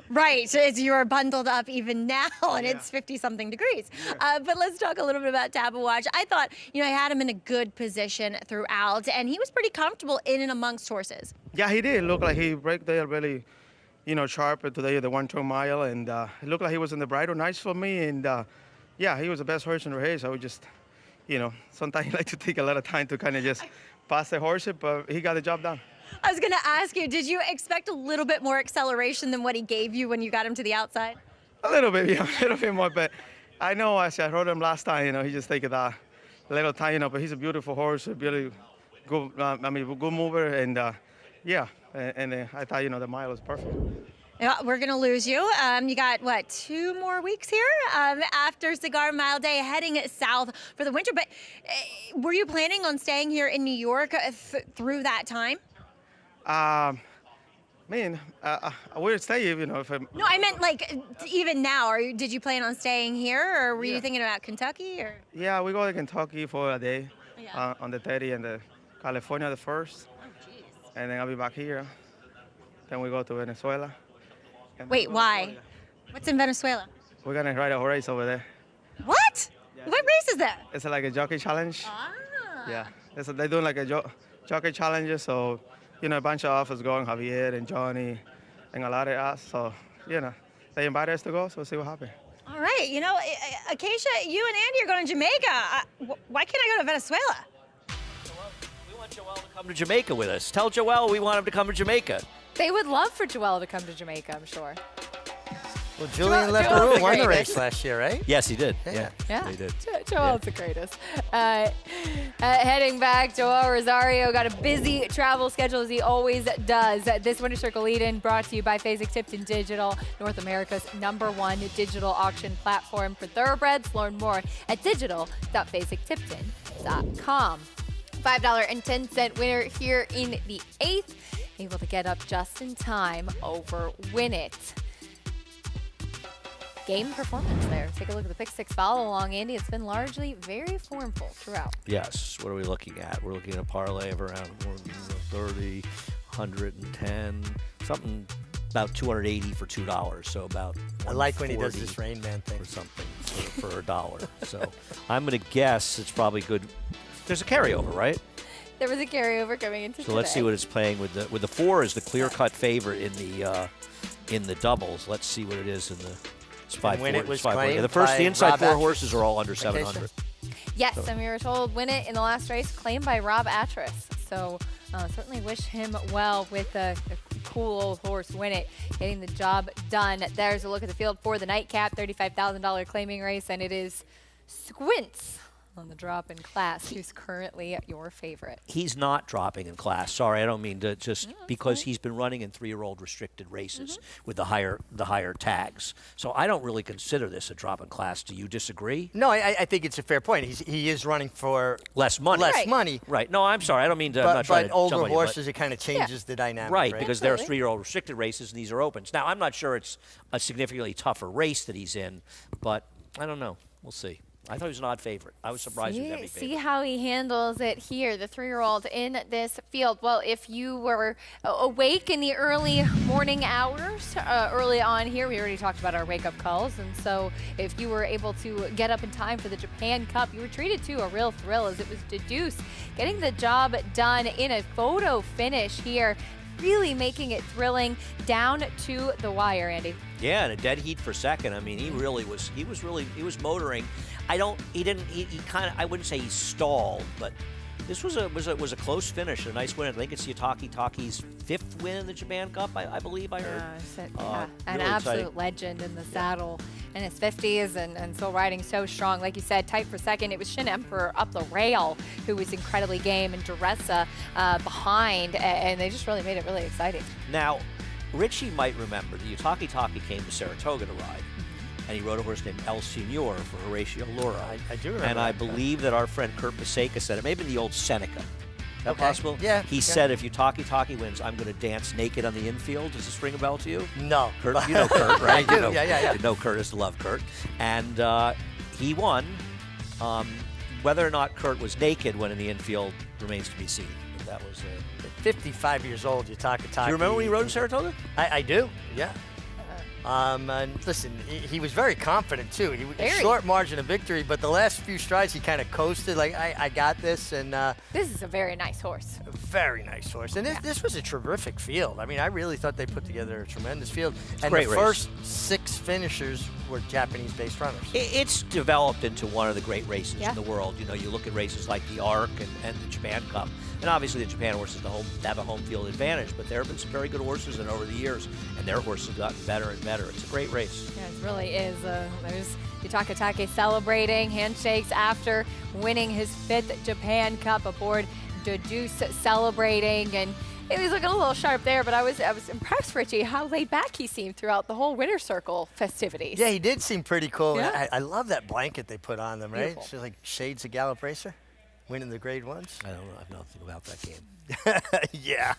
Right, as you're bundled up even now, and it's 50-something degrees. But let's talk a little bit about Tabawatch. I thought, I had him in a good position throughout, and he was pretty comfortable in and amongst horses. Yeah, he did. Look like he broke there really, sharp today, the 1-2 mile, and it looked like he was in the bridle nice for me, and yeah, he was the best horse in the race. I would just, sometimes he like to take a lot of time to kind of just pass the horse, but he got the job done. I was going to ask you, did you expect a little bit more acceleration than what he gave you when you got him to the outside? A little bit, yeah, a little bit more, but I know as I rode him last time, he just take it a little time, but he's a beautiful horse, a really good, good mover, and yeah, and I thought, the mile was perfect. Yeah, we're going to lose you. You got, 2 more weeks here after Cigar Mile Day, heading south for the winter. But were you planning on staying here in New York through that time? I will stay, if No, I meant even now. Or did you plan on staying here, or were you thinking about Kentucky? Or? Yeah, we go to Kentucky for a day on the 30th and the California the 1st. Oh, geez. And then I'll be back here. Then we go to Venezuela. Wait, why? What's in Venezuela? We're going to ride a race over there. What? What race is that? It's like a jockey challenge. Ah. Yeah, they're doing like a jockey challenge, so, a bunch of offers going, Javier and Johnny and a lot of us. So, they invited us to go, so we'll see what happens. All right, Acacia, you and Andy are going to Jamaica. Why can't I go to Venezuela? We want Joel to come to Jamaica with us. Tell Joel we want him to come to Jamaica. They would love for Joel to come to Jamaica, I'm sure. Well, Julian Leparoux won the race last year, right? Yes, he did. Yeah, he did. Joel's the greatest. Heading back, Joel Rosario got a busy travel schedule as he always does. This Winter Circle Lead-In brought to you by Fasig-Tipton Digital, North America's #1 digital auction platform for thoroughbreds. Learn more at digital.fasigtipton.com. $5.10 winner here in the 8th. Able to get up just in time over Win It. Game performance there. Take a look at the pick 6 follow along, Andy. It's been largely very formful throughout. Yes. What are we looking at? We're looking at a parlay of around 130, 110, something about 280 for $2. So about I like when he does this Rain Man thing. Or something for $1. So I'm going to guess it's probably good. There's a carryover, right? There was a carryover coming into So let's see what it's playing with the 4 is the clear-cut favorite in the doubles. Let's see what it is in the. It's 540. The inside 4 horses are all under 700. Yes, and we were told Win It in the last race, claimed by Rob Atras. So certainly wish him well with a cool old horse, Win It, getting the job done. There's a look at the field for the nightcap, $35,000 claiming race, and it is Squints on the drop in class, who's currently your favorite. He's not dropping in class. Sorry, I don't mean to just because he's been running in 3-year-old restricted races with the higher tags. So I don't really consider this a drop in class. Do you disagree? No, I think it's a fair point. He is running for less money. Less money. Right. No, I'm sorry. I don't mean to. But, I'm not trying to older somebody, horses, it kind of changes the dynamic. Right, because there are 3-year-old restricted races and these are opens. Now, I'm not sure it's a significantly tougher race that he's in, but I don't know. We'll see. I thought he was an odd favorite. I was surprised he was every favorite. See how he handles it here, the 3-year-old in this field. Well, if you were awake in the early morning hours, early on here, we already talked about our wake-up calls. And so if you were able to get up in time for the Japan Cup, you were treated to a real thrill as it was Deduce getting the job done in a photo finish here, really making it thrilling down to the wire, Andy. Yeah, and a dead heat for second. I mean, he was motoring. I wouldn't say he stalled, but this was a close finish, a nice win. I think it's Yutaki Taki's 5th win in the Japan Cup, I believe I heard. An really absolute exciting. legend in the saddle in his 50s and still riding so strong. Like you said, tight for second. It was Shin Emperor up the rail who was incredibly game and Duressa behind, and they just really made it really exciting. Now, Richie might remember that Yutaki Taki came to Saratoga to ride. and he rode a horse named El Senor for Horatio Laura. I do remember And I that. believe that our friend Kurt Paseka said it. Maybe the old Seneca. Is that Okay. possible? Yeah. He said, if Utaki wins, I'm going to dance naked on the infield. Does this ring a bell to you? No. Kurt, you know Kurt, right? I do. You know, Yeah. You know Curtis, love Kurt. And he won. Whether or not Kurt was naked when in the infield remains to be seen. But that was 55 years old, Utaki. Do you remember when he rode in Saratoga? I do, yeah. And listen, he was very confident, too. He was Very. short margin of victory, but the last few strides, he kind of coasted, like, I got this. And This is a very nice horse. very nice horse. And this was a terrific field. I mean, I really thought they put together a tremendous field. And great the race. first 6 finishers were Japanese-based runners. It's developed into one of the great races Yeah. in the world. You know, you look at races like the Arc and the Japan Cup, and obviously the Japan horses have a home field advantage, but there have been some very good horses in over the years, and their horses have gotten better and better. It's a great race. Yeah, it really is. There's Yutaka celebrating handshakes after winning his 5th Japan Cup aboard Deuce, celebrating, and he was looking a little sharp there, but I was impressed, Richie, how laid back he seemed throughout the whole Winter Circle festivities. Yeah, he did seem pretty cool. Yeah. I love that blanket they put on them, right? Beautiful. It's just like shades of Gallup Racer, winning the grade ones. I don't know. I have nothing about that game. Yeah.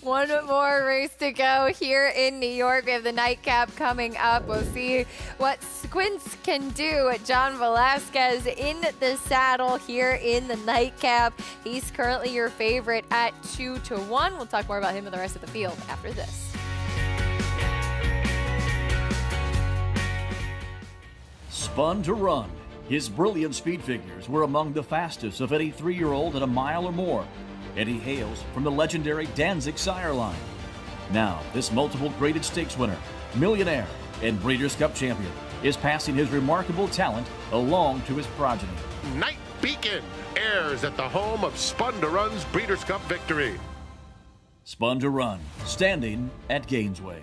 One more race to go here in New York. We have the nightcap coming up. We'll see what Squints can do. John Velasquez in the saddle here in the nightcap. He's currently your favorite at 2-1. We'll talk more about him and the rest of the field after this. Spun to Run. His brilliant speed figures were among the fastest of any 3-year-old at a mile or more, and he hails from the legendary Danzig sire line. Now, this multiple graded stakes winner, millionaire, and Breeders' Cup champion is passing his remarkable talent along to his progeny. Night Beacon airs at the home of Spun to Run's Breeders' Cup victory. Spun to Run, standing at Gainesway.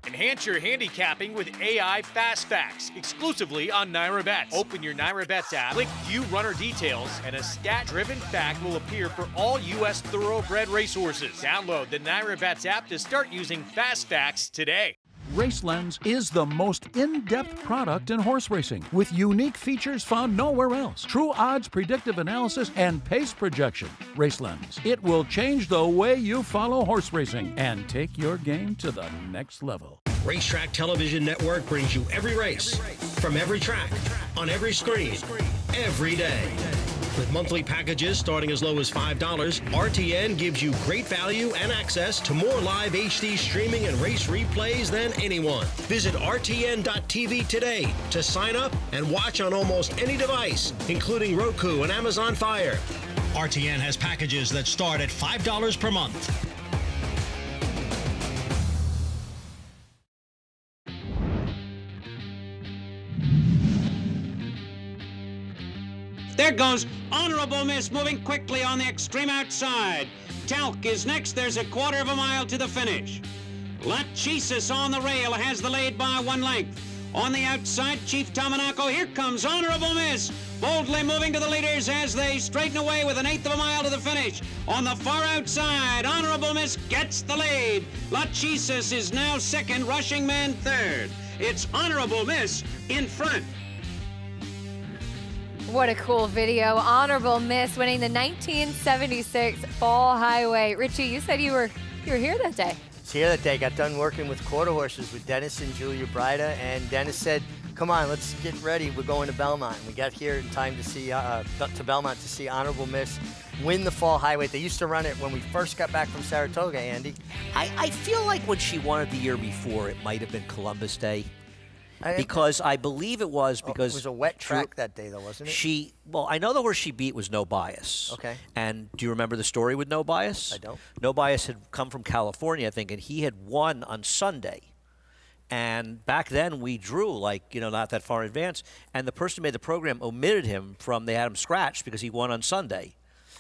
Enhance your handicapping with AI Fast Facts, exclusively on Naira Bets. Open your Naira Bets app, click View Runner Details, and a stat-driven fact will appear for all U.S. thoroughbred racehorses. Download the Naira Bets app to start using Fast Facts today. RaceLens is the most in-depth product in horse racing, with unique features found nowhere else. True odds, predictive analysis, and pace projection. RaceLens. It will change the way you follow horse racing and take your game to the next level. Racetrack Television Network brings you every race, from every track, on every screen, every day. With monthly packages starting as low as $5, RTN gives you great value and access to more live HD streaming and race replays than anyone. Visit RTN.tv today to sign up and watch on almost any device, including Roku and Amazon Fire. RTN has packages that start at $5 per month. There goes Honorable Miss moving quickly on the extreme outside. Talc is next. There's a 1/4 mile to the finish. Lachesis on the rail has the lead by 1 length. On the outside, Chief Tamanaco. Here comes Honorable Miss, boldly moving to the leaders as they straighten away with 1/8 mile to the finish. On the far outside, Honorable Miss gets the lead. Lachesis is now second, Rushing Man third. It's Honorable Miss in front. What a cool video. Honorable Miss winning the 1976 Fall Highway. Richie, you said you were here that day. I was here that day. Got done working with quarter horses with Dennis and Julia Brida, and Dennis said, "Come on, let's get ready. We're going to Belmont." We got here in time to see to Belmont to see Honorable Miss win the Fall Highway. They used to run it when we first got back from Saratoga, Andy. I feel like when she won it the year before, it might have been Columbus Day. because I believe it was because it was a wet track that day, though, wasn't it? Well, I know the horse she beat was No Bias. Okay. And do you remember the story with No Bias? I don't. No Bias had come from California, I think, and he had won on Sunday. And back then we drew not that far in advance, and the person who made the program omitted him they had him scratched because he won on Sunday.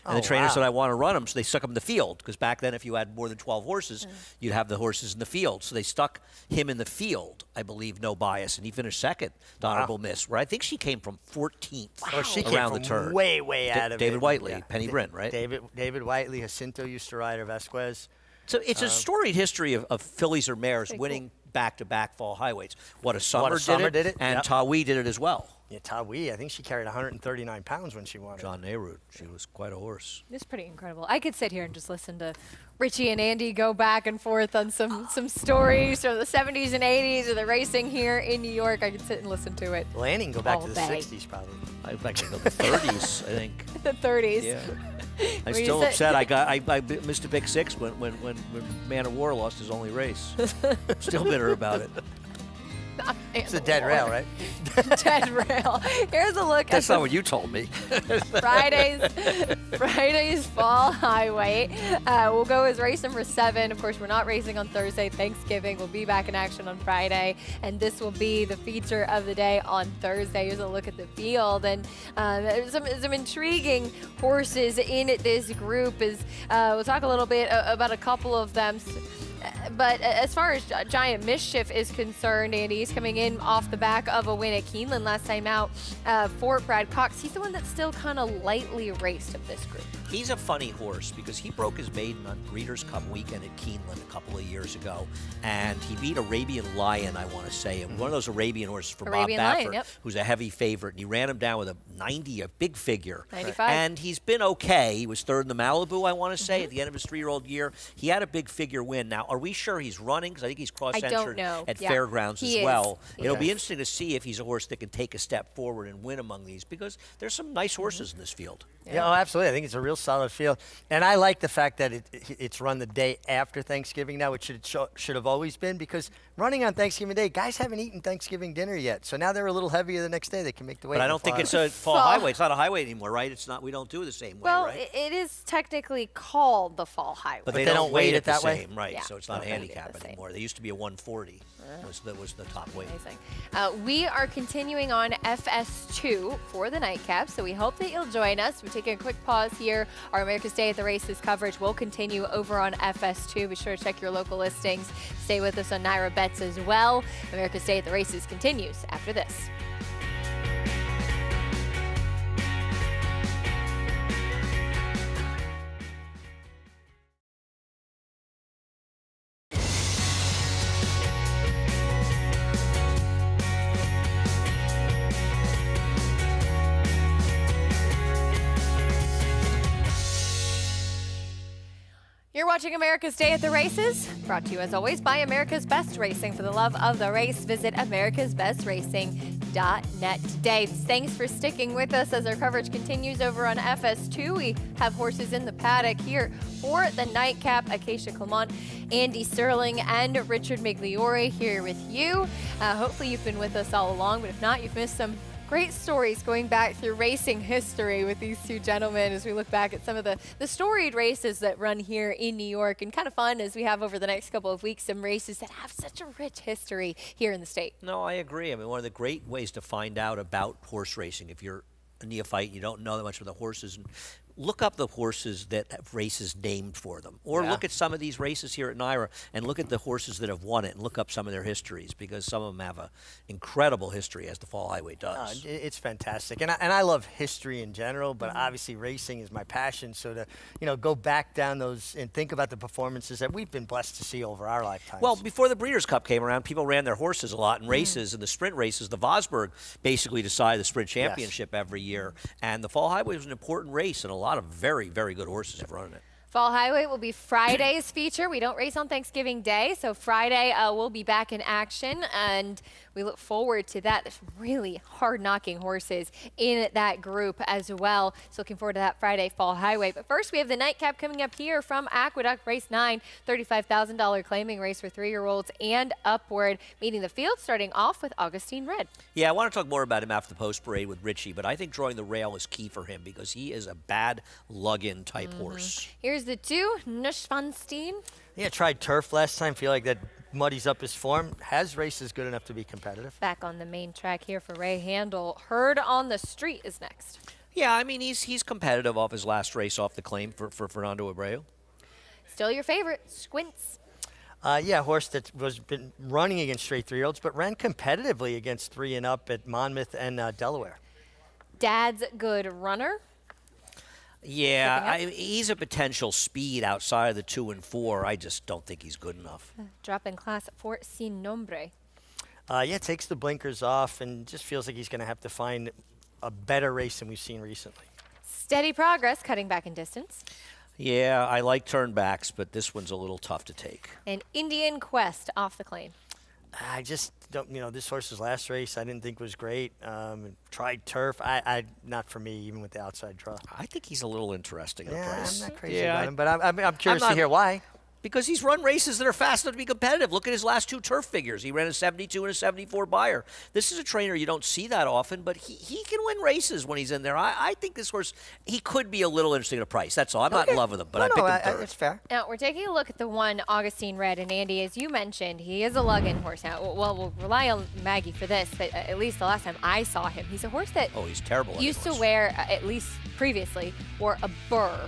And the trainer said, I want to run him, so they stuck him in the field. Because back then, if you had more than 12 horses, you'd have the horses in the field. So they stuck him in the field, I believe, No Bias. And he finished second, the Honorable Miss, where I think she came from 14th She around came the from turn. way out of David it. Whiteley, Penny Bryn, right? David Whiteley, Jacinto used to ride, or Vasquez. So it's a storied history of fillies or mares winning back-to-back fall highweights. What a Summer did it, and Tawi did it as well. Yeah, Tawi, I think she carried 139 pounds when she won it. John Nehru, she was quite a horse. It's pretty incredible. I could sit here and just listen to Richie and Andy go back and forth on some stories from the 70s and 80s of the racing here in New York. I could sit and listen to it. Well, Andy can go back all to the day. 60s probably. I actually go to the 30s, I think. The 30s. Yeah. I'm Were you still sa- upset. I missed a pick six when Man of War lost his only race. Still bitter about it. It's a dead rail, right? Dead rail. Here's a look That's at not what you told me. Friday's Fall Highway. We'll go as race number 7. Of course, we're not racing on Thursday, Thanksgiving. We'll be back in action on Friday, and this will be the feature of the day on Thursday. Here's a look at the field, and some intriguing horses in this group. We'll talk a little bit about a couple of them. But as far as Giant Mischief is concerned, Andy, he's coming in off the back of a win at Keeneland last time out for Brad Cox. He's the one that's still kind of lightly raced of this group. He's a funny horse because he broke his maiden on Breeders' Cup weekend at Keeneland a couple of years ago, and he beat Arabian Lion, I want to say, and one of those Arabian horses for Arabian Bob Lion, Baffert, who's a heavy favorite, and he ran him down with a 90, a big figure. 95. And he's been okay. He was third in the Malibu, I want to say, at the end of his 3-year-old year. He had a big figure win. Now, are we sure he's running? Because I think he's cross-centered at Fairgrounds as well. It'll be interesting to see if he's a horse that can take a step forward and win among these, because there's some nice horses in this field. Yeah, oh, absolutely. I think it's a real solid field. And I like the fact that it's run the day after Thanksgiving now, which should have always been, because running on Thanksgiving Day, guys haven't eaten Thanksgiving dinner yet. So now they're a little heavier the next day. They can make the weight. But I don't think it's a fall highway. It's not a highway anymore, right? It's not. We don't do it the same way, right? It is technically called the Fall Highway. But they don't weight it that way, way? right? Yeah. So it's not a Don't weight it handicap the anymore. They used to be a 140. That was the top weight. Amazing. We are continuing on FS2 for the nightcap, so we hope that you'll join us. We're taking a quick pause here. Our America's Day at the Races coverage will continue over on FS2. Be sure to check your local listings. Stay with us on Naira Bets as well. America's Day at the Races continues after this. You're watching America's Day at the Races, brought to you as always by America's Best Racing. For the love of the race, visit americasbestracing.net today. Thanks for sticking with us as our coverage continues over on FS2. We have horses in the paddock here for the nightcap. Acacia Clement, Andy Sterling, and Richard Migliore here with you. Hopefully you've been with us all along, but if not, you've missed some great stories going back through racing history with these two gentlemen as we look back at some of the storied races that run here in New York, and kind of fun as we have over the next couple of weeks some races that have such a rich history here in the state. No, I agree. I mean, one of the great ways to find out about horse racing, if you're a neophyte, you don't know that much about the horses, and look up the horses that have races named for them. Or look at some of these races here at NYRA and look at the horses that have won it and look up some of their histories, because some of them have an incredible history, as the Fall Highway does. It's fantastic. And I love history in general, but obviously racing is my passion. So to go back down those and think about the performances that we've been blessed to see over our lifetimes. Well, before the Breeders' Cup came around, people ran their horses a lot in races, and the sprint races. The Vosburg basically decided the sprint championship every year, and the Fall Highway was an important race, and a lot of very, very good horses have run in it. Fall Highway will be Friday's feature. We don't race on Thanksgiving Day, so Friday we'll be back in action, and we look forward to that. There's really hard-knocking horses in that group as well. So looking forward to that Friday Fall Highway. But first, we have the nightcap coming up here from Aqueduct, race 9, $35,000 claiming race for 3-year-olds and upward. Meeting the field, starting off with Augustine Red. Yeah, I want to talk more about him after the post parade with Richie, but I think drawing the rail is key for him because he is a bad lug-in type horse. Here's the 2, Neuschwanstein. Yeah, tried turf last time. Feel like that muddies up his form. Has races good enough to be competitive. Back on the main track here for Ray Handel. Herd on the Street is next. Yeah, I mean, he's competitive off his last race off the claim for Fernando Abreu. Still your favorite, Squints. Yeah, a horse that was been running against straight 3-year-olds, but ran competitively against 3 and up at Monmouth and Delaware. Dad's Good Runner. Yeah, he's a potential speed outside of the 2 and 4. I just don't think he's good enough. Drop in class for Sin Nombre. Yeah, takes the blinkers off and just feels like he's going to have to find a better race than we've seen recently. Steady Progress, cutting back in distance. Yeah, I like turnbacks, but this one's a little tough to take. And Indian Quest off the claim. I just don't, this horse's last race I didn't think was great. Tried turf. Not for me, even with the outside draw. I think he's a little interesting at Yeah, the price. I'm not crazy about him, but I'm curious to hear why. Because he's run races that are fast enough to be competitive. Look at his last 2 turf figures. He ran a 72 and a 74 Beyer. This is a trainer you don't see that often, but he can win races when he's in there. I think this horse, he could be a little interesting at a price. That's all. I'm not in love with him, but I picked him third. It's fair. Now, we're taking a look at the 1, Augustine Red. And Andy, as you mentioned, he is a lug-in horse. Now, well, we'll rely on Maggie for this, but at least the last time I saw him, he's a horse that he's terrible. Used to wear, at least previously, wore a burr.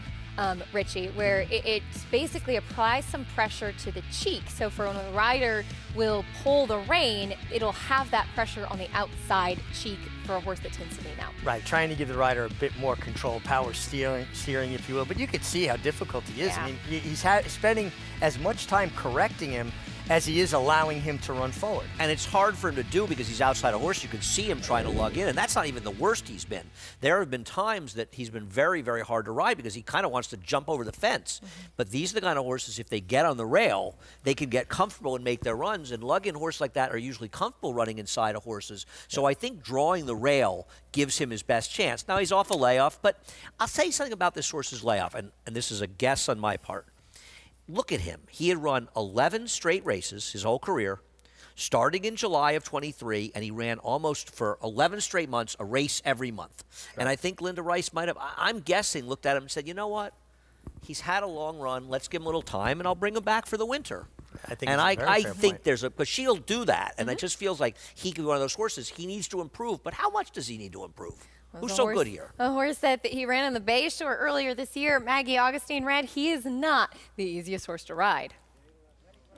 Richie, where it basically applies some pressure to the cheek. So for when a rider will pull the rein, it'll have that pressure on the outside cheek for a horse that tends to lean out. Right, trying to give the rider a bit more control, power steering, if you will. But you can see how difficult he is. Yeah. I mean, he's spending as much time correcting him as he is allowing him to run forward. And it's hard for him to do because he's outside a horse. You can see him trying to lug in, and that's not even the worst he's been. There have been times that he's been very, very hard to ride because he kind of wants to jump over the fence. But these are the kind of horses, if they get on the rail, they can get comfortable and make their runs, and lug-in horses like that are usually comfortable running inside of horses. So I think drawing the rail gives him his best chance. Now, he's off a layoff, but I'll say something about this horse's layoff, and this is a guess on my part. Look at him. He had run 11 straight races his whole career, starting in July of 23, and he ran almost for 11 straight months, a race every month. Right. And I think Linda Rice might have, I'm guessing, looked at him and said, you know what? He's had a long run. Let's give him a little time, and I'll bring him back for the winter. I think and I think there's but she'll do that. And it just feels like he could be one of those horses. He needs to improve. But how much does he need to improve? Who's so good here? A horse that he ran on the Bay Shore earlier this year, Maggie Augustine Red. He is not the easiest horse to ride.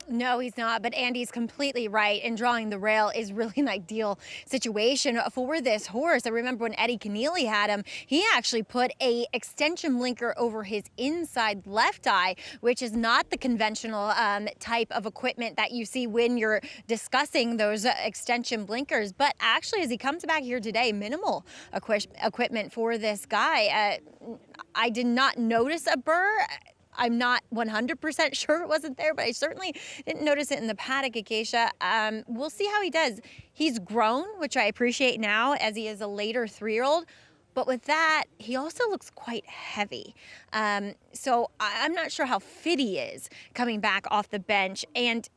No, he's not, but Andy's completely right, and drawing the rail is really an ideal situation for this horse. I remember when Eddie Keneally had him, he actually put a extension blinker over his inside left eye, which is not the conventional type of equipment that you see when you're discussing those extension blinkers. But actually, as he comes back here today, minimal equipment for this guy. I did not notice a burr. I'm not 100% sure it wasn't there, but I certainly didn't notice it in the paddock, Acacia. We'll see how he does. He's grown, which I appreciate now as he is a later 3-year-old. But with that, he also looks quite heavy. So I'm not sure how fit he is coming back off the bench. And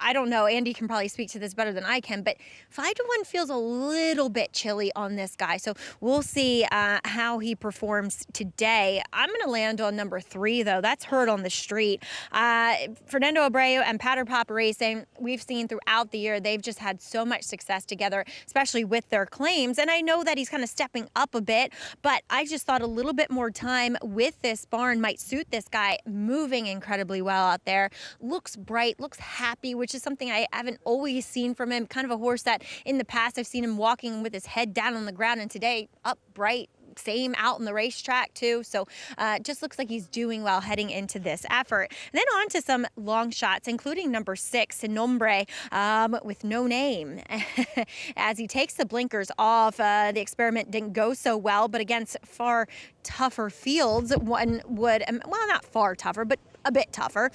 I don't know, Andy can probably speak to this better than I can, but 5-1 feels a little bit chilly on this guy. So we'll see how he performs today. I'm going to land on number 3, though. That's Herd on the Street. Fernando Abreu and Patter Pop Racing, we've seen throughout the year, they've just had so much success together, especially with their claims. And I know that he's kind of stepping up a bit, but I just thought a little bit more time with this barn might suit this guy, moving incredibly well out there. Looks bright, looks happy, which is something I haven't always seen from him. Kind of a horse that in the past I've seen him walking with his head down on the ground, and today upright, same out in the racetrack too. So just looks like he's doing well heading into this effort. And then on to some long shots, including number 6, Sin Nombre, with no name. As he takes the blinkers off, the experiment didn't go so well, but against far tougher fields, one would, well, not far tougher, but a bit tougher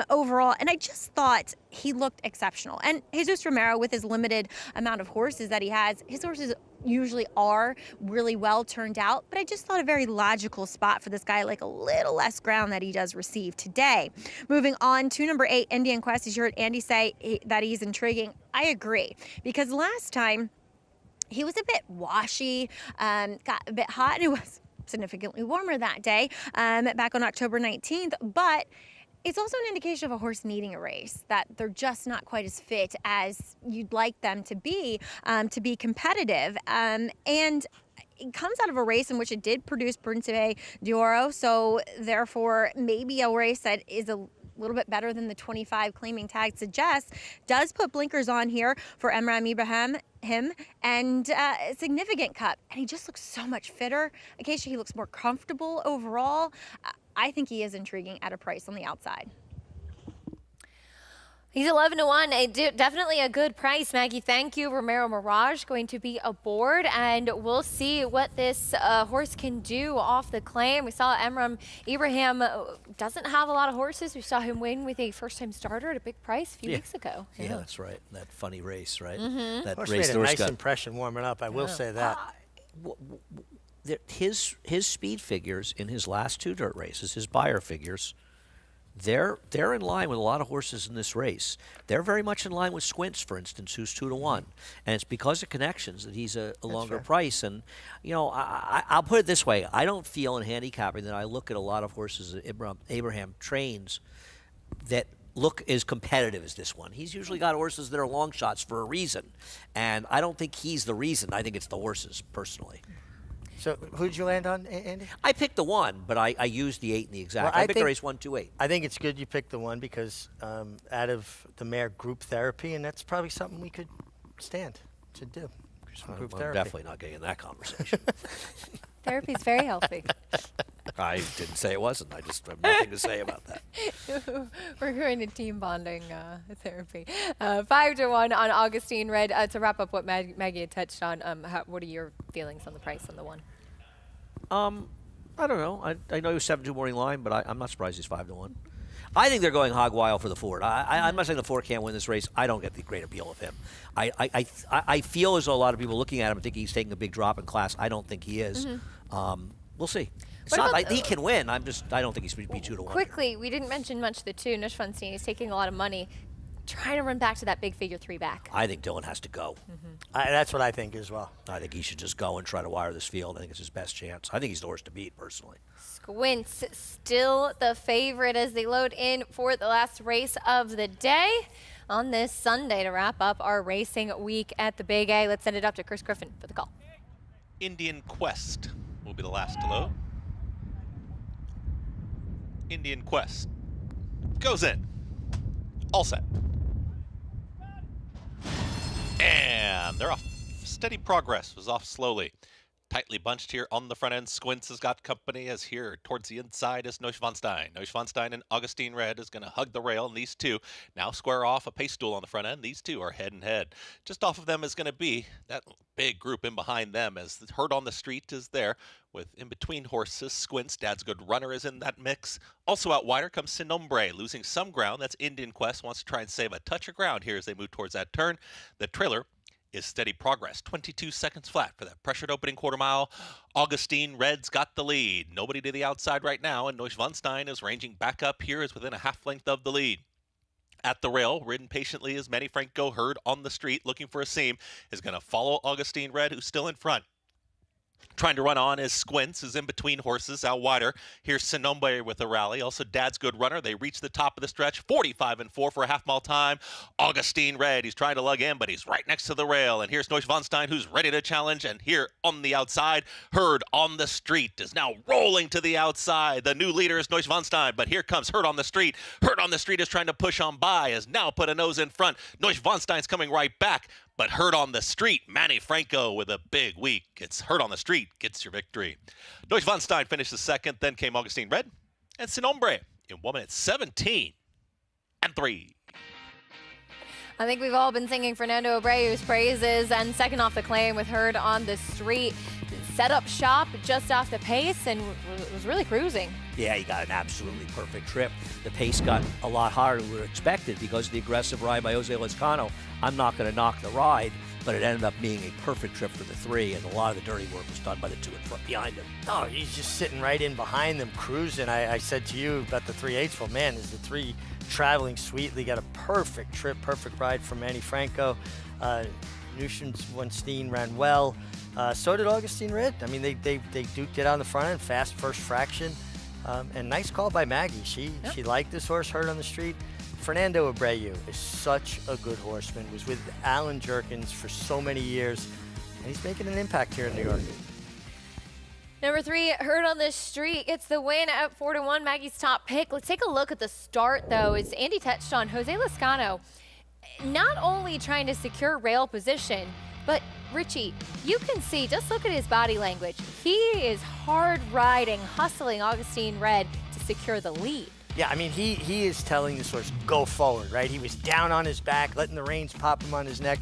overall. And I just thought he looked exceptional. And Jesus Romero, with his limited amount of horses that he has, his horses usually are really well turned out, but I just thought a very logical spot for this guy, like a little less ground that he does receive today. Moving on to number 8, Indian Quest. As you heard Andy say that he's intriguing. I agree, because last time he was a bit washy, got a bit hot, and it was significantly warmer that day, back on October 19th, but it's also an indication of a horse needing a race, that they're just not quite as fit as you'd like them to be competitive. And it comes out of a race in which it did produce Príncipe de Oro, so therefore maybe a race that is a little bit better than the 25 claiming tag suggests, does put blinkers on here for Emram Ibrahim, and a significant cut. And he just looks so much fitter. Occasionally he looks more comfortable overall. I think he is intriguing at a price on the outside. He's 11-1. Definitely a good price, Maggie. Thank you. Romero Mirage going to be aboard, and we'll see what this horse can do off the claim. We saw Emram Ibrahim doesn't have a lot of horses. We saw him win with a first-time starter at a big price a few weeks ago. Yeah, that's right. That funny race, right? Mm-hmm. That Horse race made a nice impression warming up. I will say that. His speed figures in his last 2 dirt races, his Beyer figures, they're in line with a lot of horses in this race. They're very much in line with Squints, for instance, who's 2-1, and it's because of connections that he's a longer price. And you know, I'll put it this way: I don't feel in handicapping that I look at a lot of horses that Abraham trains that look as competitive as this one. He's usually got horses that are long shots for a reason, and I don't think he's the reason. I think it's the horses, personally. So who did you land on, Andy? I picked the 1, but I used the 8 in the exact. Well, I picked the race 1-2-8. I think it's good you picked the 1 because out of the mare group therapy, and that's probably something we could stand to do. I'm definitely not getting in that conversation. Therapy is very healthy. I didn't say it wasn't. I just have nothing to say about that. We're going to team bonding therapy. 5-1 on Augustine Red. To wrap up what Maggie had touched on, what are your feelings on the price on the 1? I don't know. I know he was 7-2 morning line, but I'm not surprised he's 5-1. I think they're going hog wild for the Ford. I'm not saying the Ford can't win this race. I don't get the great appeal of him. I feel as though a lot of people looking at him think he's taking a big drop in class. I don't think he is. We'll see. He can win. I don't think he's going to be 2-1. Quickly, we didn't mention much the 2. Neuschwanstein is taking a lot of money, trying to run back to that big figure 3 back. I think Dylan has to go. That's what I think as well. I think he should just go and try to wire this field. I think it's his best chance. I think he's the horse to beat, personally. Squints still the favorite as they load in for the last race of the day on this Sunday to wrap up our racing week at the Big A. Let's send it up to Chris Griffin for the call. Indian Quest will be the last to load. Indian Quest goes in. All set. And they're off. Steady Progress was off slowly. Tightly bunched here on the front end. Squints has got company as here towards the inside is Neuschwanstein. Neuschwanstein and Augustine Red is going to hug the rail, and these two now square off a pace duel on the front end. These two are head and head. Just off of them is going to be that big group in behind them as the herd on the street is there with in between horses. Squints, Dad's Good Runner is in that mix. Also out wider comes Sin Nombre, losing some ground. That's Indian Quest, wants to try and save a touch of ground here as they move towards that turn. The trailer is Steady Progress. 22 seconds flat for that pressured opening quarter mile. Augustine Red's got the lead. Nobody to the outside right now, and Neuschwanstein is ranging back up here, is within a half length of the lead. At the rail, ridden patiently is Manny Franco, herd on the street looking for a seam, is going to follow Augustine Red, who's still in front. Trying to run on is Squints, is in between horses out wider. Here's Sin Nombre with a rally. Also Dad's Good Runner. They reach the top of the stretch. 45-4 for a half-mile time. Augustine Red, he's trying to lug in, but he's right next to the rail. And here's Neuschwanstein, who's ready to challenge. And here on the outside, Herd on the Street is now rolling to the outside. The new leader is Neuschwanstein, but here comes Herd on the Street. Herd on the Street is trying to push on by, has now put a nose in front. Neuschwanstein's coming right back. But Herd on the Street, Manny Franco with a big week. It's Herd on the Street Street gets your victory. Deutsch von Stein finishes second. Then came Augustine Red and Sin Hombre in 1 minute 17 and 3. I think we've all been singing Fernando Abreu's praises, and second off the claim with Herd on the Street. Set up shop just off the pace and was really cruising. Yeah, he got an absolutely perfect trip. The pace got a lot harder than we were expected because of the aggressive ride by Jose Lezcano. I'm not going to knock the ride, but it ended up being a perfect trip for the 3, and a lot of the dirty work was done by the 2 in front behind him. Oh, he's just sitting right in behind them, cruising. I said to you about the 3/8. Well, man, is the 3 traveling sweetly. Got a perfect trip, perfect ride from Manny Franco. Neuschwanstein ran well. So did Augustine Red. I mean, they duked it on the front end, fast first fraction. And nice call by Maggie. She liked this horse, Herd on the Street. Fernando Abreu is such a good horseman. Was with Alan Jerkins for so many years, and he's making an impact here in New York. Number 3, Herd on the Street gets the win at 4-1, Maggie's top pick. Let's take a look at the start, though, as Andy touched on. Jose Lezcano not only trying to secure rail position, but Richie, you can see, just look at his body language. He is hard riding, hustling Augustine Red to secure the lead. Yeah, I mean, he is telling this horse, go forward, right? He was down on his back, letting the reins pop him on his neck.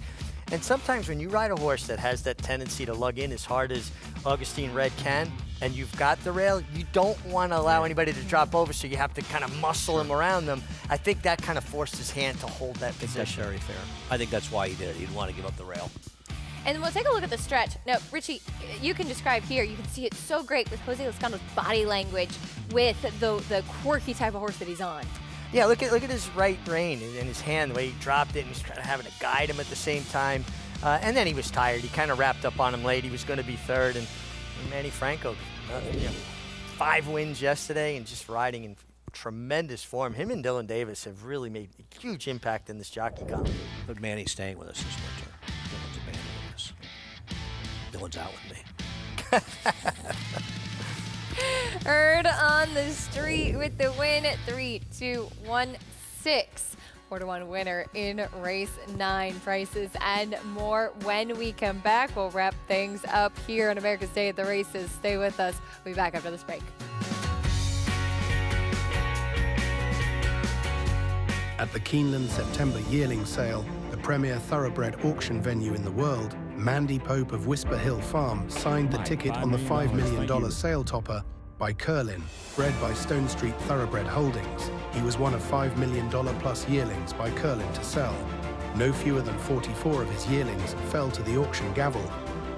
And sometimes when you ride a horse that has that tendency to lug in as hard as Augustine Red can, and you've got the rail, you don't want to allow anybody to drop over, so you have to kind of muscle him around them. I think that kind of forced his hand to hold that position. That's very fair. I think that's why he did it. He didn't want to give up the rail. And we'll take a look at the stretch. Now, Richie, you can describe here. You can see it so great with Jose Lezcano's body language with the quirky type of horse that he's on. Yeah, look at his right rein in his hand, the way he dropped it, and he's kind of having to guide him at the same time. And then he was tired. He kind of wrapped up on him late. He was going to be third. And Manny Franco, 5 wins yesterday and just riding in tremendous form. Him and Dylan Davis have really made a huge impact in this jockey column. But Manny's staying with us this winter. Dylan's abandoning us. Dylan's out with me. Herd on the Street with the win at 3, 2, 1, 6. 4-1 winner in race 9. Prices and more when we come back. We'll wrap things up here on America's Day at the Races. Stay with us. We'll be back after this break. At the Keeneland September yearling sale, the premier thoroughbred auction venue in the world, Mandy Pope of Whisper Hill Farm signed the ticket on the $5 million sale topper by Curlin, bred by Stone Street Thoroughbred Holdings. He was one of $5 million plus yearlings by Curlin to sell. No fewer than 44 of his yearlings fell to the auction gavel,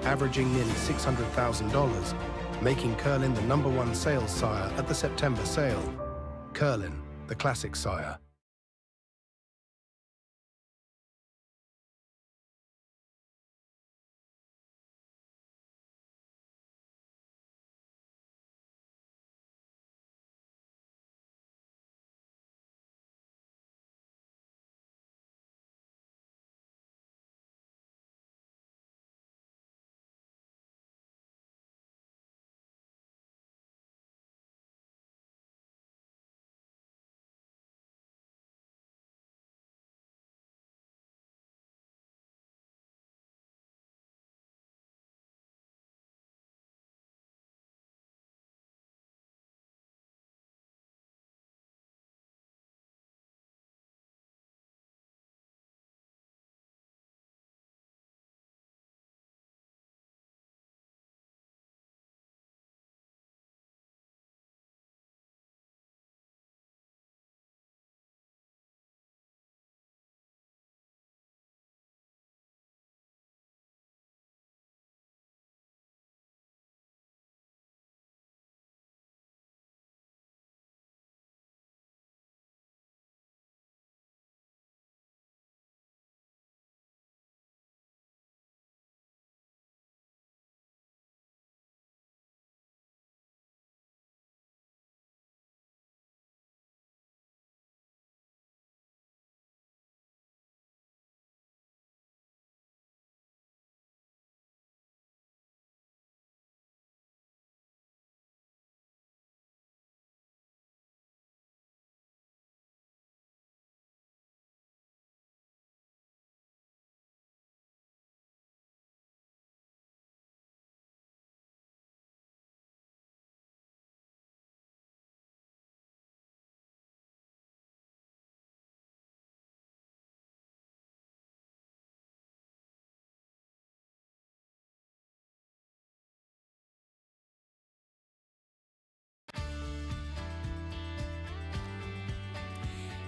averaging nearly $600,000, making Curlin the #1 sales sire at the September sale. Curlin, the classic sire.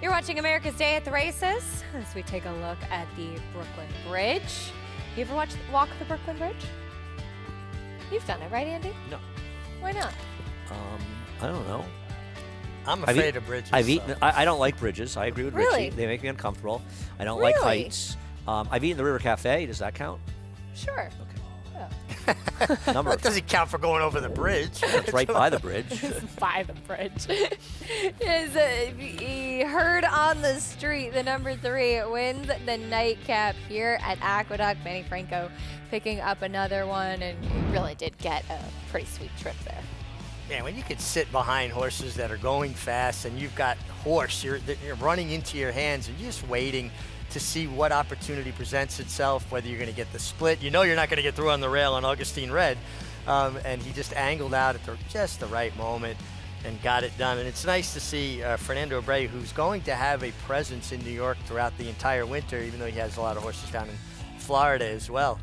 You're watching America's Day at the Races as we take a look at the Brooklyn Bridge. You ever walk the Brooklyn Bridge? You've done it, right, Andy? No. Why not? I don't know. I'm afraid of bridges. I've eaten. I don't like bridges. I agree with Really? Richie. They make me uncomfortable. I don't like Really? heights. I've eaten the River Cafe. Does that count? Sure. Number That doesn't count for going over the bridge. It's right by the bridge. It's by the bridge. He heard on the street, the number 3 wins the nightcap here at Aqueduct. Manny Franco picking up another one, and he really did get a pretty sweet trip there. Man, when you can sit behind horses that are going fast and you've got horse, you're running into your hands and you're just waiting to see what opportunity presents itself, whether you're going to get the split. You know you're not going to get through on the rail on Augustine Red. And he just angled out at just the right moment and got it done. And it's nice to see Fernando Abreu, who's going to have a presence in New York throughout the entire winter, even though he has a lot of horses down in Florida as well.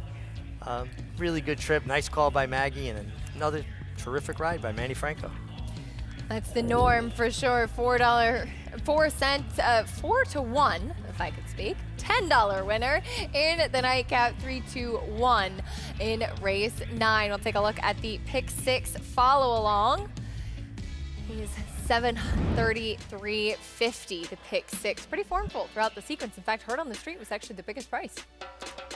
Really good trip. Nice call by Maggie, and another terrific ride by Manny Franco. That's the norm for sure. $4 to 1, if I could speak. $10 winner in the nightcap, 3-2-1 in race 9. We'll take a look at the pick 6 follow along. He's 733.50 to pick 6. Pretty formful throughout the sequence. In fact, Heard on the Street was actually the biggest price.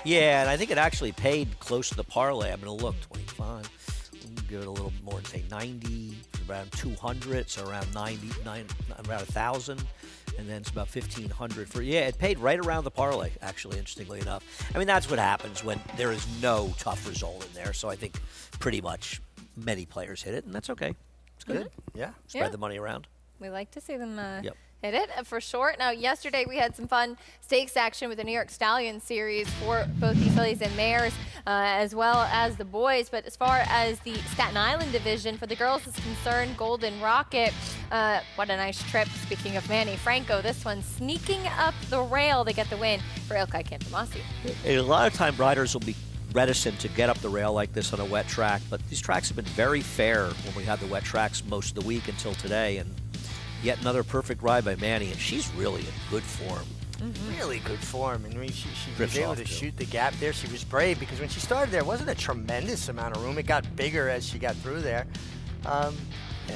Yeah, and I think it actually paid close to the parlay. I'm going to look 25. We'll give it a little more and say 90, around 200, so around 99, around 1,000, and then it's about 1,500 for. Yeah, it paid right around the parlay. Actually, interestingly enough, I mean that's what happens when there is no tough result in there. So I think pretty much many players hit it, and that's okay. It's good. Yeah, spread the money around. We like to see them Yep. hit it for sure. Now, yesterday we had some fun stakes action with the New York Stallion Series for both the fillies and mares, as well as the boys. But as far as the Staten Island division for the girls is concerned, Golden Rocket, what a nice trip. Speaking of Manny Franco, this one sneaking up the rail to get the win for Ilkay Cantomasi. A lot of time riders will be reticent to get up the rail like this on a wet track, but these tracks have been very fair when we had the wet tracks most of the week until today, and yet another perfect ride by Manny, and she's really in good form. Really good form. And I mean, she Drifts was able off, to too. shoot the gap there. She was brave because when she started there, it wasn't a tremendous amount of room. It got bigger as she got through there. A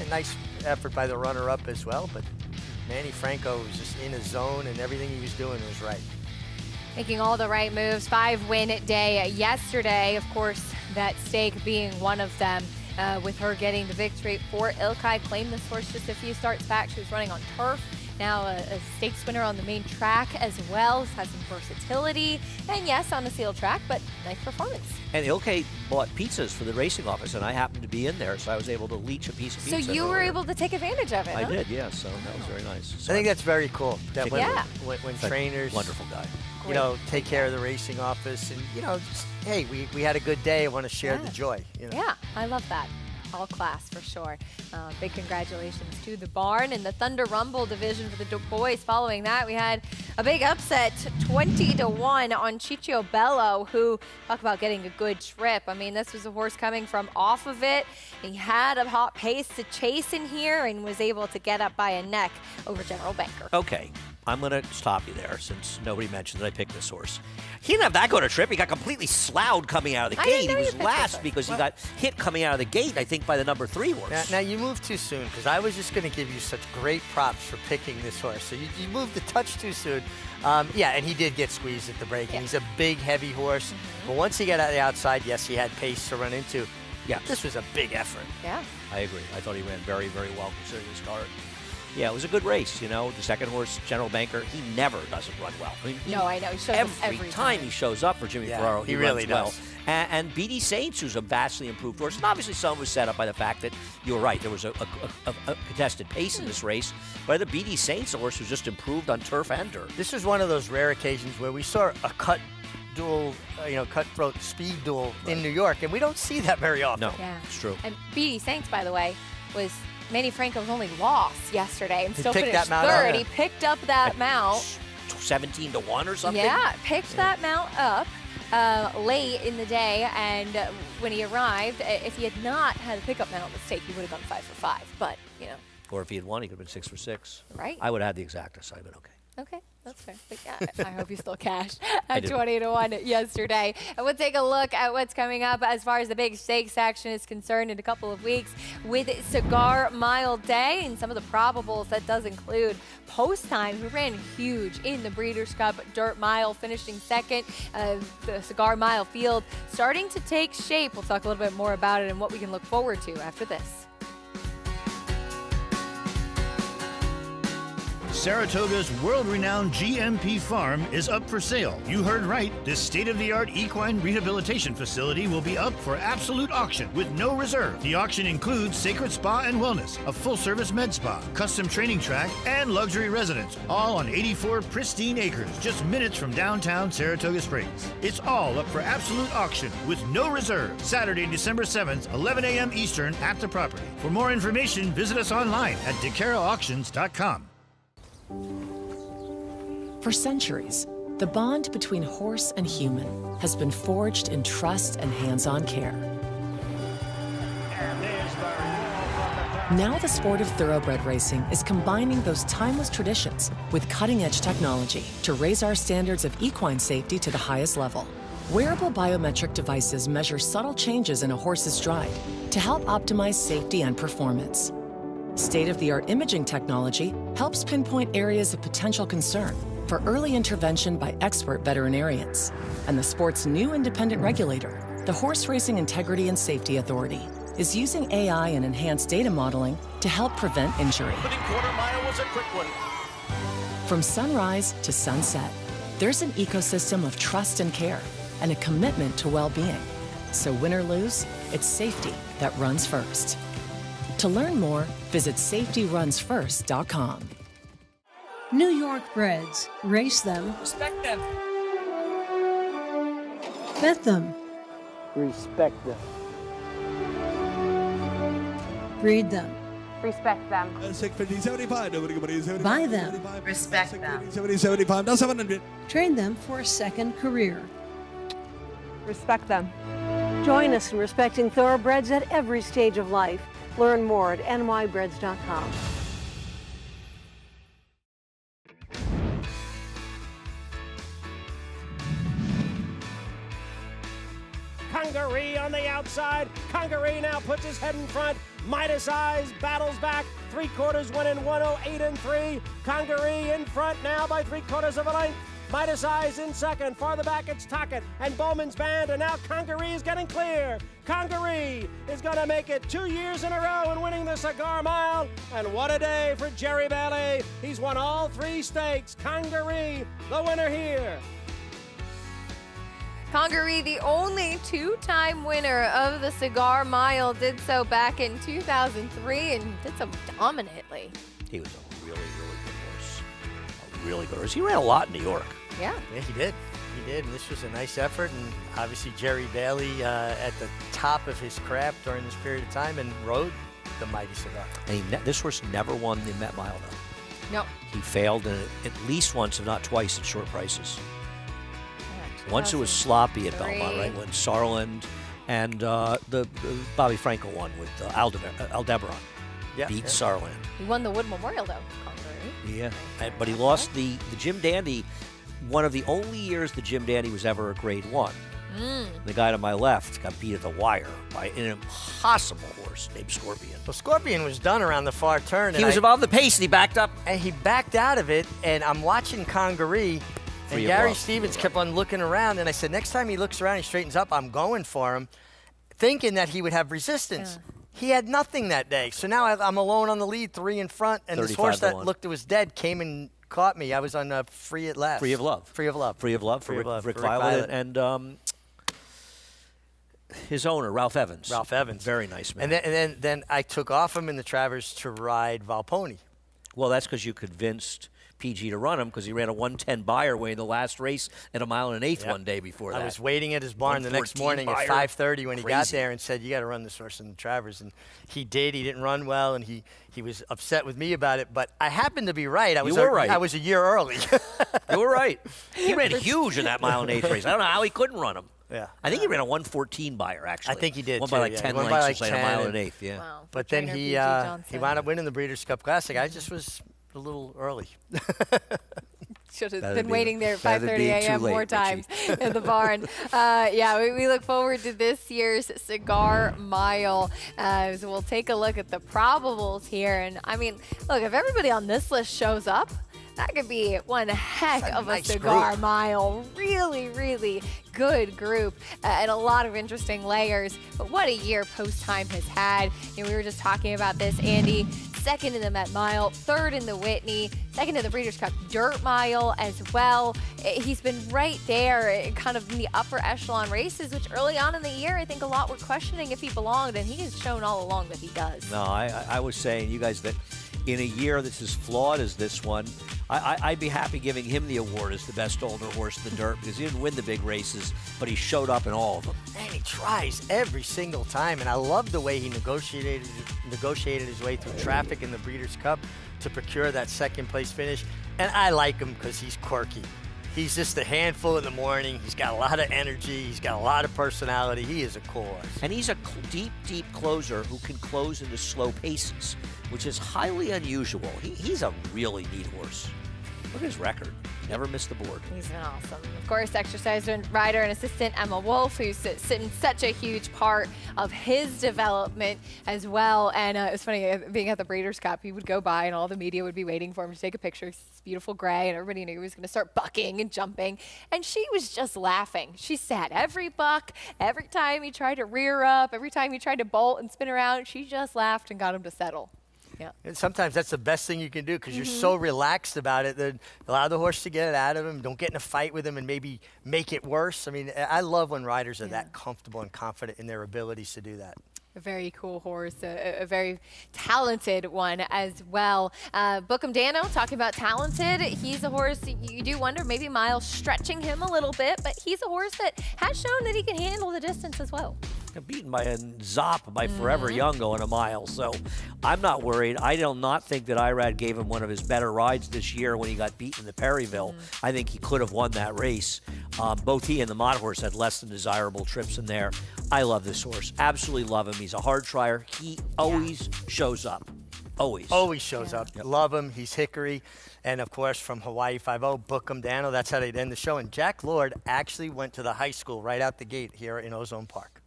nice effort by the runner-up as well, but Manny Franco was just in his zone, and everything he was doing was right. Making all the right moves. 5-win day yesterday. Of course, that stake being one of them. With her getting the victory for Ilkay. Claimed this horse just a few starts back. She was running on turf. Now a stakes winner on the main track as well. Has some versatility. And yes, on the sealed track, but nice performance. And Ilkay bought pizzas for the racing office, and I happened to be in there, so I was able to leech a piece of So pizza. you were earlier. able to take advantage of it, I huh? did, yeah, so that was very nice. So I think that's very cool. That when, Yeah. when It's a trainers, wonderful guy. you know, take care of the racing office, and just hey, we had a good day. I want to share the joy. You know? Yeah, I love that. All class for sure. Big congratulations to the barn and the Thunder Rumble division for the boys. Following that, we had a big upset, 20-1 on Ciccio Bello, who talk about getting a good trip. I mean, this was a horse coming from off of it. He had a hot pace to chase in here and was able to get up by a neck over General Banker. Okay, I'm going to stop you there since nobody mentioned that I picked this horse. He didn't have that good a trip. He got completely sloughed coming out of the I didn't gate. know He you was picked this last horse. because he got hit coming out of the gate, I think, by the number 3 horse. Now you moved too soon because I was just going to give you such great props for picking this horse. So you moved a touch too soon. Yeah, and he did get squeezed at the break. And he's a big, heavy horse. But once he got out of the outside, yes, he had pace to run into. Yeah. This was a big effort. Yeah. I agree. I thought he ran very, very well considering his card. Yeah, it was a good race. You know, the second horse, General Banker, he never doesn't run well. I mean, No, I know. He shows up every time he shows up for Jimmy Yeah, Ferraro, he he really runs well. does. And BD Saints, who's a vastly improved horse, and obviously some was set up by the fact that you were right. There was a contested pace in this race, but the BD Saints horse was just improved on turf and dirt. This was one of those rare occasions where we saw a cutthroat speed duel in New York, and we don't see that very often. No, Yeah. it's true. And BD Saints, by the way, was Manny Franco's only loss yesterday and He still picked finished that mount third. up. He picked up that mount. 17-1 or something? Yeah, picked that mount up late in the day, and when he arrived, if he had not had a pickup mount at the stake, he would have gone 5 for 5. But, Or if he had won, he could have been 6 for 6. Right. I would have had the exacta, so I'd have been okay. Okay, that's fair. But yeah, I hope you still cashed I at did. 20-1 yesterday. And we'll take a look at what's coming up as far as the big stakes action is concerned in a couple of weeks with Cigar Mile Day. And some of the probables that does include Post Time, who ran huge in the Breeders' Cup Dirt Mile, finishing second. The Cigar Mile field starting to take shape. We'll talk a little bit more about it and what we can look forward to after this. Saratoga's world-renowned GMP farm is up for sale. You heard right. This state-of-the-art equine rehabilitation facility will be up for absolute auction with no reserve. The auction includes Sacred Spa and Wellness, a full-service med spa, custom training track, and luxury residence, all on 84 pristine acres, just minutes from downtown Saratoga Springs. It's all up for absolute auction with no reserve. Saturday, December 7th, 11 a.m. Eastern at the property. For more information, visit us online at DeCaraAuctions.com. For centuries, the bond between horse and human has been forged in trust and hands-on care. Now the sport of thoroughbred racing is combining those timeless traditions with cutting-edge technology to raise our standards of equine safety to the highest level. Wearable biometric devices measure subtle changes in a horse's stride to help optimize safety and performance. State-of-the-art imaging technology helps pinpoint areas of potential concern for early intervention by expert veterinarians. And the sport's new independent regulator, the Horse Racing Integrity and Safety Authority, is using AI and enhanced data modeling to help prevent injury. Opening quarter mile was a quick one. From sunrise to sunset, there's an ecosystem of trust and care and a commitment to well-being. So win or lose, it's safety that runs first. To learn more, visit safetyrunsfirst.com. New York breds. Race them. Respect them. Bet them. Respect them. Breed them. Respect them. Buy them. Respect them. Train them for a second career. Respect them. Join us in respecting thoroughbreds at every stage of life. Learn more at nybreds.com. Congaree on the outside. Congaree now puts his head in front. Midas Eyes battles back. 3/4 went in 108 and 3. Congaree in front now by 3/4 of a length. Midas Eyes in second. Farther back, it's Tockett and Bowman's Band, and now Congaree is getting clear. Congaree is going to make it 2 years in a row in winning the Cigar Mile, and what a day for Jerry Bailey. He's won all 3 stakes. Congaree, the winner here. Congaree, the only 2-time winner of the Cigar Mile, did so back in 2003 and did so dominantly. He was a really, really good horse. A really good horse. He ran a lot in New York. Yeah. Yeah, he did. He did, and this was a nice effort, and obviously Jerry Bailey at the top of his craft during this period of time and rode the mighty Cigar. And this horse never won the Met Mile, though. No. He failed in it at least once, if not twice, at short prices. Once it was sloppy at Belmont, right, when Sarland and the Bobby Frankel won with Aldebaran. Beat Sarland. He won the Wood Memorial, though, Congaree. Yeah, but he lost the Jim Dandy, one of the only years the Jim Dandy was ever a Grade 1. The guy to my left got beat at the wire by an impossible horse named Scorpion. Well, Scorpion was done around the far turn. He was above the pace, and he backed up. And he backed out of it, and I'm watching Congaree, and Gary Stevens kept on looking around, and I said, next time he looks around, he straightens up, I'm going for him, thinking that he would have resistance. Yeah. He had nothing that day. So now I'm alone on the lead, 3 in front, and this horse that looked it was dead came and caught me. I was on Free at Last. Free of Love. Free of Love. Free of Love for Rick Violet and his owner, Ralph Evans. Ralph Evans. Very nice man. And then I took off him in the Travers to ride Valponi. Well, that's because you convinced PG to run him because he ran a 110 Beyer way in the last race at a mile and an eighth one day before that. I was waiting at his barn the next morning at 5:30 when he got there and said, you got to run this horse in the Travers. And he did. He didn't run well, and he was upset with me about it. But I happened to be right. You were right. I was a year early. You were right. He ran huge in that mile and eighth race. I don't know how he couldn't run him. Yeah. I think he ran a 1:14 buyer, actually. I think he did, Won by too, like yeah. 10 He won by lengths, like like a 10 mile and and- an eighth, yeah. Wow. But then Trainer he PG Johnson. wound up winning the Breeders' Cup Classic. I just was a little early. Should have Better been be- waiting there at better 5:30 being too a.m. more late, times in the barn. Yeah, we look forward to this year's Cigar Mile. So we'll take a look at the probables here. And I mean, look, if everybody on this list shows up, that could be one heck of a nice Cigar group. Mile. Really, really good group and a lot of interesting layers. But what a year Post Time has had. You know, we were just talking about this, Andy. Second in the Met Mile, third in the Whitney, second in the Breeders' Cup Dirt Mile as well. He's been right there, kind of in the upper echelon races, which early on in the year, I think a lot were questioning if he belonged, and he has shown all along that he does. No, I was saying, you guys, that in a year that's as flawed as this one, I'd be happy giving him the award as the best older horse in the dirt because he didn't win the big races, but he showed up in all of them. And he tries every single time, and I love the way he negotiated his way through traffic in the Breeders' Cup to procure that second place finish. And I like him because he's quirky. He's just a handful in the morning. He's got a lot of energy. He's got a lot of personality. He is a cool horse. And he's a deep closer who can close into slow paces, which is highly unusual. He's a really neat horse. Look at his record. Never missed the board. He's been awesome. Of course, exercise rider and assistant Emma Wolf, who's sitting such a huge part of his development as well. And it was funny, being at the Breeders' Cup, he would go by and all the media would be waiting for him to take a picture. It's beautiful gray, and everybody knew he was going to start bucking and jumping. And she was just laughing. She sat every buck, every time he tried to rear up, every time he tried to bolt and spin around, she just laughed and got him to settle. Yeah. And sometimes that's the best thing you can do because you're so relaxed about it that allow the horse to get it out of him. Don't get in a fight with him and maybe make it worse. I mean, I love when riders are that comfortable and confident in their abilities to do that. A very cool horse, a very talented one as well. Bookham Dano, talking about talented, he's a horse you do wonder maybe Miles stretching him a little bit, but he's a horse that has shown that he can handle the distance as well. Beaten by a Zop by Forever Young going a mile, so I'm not worried. I do not think that Irad gave him one of his better rides this year when he got beaten in the Perryville. I think he could have won that race. Both he and the Mott horse had less than desirable trips in there. I love this horse. Absolutely love him. He's a hard trier. He always shows up. Always. Always shows up. Love him. He's Hickory. And, of course, from Hawaii 5-0, Bookham Dano. That's how they'd end the show. And Jack Lord actually went to the high school right out the gate here in Ozone Park.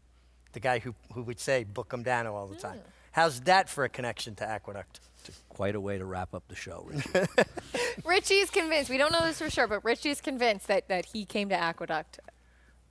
The guy who would say Bookham Dano all the time. How's that for a connection to Aqueduct? Quite a way to wrap up the show, Richie. Richie's convinced, we don't know this for sure, but Richie's convinced that he came to Aqueduct.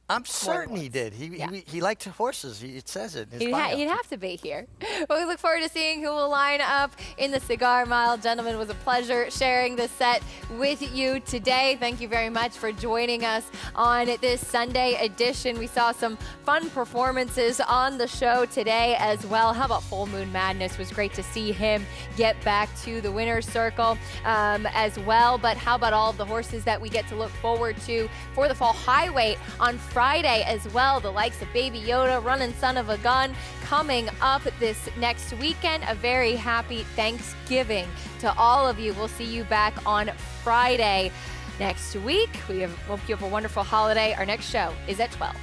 I'm certain he did. He liked horses. It says it in his He'd bio. have to be here. Well, we look forward to seeing who will line up in the Cigar Mile. Gentlemen, it was a pleasure sharing the set with you today. Thank you very much for joining us on this Sunday edition. We saw some fun performances on the show today as well. How about Full Moon Madness? It was great to see him get back to the winner's circle as well. But how about all of the horses that we get to look forward to for the Fall Highway on Friday as well? The likes of Baby Yoda, Running Son of a Gun coming up this next weekend. A very happy Thanksgiving to all of you. We'll see you back on Friday next week. We hope you have a wonderful holiday. Our next show is at 12.